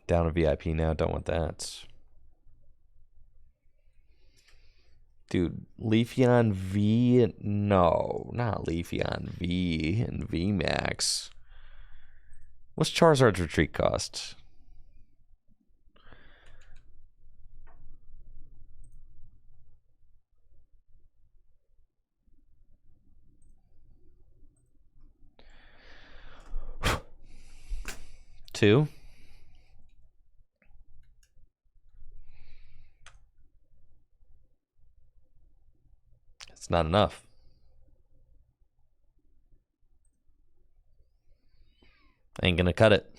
Down a VIP now. Don't want that. Dude, Leafeon V? No, not Leafeon V and VMAX. What's Charizard's retreat cost? Two. It's not enough. Ain't gonna cut it.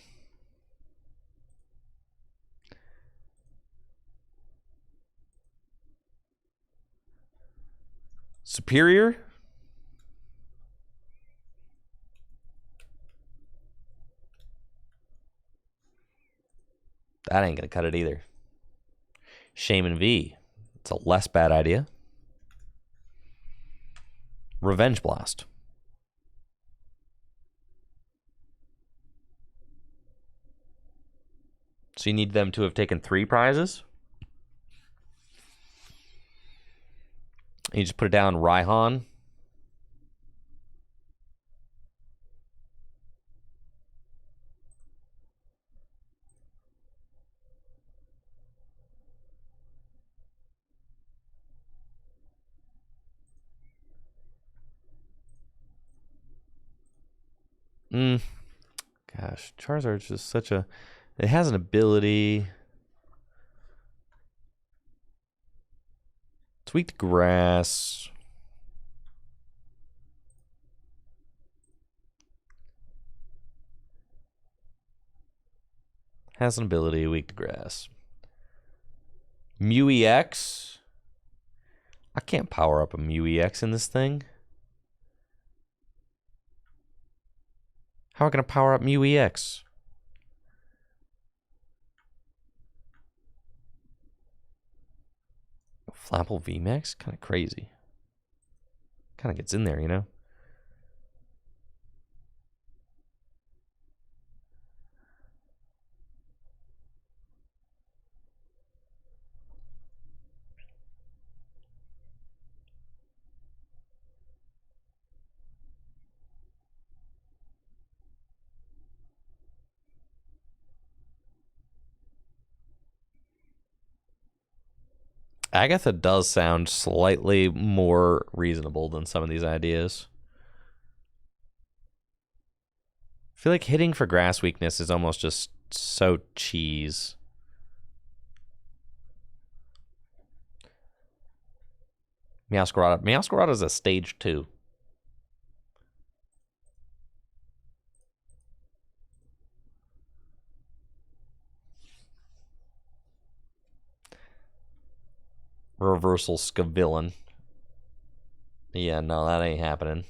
Superior? That ain't gonna cut it either. Shaman V. It's a less bad idea. Revenge Blast. So you need them to have taken 3 prizes? You just put it down Raihan. Gosh, Charizard's just such a... It has an ability. It's weak to grass. Has an ability, weak to grass. Mew EX. I can't power up a Mew EX in this thing. How am I going to power up Mew EX? Flapple VMAX? Kind of crazy. Kind of gets in there, you know? Agatha does sound slightly more reasonable than some of these ideas. I feel like hitting for grass weakness is almost just so cheese. Meowscarada. Meowscarada is a stage 2. Reversal Scavillain. Yeah, no, that ain't happening.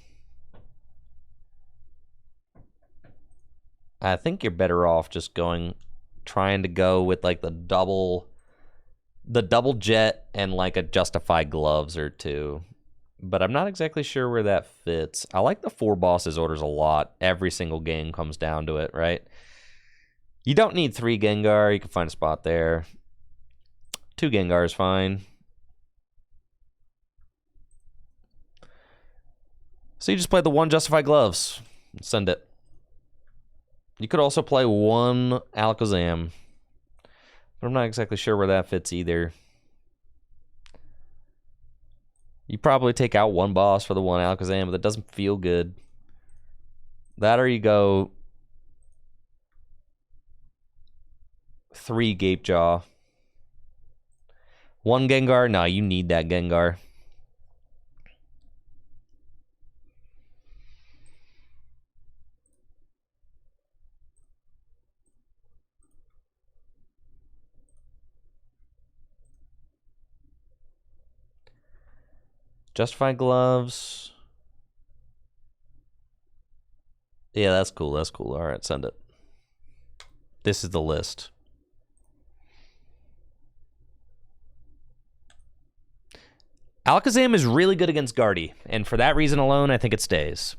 I think you're better off just trying to go with like the double jet and like a Justify Gloves or 2. But I'm not exactly sure where that fits. I like the 4 bosses orders a lot. Every single game comes down to it, right? You don't need 3 Gengar. You can find a spot there. 2 Gengar is fine. So you just play the 1 Justify Gloves. Send it. You could also play 1 Alakazam. But I'm not exactly sure where that fits either. You probably take out 1 boss for the 1 Alakazam, but that doesn't feel good. That or you go 3 Gapejaw. 1 Gengar? No, you need that Gengar. Justify Gloves. Yeah, that's cool. That's cool. All right, send it. This is the list. Alakazam is really good against Guardy, and for that reason alone, I think it stays.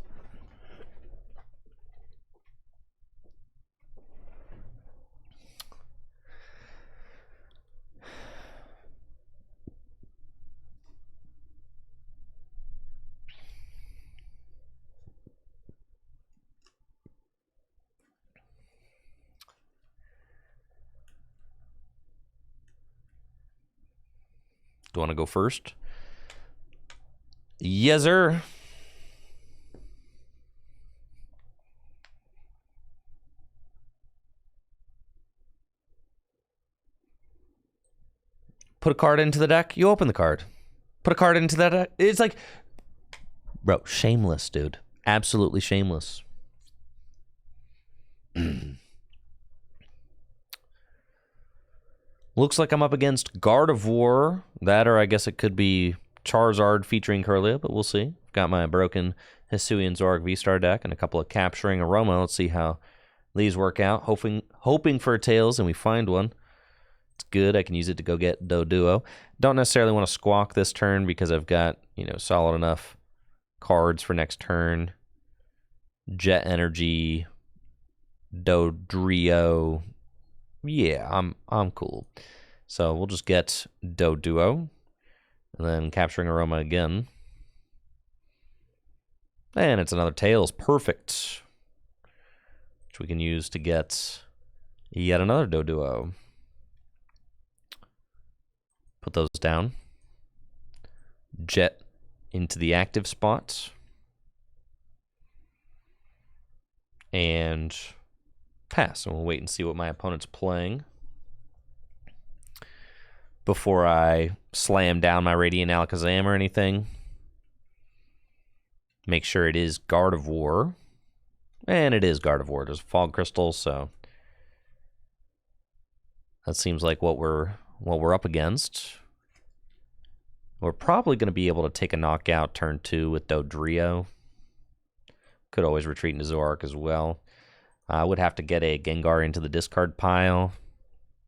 Do you want to go first? Yes, sir. Put a card into the deck, you open the card. Put a card into that deck. It's like, bro, shameless, dude. Absolutely shameless. Looks like I'm up against Gardevoir. That, or I guess it could be Charizard featuring Kirlia, but we'll see. Got my broken Hisuian Zoroark V-Star deck and a couple of Capturing Aroma. Let's see how these work out. Hoping for a Tails, and we find one. It's good. I can use it to go get Doduo. Don't necessarily want to squawk this turn because I've got, solid enough cards for next turn. Jet Energy, Dodrio. Yeah, I'm cool. So we'll just get Doduo, and then Capturing Aroma again. And it's another Tails. Perfect. Which we can use to get yet another Doduo. Put those down. Jet into the active spot. And pass. And we'll wait and see what my opponent's playing before I slam down my Radiant Alakazam or anything. Make sure it is Gardevoir. And it is Gardevoir. There's Fog Crystal, so that seems like what we're up against. We're probably going to be able to take a knockout turn 2 with Dodrio. Could always retreat into Zoroark as well. I would have to get a Gengar into the discard pile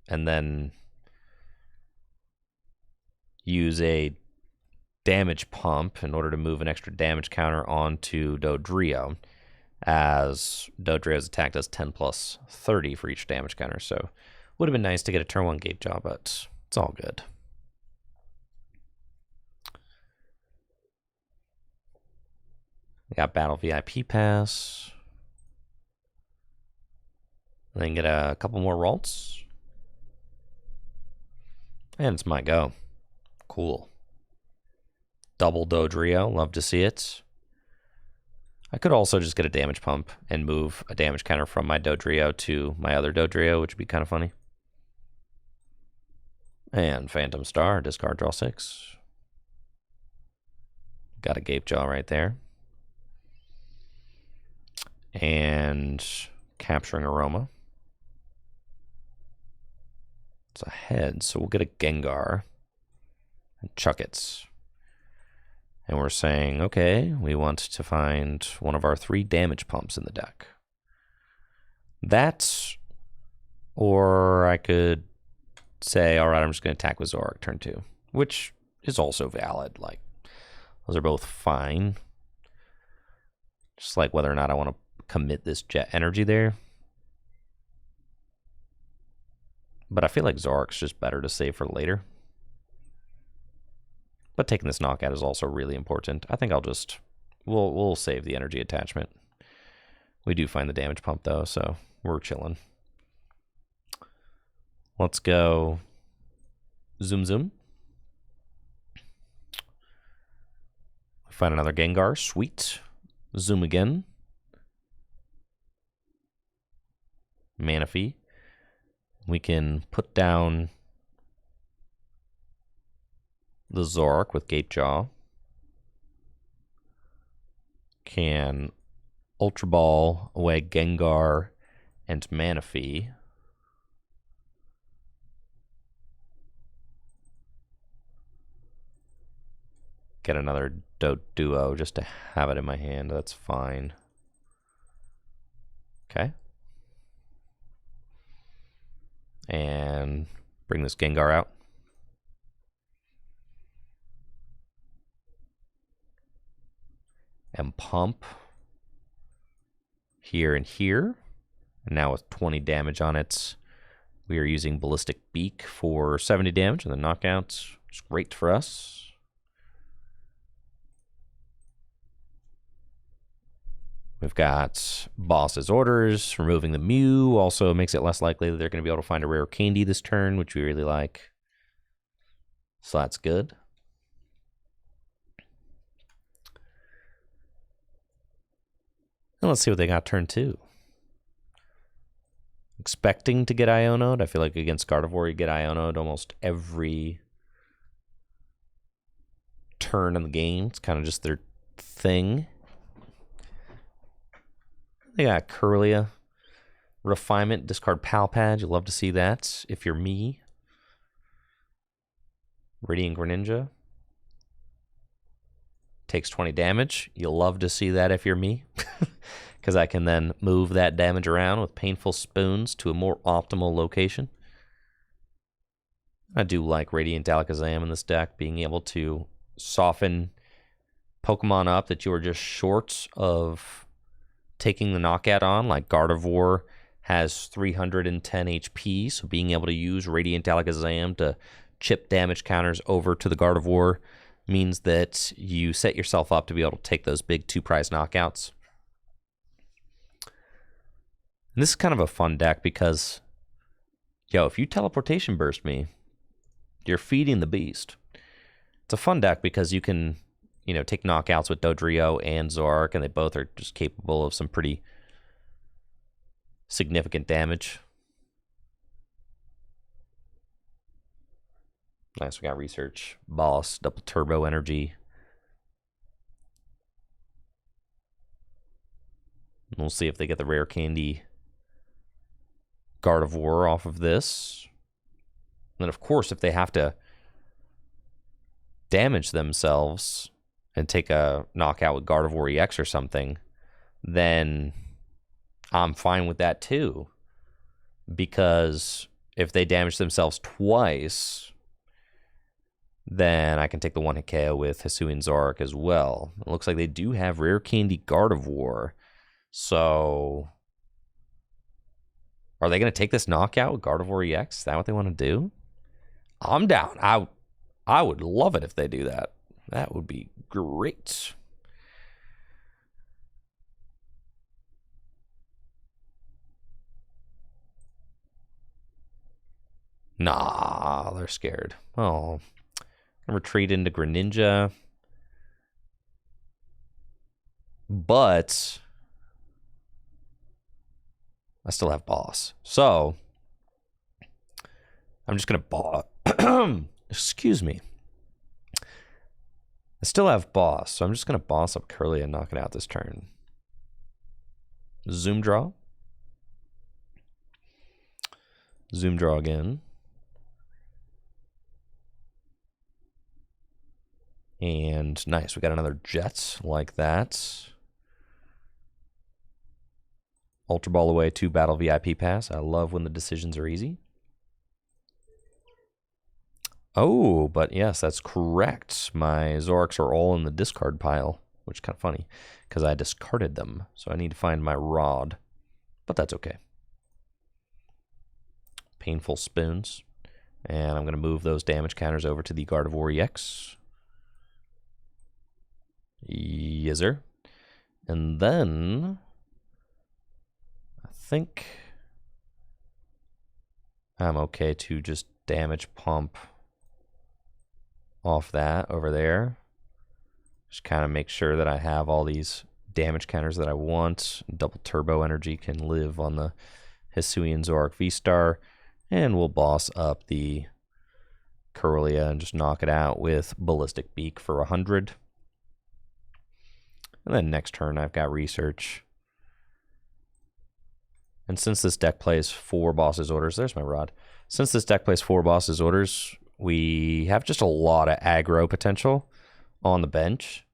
and then use a damage pump in order to move an extra damage counter onto Dodrio, as Dodrio's attack does 10 plus 30 for each damage counter. So would have been nice to get a turn 1 Gapejaw, but it's all good. We got Battle VIP Pass. And then get a couple more Ralts. And it's my go. Cool. Double Dodrio. Love to see it. I could also just get a damage pump and move a damage counter from my Dodrio to my other Dodrio, which would be kind of funny. And Phantom Star. Discard, draw 6. Got a Gapejaw right there. And Capturing Aroma. It's a head, so we'll get a Gengar and chuck it. And we're saying, okay, we want to find one of our 3 damage pumps in the deck. That, or I could say, all right, I'm just going to attack with Zoroark turn 2, which is also valid. Like, those are both fine. Just like whether or not I want to commit this jet energy there. But I feel like Zoroark's just better to save for later. But taking this knockout is also really important. I think I'll just... We'll save the energy attachment. We do find the damage pump, though, so we're chilling. Let's go... Zoom Zoom. Find another Gengar. Sweet. Zoom again. Manaphy. We can put down the Zoroark with Gapejaw. Can Ultra Ball away Gengar and Manaphy. Get another Duo just to have it in my hand. That's fine. Okay. And bring this Gengar out. And pump here and here. And now with 20 damage on it, we are using Ballistic Beak for 70 damage and the knockout. It's great for us. We've got Boss's Orders, removing the Mew. Also makes it less likely that they're going to be able to find a rare candy this turn, which we really like. So that's good. And let's see what they got turn 2. Expecting to get Iono'd. I feel like against Gardevoir, you get Iono'd almost every turn in the game. It's kind of just their thing. They got Curlia. Refinement, discard Palpad. You'll love to see that if you're me. Radiant Greninja. Takes 20 damage. You'll love to see that if you're me. Because I can then move that damage around with Painful Spoons to a more optimal location. I do like Radiant Alakazam in this deck, being able to soften Pokemon up that you are just short of taking the knockout on. Like Gardevoir has 310 HP, so being able to use Radiant Alakazam to chip damage counters over to the Gardevoir means that you set yourself up to be able to take those big 2-prize knockouts. And this is kind of a fun deck because, if you Teleportation Burst me, you're feeding the beast. It's a fun deck because you can, take knockouts with Dodrio and Zoroark, and they both are just capable of some pretty significant damage. Nice, we got Research, Boss, Double Turbo Energy. We'll see if they get the rare candy Gardevoir off of this. And then, of course, if they have to damage themselves and take a knockout with Gardevoir EX or something, then I'm fine with that too. Because if they damage themselves twice, then I can take the one-hit KO with Hisuian Zoroark as well. It looks like they do have rare candy Gardevoir. So are they going to take this knockout with Gardevoir EX? Is that what they want to do? I'm down. I would love it if they do that. That would be great. Nah, they're scared. Oh, Retreat into Greninja. But I still have Boss. So I'm just going to Boss. Excuse me. I still have Boss, so I'm just going to Boss up Curly and knock it out this turn. Zoom Draw. Zoom Draw again. And nice, we got another Jet like that. Ultra Ball away, 2 Battle VIP Pass. I love when the decisions are easy. Oh, but yes, that's correct. My Zoroarks are all in the discard pile, which is kind of funny because I discarded them. So I need to find my Rod, but that's okay. Painful Spoons. And I'm going to move those damage counters over to the Gardevoir EX. Yes, sir. And then I think I'm okay to just damage pump off that over there. Just kind of make sure that I have all these damage counters that I want. Double Turbo Energy can live on the Hisuian Zoroark V-Star. And we'll boss up the Corellia and just knock it out with Ballistic Beak for 100. And then next turn I've got Research. And since this deck plays 4 Boss's Orders, there's my Rod. Since this deck plays 4 Boss's Orders, we have just a lot of aggro potential on the bench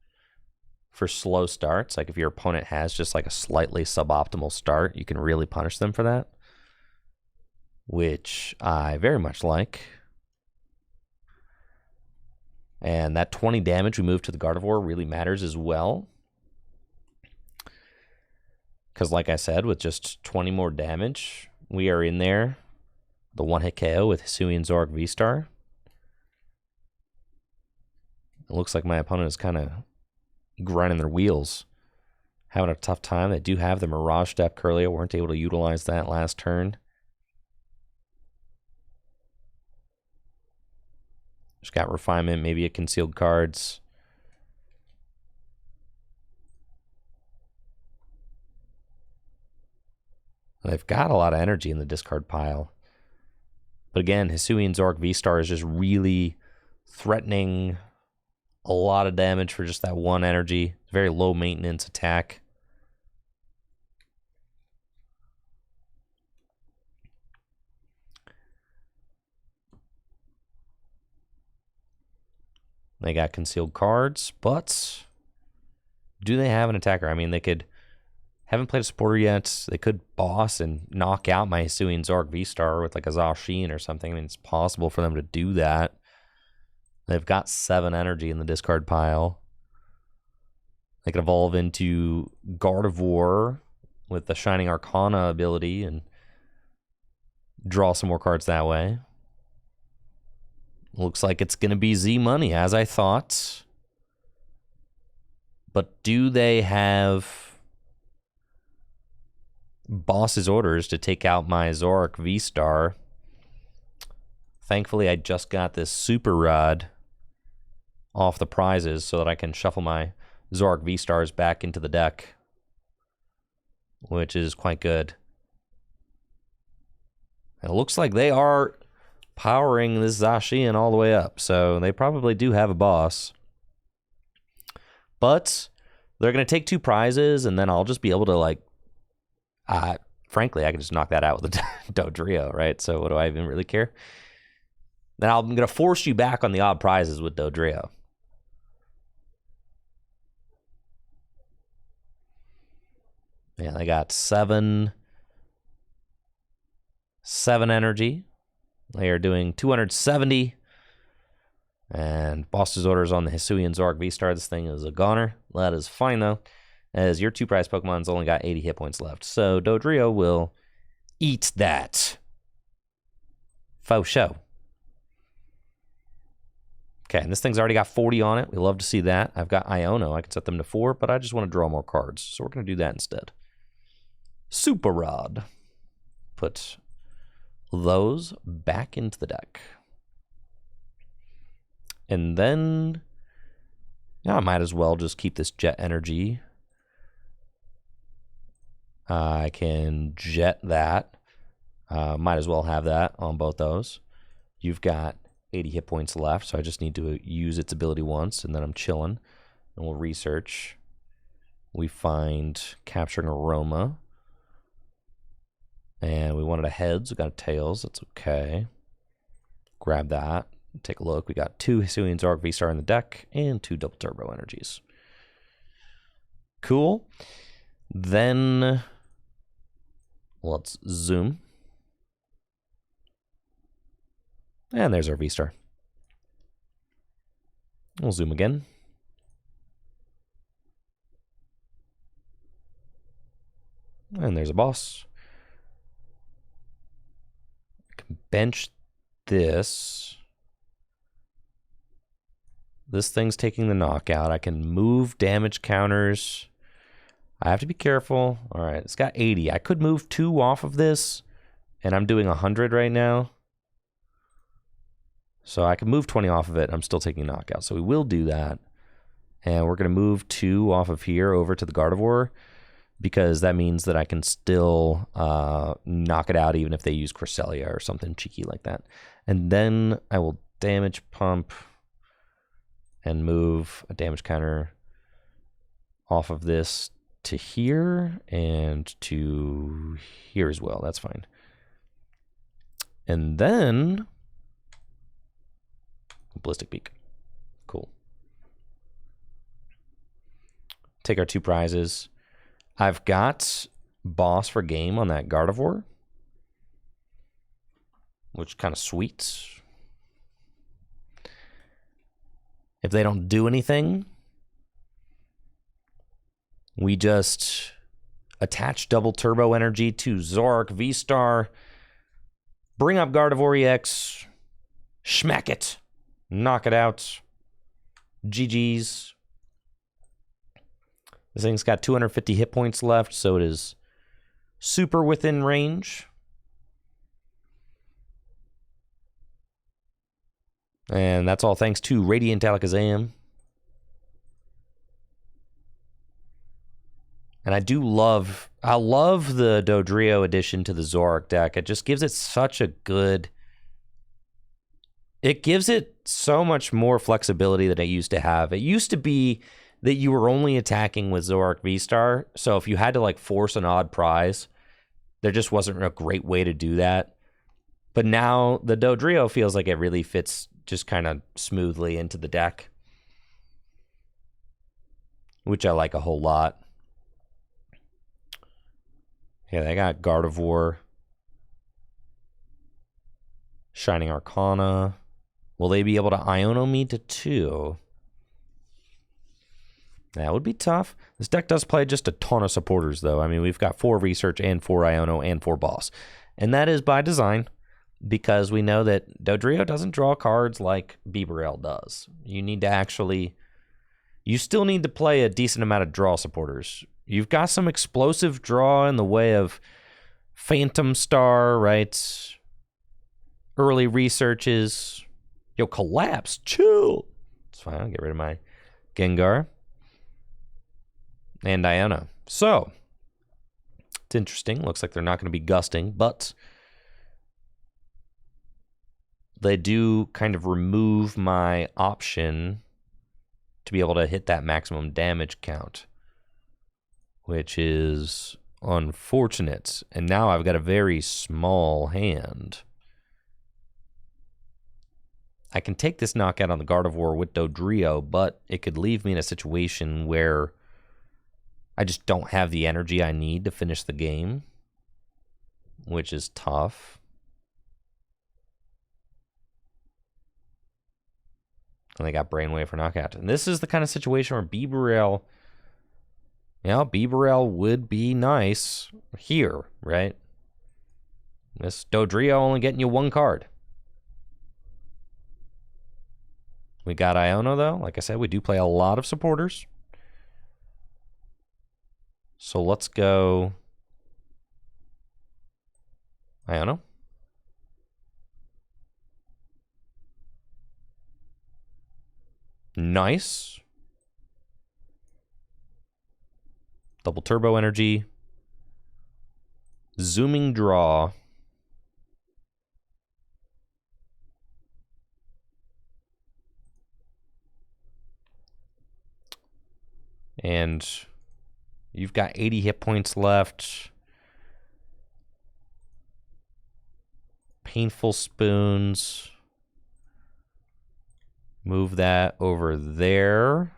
for slow starts. Like if your opponent has just like a slightly suboptimal start, you can really punish them for that, which I very much like. And that 20 damage we move to the Gardevoir really matters as well. Because like I said, with just 20 more damage, we are in there. The one-hit KO with Hisuian Zoroark V-Star. It looks like my opponent is kind of grinding their wheels, having a tough time. They do have the Mirage Step Curlia. Weren't able to utilize that last turn. Just got Refinement, maybe a Concealed Cards. They've got a lot of energy in the discard pile. But again, Hisuian Zoroark V-Star is just really threatening. A lot of damage for just that one energy. Very low maintenance attack. They got Concealed Cards, but do they have an attacker? I mean, they could... Haven't played a supporter yet. They could boss and knock out my Hisuian Zoroark V-Star with like a Zacian or something. I mean, it's possible for them to do that. They've got 7 energy in the discard pile. They could evolve into Gardevoir with the Shining Arcana ability and draw some more cards that way. Looks like it's going to be Z-Money, as I thought. But do they have Boss's Orders to take out my Zoroark V-Star? Thankfully, I just got this Super Rod off the prizes so that I can shuffle my Zoroark V-Stars back into the deck, which is quite good. It looks like they are powering this Zacian all the way up, so they probably do have a boss. But they're going to take 2 prizes, and then I'll just be able to, like, frankly, I can just knock that out with a Dodrio, right? So what do I even really care? Then I'm going to force you back on the odd prizes with Dodrio. Yeah, they got 7 energy. They are doing 270. And Boss's Orders on the Hisuian Zoroark V-Star. This thing is a goner. That is fine, though, as your 2 prize Pokemon's only got 80 hit points left. So Dodrio will eat that. Faux show. Okay, and this thing's already got 40 on it. We love to see that. I've got Iono. I can set them to 4, but I just want to draw more cards. So we're going to do that instead. Super Rod. Put those back into the deck. And then, yeah, I might as well just keep this jet energy. I can jet that. Might as well have that on both those. You've got 80 hit points left, so I just need to use its ability once, and then I'm chilling. And we'll research. We find capturing aroma. And we wanted a heads, we got a tails, that's okay. Grab that, take a look. We got 2 Hisuian Zoroark V-Star in the deck and 2 double turbo energies. Cool. Then let's zoom. And there's our V-Star. We'll zoom again. And there's a boss. I can bench this. This thing's taking the knockout. I can move damage counters. I have to be careful. All right, it's got 80. I could move 2 off of this, and I'm doing 100 right now. So I can move 20 off of it. I'm still taking knockout. So we will do that. And we're going to move 2 off of here over to the Gardevoir, because that means that I can still knock it out even if they use Cresselia or something cheeky like that. And then I will damage pump and move a damage counter off of this to here and to here as well. That's fine. And then Ballistic Beak. Cool. Take our 2 prizes. I've got boss for game on that Gardevoir, which is kind of sweet. If they don't do anything, we just attach double turbo energy to Zoroark V-Star, bring up Gardevoir EX, smack it, knock it out. GG's. This thing's got 250 hit points left, so it is super within range. And that's all thanks to Radiant Alakazam. And I love the Dodrio addition to the Zoroark deck. It just gives it such a good... It gives it so much more flexibility than it used to have. It used to be that you were only attacking with Zoroark V-Star, so if you had to like force an odd prize, there just wasn't a great way to do that. But now the Dodrio feels like it really fits just kind of smoothly into the deck, which I like a whole lot. Yeah, they got Gardevoir, Shining Arcana. Will they be able to Iono me to 2? That would be tough. This deck does play just a ton of supporters, though. I mean, we've got 4 Research and 4 Iono and 4 Boss. And that is by design, because we know that Dodrio doesn't draw cards like Bibarel does. You need to actually... You still need to play a decent amount of draw supporters. You've got some explosive draw in the way of Phantom Star, right? Early Researches. Yo, Collapse. Chill. It's fine. I'll get rid of my Gengar. And Diana. So, it's interesting. Looks like they're not going to be gusting, but they do kind of remove my option to be able to hit that maximum damage count, which is unfortunate. And now I've got a very small hand. I can take this knockout on the Gardevoir with Dodrio, but it could leave me in a situation where I just don't have the energy I need to finish the game, which is tough. And they got Brainwave for knockout. And this is the kind of situation where Bibarel, Bibarel would be nice here, right? This Dodrio only getting you 1 card. We got Iono, though. Like I said, we do play a lot of supporters. So let's go Iono. Nice. Double turbo energy. Zooming draw. And you've got 80 hit points left. Painful Spoons. Move that over there.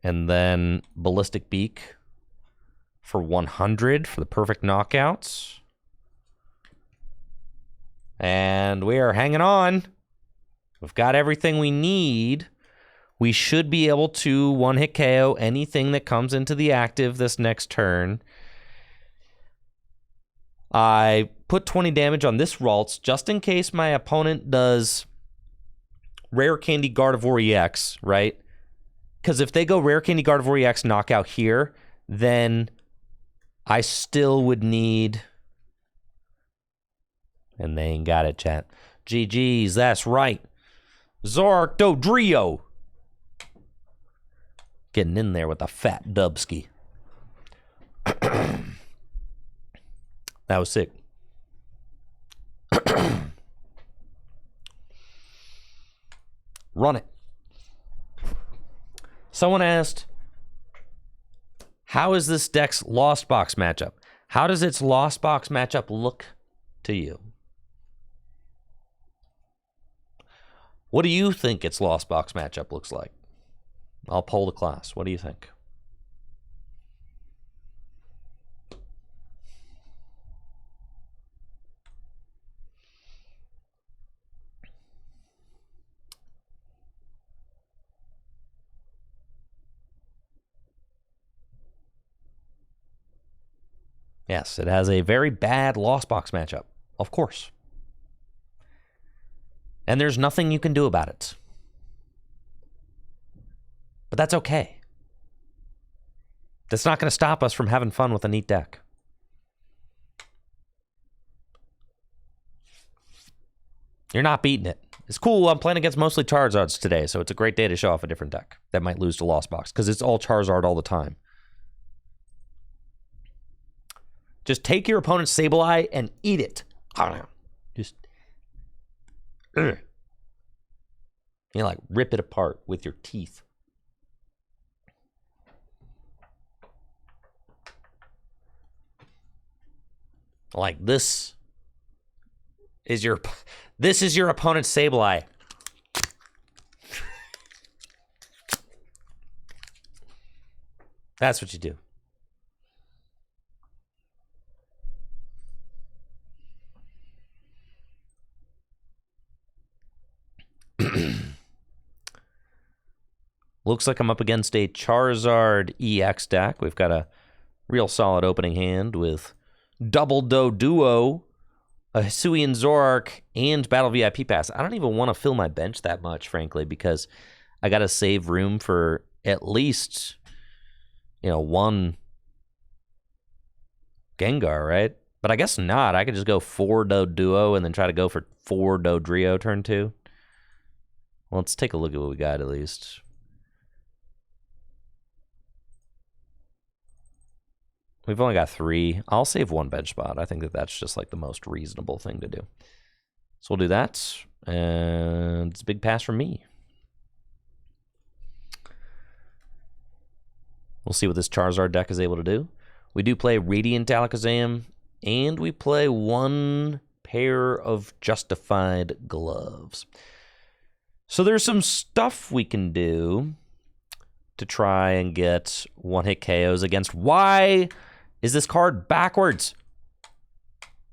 And then Ballistic Beak for 100 for the perfect knockouts. And we are hanging on. We've got everything we need. We should be able to one-hit KO anything that comes into the active this next turn. I put 20 damage on this Ralts just in case my opponent does Rare Candy Gardevoir EX, right? Because if they go Rare Candy Gardevoir EX knockout here, then I still would need... And they ain't got it, chat. GG's, that's right. Zoroark Dodrio. Getting in there with a fat Dubsky. That was sick. Run it. Someone asked, how is this deck's Lost Box matchup? How does its Lost Box matchup look to you? What do you think its Lost Box matchup looks like? I'll poll the class. What do you think? Yes, it has a very bad Lost Box matchup, of course. And there's nothing you can do about it. But that's okay. That's not going to stop us from having fun with a neat deck. You're not beating it. It's cool. I'm playing against mostly Charizards today, so it's a great day to show off a different deck that might lose to Lost Box, because it's all Charizard all the time. Just take your opponent's Sableye and eat it. Just... You like rip it apart with your teeth. Like this is your opponent's Sableye. That's what you do. Looks like I'm up against a Charizard EX deck. We've got a real solid opening hand with Double Duo, a Hisuian Zoroark, and Battle VIP Pass. I don't even want to fill my bench that much, frankly, because I got to save room for at least, one Gengar, right? But I guess not. I could just go 4 Duo and then try to go for 4 Dodrio turn 2. Well, let's take a look at what we got at least. We've only got 3. I'll save 1 bench spot. I think that that's just like the most reasonable thing to do. So we'll do that. And it's a big pass from me. We'll see what this Charizard deck is able to do. We do play Radiant Alakazam. And we play 1 pair of Justified Gloves. So there's some stuff we can do to try and get one-hit KOs against... Why is this card backwards?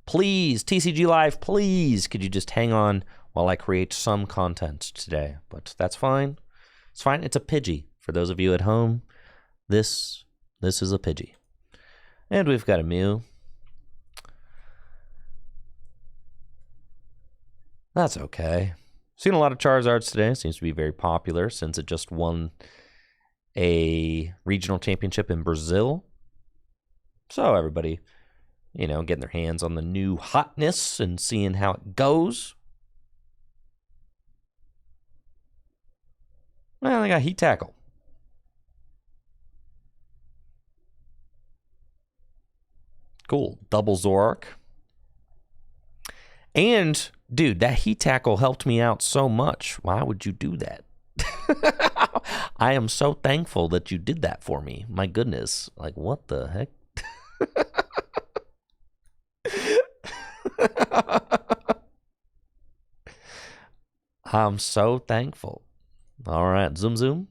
Please, TCG Live, please, could you just hang on while I create some content today? But that's fine. It's fine. It's a Pidgey. For those of you at home, this is a Pidgey. And we've got a Mew. That's okay. Seen a lot of Charizards today. Seems to be very popular since it just won a regional championship in Brazil. So everybody, getting their hands on the new hotness and seeing how it goes. Well, they got Heat Tackle. Cool. Double Zoroark. And, dude, that Heat Tackle helped me out so much. Why would you do that? I am so thankful that you did that for me. My goodness. Like, what the heck? I'm so thankful. All right, zoom, zoom.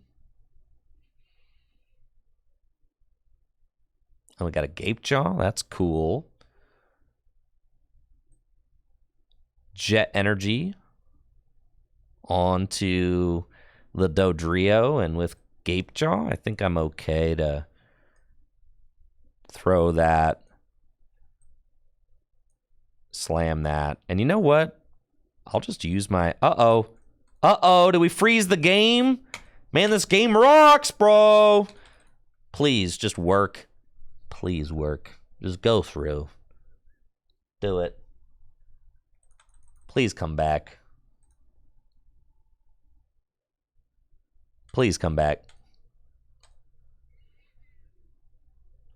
And we got a Gape Jaw. That's cool. Jet Energy onto the Dodrio, and with Gape Jaw, I think I'm okay to throw that, slam that. And you know what? I'll just use my... Uh-oh. Uh-oh, did we freeze the game? Man, this game rocks, bro. Please, just work. Please work. Just go through. Do it. Please come back. Please come back.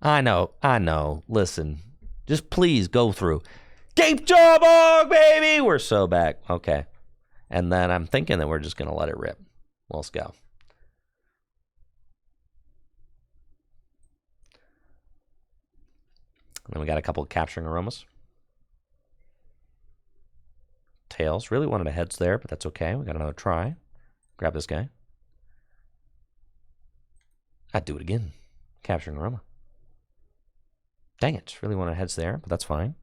I know. Listen. Just please go through. Gape Jawbog, baby! We're so back. Okay. And then I'm thinking that we're just going to let it rip. Let's go. And then we got a couple of Capturing Aromas. Tails. Really wanted a heads there, but that's okay. We got another try. Grab this guy. I'd do it again. Capturing Aroma. Dang it. Really wanted heads there, but that's fine.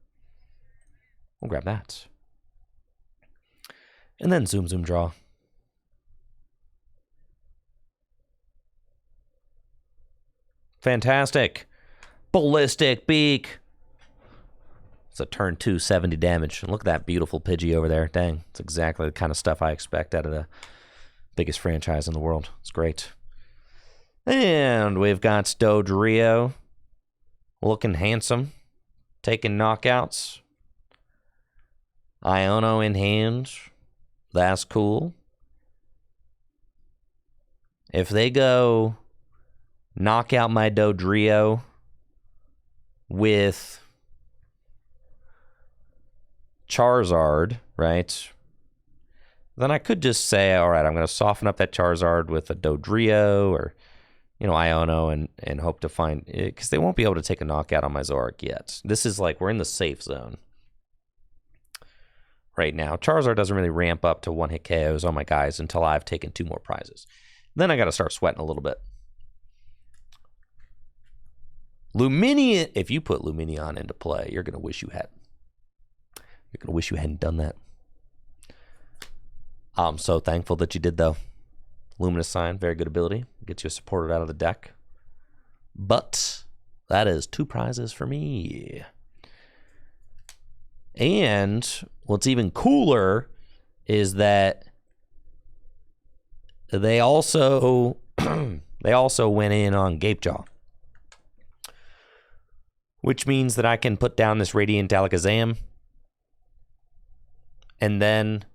We'll grab that. And then zoom, zoom, draw. Fantastic. Ballistic Beak. It's a turn 2, 70 damage. And look at that beautiful Pidgey over there. Dang, it's exactly the kind of stuff I expect out of the biggest franchise in the world. It's great. And we've got Dodrio. Looking handsome. Taking knockouts. Iono in hand. That's cool. If they go knock out my Dodrio with Charizard, right? Then I could just say, all right, I'm going to soften up that Charizard with a Dodrio or, Iono and hope to find it, because they won't be able to take a knockout on my Zoroark yet. This is like, we're in the safe zone right now. Charizard doesn't really ramp up to one-hit KOs on my guys until I've taken 2 more prizes. Then I got to start sweating a little bit. Lumineon, if you put Lumineon into play, you're going to wish you had. You're going to wish you hadn't done that. I'm so thankful that you did, though. Luminous Sign, very good ability. Gets you supported out of the deck. But that is 2 prizes for me. And what's even cooler is that they also went in on Gapejaw, which means that I can put down this Radiant Alakazam, and then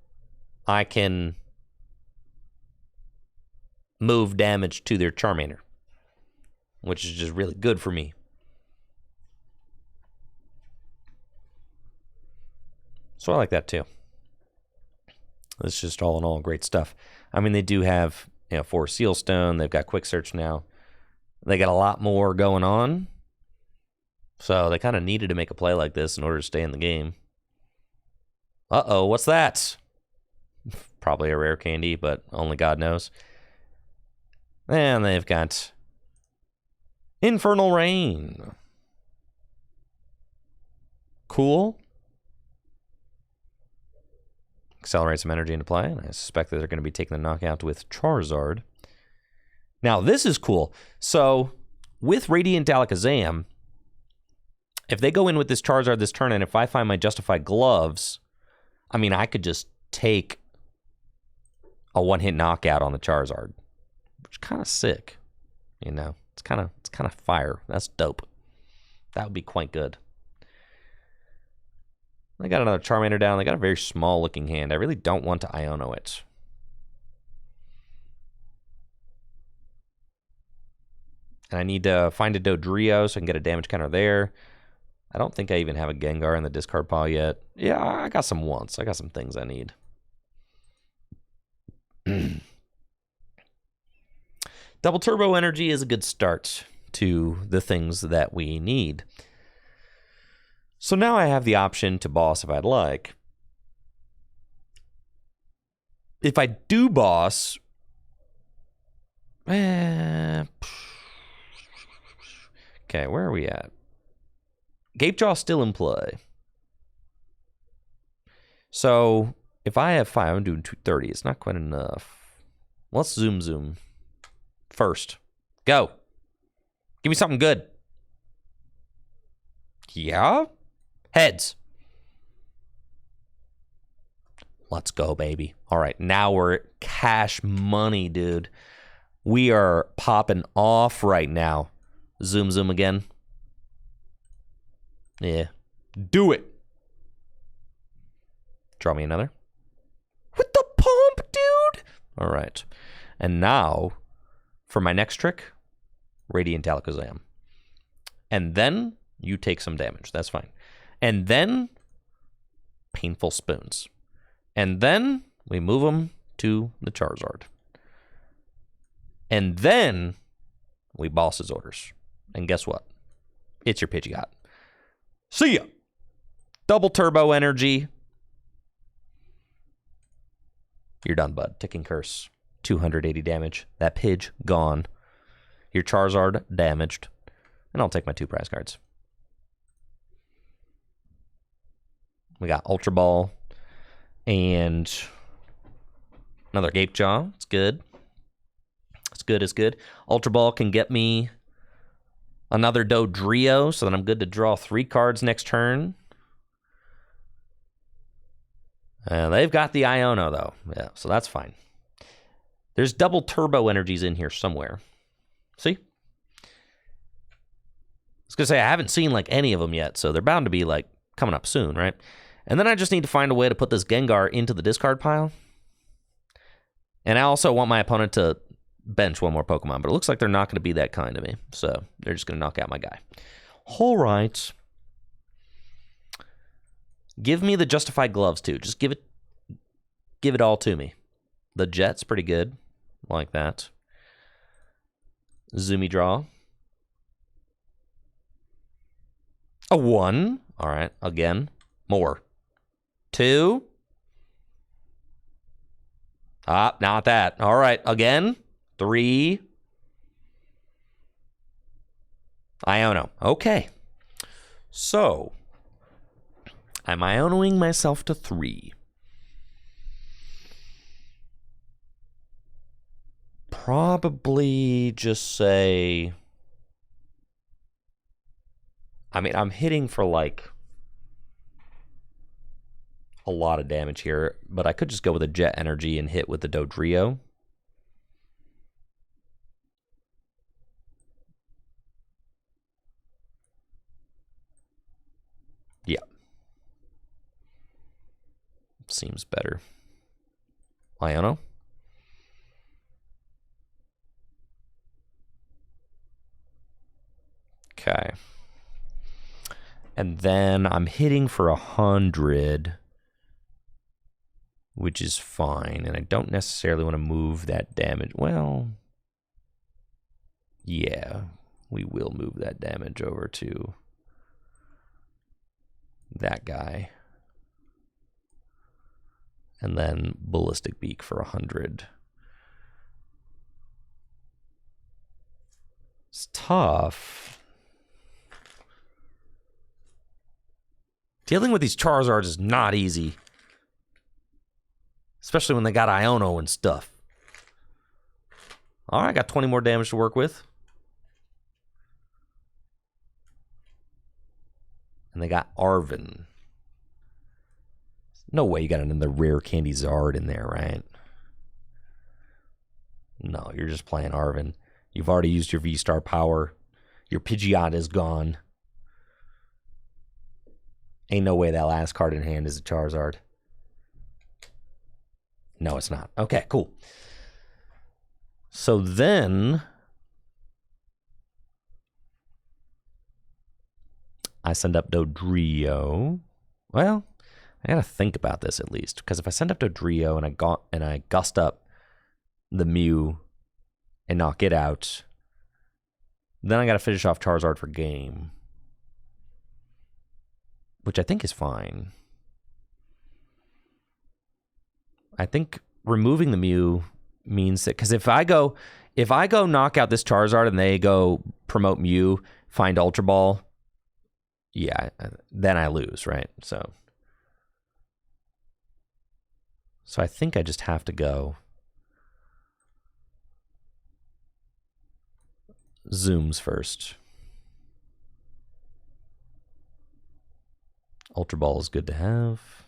I can move damage to their Charmander, which is just really good for me. So I like that too. It's just all in all great stuff. I mean, they do have 4 Sealstone. They've got Quick Search now. They got a lot more going on. So they kind of needed to make a play like this in order to stay in the game. Uh-oh, what's that? Probably a rare candy, but only God knows. And they've got Infernal Rain. Cool. Accelerate some energy into play, and I suspect that they're going to be taking the knockout with Charizard. Now, this is cool. So, with Radiant Alakazam, if they go in with this Charizard this turn, and if I find my Justified Gloves, I mean, I could just take a one-hit knockout on the Charizard, which is kind of sick. It's kind of fire. That's dope. That would be quite good. They got another Charmander down. They got a very small-looking hand. I really don't want to Iono it. And I need to find a Dodrio so I can get a damage counter there. I don't think I even have a Gengar in the discard pile yet. Yeah, I got some wants. I got some things I need. Double Turbo Energy is a good start to the things that we need. So now I have the option to boss if I'd like. If I do boss... Okay, where are we at? Gapejaw still in play. So if I have 5, I'm doing 230. It's not quite enough. Let's zoom first. Go. Give me something good. Yeah? Heads. Let's go, baby. All right, now we're at cash money, dude. We are popping off right now. Zoom again. Yeah. Do it. Draw me another. With the pump, dude. All right. And now, for my next trick, Radiant Alakazam. And then you take some damage. That's fine. And then Painful Spoons. And then we move them to the Charizard. And then we boss his orders. And guess what? It's your Pidgeot. See ya. Double Turbo Energy. You're done, bud. Ticking Curse. 280 damage. That Pidge, gone. Your Charizard, damaged. And I'll take my 2 prize cards. We got Ultra Ball. And another Gapejaw. It's good. It's good. Ultra Ball can get me another Dodrio, so that I'm good to draw 3 cards next turn. They've got the Iono, though. Yeah, so that's fine. There's double turbo energies in here somewhere. See? I was going to say, I haven't seen, like, any of them yet, so they're bound to be, like, coming up soon, right? And then I just need to find a way to put this Gengar into the discard pile. And I also want my opponent to bench one more Pokemon, but it looks like they're not going to be that kind to me. So they're just going to knock out my guy. All right. Give me the Justified Gloves, too. Just give it all to me. The Jet's pretty good. Like that. Zoomy Draw. A 1. All right. Again. More. 2. Ah, not that. All right. Again. 3. Iono. Okay. So, I'm Ionoing myself to 3. Probably just say... I mean, I'm hitting for, like, a lot of damage here, but I could just go with a Jet Energy and hit with the Dodrio. Yeah. Seems better. Iono. Okay. And then I'm hitting for 100, which is fine. And I don't necessarily want to move that damage. Well, yeah, we will move that damage over to that guy. And then Ballistic Beak for 100. It's tough. Dealing with these Charizards is not easy. Especially when they got Iono and stuff. Alright, got 20 more damage to work with. And they got Arven. No way you got another rare Candy Zard in there, right? No, you're just playing Arven. You've already used your V-Star power. Your Pidgeot is gone. Ain't no way that last card in hand is a Charizard. No, it's not. Okay, cool. So then I send up Dodrio. Well, I gotta think about this at least, because if I send up Dodrio and I gust up the Mew and knock it out, then I gotta finish off Charizard for game, which I think is fine. I think removing the Mew means that, because if I go knock out this Charizard and they go promote Mew, find Ultra Ball, yeah, then I lose, right? So I think I just have to go Zooms first. Ultra Ball is good to have.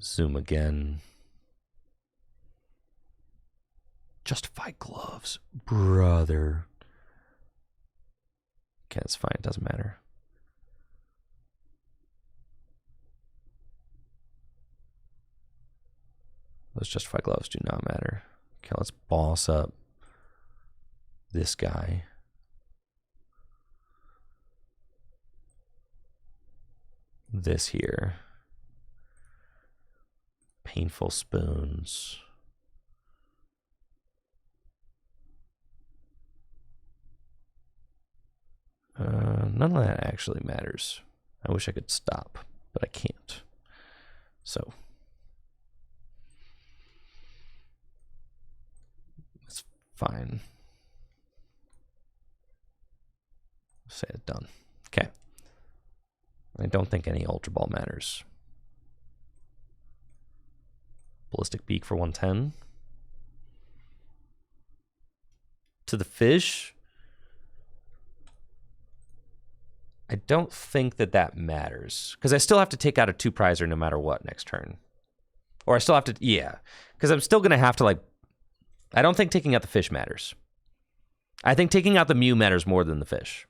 Zoom again. Justified gloves, brother. Okay, it's fine. It doesn't matter. Those justified gloves do not matter. Okay, let's boss up this guy. This here. Painful spoons. None of that actually matters. I wish I could stop, but I can't. So it's fine. Say it done. Okay. I don't think any Ultra Ball matters. Ballistic Beak for 110. To the fish. I don't think that matters, because I still have to take out a 2-prizer no matter what next turn. Or I still have to, yeah. Because I'm still going to have to, like, I don't think taking out the fish matters. I think taking out the Mew matters more than the fish.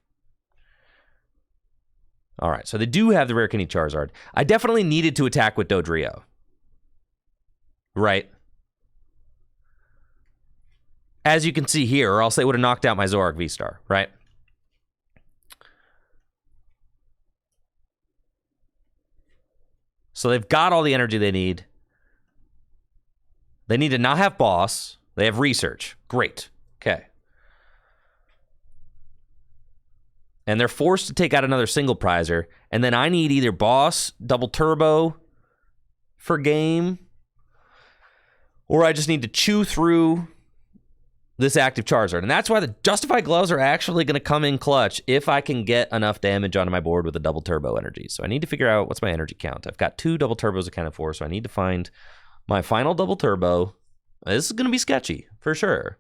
All right, so they do have the Rare Candy Charizard. I definitely needed to attack with Dodrio. Right? As you can see here, or else they would have knocked out my Zoroark V-Star, right? So they've got all the energy they need. They need to not have boss. They have research. Great. Okay. And they're forced to take out another single prizer. And then I need either boss, double turbo for game, or I just need to chew through this active Charizard. And that's why the Justified Gloves are actually going to come in clutch if I can get enough damage onto my board with a double turbo energy. So I need to figure out what's my energy count. I've got 2 double turbos accounted for, so I need to find my final double turbo. This is going to be sketchy, for sure.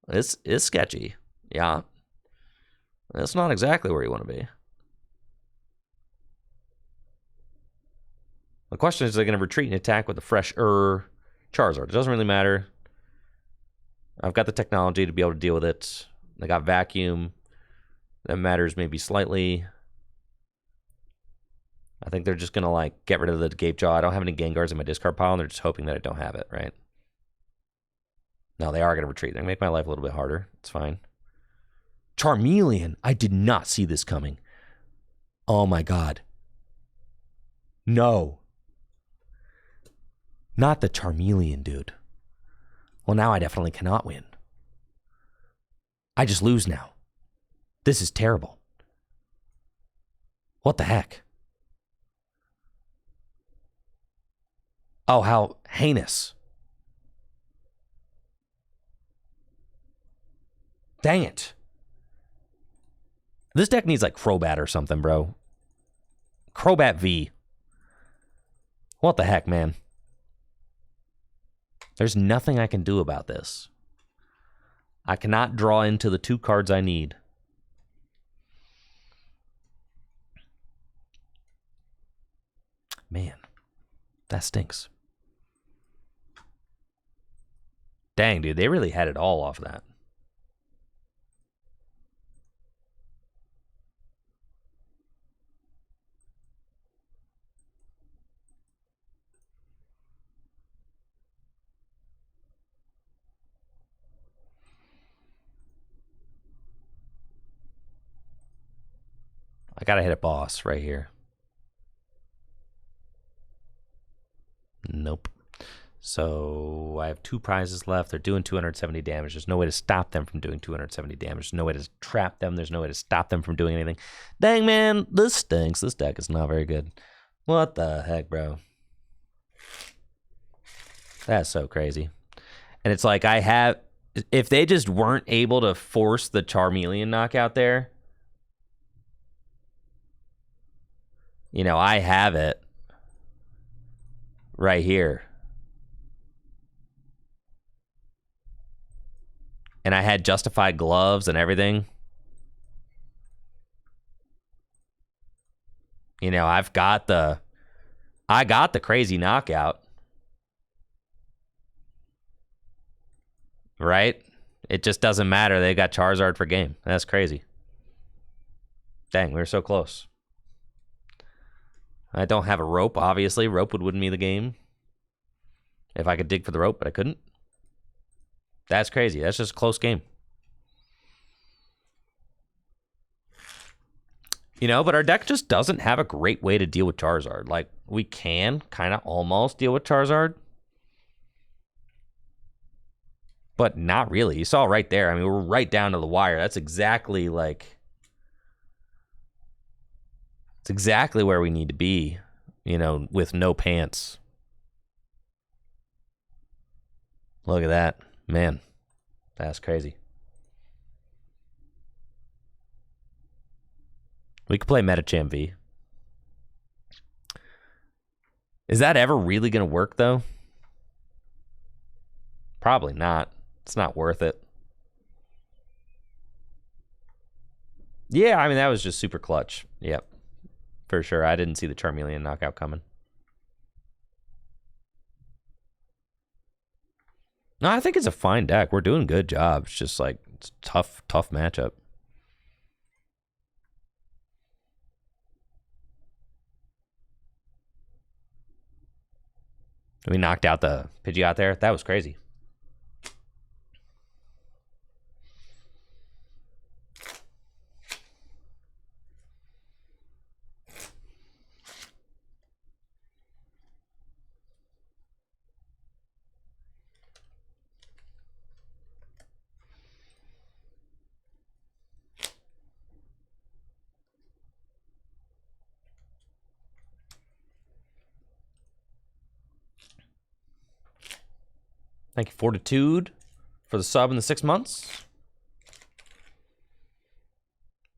This is sketchy. Yeah. That's not exactly where you want to be. The question is, are they going to retreat and attack with a fresh Charizard? It doesn't really matter. I've got the technology to be able to deal with it. They got vacuum. That matters maybe slightly. I think they're just going to, like, get rid of the Gape Jaw. I don't have any Gengars in my discard pile, and they're just hoping that I don't have it, right? No, they are going to retreat. They're going to make my life a little bit harder. It's fine. Charmeleon. I did not see this coming. Oh, my God. No. Not the Charmeleon, dude. Well, now I definitely cannot win. I just lose now. This is terrible. What the heck? Oh, how heinous. Dang it. This deck needs like Crobat or something, bro. Crobat V. What the heck, man? There's nothing I can do about this. I cannot draw into the 2 cards I need. Man, that stinks. Dang, dude, they really had it all off that. gotta hit a boss right here. Nope. So I have 2 prizes left. They're doing 270 damage. There's no way to stop them from doing 270 damage. There's no way to trap them. There's no way to stop them from doing anything. Dang, man, this stinks. This deck is not very good. What the heck, bro? That's so crazy. And it's like if they just weren't able to force the Charmeleon knockout there, you know, I have it right here. And I had justified gloves and everything. You know, I got the crazy knockout. Right? It just doesn't matter. They got Charizard for game. That's crazy. Dang, we were so close. I don't have a rope, obviously. Rope would win me the game. If I could dig for the rope, but I couldn't. That's crazy. That's just a close game. You know, but our deck just doesn't have a great way to deal with Charizard. Like, we can kind of almost deal with Charizard. But not really. You saw right there. I mean, we're right down to the wire. That's exactly like... It's exactly where we need to be, you know, with no pants. Look at that. Man, that's crazy. We could play Metacham V. Is that ever really going to work, though? Probably not. It's not worth it. Yeah, I mean, that was just super clutch. Yep. For sure. I didn't see the Charmeleon knockout coming. No, I think it's a fine deck. We're doing a good job. It's just like, it's a tough matchup. We knocked out the Pidgeot there. That was crazy. Thank you, Fortitude, for the sub in the 6 months.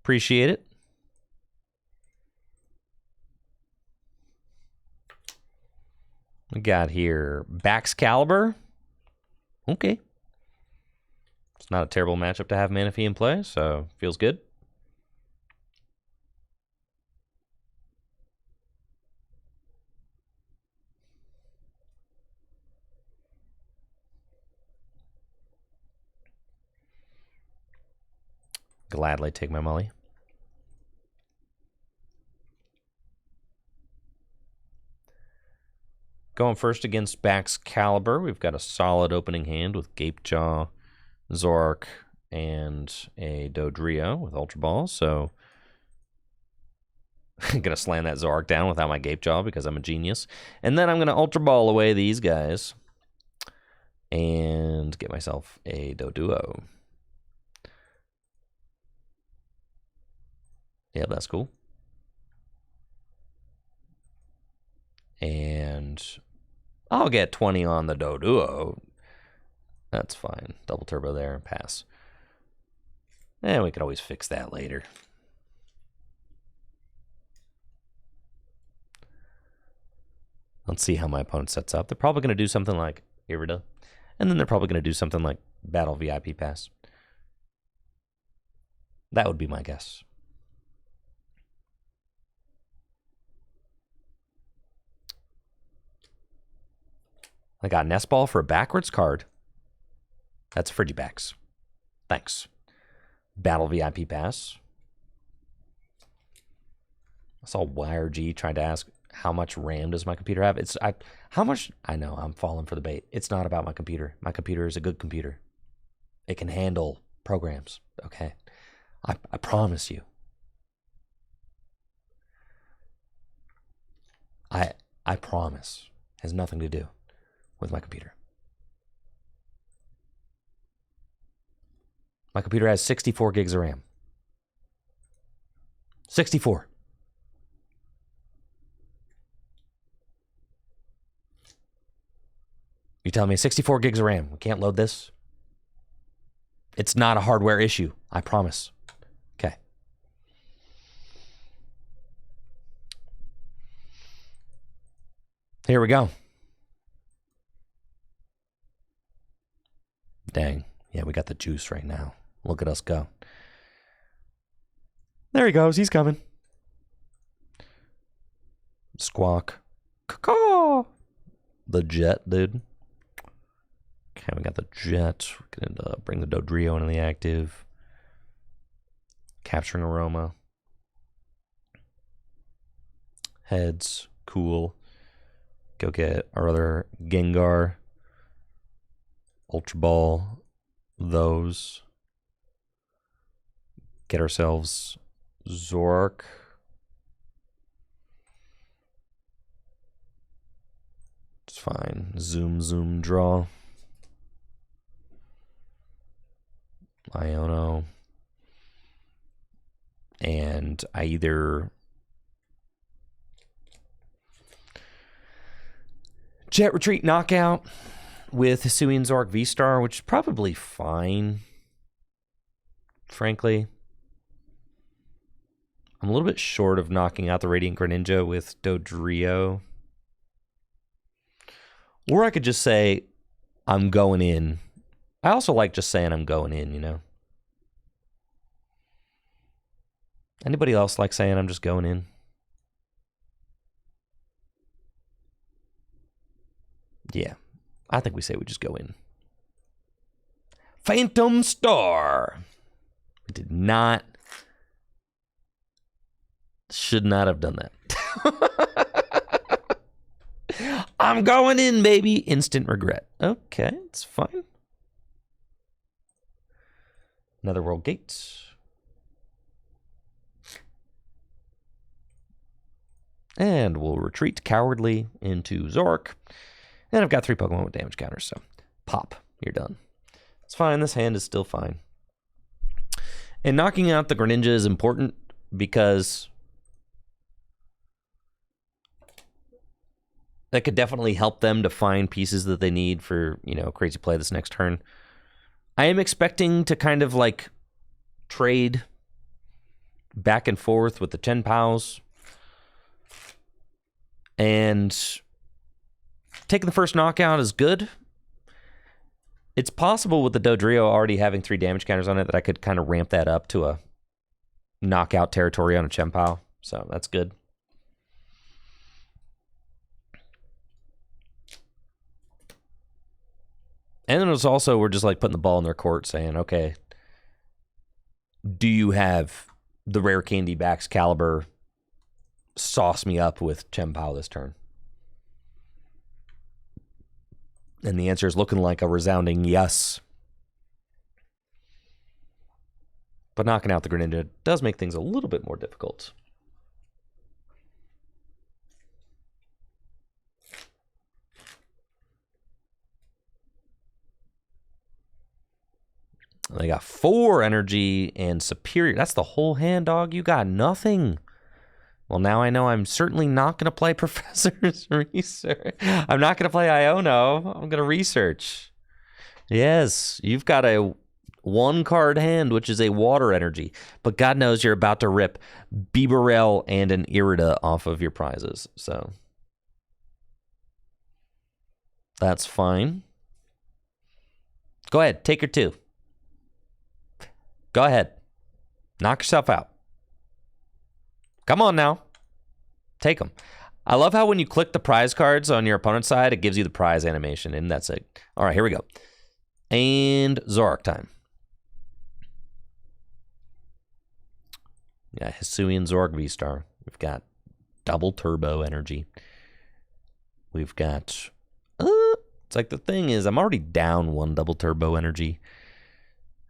Appreciate it. We got here Baxcalibur. Okay. It's not a terrible matchup to have Manaphy in play, so feels good. Gladly take my molly. Going first against Baxcalibur, we've got a solid opening hand with Gapejaw, Zoroark, and a Dodrio with Ultra Ball. So I'm going to slam that Zoroark down without my Gapejaw because I'm a genius. And then I'm going to Ultra Ball away these guys and get myself a Doduo. Yeah, that's cool. And I'll get 20 on the Doduo. That's fine. Double turbo there and pass. And we could always fix that later. Let's see how my opponent sets up. They're probably going to do something like Irida. And then they're probably going to do something like Battle VIP Pass. That would be my guess. I got Nest Ball for a backwards card. That's Frigibax. Thanks. Battle VIP Pass. I saw YRG trying to ask how much RAM does my computer have. How much? I know I'm falling for the bait. It's not about my computer. My computer is a good computer. It can handle programs. Okay, I promise you. I promise. Has nothing to do with my computer. My computer has 64 gigs of RAM. 64. You telling me 64 gigs of RAM? We can't load this? It's not a hardware issue. I promise. Okay. Here we go. Dang. Yeah, we got the juice right now. Look at us go. There he goes. He's coming. Squawk. Caw. The jet, dude. Okay, we got the jet. We're going to bring the Dodrio into the active. Capturing Aroma. Heads. Cool. Go get our other Gengar. Ultra Ball. Those. Get ourselves Zoroark. It's fine. Zoom, draw. Iono. And I either Jet Retreat Knockout with Hisuian Zoroark V-Star, which is probably fine, frankly. I'm a little bit short of knocking out the Radiant Greninja with Dodrio. Or I could just say, I'm going in. I also like just saying I'm going in, you know? Anybody else like saying I'm just going in? Yeah, I think we say we just go in. Phantom Star. I did not. Should not have done that. I'm going in, baby. Instant regret. Okay, it's fine. Another World Gate. And we'll retreat cowardly into Zoroark. And I've got 3 Pokemon with damage counters, so pop, you're done. It's fine, this hand is still fine. And knocking out the Greninja is important because that could definitely help them to find pieces that they need for, you know, crazy play this next turn. I am expecting to kind of like trade back and forth with the Chenpaos. And taking the first knockout is good. It's possible with the Dodrio already having 3 damage counters on it that I could kind of ramp that up to a knockout territory on a Chenpao. So that's good. And then it's also, we're just like putting the ball in their court saying, okay, do you have the rare candy Bax Caliber sauce me up with Chenpao this turn? And the answer is looking like a resounding yes. But knocking out the Greninja does make things a little bit more difficult. They got 4 energy and superior. That's the whole hand, dog. You got nothing. Well, now I know I'm certainly not going to play Professor's Research. I'm not going to play Iono. I'm going to research. Yes, you've got a 1-card hand, which is a water energy. But God knows you're about to rip Bibarel and an Irida off of your prizes. So that's fine. Go ahead. Take your 2. Go ahead. Knock yourself out. Come on now. Take them. I love how when you click the prize cards on your opponent's side, it gives you the prize animation, and that's it. All right, here we go. And Zoroark time. Yeah, Hisuian Zoroark V-Star. We've got double turbo energy. We've got... it's like the thing is, I'm already down 1 double turbo energy.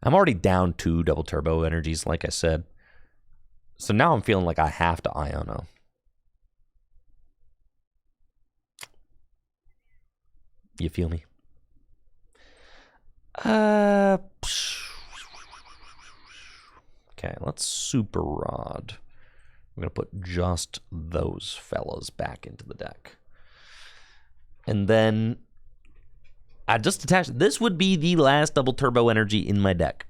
I'm already down 2 double turbo energies, like I said. So now I'm feeling like I have to Iono. You feel me? Okay, let's Super Rod. I'm going to put just those fellas back into the deck. And then I just attached. This would be the last double turbo energy in my deck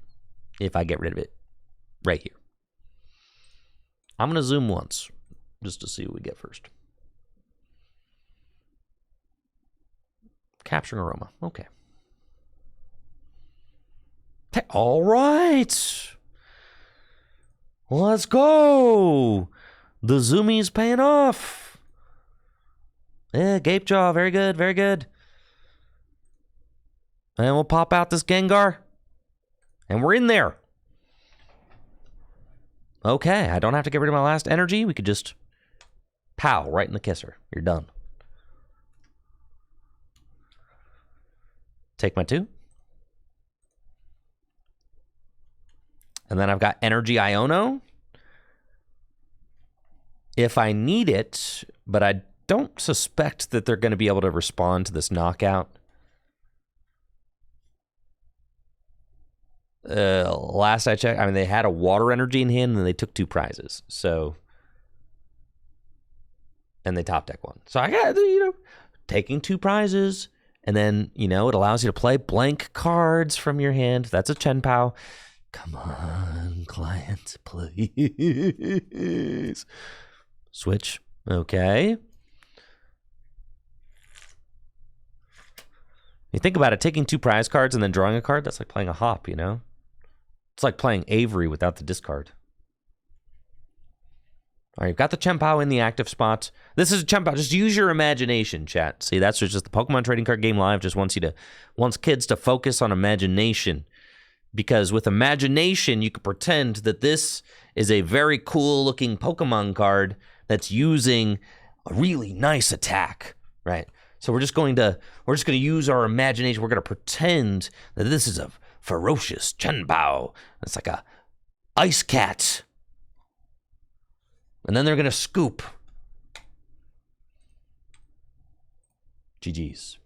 if I get rid of it right here. I'm going to zoom once just to see what we get first. Capturing Aroma. Okay. All right. Let's go. The zoomie's paying off. Yeah, Gape Jaw. Very good. Very good. And we'll pop out this Gengar. And we're in there. Okay, I don't have to get rid of my last energy. We could just pow right in the kisser. You're done. Take my 2. And then I've got Energy Iono. If I need it, but I don't suspect that they're going to be able to respond to this knockout. Last I checked, I mean, they had a water energy in hand and they took 2 prizes. So, and they top deck 1. So I got, taking 2 prizes. And then, it allows you to play blank cards from your hand. That's a Chen Pao. Come on, client, please. Switch. Okay. You think about it, taking 2 prize cards and then drawing a card, that's like playing a hop, It's like playing Avery without the discard. All right, you've got the Chen Pao in the active spot. This is a Chen Pao. Just use your imagination, chat. See, that's just the Pokemon Trading Card Game Live just wants kids to focus on imagination. Because with imagination, you can pretend that this is a very cool-looking Pokemon card that's using a really nice attack, right? So we're just going to use our imagination. We're going to pretend that this is a ferocious Chen Pao. It's like a ice cat. And then they're going to scoop. GG's.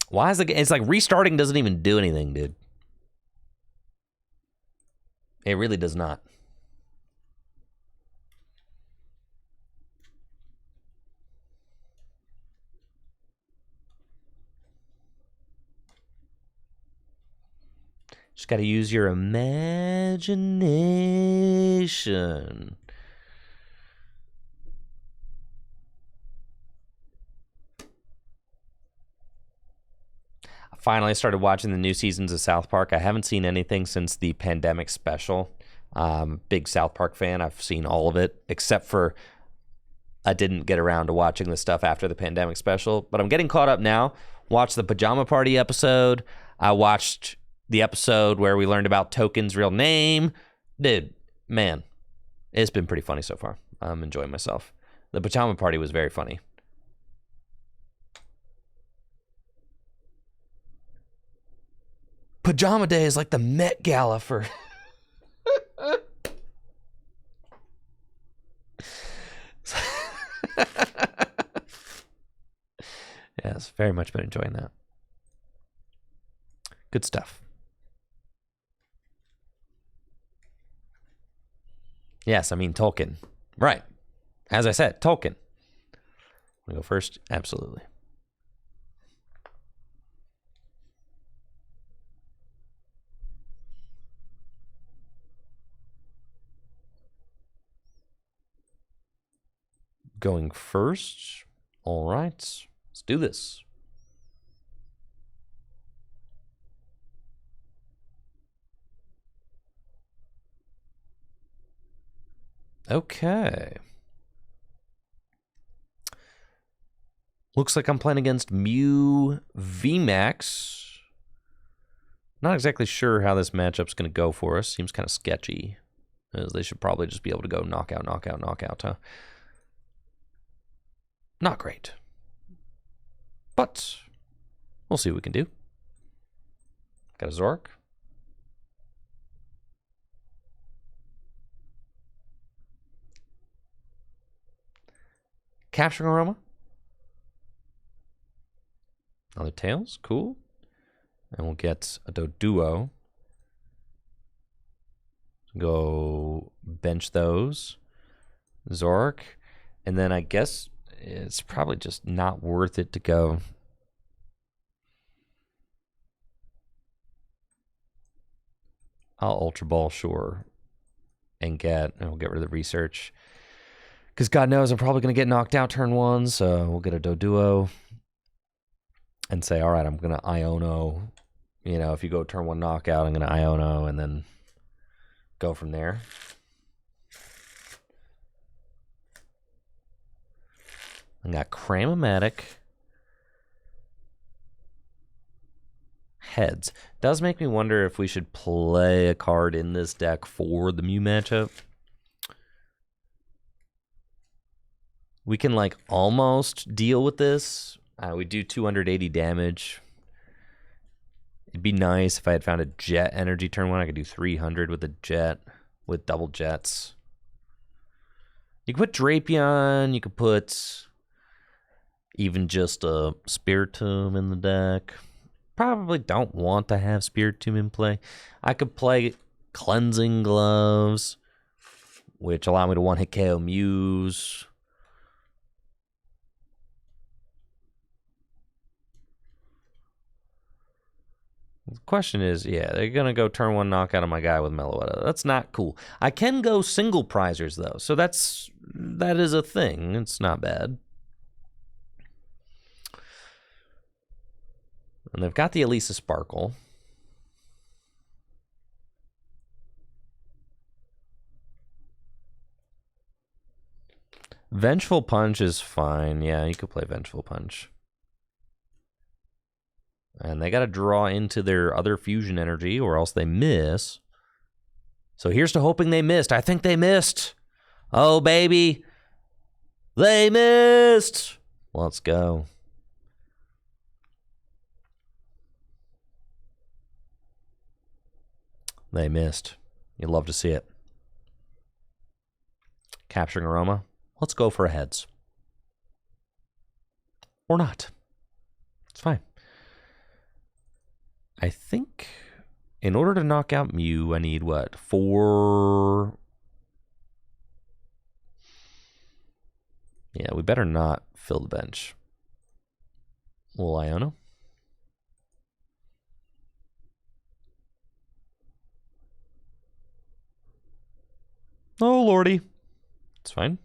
Why is it's like restarting doesn't even do anything, dude. It really does not. Just got to use your imagination. I finally started watching the new seasons of South Park. I haven't seen anything since the pandemic special. Big South Park fan. I've seen all of it, except for I didn't get around to watching the stuff after the pandemic special. But I'm getting caught up now. Watched the Pajama Party episode. I watched the episode where we learned about Token's real name. Dude, man, it's been pretty funny so far. I'm enjoying myself. The Pajama Party was very funny. Pajama Day is like the Met Gala for... Yes, very much been enjoying that. Good stuff. Yes, I mean Tolkien. Right. As I said, Tolkien. Want to go first? Absolutely. Going first. All right. Let's do this. Okay. Looks like I'm playing against Mew VMAX. Not exactly sure how this matchup's going to go for us. Seems kind of sketchy. As they should probably just be able to go knockout, knockout, knockout, huh? Not great. But we'll see what we can do. Got a Zoroark. Capturing Aroma. Another Tails. Cool. And we'll get a Doduo. Go bench those. Zoroark. And then I guess it's probably just not worth it to go. I'll Ultra Ball, sure. And we'll get rid of the research. Because God knows I'm probably going to get knocked out turn 1, so we'll get a Doduo. And say, all right, I'm going to Iono. You know, if you go turn 1 knockout, I'm going to Iono and then go from there. I got Cramomatic. Heads. Does make me wonder if we should play a card in this deck for the Mew matchup. We can, like, almost deal with this. We do 280 damage. It'd be nice if I had found a Jet Energy turn 1. I could do 300 with a Jet, with double Jets. You could put Drapion. You could put even just a Spiritomb in the deck. Probably don't want to have Spiritomb in play. I could play Cleansing Gloves, which allow me to one-hit KO Mews. The question is, yeah, they're going to go turn 1 knockout on my guy with Meloetta. That's not cool. I can go single prizers, though, so that is a thing. It's not bad. And they've got the Elisa Sparkle. Vengeful Punch is fine. Yeah, you could play Vengeful Punch. And they got to draw into their other fusion energy or else they miss. So here's to hoping they missed. I think they missed. Oh, baby. They missed. Let's go. They missed. You'd love to see it. Capturing Aroma. Let's go for a heads. Or not. It's fine. I think in order to knock out Mew, I need what? 4. Yeah, we better not fill the bench. Little Iono. Oh, lordy. It's fine.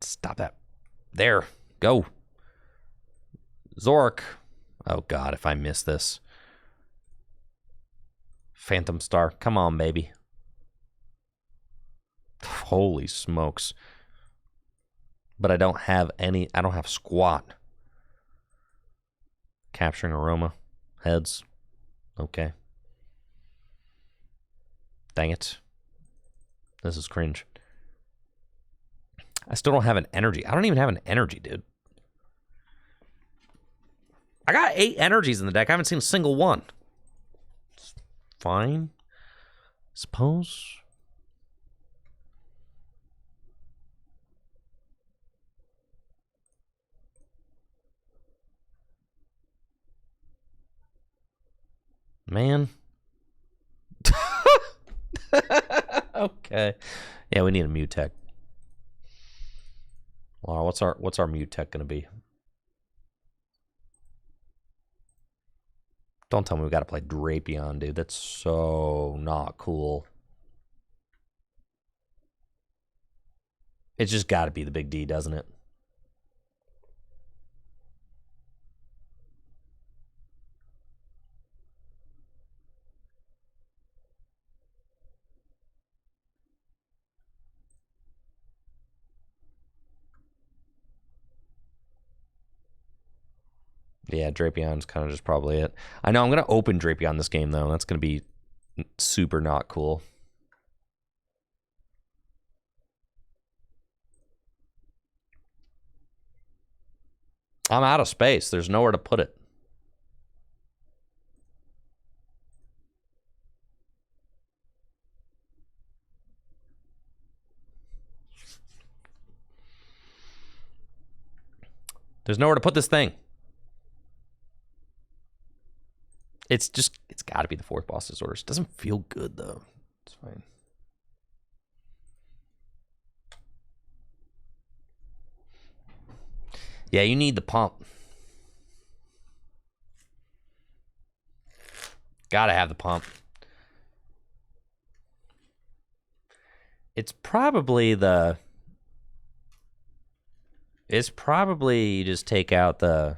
Stop that. There. Go. Zoroark. Oh, God, if I miss this. Phantom Star. Come on, baby. Holy smokes. But I don't have any. I don't have squat. Capturing Aroma. Heads. Okay. Dang it. This is cringe. I still don't have an energy. I don't even have an energy, dude. I got 8 energies in the deck. I haven't seen a single one. It's fine. Suppose. Man. Okay. Yeah, we need a Mew Tech. Laura, what's our Mew Tech gonna be? Don't tell me we gotta play Drapion, dude. That's so not cool. It's just gotta be the big D, doesn't it? Yeah, Drapion's kind of just probably it. I know I'm going to open Drapion this game, though. That's going to be super not cool. I'm out of space. There's nowhere to put it. There's nowhere to put this thing. It's got to be the fourth boss disorders. It doesn't feel good, though. It's fine. Yeah, you need the pump. Gotta have the pump. It's probably you just take out the,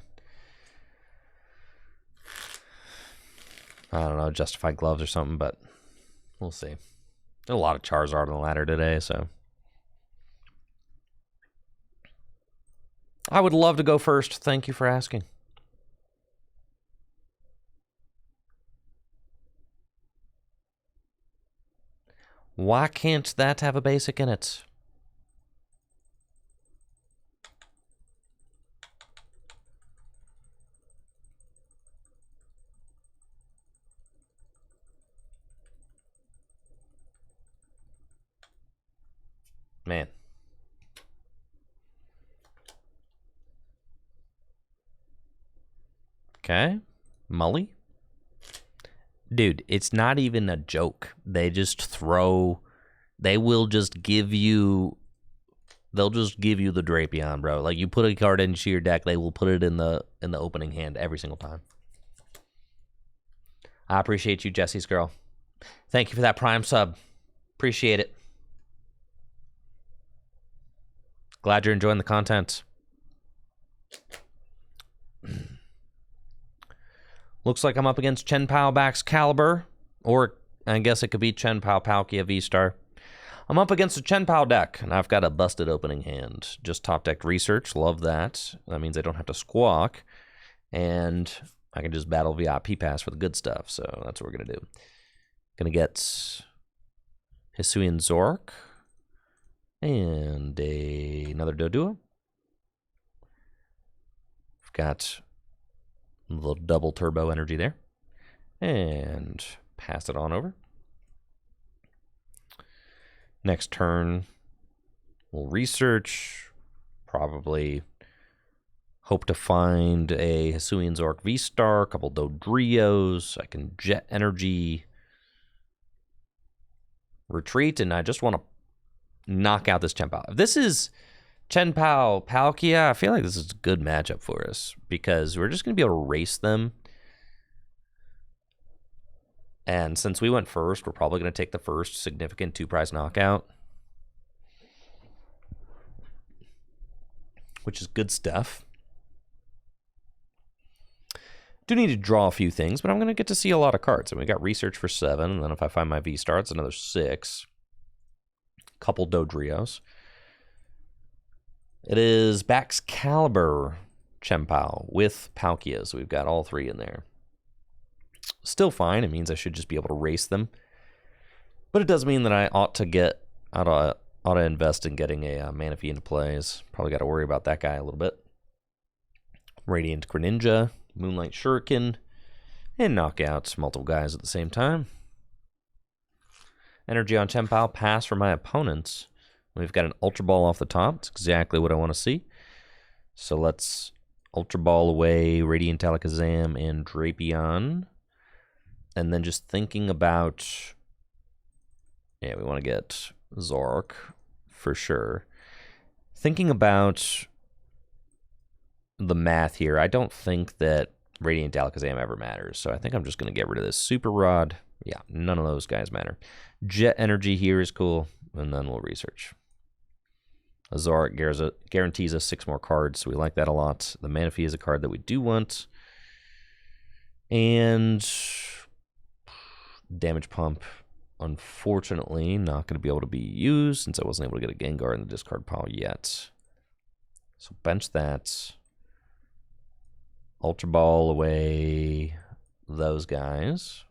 I don't know, justified gloves or something, but we'll see. There's a lot of Charizard on the ladder today, so. I would love to go first. Thank you for asking. Why can't that have a basic in it? Man. Okay. Mully? Dude, it's not even a joke. They just throw... They will just give you... They'll just give you the Drapion, bro. Like, you put a card into your deck, they will put it in the opening hand every single time. I appreciate you, Jesse's girl. Thank you for that Prime sub. Appreciate it. Glad you're enjoying the content. Looks like I'm up against Chen-Pao Baxcalibur, or I guess it could be Chen-Pao Palkia V-Star. I'm up against a Chen-Pao deck, and I've got a busted opening hand. Just top deck research, love that. That means I don't have to squawk, and I can just battle VIP pass for the good stuff, so that's what we're going to do. Going to get Hisuian Zoroark, and another Doduo. We've got a little double turbo energy there. And pass it on over. Next turn, we'll research. Probably hope to find a Hisuian Zoroark V-Star, a couple Dodrios. I can jet energy. Retreat, and I just want to knock out this Chen-Pao. If this is Chen-Pao Palkia, I feel like this is a good matchup for us because we're just going to be able to race them. And since we went first, we're probably going to take the first significant 2-prize knockout, which is good stuff. Do need to draw a few things, but I'm going to get to see a lot of cards. And we got research for 7, and then if I find my V-Star, it's another 6. Couple Dodrios. It is Baxcalibur Chen-Pao with Palkia, so we've got all 3 in there. Still fine. It means I should just be able to race them. But it does mean that I ought to invest in getting a Manaphy into plays. Probably got to worry about that guy a little bit. Radiant Greninja, Moonlight Shuriken, and knock out multiple guys at the same time. Energy on Chen-Pao, pass for my opponents. We've got an Ultra Ball off the top. It's exactly what I want to see. So let's Ultra Ball away Radiant Alakazam and Drapion. And then just thinking about... Yeah, we want to get Zoroark for sure. Thinking about the math here, I don't think that Radiant Alakazam ever matters. So I think I'm just going to get rid of this Super Rod. Yeah, none of those guys matter. Jet Energy here is cool, and then we'll research. A Zoroark guarantees us 6 more cards, so we like that a lot. The Manaphy is a card that we do want. And Damage Pump, unfortunately, not going to be able to be used since I wasn't able to get a Gengar in the discard pile yet. So bench that. Ultra Ball away those guys.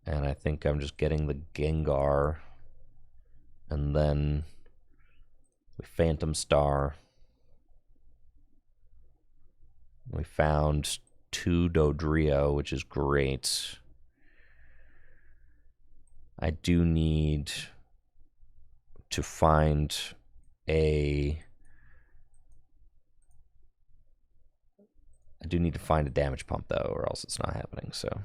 And I think I'm just getting the Gengar. And then we Phantom Star. We found 2 Dodrio, which is great. I do need to find a I do need to find a damage pump, though, or else it's not happening, so.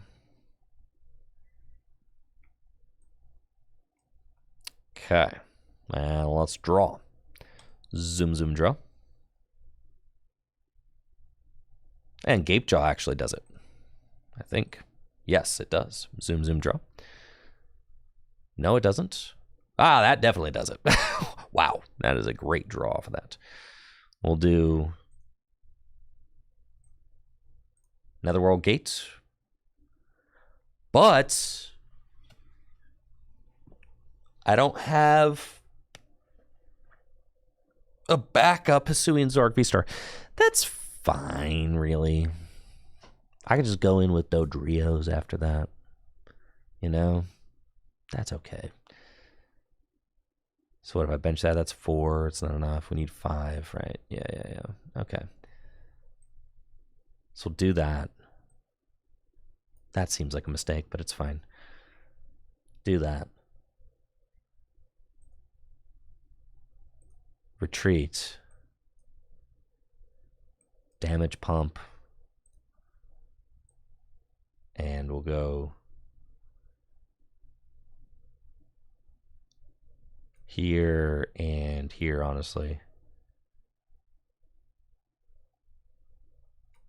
Okay. And let's draw. Zoom, zoom, draw. And Gapejaw actually does it. I think. Yes, it does. Zoom, zoom, draw. No, it doesn't. Ah, that definitely does it. Wow, that is a great draw for that. We'll do Netherworld Gate. But I don't have a backup Hisuian Zoroark V-Star. That's fine, really. I could just go in with Dodrios after that. You know? That's okay. So what if I bench that? That's 4. It's not enough. We need 5, right? Yeah. Okay. So we'll do that. That seems like a mistake, but it's fine. Do that. Retreat. Damage pump. And we'll go here and here, honestly.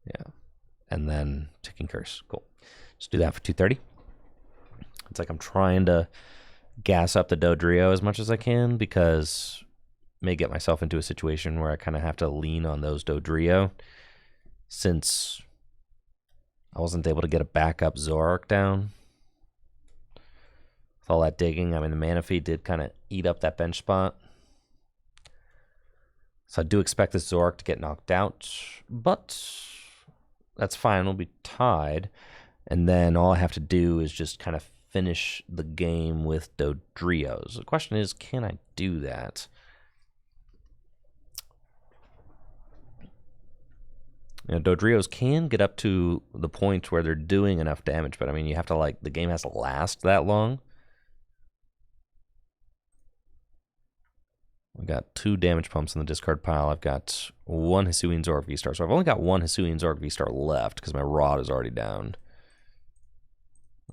Yeah. And then Ticking Curse. Cool. Just do that for 230. It's like I'm trying to gas up the Dodrio as much as I can because I may get myself into a situation where I kind of have to lean on those Dodrio since I wasn't able to get a backup Zoroark down. With all that digging, I mean, the Manaphy did kind of eat up that bench spot. So I do expect this Zoroark to get knocked out, but that's fine. We'll be tied. And then all I have to do is just kind of finish the game with Dodrios. The question is, can I do that? You know, Dodrios can get up to the point where they're doing enough damage, but I mean, you have to, like, the game has to last that long. We got 2 damage pumps in the discard pile. I've got 1 Hisuian Zoroark V-Star. So I've only got 1 Hisuian Zoroark V-Star left because my rod is already down.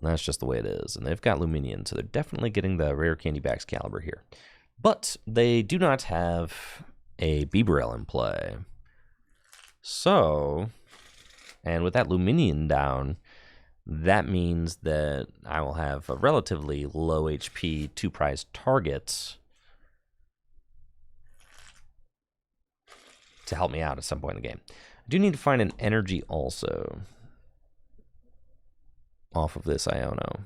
And that's just the way it is. And they've got Luminion, so they're definitely getting the rare candy bags caliber here. But they do not have a Bibarel in play. So, and with that Luminion down, that means that I will have a relatively low HP 2 prize targets to help me out at some point in the game. I do need to find an energy also off of this Iono.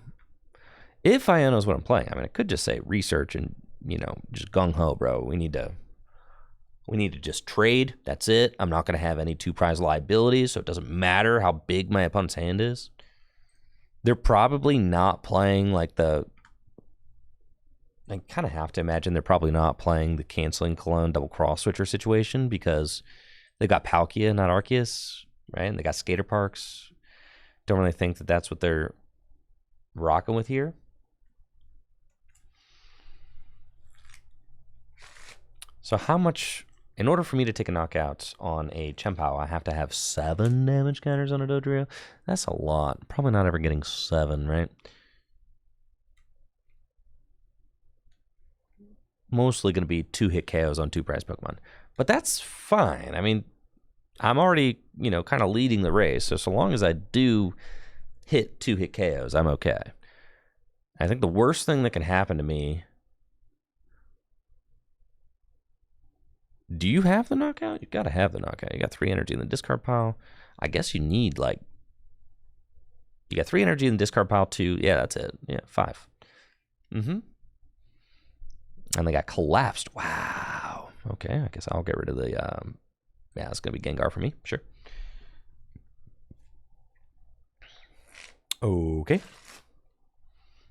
If Iono is what I'm playing, I mean, I could just say research and, you know, just gung-ho, bro. We need to just trade. That's it. I'm not going to have any 2 prize liabilities, so it doesn't matter how big my opponent's hand is. They're probably not playing like the... I kind of have to imagine they're probably not playing the canceling Cologne double cross switcher situation because they've got Palkia, not Arceus, right? And they got Skater Parks. Don't really think that that's what they're rocking with here. So how much, in order for me to take a knockout on a Chempao, I have to have 7 damage counters on a Dodrio? That's a lot. Probably not ever getting 7, right? Mostly going to be 2-hit KOs on 2 prize Pokemon. But that's fine. I mean, I'm already, you know, kind of leading the race. So long as I do hit 2-hit KOs, I'm okay. I think the worst thing that can happen to me... Do you have the knockout? You got to have the knockout. You got 3 energy in the discard pile. I guess you need, like... You got 3 energy in the discard pile, 2... Yeah, that's it. Yeah, 5. And they got collapsed. Wow. Okay, I guess I'll get rid of the... yeah, it's going to be Gengar for me. Sure. Okay.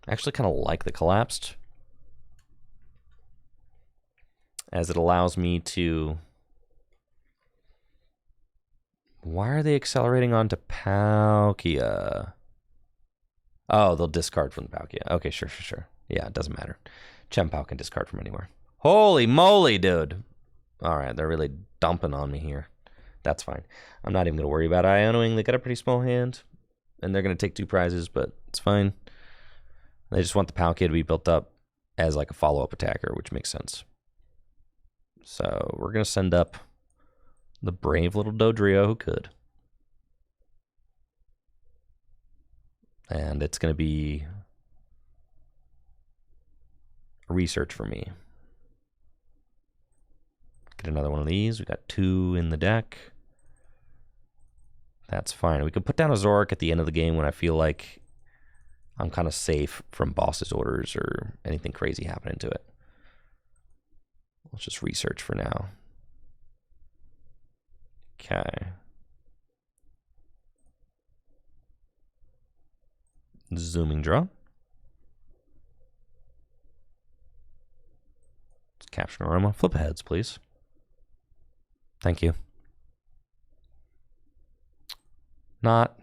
I actually kind of like the collapsed, as it allows me to... Why are they accelerating onto Palkia? Oh, they'll discard from the Palkia. Okay, sure. Yeah, it doesn't matter. Chempao can discard from anywhere. Holy moly, dude. All right, they're really dumping on me here. That's fine. I'm not even going to worry about Ionoing. They got a pretty small hand, and they're going to take 2 prizes, but it's fine. They just want the Palkia to be built up as like a follow-up attacker, which makes sense. So we're going to send up the brave little Dodrio who could. And it's going to be a research for me. Get another one of these. We got 2 in the deck. That's fine. We could put down a Zoroark at the end of the game when I feel like I'm kind of safe from boss's orders or anything crazy happening to it. Let's just research for now. Okay. Zooming draw. Let's capture an aroma. Flip heads, please. Thank you. Not.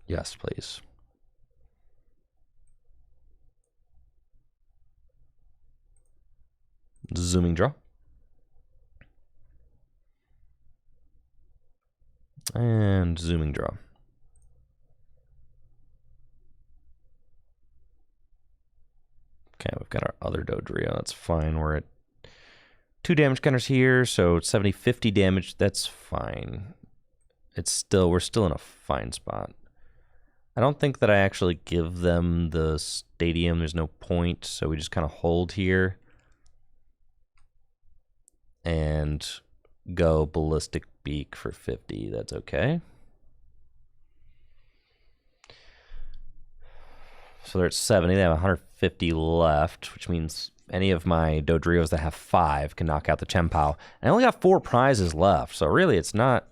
Yes, please. Zooming draw. And zooming draw. Okay, we've got our other Dodrio. That's fine. We're at 2 damage counters here, so 70, 50 damage. That's fine. We're still in a fine spot. I don't think that I actually give them the stadium. There's no point, so we just kind of hold here and go Ballistic Beak for 50. That's okay. So they're at 70. They have 150 left, which means any of my Dodrios that have 5 can knock out the Chien-Pao. I only got 4 prizes left, so really it's not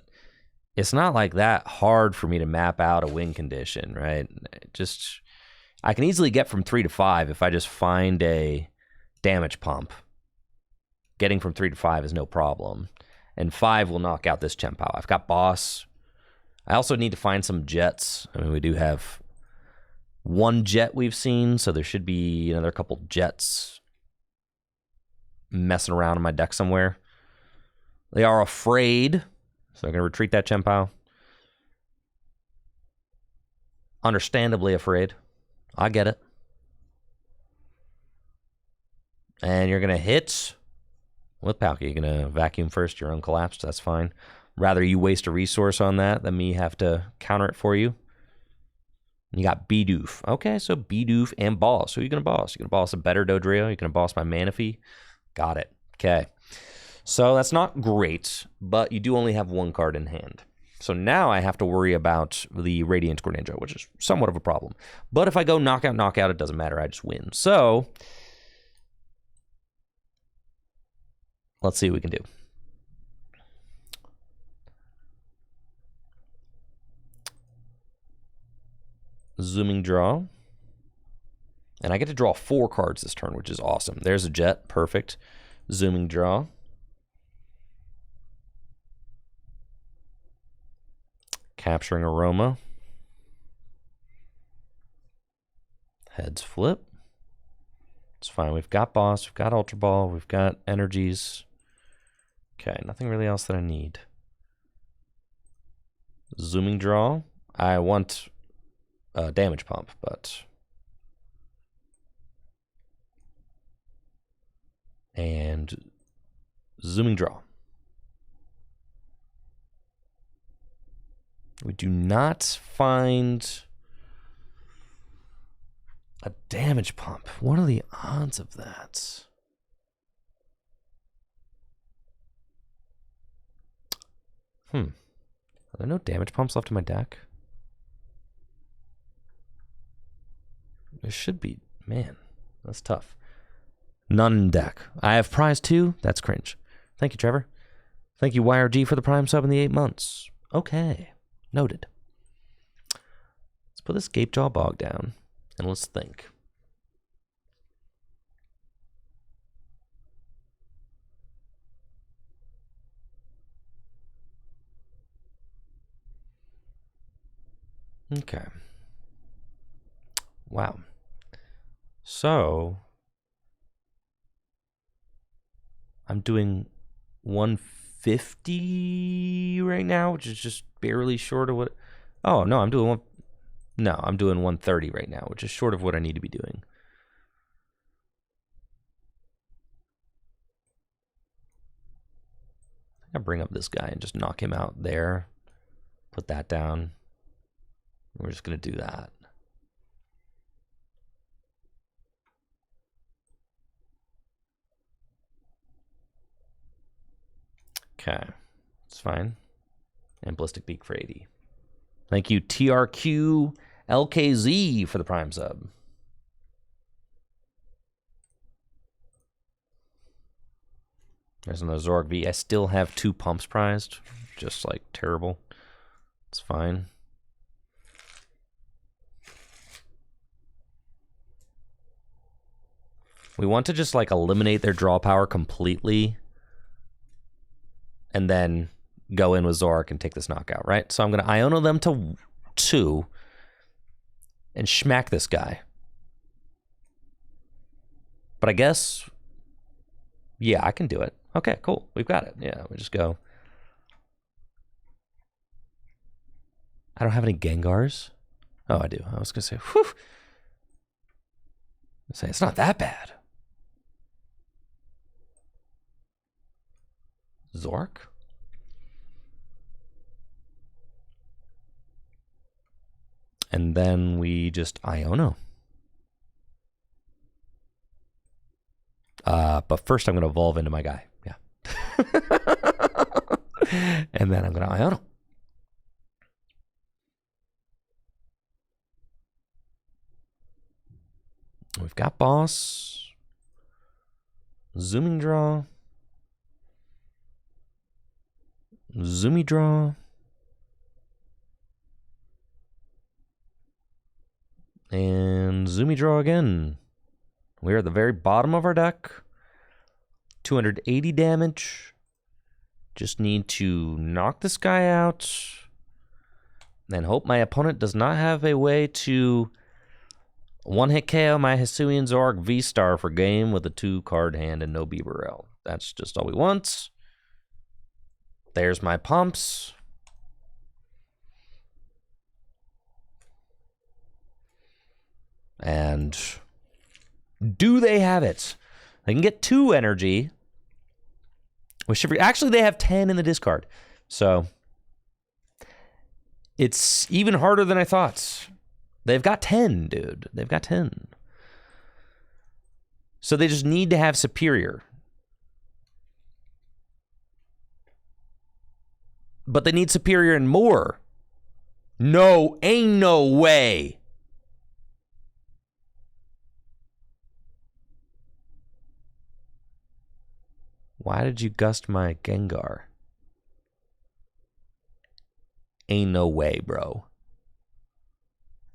like that hard for me to map out a win condition, right? I can easily get from 3 to 5 if I just find a damage pump. Getting from 3 to 5 is no problem. And 5 will knock out this Chien-Pao. I've got Boss. I also need to find some Jets. I mean, we do have 1 Jet we've seen, so there should be another couple Jets messing around in my deck somewhere. They are afraid, so I'm going to retreat that Chien-Pao. Understandably afraid. I get it. And you're going to hit with Palkia. You're going to vacuum first. You're uncollapsed. That's fine. Rather you waste a resource on that than me have to counter it for you. You got Bidoof. Okay, so Bidoof and Boss. Who are you going to boss? You're going to boss a better Dodrio? You're going to boss my Manaphy? Got it. Okay. So that's not great, but you do only have 1 card in hand. So now I have to worry about the Radiant Greninja, which is somewhat of a problem. But if I go knockout, knockout, it doesn't matter. I just win. So let's see what we can do. Zooming draw. And I get to draw 4 cards this turn, which is awesome. There's a Jet. Perfect. Zooming draw. Capturing Aroma. Heads flip. It's fine. We've got Boss. We've got Ultra Ball. We've got Energies. Okay, nothing really else that I need. Zooming draw. I want a damage pump, but... And zooming draw. We do not find a damage pump. What are the odds of that? Are there no damage pumps left in my deck? There should be. Man, that's tough. None in deck. I have prize 2. That's cringe. Thank you, Trevor. Thank you, YRG, for the Prime sub in the 8 months. Okay. Noted. Let's put this Gapejaw Bog down, and let's think. Okay. Wow. So I'm doing 1 150 right now, which is just barely short of what... Oh, no, I'm doing 130 right now, which is short of what I need to be doing. I'll bring up this guy and just knock him out there. Put that down. We're just going to do that. Okay, it's fine. And Ballistic Beak for 80. Thank you, TRQ LKZ, for the Prime sub. There's another Zoroark V. I still have 2 pumps prized. Just, like, terrible. It's fine. We want to just, like, eliminate their draw power completely. And then go in with Zoroark and take this knockout, right? So I'm going to Iono them to 2 and schmack this guy. But I guess, yeah, I can do it. Okay, cool. We've got it. Yeah, we just go. I don't have any Gengars. Oh, I do. I was going to say, whew. Say it's not that bad. Zoroark? And then we just Iono. But first I'm going to evolve into my guy. Yeah. And then I'm going to Iono. We've got Boss. Zooming Draw. Zoomy Draw. And Zoomy Draw again. We're at the very bottom of our deck. 280 damage. Just need to knock this guy out. And hope my opponent does not have a way to one-hit KO my Hisuian Zoroark V-Star for game with a 2-card hand and no Beaverell. That's just all we want. There's my pumps. And do they have it? They can get 2 energy. Actually, they have 10 in the discard. So it's even harder than I thought. They've got 10, dude. They've got 10. So they just need to have Superior. But they need Superior and more. No, ain't no way. Why did you gust my Gengar? Ain't no way, bro.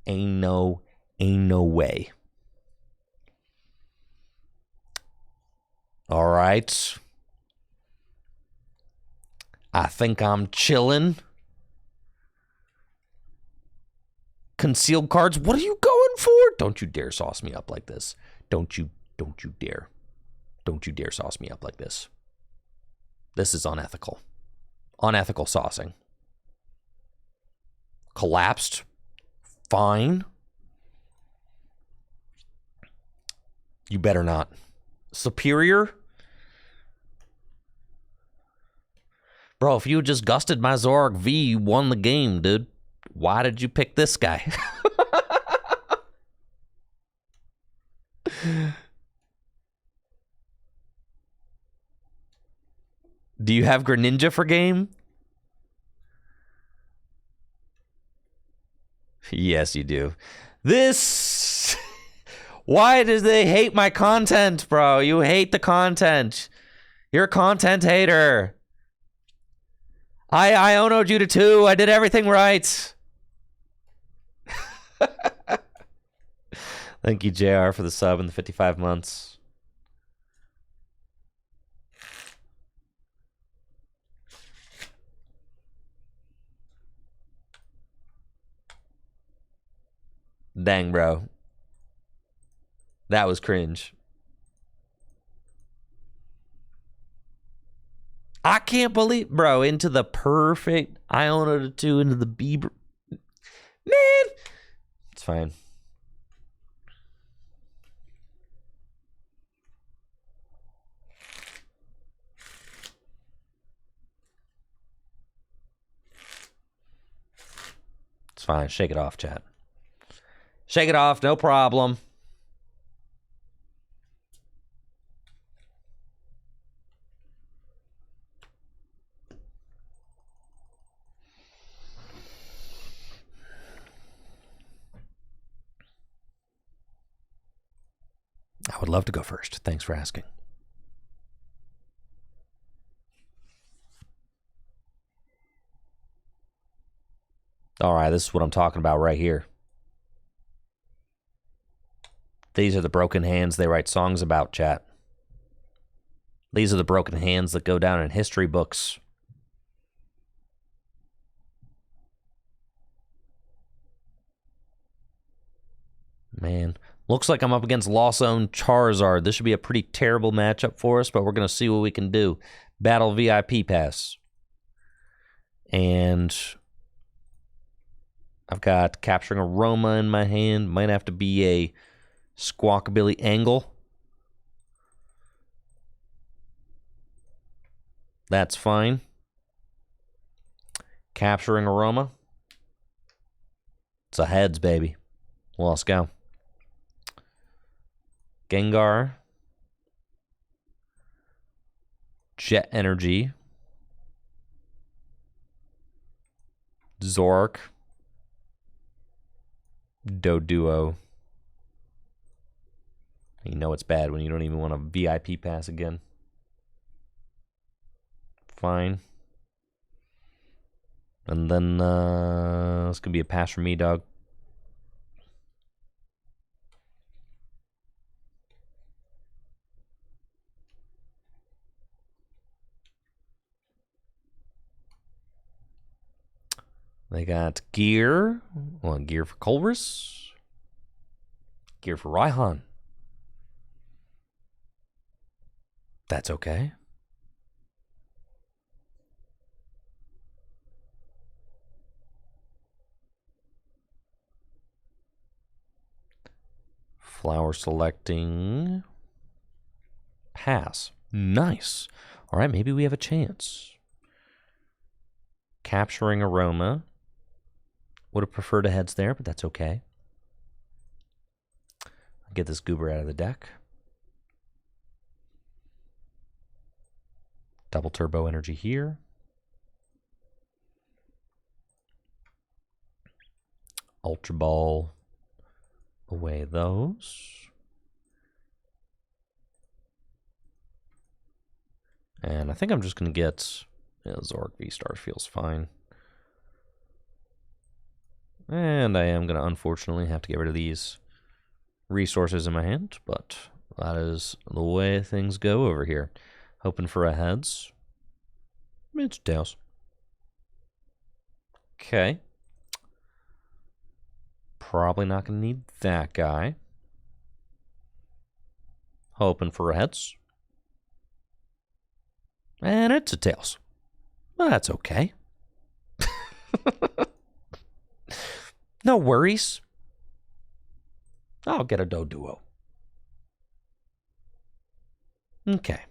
Ain't no way. All right. I think I'm chilling. Concealed cards. What are you going for? Don't you dare sauce me up like this. Don't you dare. Don't you dare sauce me up like this. This is unethical. Unethical saucing. Collapsed. Fine. You better not. Superior? Bro, if you had just gusted my Zoroark V, you won the game, dude. Why did you pick this guy? Do you have Greninja for game? Yes, you do. This... Why do they hate my content, bro? You hate the content. You're a content hater. I Iono'd you to 2. I did everything right. Thank you, JR, for the sub and the 55 months. Dang, bro. That was cringe. I can't believe, bro, into the perfect Iona to 2 into the Bieber. Man, it's fine. It's fine. Shake it off, chat. Shake it off, no problem. I would love to go first. Thanks for asking. All right, this is what I'm talking about right here. These are the broken hands they write songs about, chat. These are the broken hands that go down in history books. Man, looks like I'm up against Lost Zone Charizard. This should be a pretty terrible matchup for us, but we're going to see what we can do. Battle VIP pass. And I've got Capturing Aroma in my hand. Might have to be a Squawkabilly Angle. That's fine. Capturing Aroma. It's a heads, baby. Well, let's go. Gengar. Jet Energy. Zoroark. Dodrio. You know it's bad when you don't even want a VIP pass again. Fine. And then it's going to be a pass for me, dog. They got gear. Well, gear for Colress. Gear for Raihan. That's okay. Flower selecting. Pass. Nice. All right, maybe we have a chance. Capturing Aroma. Would have preferred a heads there, but that's okay. I'll get this goober out of the deck. Double Turbo Energy here. Ultra Ball. Away those. And I think I'm just going to get... Yeah, Zoroark V-Star feels fine. And I am going to, unfortunately, have to get rid of these resources in my hand. But that is the way things go over here. Hoping for a heads. It's tails. Okay. Probably not going to need that guy. Hoping for a heads. And it's a tails. Well, that's okay. No worries. I'll get a Doduo. Okay.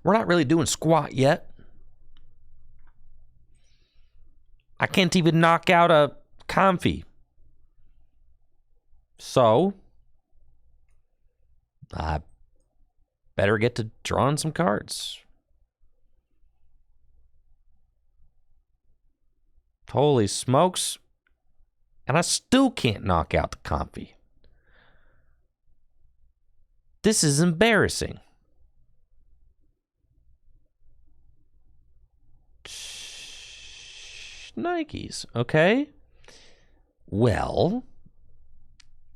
We're not really doing squat yet. I can't even knock out a Comfy. So, I better get to drawing some cards. Holy smokes. And I still can't knock out the Comfy. This is embarrassing. Nikes, okay. Well,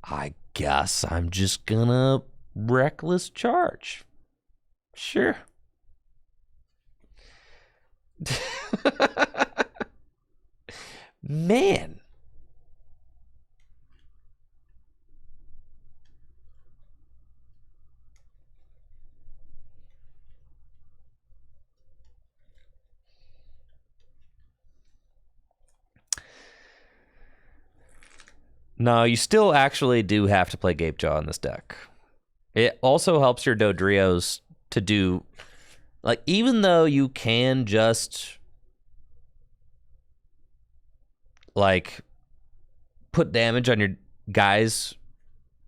I guess I'm just gonna reckless charge. Sure. Man. No, you still actually do have to play Gapejaw in this deck. It also helps your Dodrios to do, like, even though you can just, like, put damage on your guys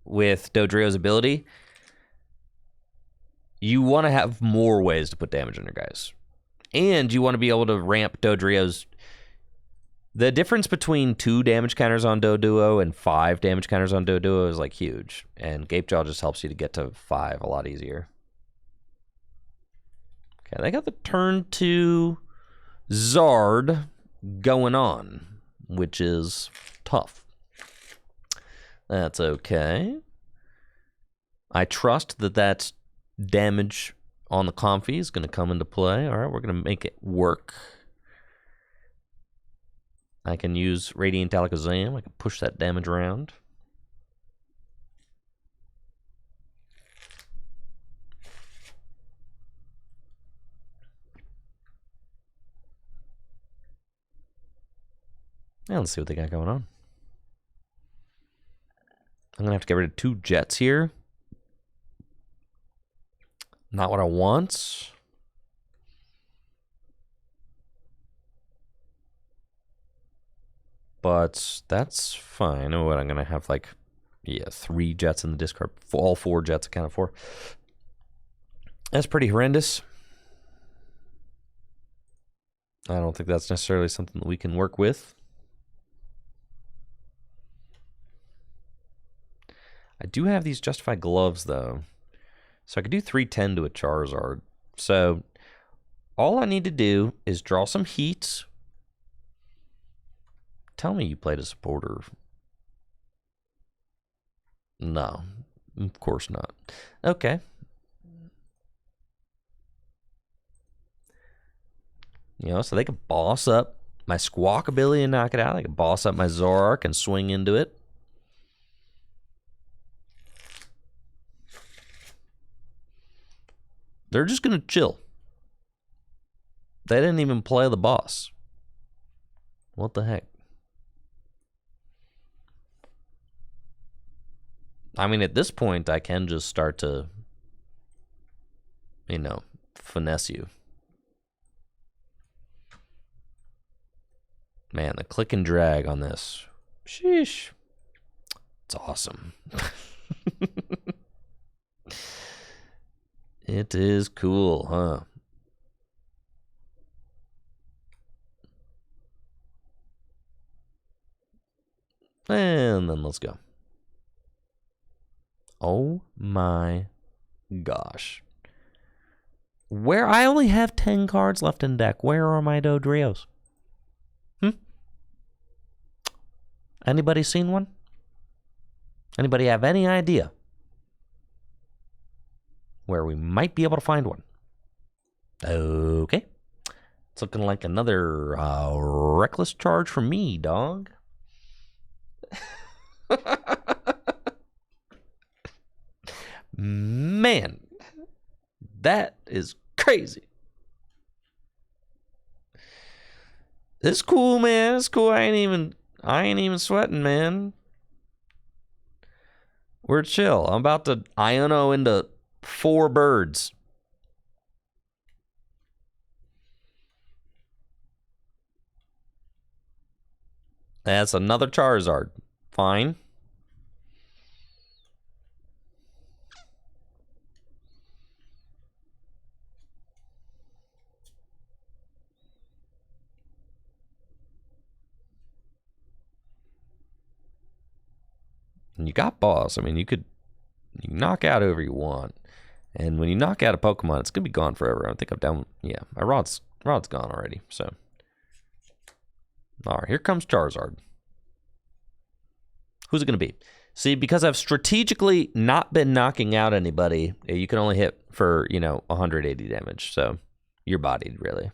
with Dodrio's ability, you want to have more ways to put damage on your guys. And you want to be able to ramp Dodrio's. The difference between 2 damage counters on Doduo and 5 damage counters on Doduo is like huge. And Gapejaw just helps you to get to 5 a lot easier. Okay, they got the turn 2 Zard going on, which is tough. That's okay. I trust that that's damage on the Comfy is going to come into play. All right, we're going to make it work. I can use Radiant Alakazam. I can push that damage around. Now let's see what they got going on. I'm going to have to get rid of 2 Jets here. Not what I want. But that's fine. Oh, I'm going to have like, 3 Jets in the discard. All 4 Jets accounted for. That's pretty horrendous. I don't think that's necessarily something that we can work with. I do have these Justified Gloves, though. So I could do 310 to a Charizard. So all I need to do is draw some heat. Tell me you played a supporter. No, of course not. Okay. So they could boss up my Squawk ability and knock it out. They could boss up my Zoroark and swing into it. They're just going to chill. They didn't even play the boss. What the heck? I mean, at this point, I can just start to, finesse you. Man, the click and drag on this. Sheesh. It's awesome. It is cool, huh? And then let's go. Oh my gosh. Where I only have 10 cards left in deck. Where are my Dodrios? Anybody seen one? Anybody have any idea where we might be able to find one? Okay. It's looking like another reckless charge from me, dog. Man, that is crazy. It's cool, man. It's cool. I ain't even sweating, man. We're chill. I'm about to Iono into 4 birds. That's another Charizard. Fine. And you got boss. I mean, you can knock out whoever you want. And when you knock out a Pokemon, it's going to be gone forever. I think I'm down. Yeah, my rod's gone already. So, all right, here comes Charizard. Who's it going to be? See, because I've strategically not been knocking out anybody, you can only hit for, 180 damage. So, you're bodied, really.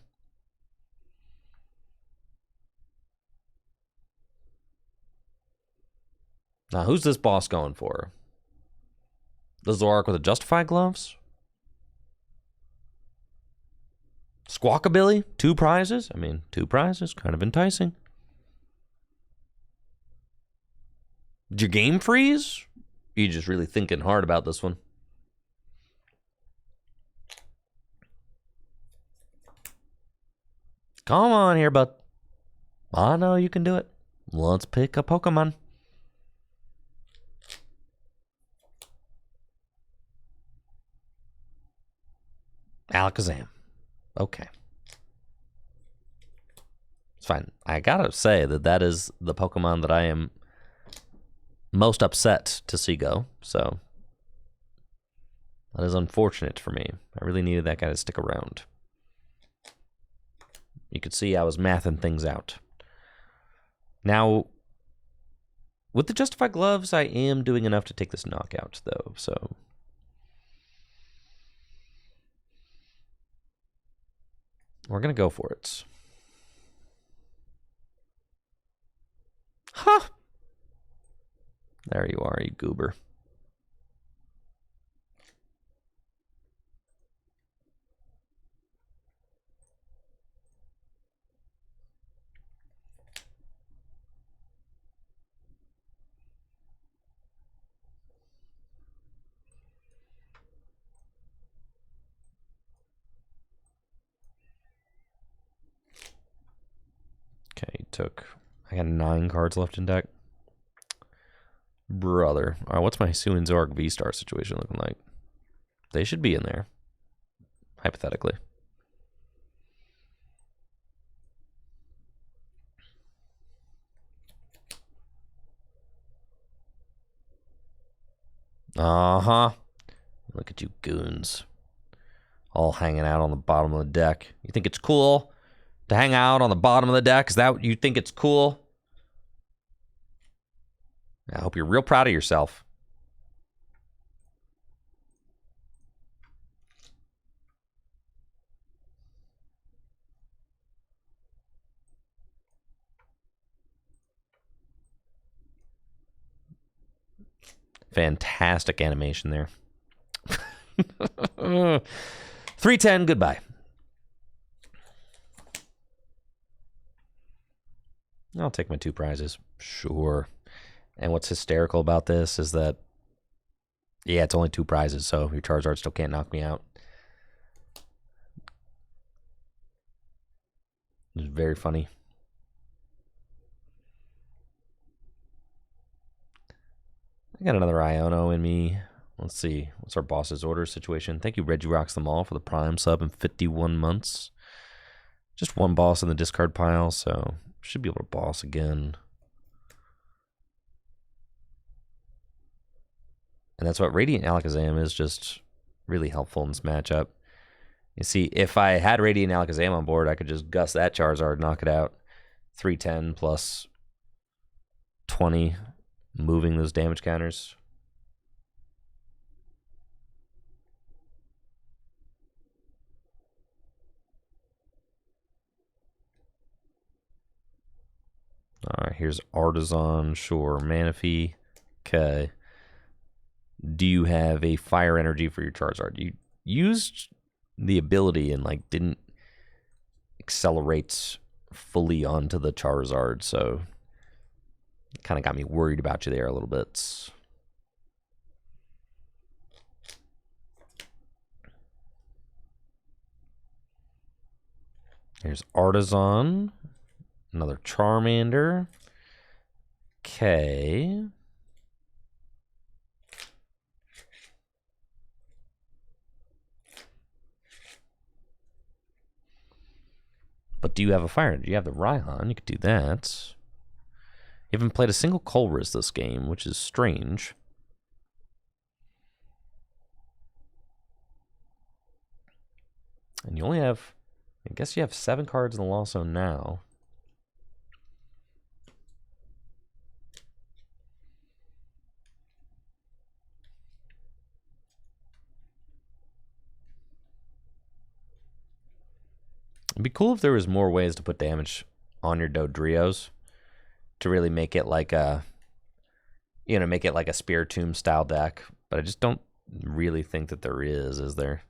Now, who's this boss going for? The Zoroark with the Justified Gloves? Squawkabilly? 2 prizes? I mean, 2 prizes, kind of enticing. Did your game freeze? You just really thinking hard about this one. Come on here, bud. I know you can do it. Let's pick a Pokemon. Alakazam. Okay. It's fine. I gotta say that is the Pokemon that I am most upset to see go. So that is unfortunate for me. I really needed that guy to stick around. You could see I was mathing things out. Now, with the Justified Gloves, I am doing enough to take this knockout, though, so... we're going to go for it. Huh! There you are, you goober. I got 9 cards left in deck. Brother. All right, what's my Hisuian Zoroark V-Star situation looking like? They should be in there, hypothetically. Uh-huh. Look at you goons. All hanging out on the bottom of the deck. You think it's cool to hang out on the bottom of the deck? Is that what you think it's cool? I hope you're real proud of yourself. Fantastic animation there. 310, goodbye. I'll take my 2 prizes. Sure. And what's hysterical about this is that, yeah, it's only 2 prizes, so your Charizard still can't knock me out. It's very funny. I got another Iono in me. Let's see. What's our boss's order situation? Thank you, Reggie Rocks Them All, for the Prime sub in 51 months. Just 1 boss in the discard pile, so should be able to boss again. And that's what Radiant Alakazam is, just really helpful in this matchup. You see, if I had Radiant Alakazam on board, I could just gust that Charizard, knock it out. 310 plus 20, moving those damage counters. All right, here's Artisan, sure. Manaphy, okay. Do you have a Fire Energy for your Charizard? You used the ability and like didn't accelerate fully onto the Charizard, so it kind of got me worried about you there a little bit. Here's Artisan, another Charmander. Okay. But do you have a Fire? Do you have the Raihan? You could do that. You haven't played a single Colress this game, which is strange. And you only have, I guess you have 7 cards in the Lost Zone now. It'd be cool if there was more ways to put damage on your Dodrios to really make it like a, you know, make it like a Spiritomb style deck. But I just don't really think that there is there?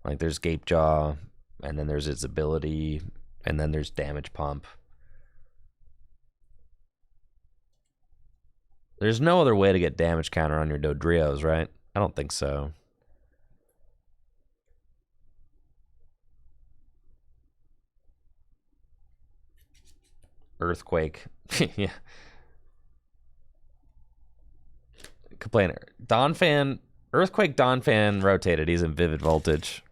Like there's Gapejaw, and then there's its ability, and then there's Damage Pump. There's no other way to get damage counter on your Dodrios, right? I don't think so. Earthquake. Yeah. Complainer. Donphan. Earthquake Donphan rotated. He's in Vivid Voltage.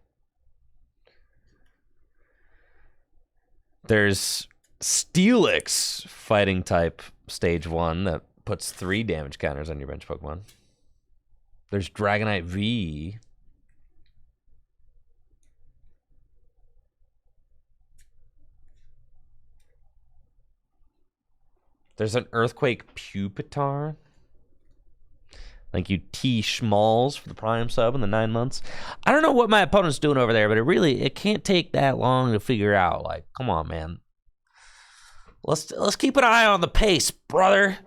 There's Steelix fighting type stage 1 that puts 3 damage counters on your bench Pokemon. There's Dragonite V. There's an Earthquake Pupitar. Thank you, T. Schmalls, for the Prime sub in the 9 months. I don't know what my opponent's doing over there, but it can't take that long to figure out. Like, come on, man. Let's keep an eye on the pace, brother.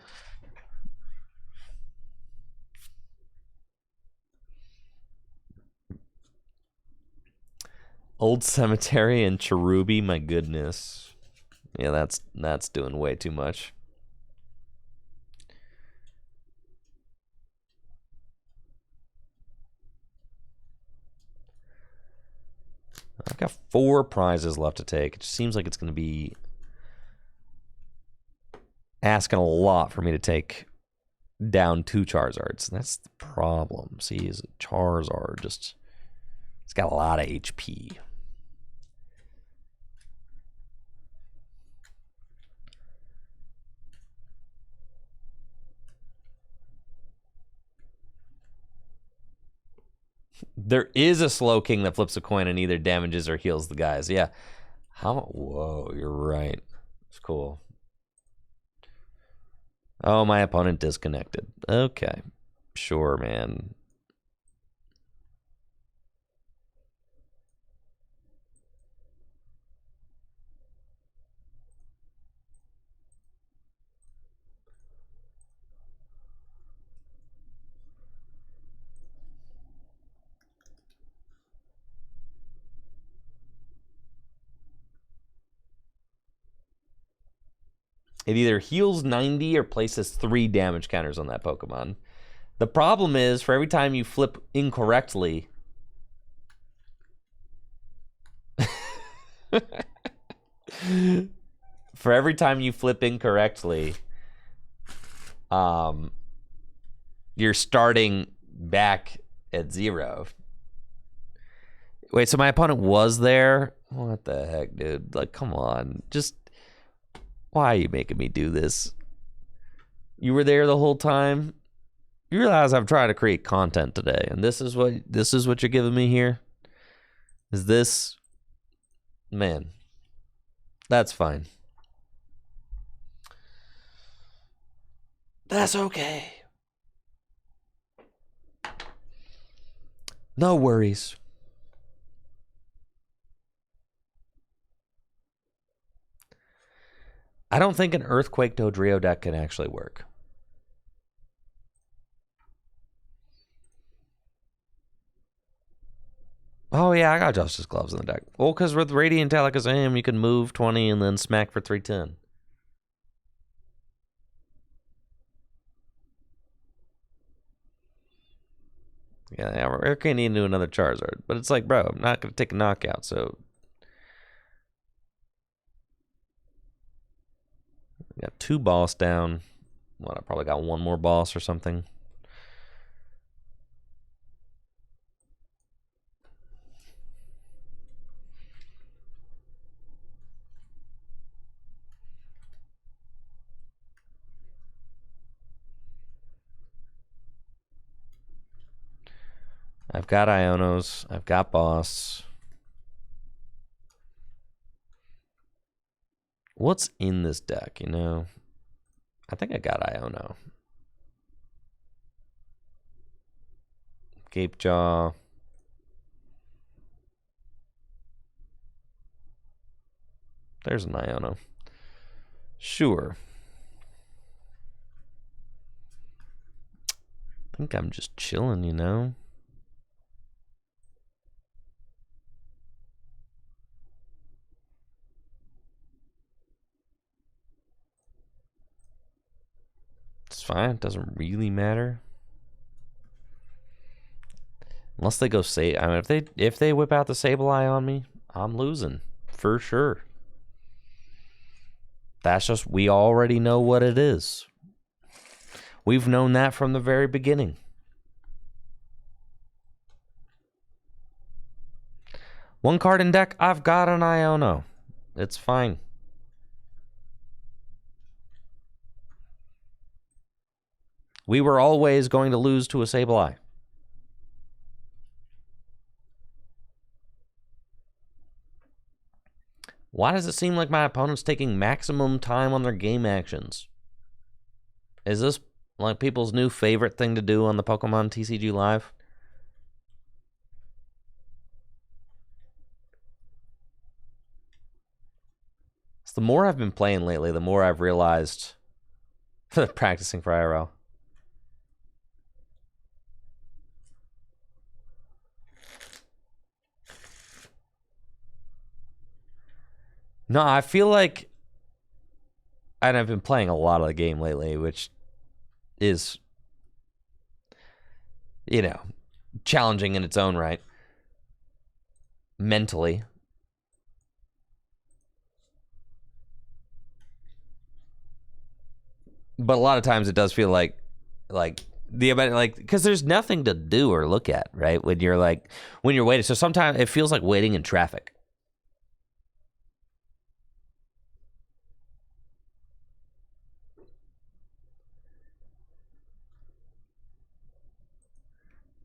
Old Cemetery and Cherubi, my goodness. Yeah, that's doing way too much. I've got 4 prizes left to take. It just seems like it's going to be asking a lot for me to take down 2 Charizards. That's the problem. See, is a Charizard just... It's got a lot of HP. There is a Slowking that flips a coin and either damages or heals the guys. Yeah. Whoa, you're right. It's cool. Oh, my opponent disconnected. Okay. Sure, man. It either heals 90 or places 3 damage counters on that Pokemon. The problem is, for every time you flip incorrectly... for every time you flip incorrectly, you're starting back at 0. Wait, so my opponent was there? What the heck, dude? Like, come on. Just... Why are you making me do this? You were there the whole time? You realize I'm trying to create content today, and this is what you're giving me here? Is this... Man. That's fine. That's okay. No worries. I don't think an Earthquake Dodrio deck can actually work. Oh, yeah, I got Justice Gloves in the deck. Well, because with Radiant Alakazam, you can move 20 and then smack for 310. Yeah, we're going to need to do another Charizard. But it's like, bro, I'm not going to take a knockout, so... Got 2 boss down. What, I probably got 1 more boss or something. I've got Ionos. I've got boss. What's in this deck, you know? I think I got Iono. Gapejaw. There's an Iono. Sure. I think I'm just chilling, you know? It's fine. It doesn't really matter. Unless they go I mean, if they whip out the Sableye on me, I'm losing for sure. That's just, we already know what it is. We've known that from the very beginning. One card in deck, I've got an Iono. It's fine. We were always going to lose to a Sableye. Why does it seem like my opponent's taking maximum time on their game actions? Is this like people's new favorite thing to do on the Pokemon TCG Live? So the more I've been playing lately, the more I've realized practicing for IRL. No, I feel like, and I've been playing a lot of the game lately, which is, you know, challenging in its own right, mentally. But a lot of times it does feel like the amount, like, because there's nothing to do or look at, right? When you're waiting. So sometimes it feels like waiting in traffic.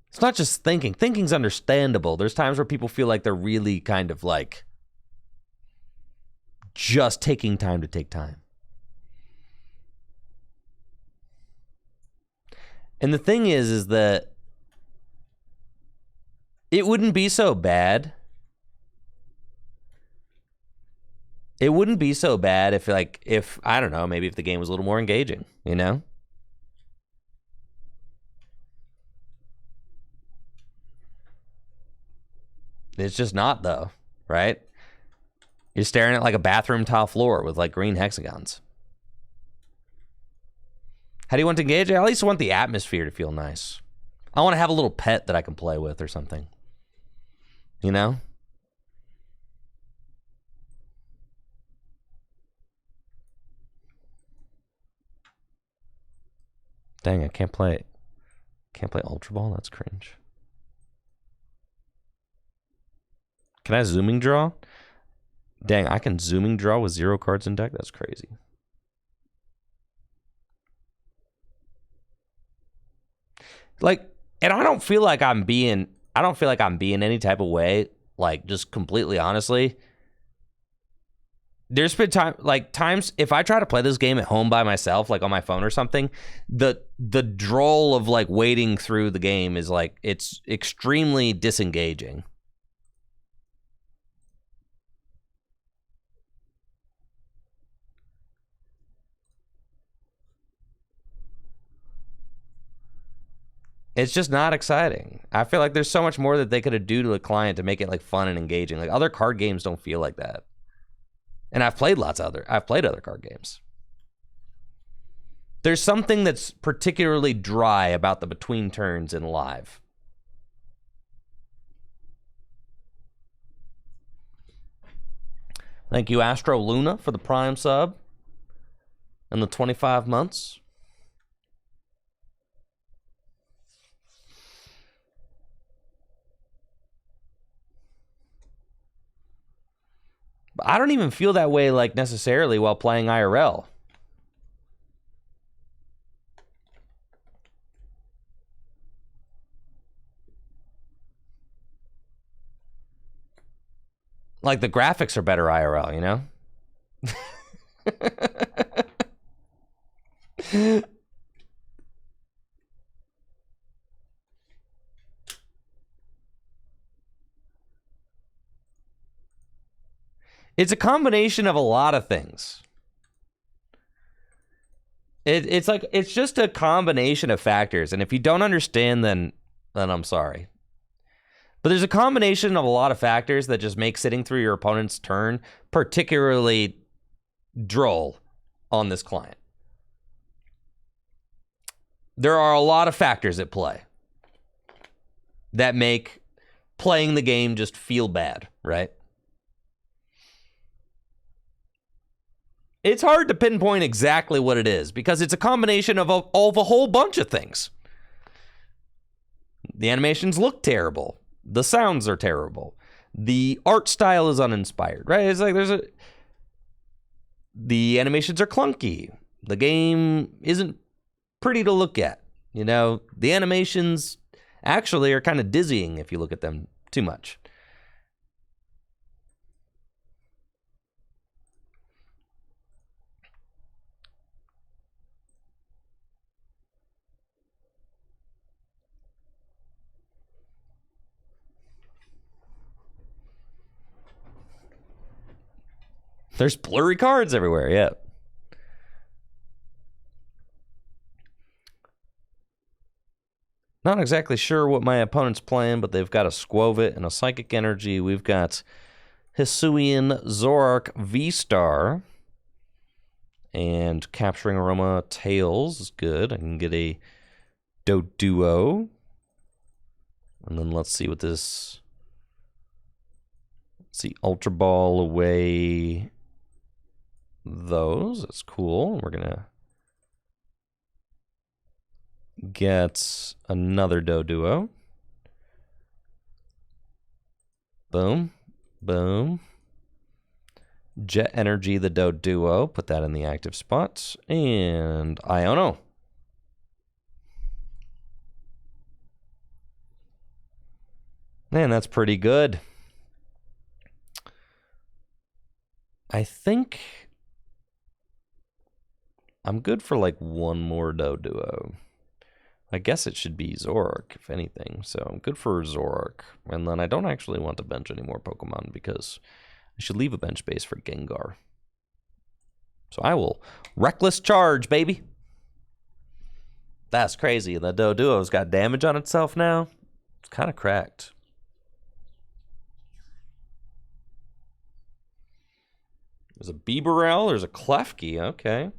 It's not just thinking. Thinking's understandable. There's times where people feel like they're really kind of like just taking time to take time. And the thing is that it wouldn't be so bad. It wouldn't be so bad if I don't know, maybe if the game was a little more engaging, you know? It's just not, though, right? You're staring at like a bathroom tile floor with like green hexagons. How do you want to engage? I at least want the atmosphere to feel nice. I want to have a little pet that I can play with or something. You know? Dang, I can't play Ultra Ball? That's cringe. Can I zooming draw? Dang, I can zooming draw with 0 cards in deck? That's crazy. Like, and I don't feel like I'm being any type of way, like, just completely honestly. There's been times if I try to play this game at home by myself, like on my phone or something, the droll of like waiting through the game is like, it's extremely disengaging. It's just not exciting. I feel like there's so much more that they could do to a client to make it like fun and engaging. Like other card games don't feel like that. And I've played other card games. There's something that's particularly dry about the between turns in live. Thank you, Astro Luna, for the Prime sub and the 25 months. I don't even feel that way, like, necessarily while playing IRL. Like, the graphics are better IRL, you know? It's a combination of a lot of things. It's just a combination of factors, and if you don't understand, then I'm sorry. But there's a combination of a lot of factors that just make sitting through your opponent's turn particularly droll on this client. there are a lot of factors at play that make playing the game just feel bad, right? It's hard to pinpoint exactly what it is because it's a combination of a whole bunch of things. The animations look terrible. The sounds are terrible. The art style is uninspired, right? It's like the animations are clunky. The game isn't pretty to look at. You know, the animations actually are kind of dizzying if you look at them too much. There's blurry cards everywhere, yeah. Not exactly sure what my opponent's playing, but they've got a Squovit and a Psychic Energy. We've got Hisuian Zoroark V-Star. And Capturing Aroma Tails is good. I can get a Doduo. And then let's see what this... Let's see, Ultra Ball away those. That's cool. We're going to get another Doduo. Boom. Boom. Jet Energy, the Doduo. Put that in the active spot. And Iono. Man, that's pretty good. I think I'm good for like one more Doduo. I guess it should be Zoroark, if anything. So I'm good for Zoroark. And then I don't actually want to bench any more Pokemon because I should leave a bench space for Gengar. So I will Reckless Charge, baby. That's crazy. The Doduo's got damage on itself now. It's kind of cracked. There's a Bibarel. There's a Klefki. Okay.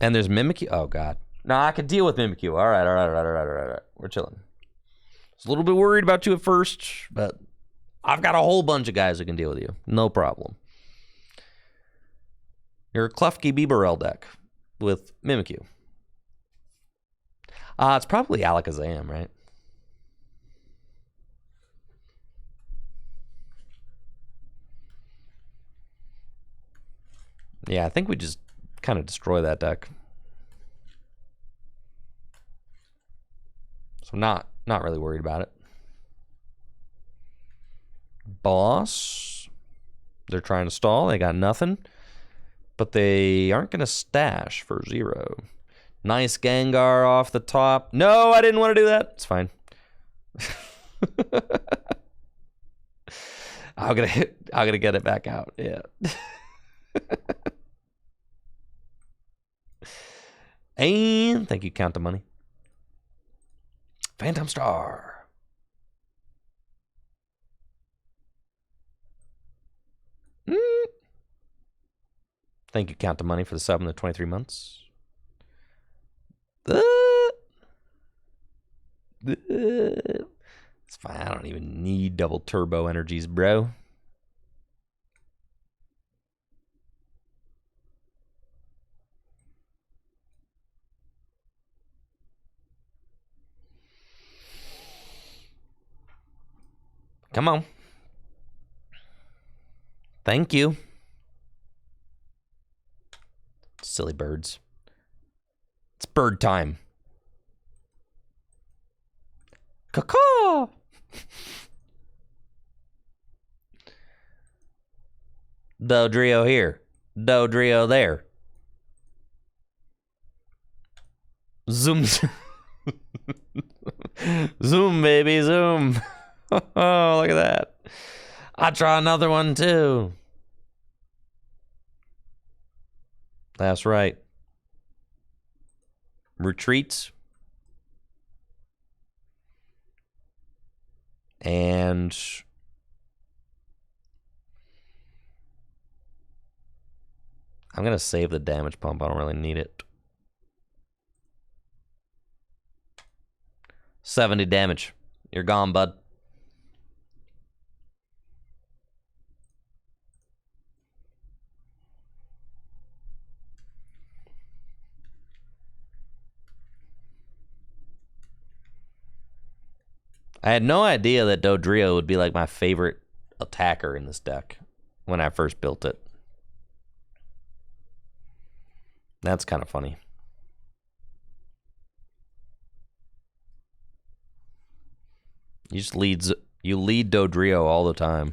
And there's Mimikyu. Oh, God. No, I can deal with Mimikyu. All right. We're chilling. I was a little bit worried about you at first, but I've got a whole bunch of guys who can deal with you. No problem. You're a Klefki Bibarel deck with Mimikyu. It's probably Alakazam, right? Yeah, I think we just kind of destroy that deck. So not really worried about it. Boss. They're trying to stall. They got nothing. But they aren't going to stash for 0. Nice Gengar off the top. No, I didn't want to do that. It's fine. I'm gonna get it back out. Yeah. And thank you, Count the Money. Phantom Star. Thank you, Count the Money, for the sub in the 23 months. It's fine. I don't even need double turbo energies, bro. Come on. Thank you. Silly birds. It's bird time. Caw-caw! Dodrio here. Dodrio there. Zoom. Zoom, baby, zoom. Oh, look at that. I'll draw another one, too. That's right. Retreats. And I'm going to save the damage pump. I don't really need it. 70 damage. You're gone, bud. I had no idea that Dodrio would be like my favorite attacker in this deck when I first built it. That's kind of funny. You lead Dodrio all the time.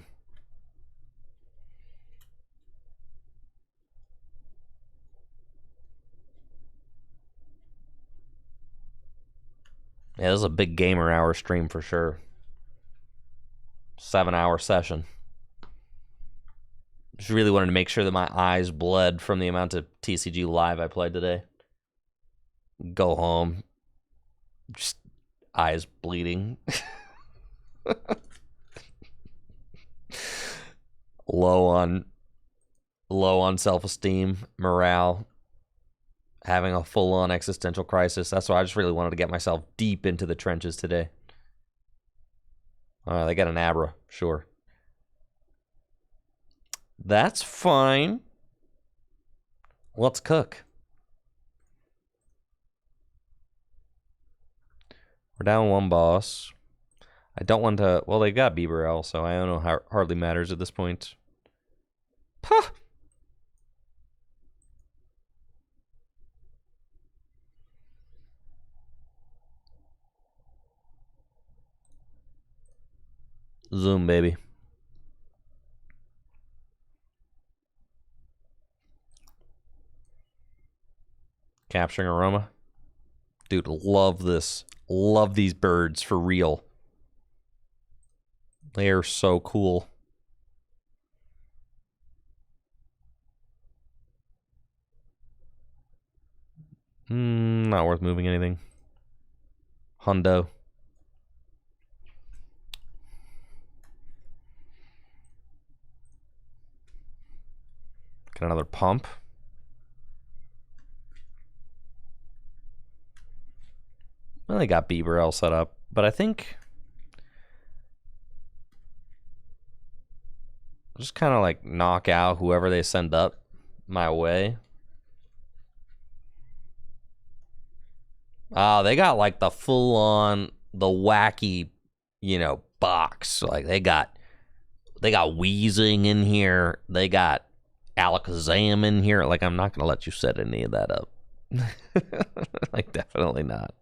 Yeah, this is a big gamer hour stream for sure. 7-hour session. Just really wanted to make sure that my eyes bled from the amount of TCG Live I played today. Go home. Just eyes bleeding. low on self-esteem, morale, having a full-on existential crisis. That's why I just really wanted to get myself deep into the trenches today. They got an Abra, sure. That's fine. Let's cook. We're down one boss. I don't want to... Well, they got Bieberell, so I don't know how hardly matters at this point. Puh! Zoom, baby. Capturing Aroma. Dude, love this. Love these birds for real. They are so cool. Not worth moving anything. Hundo. Got another pump. Well, they got Bieberell set up, but I think just kind of like knock out whoever they send up my way. They got like the full-on, the wacky, box. Like they got Wheezing in here. They got Alakazam in here. Like, I'm not gonna let you set any of that up. Like, definitely not.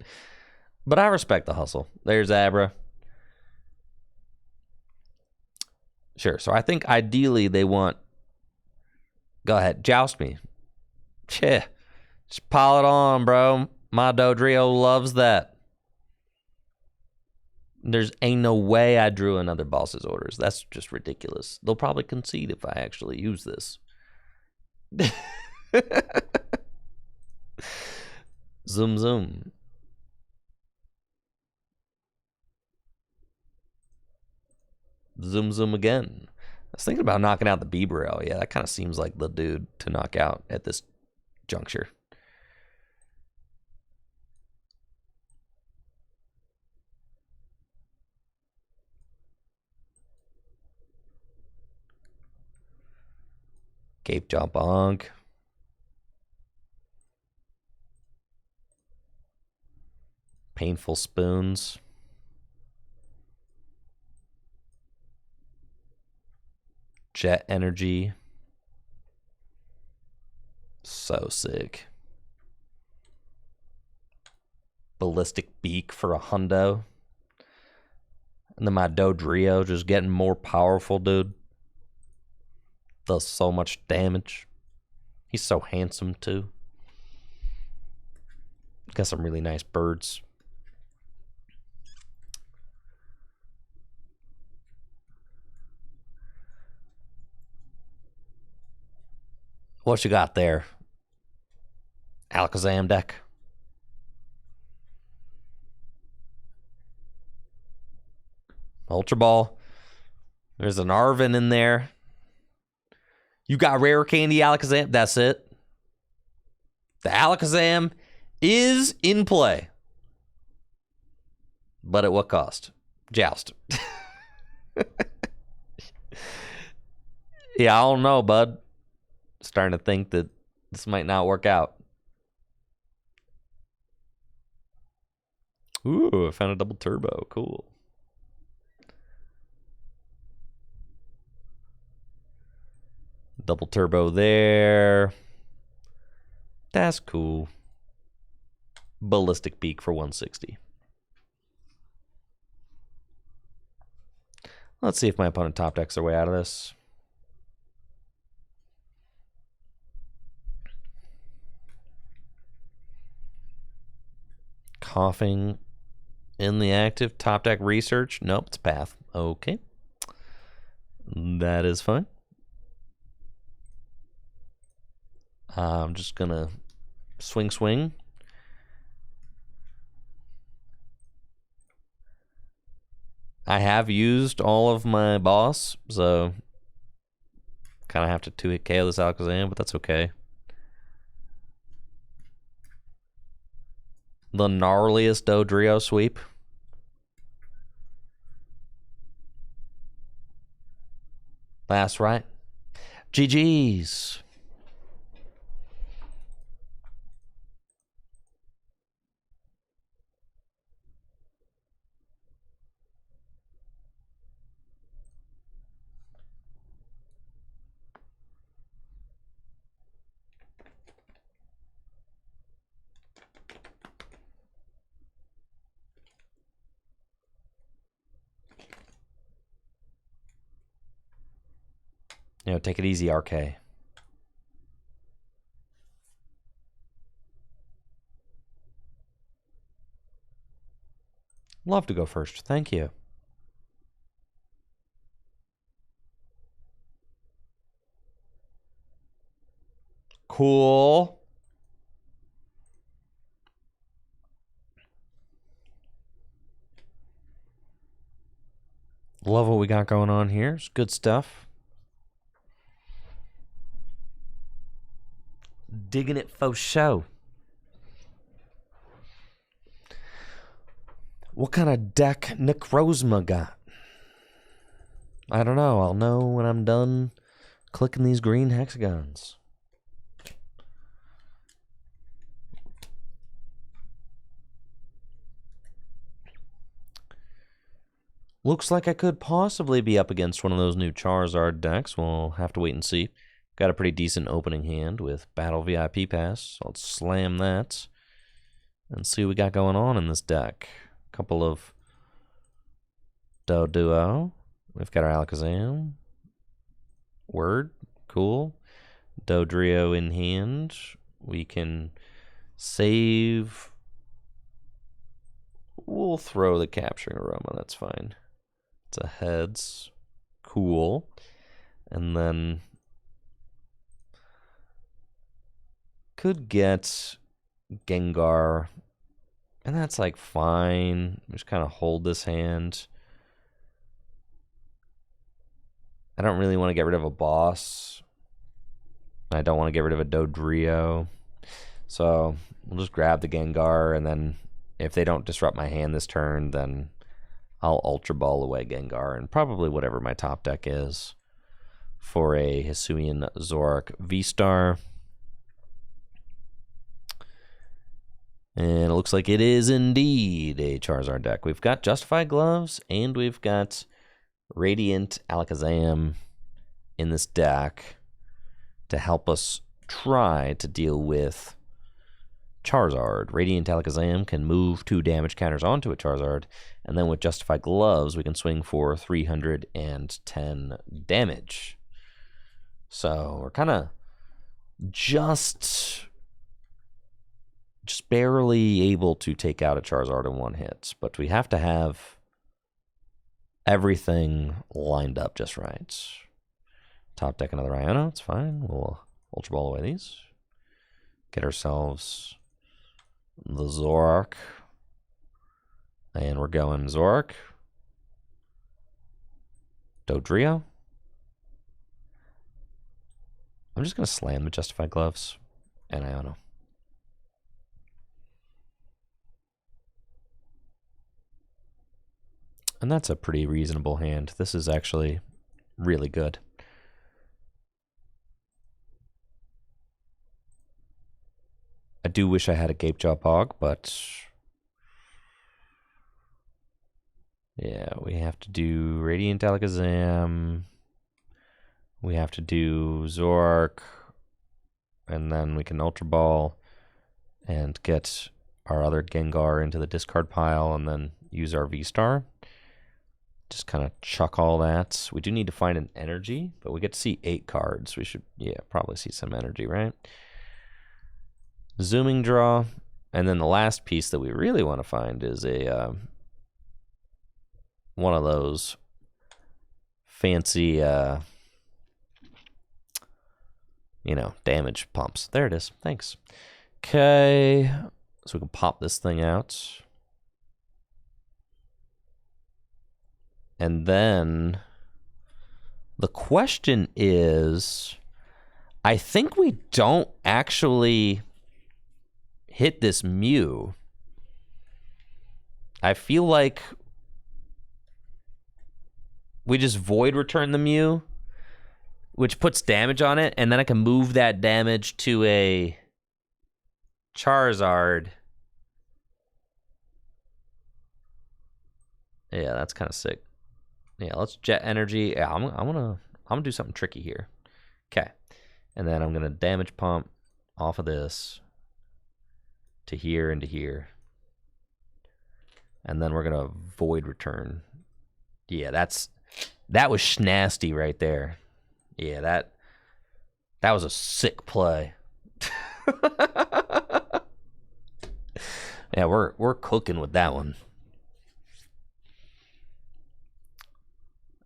But I respect the hustle. There's Abra. Sure. So I think ideally they want... Go ahead. Joust me. Yeah. Just pile it on, bro. My Dodrio loves that. Ain't no way I drew another boss's orders. That's just ridiculous. They'll probably concede if I actually use this. Zoom, zoom. Zoom, zoom again. I was thinking about knocking out the Bieberell. Yeah, that kind of seems like the dude to knock out at this juncture. Cape Jaw Bonk. Painful Spoons. Jet Energy. So sick. Ballistic Beak for a hundo. And then my Dodrio just getting more powerful, dude. Does so much damage. He's so handsome, too. Got some really nice birds. What you got there? Alakazam deck. Ultra Ball. There's an Arvin in there. You got Rare Candy Alakazam. That's it. The Alakazam is in play. But at what cost? Joust. Yeah, I don't know, bud. Starting to think that this might not work out. Ooh, I found a double turbo. Cool. Double turbo there. That's cool. Ballistic Peak for 160. Let's see if my opponent top decks their way out of this. Coughing in the active. Top deck research. Nope, it's path. Okay. That is fine. I'm just going to swing. I have used all of my boss, so kind of have to 2-hit KO this Alakazam, but that's okay. The gnarliest Dodrio sweep. That's right. GG's. You know, take it easy, RK. Love to go first. Thank you. Cool. Love what we got going on here. It's good stuff. Digging it for show. What kind of deck Necrozma got? I don't know. I'll know when I'm done clicking these green hexagons. Looks like I could possibly be up against one of those new Charizard decks. We'll have to wait and see. Got a pretty decent opening hand with Battle VIP Pass. I'll slam that and see what we got going on in this deck. A couple of Doduo. We've got our Alakazam. Word. Cool. Dodrio in hand. We can save. We'll throw the Capturing Aroma. That's fine. It's a heads. Cool. And then could get Gengar, and that's like fine. Just kind of hold this hand. I don't really want to get rid of a boss. I don't want to get rid of a Dodrio. So we'll just grab the Gengar, and then if they don't disrupt my hand this turn, then I'll Ultra Ball away Gengar, and probably whatever my top deck is for a Hisuian Zoroark V-Star. And it looks like it is indeed a Charizard deck. We've got Justified Gloves, and we've got Radiant Alakazam in this deck to help us try to deal with Charizard. Radiant Alakazam can move 2 damage counters onto a Charizard, and then with Justified Gloves, we can swing for 310 damage. So we're kind of just barely able to take out a Charizard in one hit, but we have to have everything lined up just right. Top deck another Iono, it's fine. We'll Ultra Ball away these. Get ourselves the Zoroark. And we're going Zoroark. Dodrio. I'm just going to slam the Justified Gloves and Iono. And that's a pretty reasonable hand. This is actually really good. I do wish I had a Gapejaw Pog, but yeah, we have to do Radiant Alakazam. We have to do Zoroark, and then we can Ultra Ball and get our other Gengar into the discard pile, and then use our V-Star. Just kind of chuck all that. We do need to find an energy, but we get to see 8 cards. We should, yeah, probably see some energy, right? Zooming draw, and then the last piece that we really want to find is a one of those fancy, damage pumps. There it is. Thanks. Okay, so we can pop this thing out, and then the question is, I think we don't actually hit this Mew. I feel like we just void return the Mew, which puts damage on it, and then I can move that damage to a Charizard. Yeah, that's kind of sick. Yeah, let's Jet Energy. Yeah, I'm gonna do something tricky here. Okay, and then I'm gonna damage pump off of this to here and to here, and then we're gonna void return. Yeah, that was schnasty right there. Yeah, that was a sick play. Yeah, we're cooking with that one.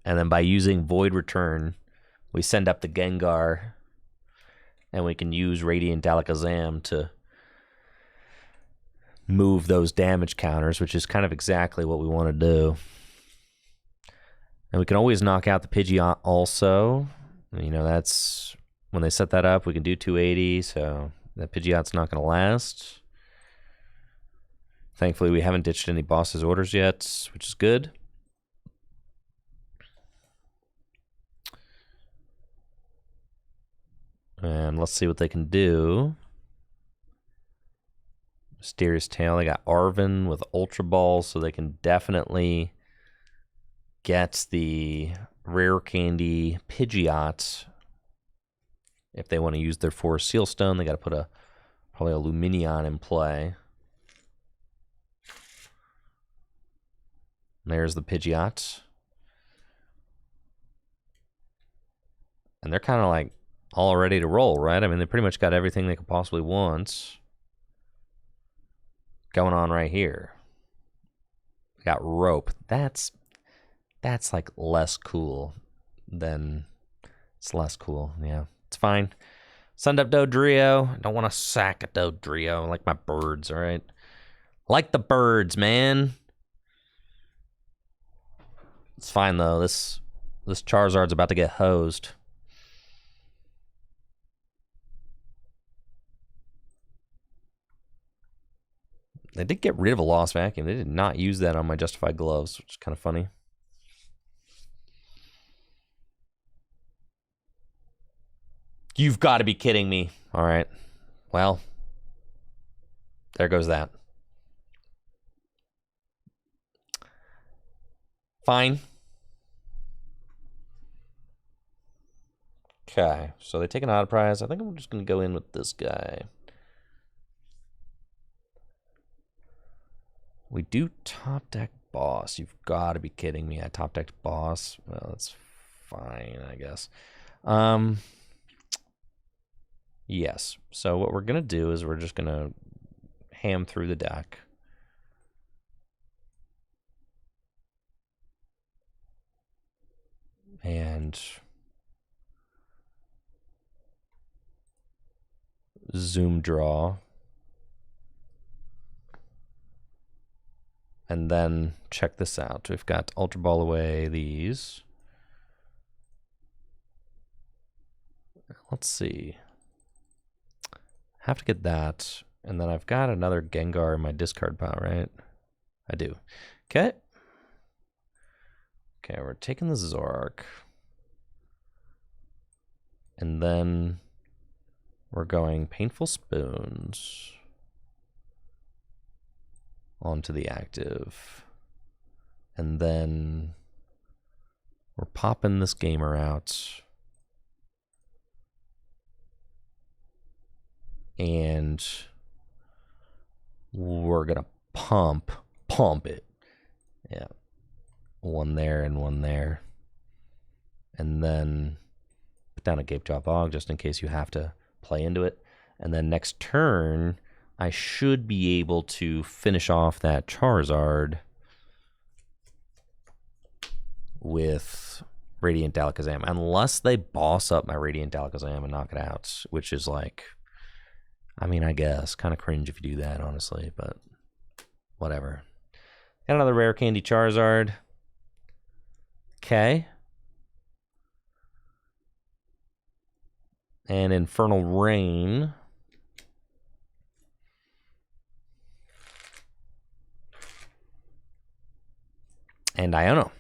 And then by using void return, we send up the Gengar, and we can use Radiant Alakazam to move those damage counters, which is kind of exactly what we want to do. And we can always knock out the Pidgeot also. That's when they set that up, we can do 280, so that Pidgeot's not going to last. Thankfully, we haven't ditched any boss's orders yet, which is good. And let's see what they can do. Mysterious Tail. They got Arven with Ultra Ball, so they can definitely get the Rare Candy Pidgeot. If they want to use their Forest Seal Stone, they got to put probably a Lumineon in play. There's the Pidgeot. And they're kind of like all ready to roll, right? I mean, they pretty much got everything they could possibly want going on right here. We got Rope. That's like less cool than it's less cool. Yeah, it's fine. Send up Dodrio. I don't want to sack a Dodrio. I like my birds, all right? Like the birds, man. It's fine though. This Charizard's about to get hosed. They did get rid of a Lost Vacuum. They did not use that on my Justified Gloves, which is kind of funny. You've got to be kidding me. All right. Well, there goes that. Fine. Okay, so they take an odd prize. I think I'm just going to go in with this guy. We do top deck Boss. You've got to be kidding me. I top decked Boss. Well, that's fine, I guess. Yes. So what we're going to do is we're just going to ham through the deck. And zoom draw. And then check this out. We've got Ultra Ball away these. Let's see. Have to get that. And then I've got another Gengar in my discard pile, right? I do. Okay. Okay, we're taking the Zoroark. And then we're going Painful Spoons onto the active. And then we're popping this gamer out. And we're going to pump it. Yeah. One there and one there. And then put down a Gapejaw Bog just in case you have to play into it. And then next turn, I should be able to finish off that Charizard with Radiant Alakazam. Unless they boss up my Radiant Alakazam and knock it out, which is like, I mean, I guess, kind of cringe if you do that, honestly, but whatever. Got another Rare Candy Charizard. Okay. And Infernal Rain. And Iono.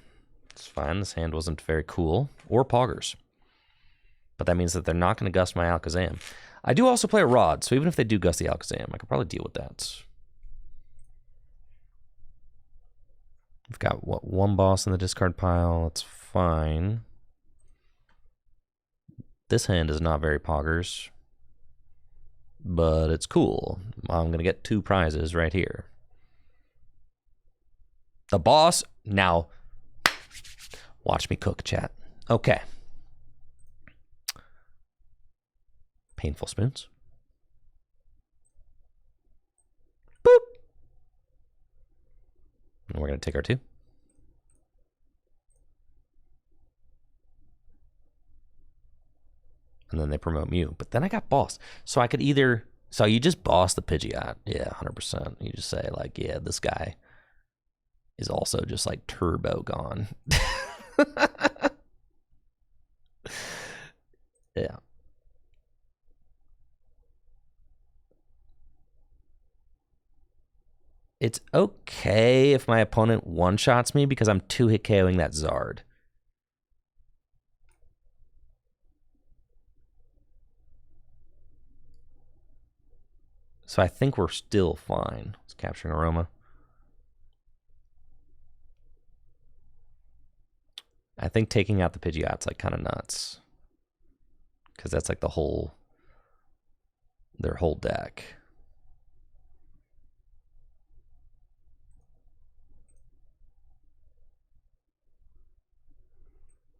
It's fine. This hand wasn't very cool. Or Poggers. But that means that they're not going to gust my Alakazam. I do also play a Rod, so even if they do gust the Alakazam, I could probably deal with that. We've got, what, one boss in the discard pile. That's fine. This hand is not very Poggers. But it's cool. I'm going to get 2 prizes right here. The boss, now, watch me cook, chat. Okay. Painful Spoons. Boop. And we're going to take our 2. And then they promote Mew. But then I got boss. So I could either... So you just boss the Pidgeot. Yeah, 100%. You just say, like, yeah, this guy is also just, like, turbo gone. Yeah. It's okay if my opponent one-shots me because I'm 2-hit KOing that Zard. So I think we're still fine. It's capturing Aroma. I think taking out the Pidgeot's like kind of nuts. Because that's like their whole deck.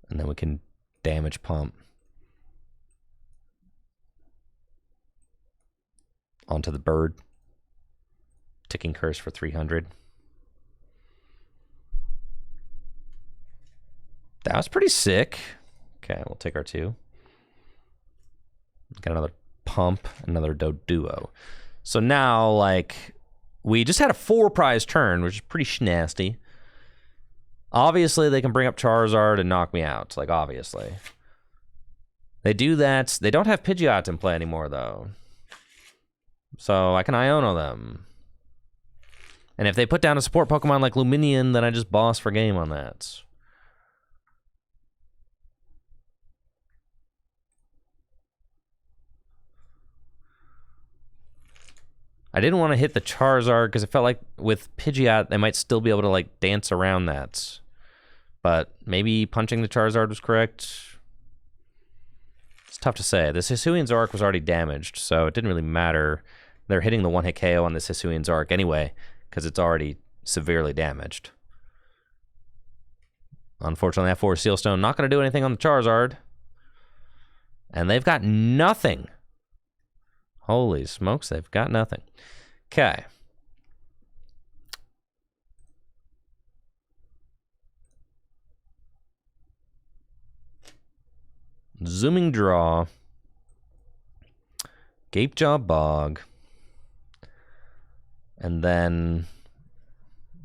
And then we can damage pump onto the bird. Ticking Curse for 300. That was pretty sick. Okay, we'll take our 2. Got another pump, another Doduo. So now, like, we just had a 4-prize turn, which is pretty nasty. Obviously, they can bring up Charizard and knock me out. Like, obviously. They do that. They don't have Pidgeot in play anymore, though. So I can Iono them. And if they put down a support Pokemon like Luminion, then I just boss for game on that. I didn't want to hit the Charizard because it felt like with Pidgeot, they might still be able to like dance around that. But maybe punching the Charizard was correct. It's tough to say. This Hisuian Zoroark was already damaged, so it didn't really matter. They're hitting the 1-hit KO on this Hisuian Zoroark anyway, because it's already severely damaged. Unfortunately, that 4 Sealstone not going to do anything on the Charizard. And they've got nothing. Holy smokes, they've got nothing. Okay. Zooming Draw. Gapejaw Bog. And then,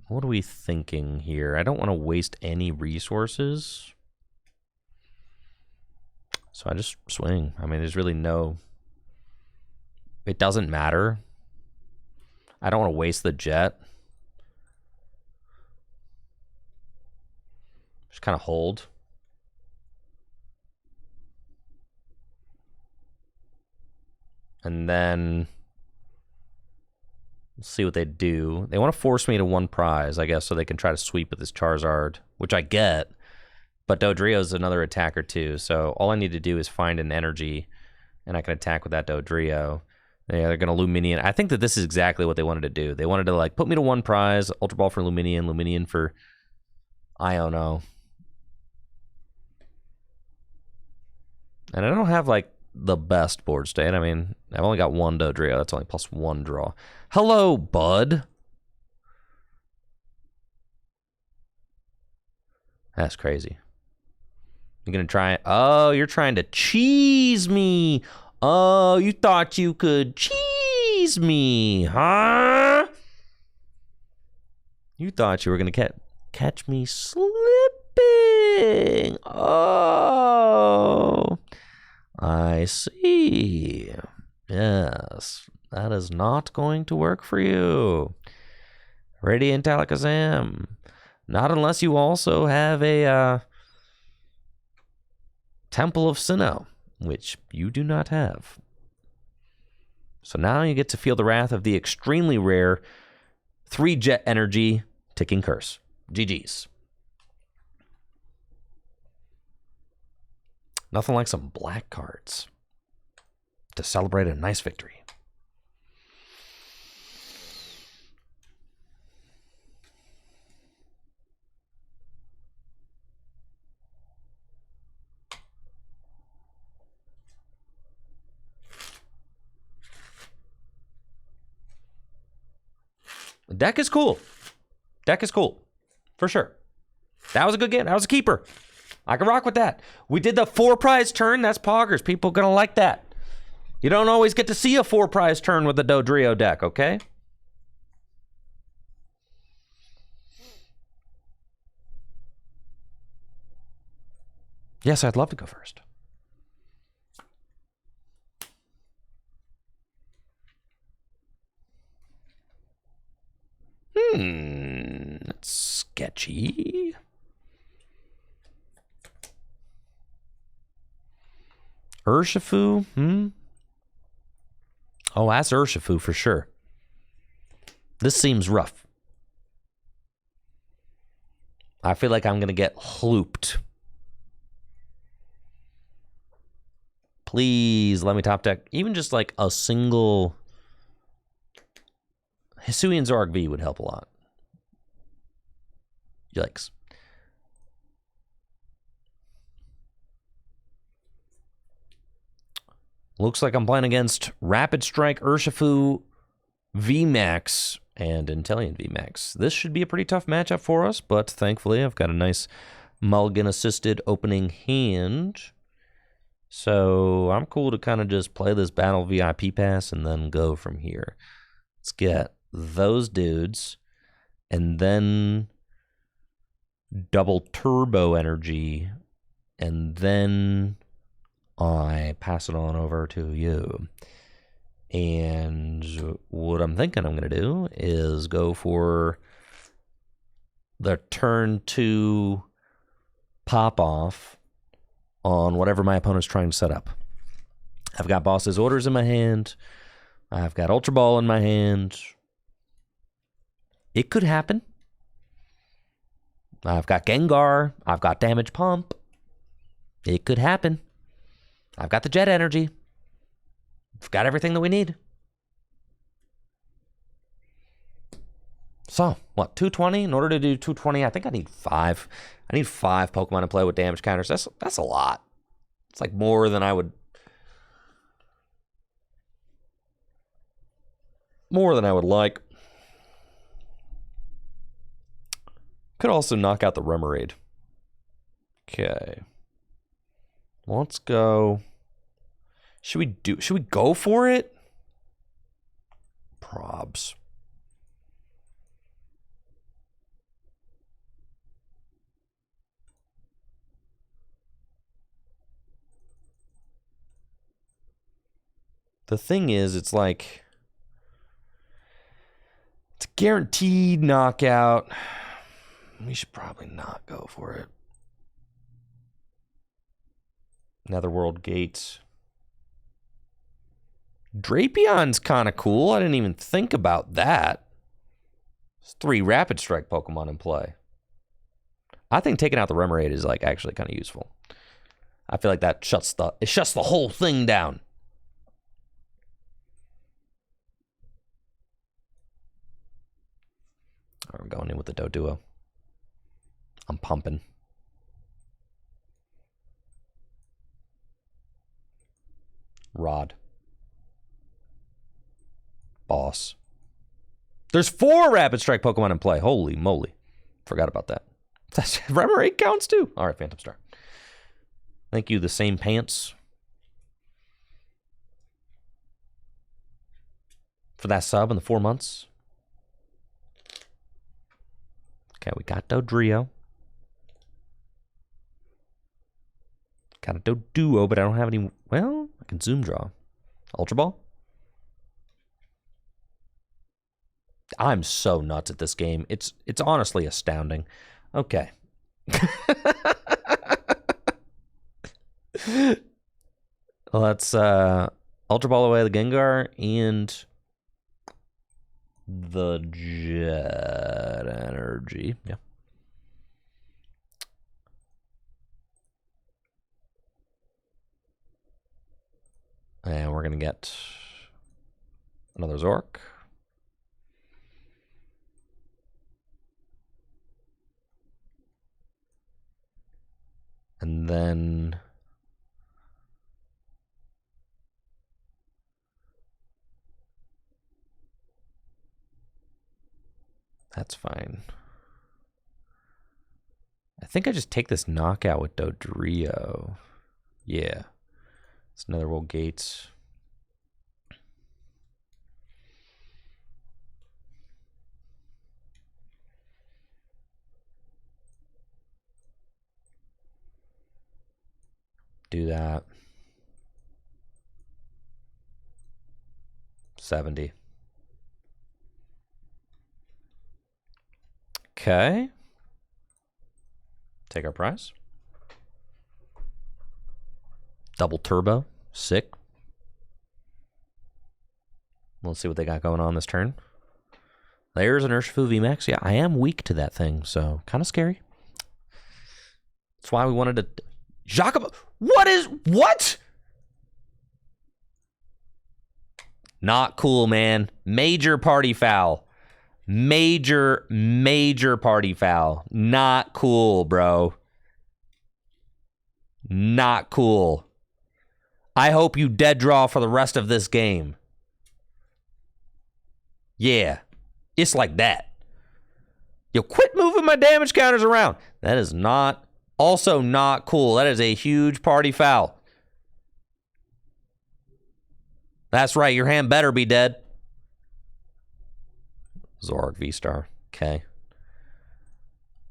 what are we thinking here? I don't want to waste any resources. So I just swing. I mean, there's really no... It doesn't matter. I don't want to waste the jet. Just kind of hold. And then we'll see what they do. They want to force me to 1 prize, I guess, so they can try to sweep with this Charizard, which I get. But Dodrio's another attacker too, so all I need to do is find an energy, and I can attack with that Dodrio. Yeah, they're going to Luminion. I think that this is exactly what they wanted to do. They wanted to, like, put me to 1 prize, Ultra Ball for Luminion, Luminion for, I don't know. And I don't have, like, the best board state. I mean, I've only got 1 Dodrio. That's only +1 draw. Hello, bud. That's crazy. You're going to try... Oh, you're trying to cheese me. Oh, you thought you could cheese me, huh? You thought you were going to catch me slipping. Oh, I see. Yes, that is not going to work for you. Radiant Alakazam. Not unless you also have a Temple of Sinnoh, which you do not have. So now you get to feel the wrath of the extremely rare 3 Jet Energy Ticking Curse. GG's. Nothing like some black cards to celebrate a nice victory. The deck is cool. Deck is cool. For sure. That was a good game. That was a keeper. I can rock with that. We did the 4 prize turn. That's poggers. People gonna like that. You don't always get to see a 4 prize turn with the Dodrio deck, okay? Yes, I'd love to go first. That's sketchy. Urshifu? Oh, that's Urshifu for sure. This seems rough. I feel like I'm going to get looped. Please let me top deck. Even just like a single... Hisuian Zoroark V would help a lot. Yikes. Looks like I'm playing against Rapid Strike, Urshifu, VMAX, and Inteleon VMAX. This should be a pretty tough matchup for us, but thankfully I've got a nice mulligan-assisted opening hand. So I'm cool to kind of just play this Battle VIP pass and then go from here. Let's get those dudes, and then double turbo energy, and then I pass it on over to you. And what I'm thinking I'm going to do is go for the turn 2 pop-off on whatever my opponent's trying to set up. I've got Boss's Orders in my hand. I've got Ultra Ball in my hand. It could happen. I've got Gengar. I've got Damage Pump. It could happen. I've got the Jet Energy. I've got everything that we need. So, what, 220? In order to do 220, I think I need 5. I need 5 Pokemon to play with damage counters. That's a lot. It's like more than I would... More than I would like. Could also knock out the Remoraid. Okay. Let's go. Should we go for it? Probs. The thing is, it's like, it's a guaranteed knockout. We should probably not go for it. Netherworld Gate. Drapion's kind of cool. I didn't even think about that. There's 3 Rapid Strike Pokemon in play. I think taking out the Remoraid is like actually kind of useful. I feel like that shuts the whole thing down. I'm going in with the Doduo. I'm pumping. Rod. Boss. There's 4 Rapid Strike Pokemon in play. Holy moly. Forgot about that. Remoraid counts too. All right, Phantom Star. Thank you, the same pants. For that sub in the 4 months. Okay, we got Dodrio. Got a Doduo, but I don't have any... Well, I can Zoom Draw. Ultra Ball? I'm so nuts at this game. It's honestly astounding. Okay. Let's Ultra Ball away the Gengar and the Jet Energy. Yeah. And we're going to get another Zoroark. And then that's fine. I think I just take this knockout with Dodrio. Yeah. It's Netherworld Gates. Do that. 70. Okay. Take our prize. Double turbo. Sick. Let's see what they got going on this turn. There's an Urshifu VMAX. Yeah, I am weak to that thing, so kind of scary. That's why we wanted to... Jacob... What? Not cool, man. Major party foul. Major party foul. Not cool, bro. Not cool. I hope you dead draw for the rest of this game. Yeah. It's like that. Yo, quit moving my damage counters around. That is not... Also not cool. That is a huge party foul. That's right. Your hand better be dead. Zoroark V-Star. Okay.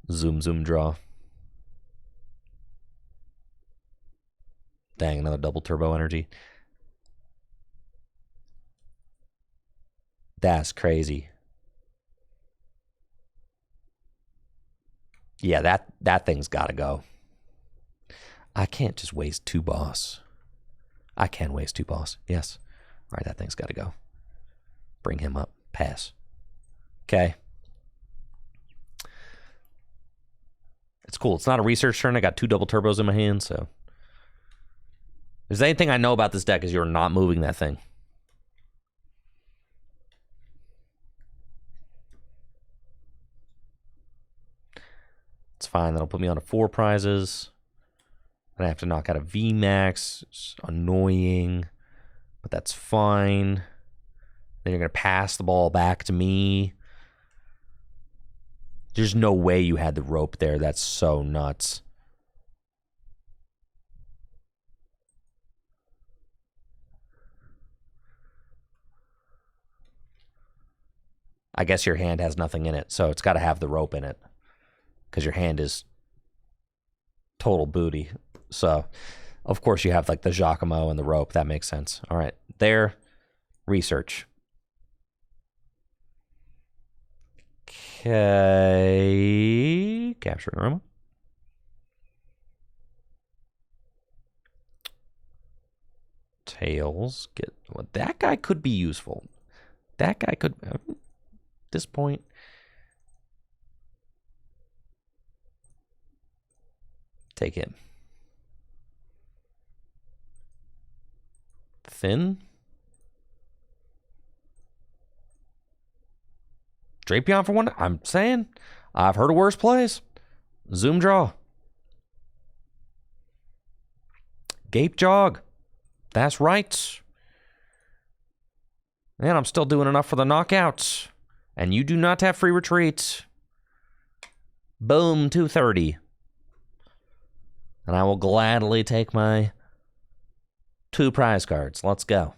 Zoom draw. Dang, another double turbo energy. That's crazy. Yeah, that thing's got to go. I can't just waste 2 boss. I can waste 2 boss. Yes. All right, that thing's got to go. Bring him up. Pass. Okay. It's cool. It's not a research turn. I got 2 double turbos in my hand, so. If there's anything I know about this deck is you're not moving that thing. It's fine. That'll put me on to 4 prizes. Then I have to knock out a VMAX. It's annoying, but that's fine. Then you're going to pass the ball back to me. There's no way you had the rope there. That's so nuts. I guess your hand has nothing in it, so it's got to have the rope in it. Because your hand is total booty. So, of course, you have like the Giacomo and the rope. That makes sense. All right. There. Research. Okay. Capturing aroma. Tails. Well, that guy could be useful. That guy could, at this point. Take him. Finn. Drapion for one. I'm saying, I've heard of worse plays. Zoom draw. Gape jog. That's right. And I'm still doing enough for the knockouts. And you do not have free retreats. Boom, 230. And I will gladly take my 2 prize cards. Let's go.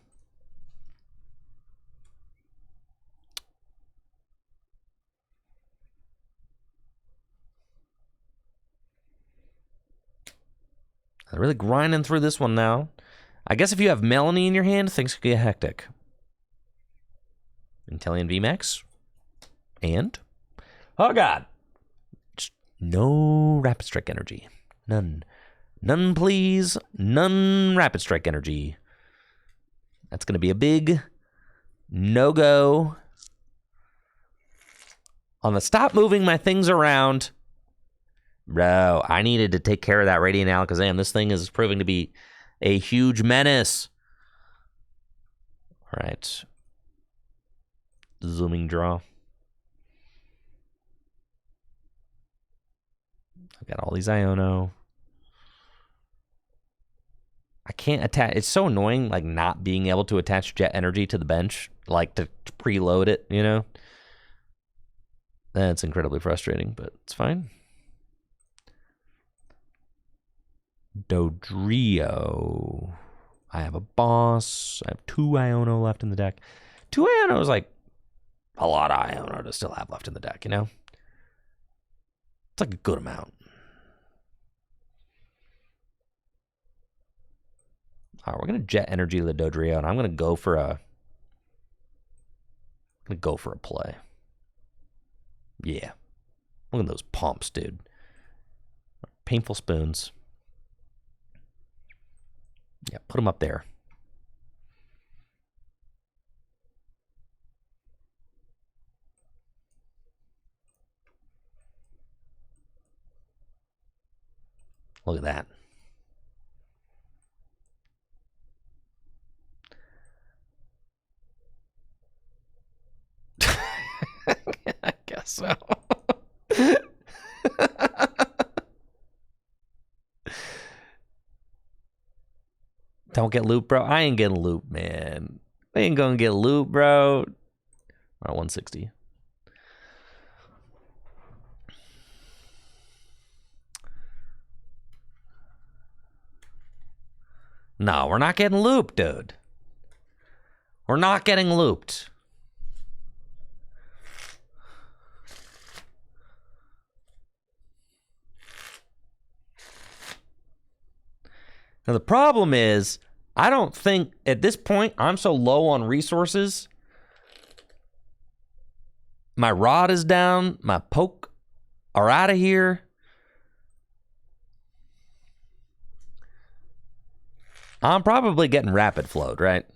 I'm really grinding through this one now. I guess if you have Melanie in your hand, things could get hectic. Intellion VMAX. And? Oh, God. Just no Rapid Strike energy. None. None, please. None Rapid Strike energy. That's going to be a big no-go. On the stop moving my things around. Bro, I needed to take care of that Radiant Alakazam. This thing is proving to be a huge menace. All right. Zooming draw. I've got all these Iono. I can't attach. It's so annoying, like, not being able to attach Jet Energy to the bench, like, to preload it, you know? That's incredibly frustrating, but it's fine. Dodrio. I have a boss. I have 2 Iono left in the deck. 2 Iono is like a lot of Iono to still have left in the deck, you know? It's like a good amount. All right, we're going to Jet Energy the Dodrio, and I'm going to go for a play. Yeah. Look at those pumps, dude. Painful Spoons. Yeah, put them up there. Look at that. I guess so. Don't get looped, bro. I ain't getting looped, man. I ain't gonna get looped, bro. All right, 160. No, we're not getting looped, dude. We're not getting looped. Now, the problem is, I don't think, at this point, I'm so low on resources. My rod is down. My poke are out of here. I'm probably getting rapid flowed, right?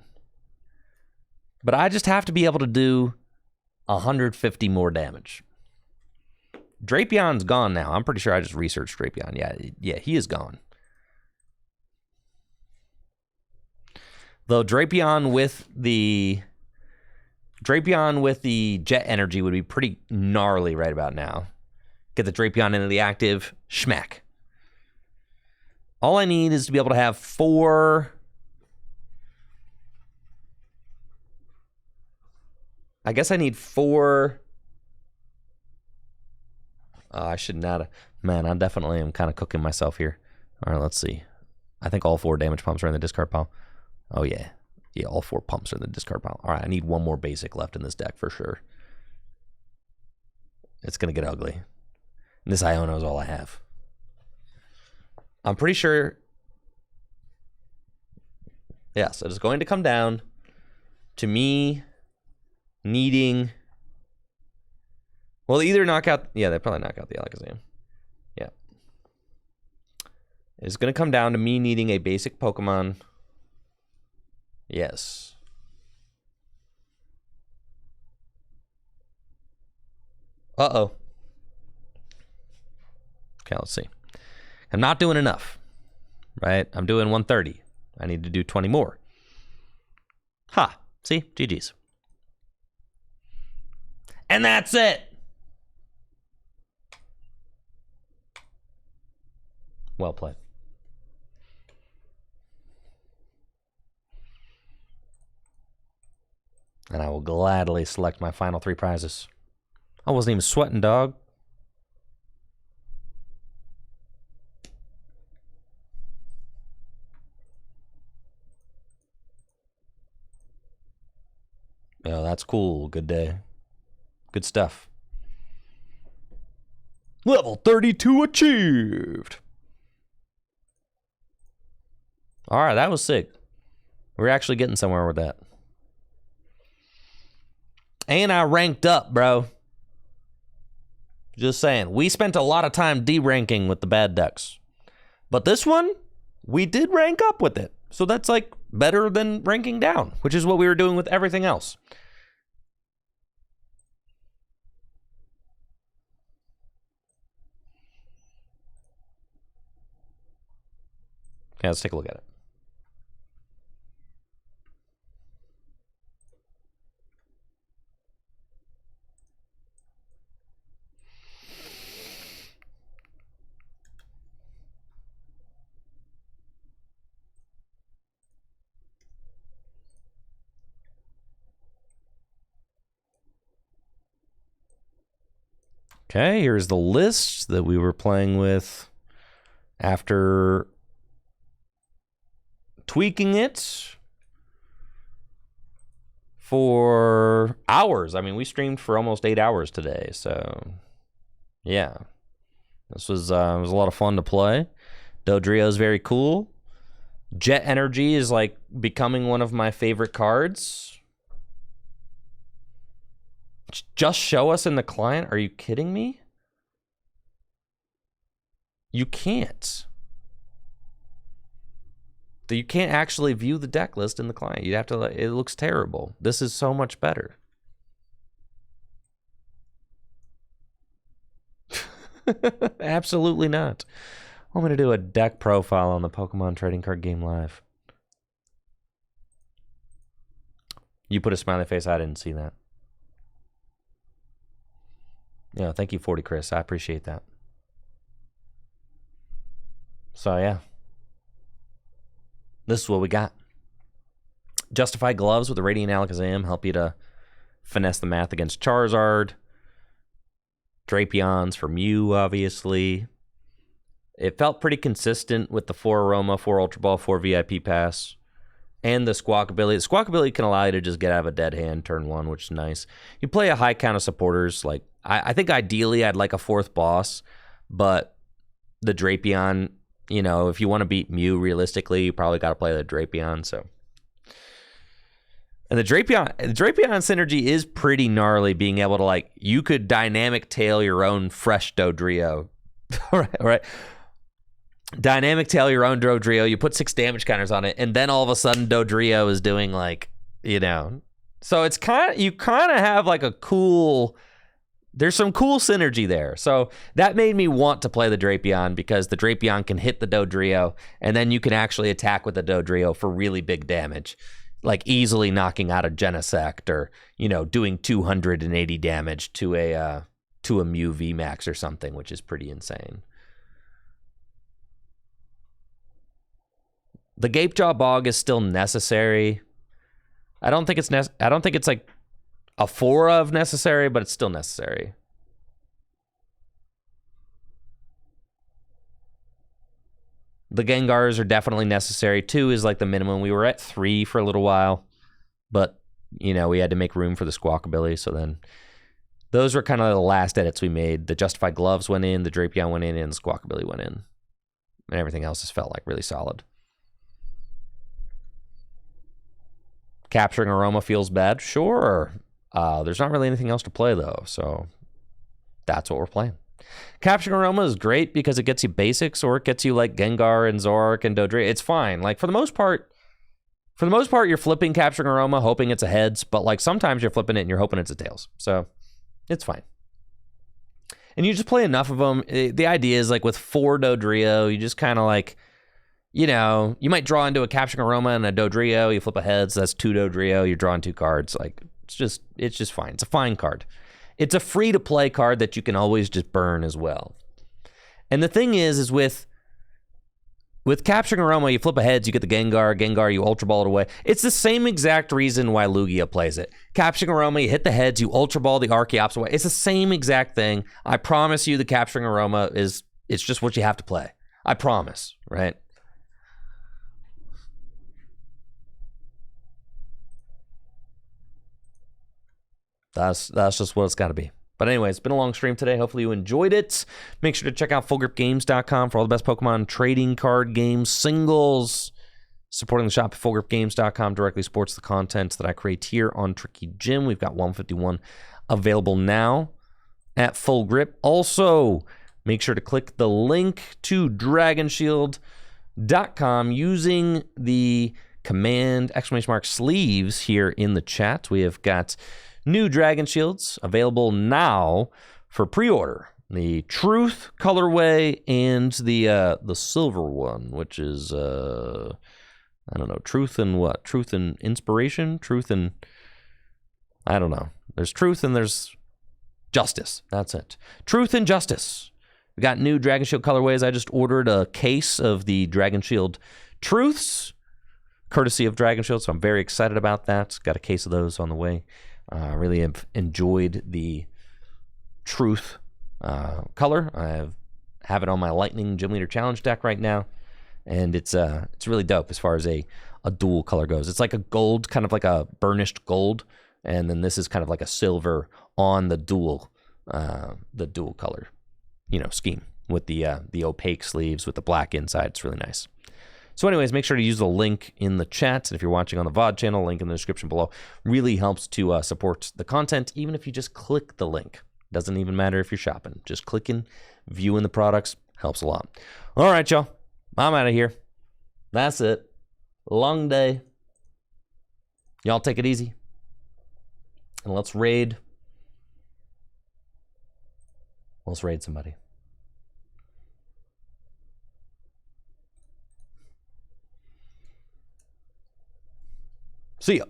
But I just have to be able to do 150 more damage. Drapion's gone now. I'm pretty sure I just researched Drapion. Yeah, he is gone. Though Drapion with the Jet Energy would be pretty gnarly right about now. Get the Drapion into the active, schmack. All I need is to be able to have 4. I guess I need 4. I should not have. Man, I definitely am kind of cooking myself here. All right, let's see. I think all 4 damage pumps are in the discard pile. Oh, yeah. Yeah, all 4 pumps are in the discard pile. All right, I need 1 more basic left in this deck for sure. It's going to get ugly. And this Iono is all I have. I'm pretty sure. Yeah, so it's going to come down to me needing. Well, either knock out. Yeah, they probably knock out the Alakazam. Yeah. It's going to come down to me needing a basic Pokemon. Yes. Uh-oh. Okay, let's see. I'm not doing enough, right? I'm doing 130. I need to do 20 more. Ha. See? GG's. And that's it. Well played. And I will gladly select my final 3 prizes. I wasn't even sweating, dog. Oh, that's cool. Good day. Good stuff. Level 32 achieved. All right, that was sick. We're actually getting somewhere with that. And I ranked up, bro. Just saying. We spent a lot of time de-ranking with the bad decks. But this one, we did rank up with it. So that's like better than ranking down, which is what we were doing with everything else. Okay, let's take a look at it. Okay, here's the list that we were playing with after tweaking it for hours. I mean, we streamed for almost 8 hours today, so yeah. This was it was a lot of fun to play. Dodrio is very cool. Jet Energy is like becoming one of my favorite cards. Just show us in the client? Are you kidding me? You can't. You can't actually view the deck list in the client. You'd have to, it looks terrible. This is so much better. Absolutely not. I'm going to do a deck profile on the Pokemon Trading Card Game Live. You put a smiley face. I didn't see that. Yeah, thank you, 40 Chris. I appreciate that. So, yeah. This is what we got. Justified Gloves with the Radiant Alakazam help you to finesse the math against Charizard. Drapions for Mew, obviously. It felt pretty consistent with the 4 Aroma, 4 Ultra Ball, 4 VIP Pass. And the Squawk ability. The Squawk ability can allow you to just get out of a dead hand turn 1, which is nice. You play a high count of supporters. Like I think ideally I'd like a 4th boss, but the Drapion, you know, if you want to beat Mew realistically, you probably got to play the Drapion. So, and the Drapion synergy is pretty gnarly. Being able to, like, you could dynamic tail your own fresh Dodrio, right? Dynamic tail your own Dodrio, you put 6 damage counters on it, and then all of a sudden Dodrio is doing, like, you know. So it's you kind of have like a cool, there's some cool synergy there. So that made me want to play the Drapion, because the Drapion can hit the Dodrio, and then you can actually attack with the Dodrio for really big damage, like easily knocking out a Genesect, or, you know, doing 280 damage to a Mew VMAX or something, which is pretty insane. The Gapejaw Bog is still necessary. I don't think it's like a 4 of necessary, but it's still necessary. The Gengars are definitely necessary. 2 is like the minimum. We were at 3 for a little while, but, you know, we had to make room for the Squawk ability. So then those were kind of the last edits we made. The Justified Gloves went in, the Drapion went in, and the Squawk ability went in. And everything else just felt like really solid. Capturing Aroma feels bad. Sure. There's not really anything else to play, though, so that's what we're playing. Capturing Aroma is great because it gets you basics, or it gets you like Gengar and Zoroark and Dodrio. It's fine. Like, for the most part, For the most part, you're flipping Capturing Aroma, hoping it's a heads, but like sometimes you're flipping it and you're hoping it's a tails. So it's fine. And you just play enough of them. The idea is like with 4 Dodrio, you just kind of like, you know, you might draw into a Capturing Aroma and a Dodrio. You flip a heads, that's 2 Dodrio. You're drawing 2 cards. Like it's just fine. It's a fine card. It's a free to play card that you can always just burn as well. And the thing is with Capturing Aroma, you flip a heads, you get the Gengar, you Ultra Ball it away. It's the same exact reason why Lugia plays it. Capturing Aroma, you hit the heads, you Ultra Ball the Archeops away. It's the same exact thing. I promise you the Capturing Aroma it's just what you have to play. I promise, right? That's just what it's got to be. But anyway, it's been a long stream today. Hopefully you enjoyed it. Make sure to check out fullgripgames.com for all the best Pokemon trading card games, singles. Supporting the shop at fullgripgames.com directly supports the content that I create here on Tricky Gym. We've got 151 available now at Full Grip. Also, make sure to click the link to dragonshield.com using the command ! sleeves here in the chat. We have got new Dragon Shields available now for pre-order. The Truth colorway and the silver one, which is I don't know, Truth and what? Truth and Inspiration? Truth and I don't know. There's Truth and there's Justice. That's it. Truth and Justice. We got new Dragon Shield colorways. I just ordered a case of the Dragon Shield Truths, courtesy of Dragon Shield, so I'm very excited about that. Got a case of those on the way. Really have enjoyed the Truth color. I have it on my Lightning Gym Leader Challenge deck right now, and it's really dope as far as a dual color goes. It's like a gold, kind of like a burnished gold, and then this is kind of like a silver on the dual color, scheme with the opaque sleeves with the black inside. It's really nice. So anyways, make sure to use the link in the chat. And if you're watching on the VOD channel, link in the description below. Really helps to support the content, even if you just click the link. Doesn't even matter if you're shopping. Just clicking, viewing the products helps a lot. All right, y'all. I'm out of here. That's it. Long day. Y'all take it easy. And let's raid. Let's raid somebody. See ya.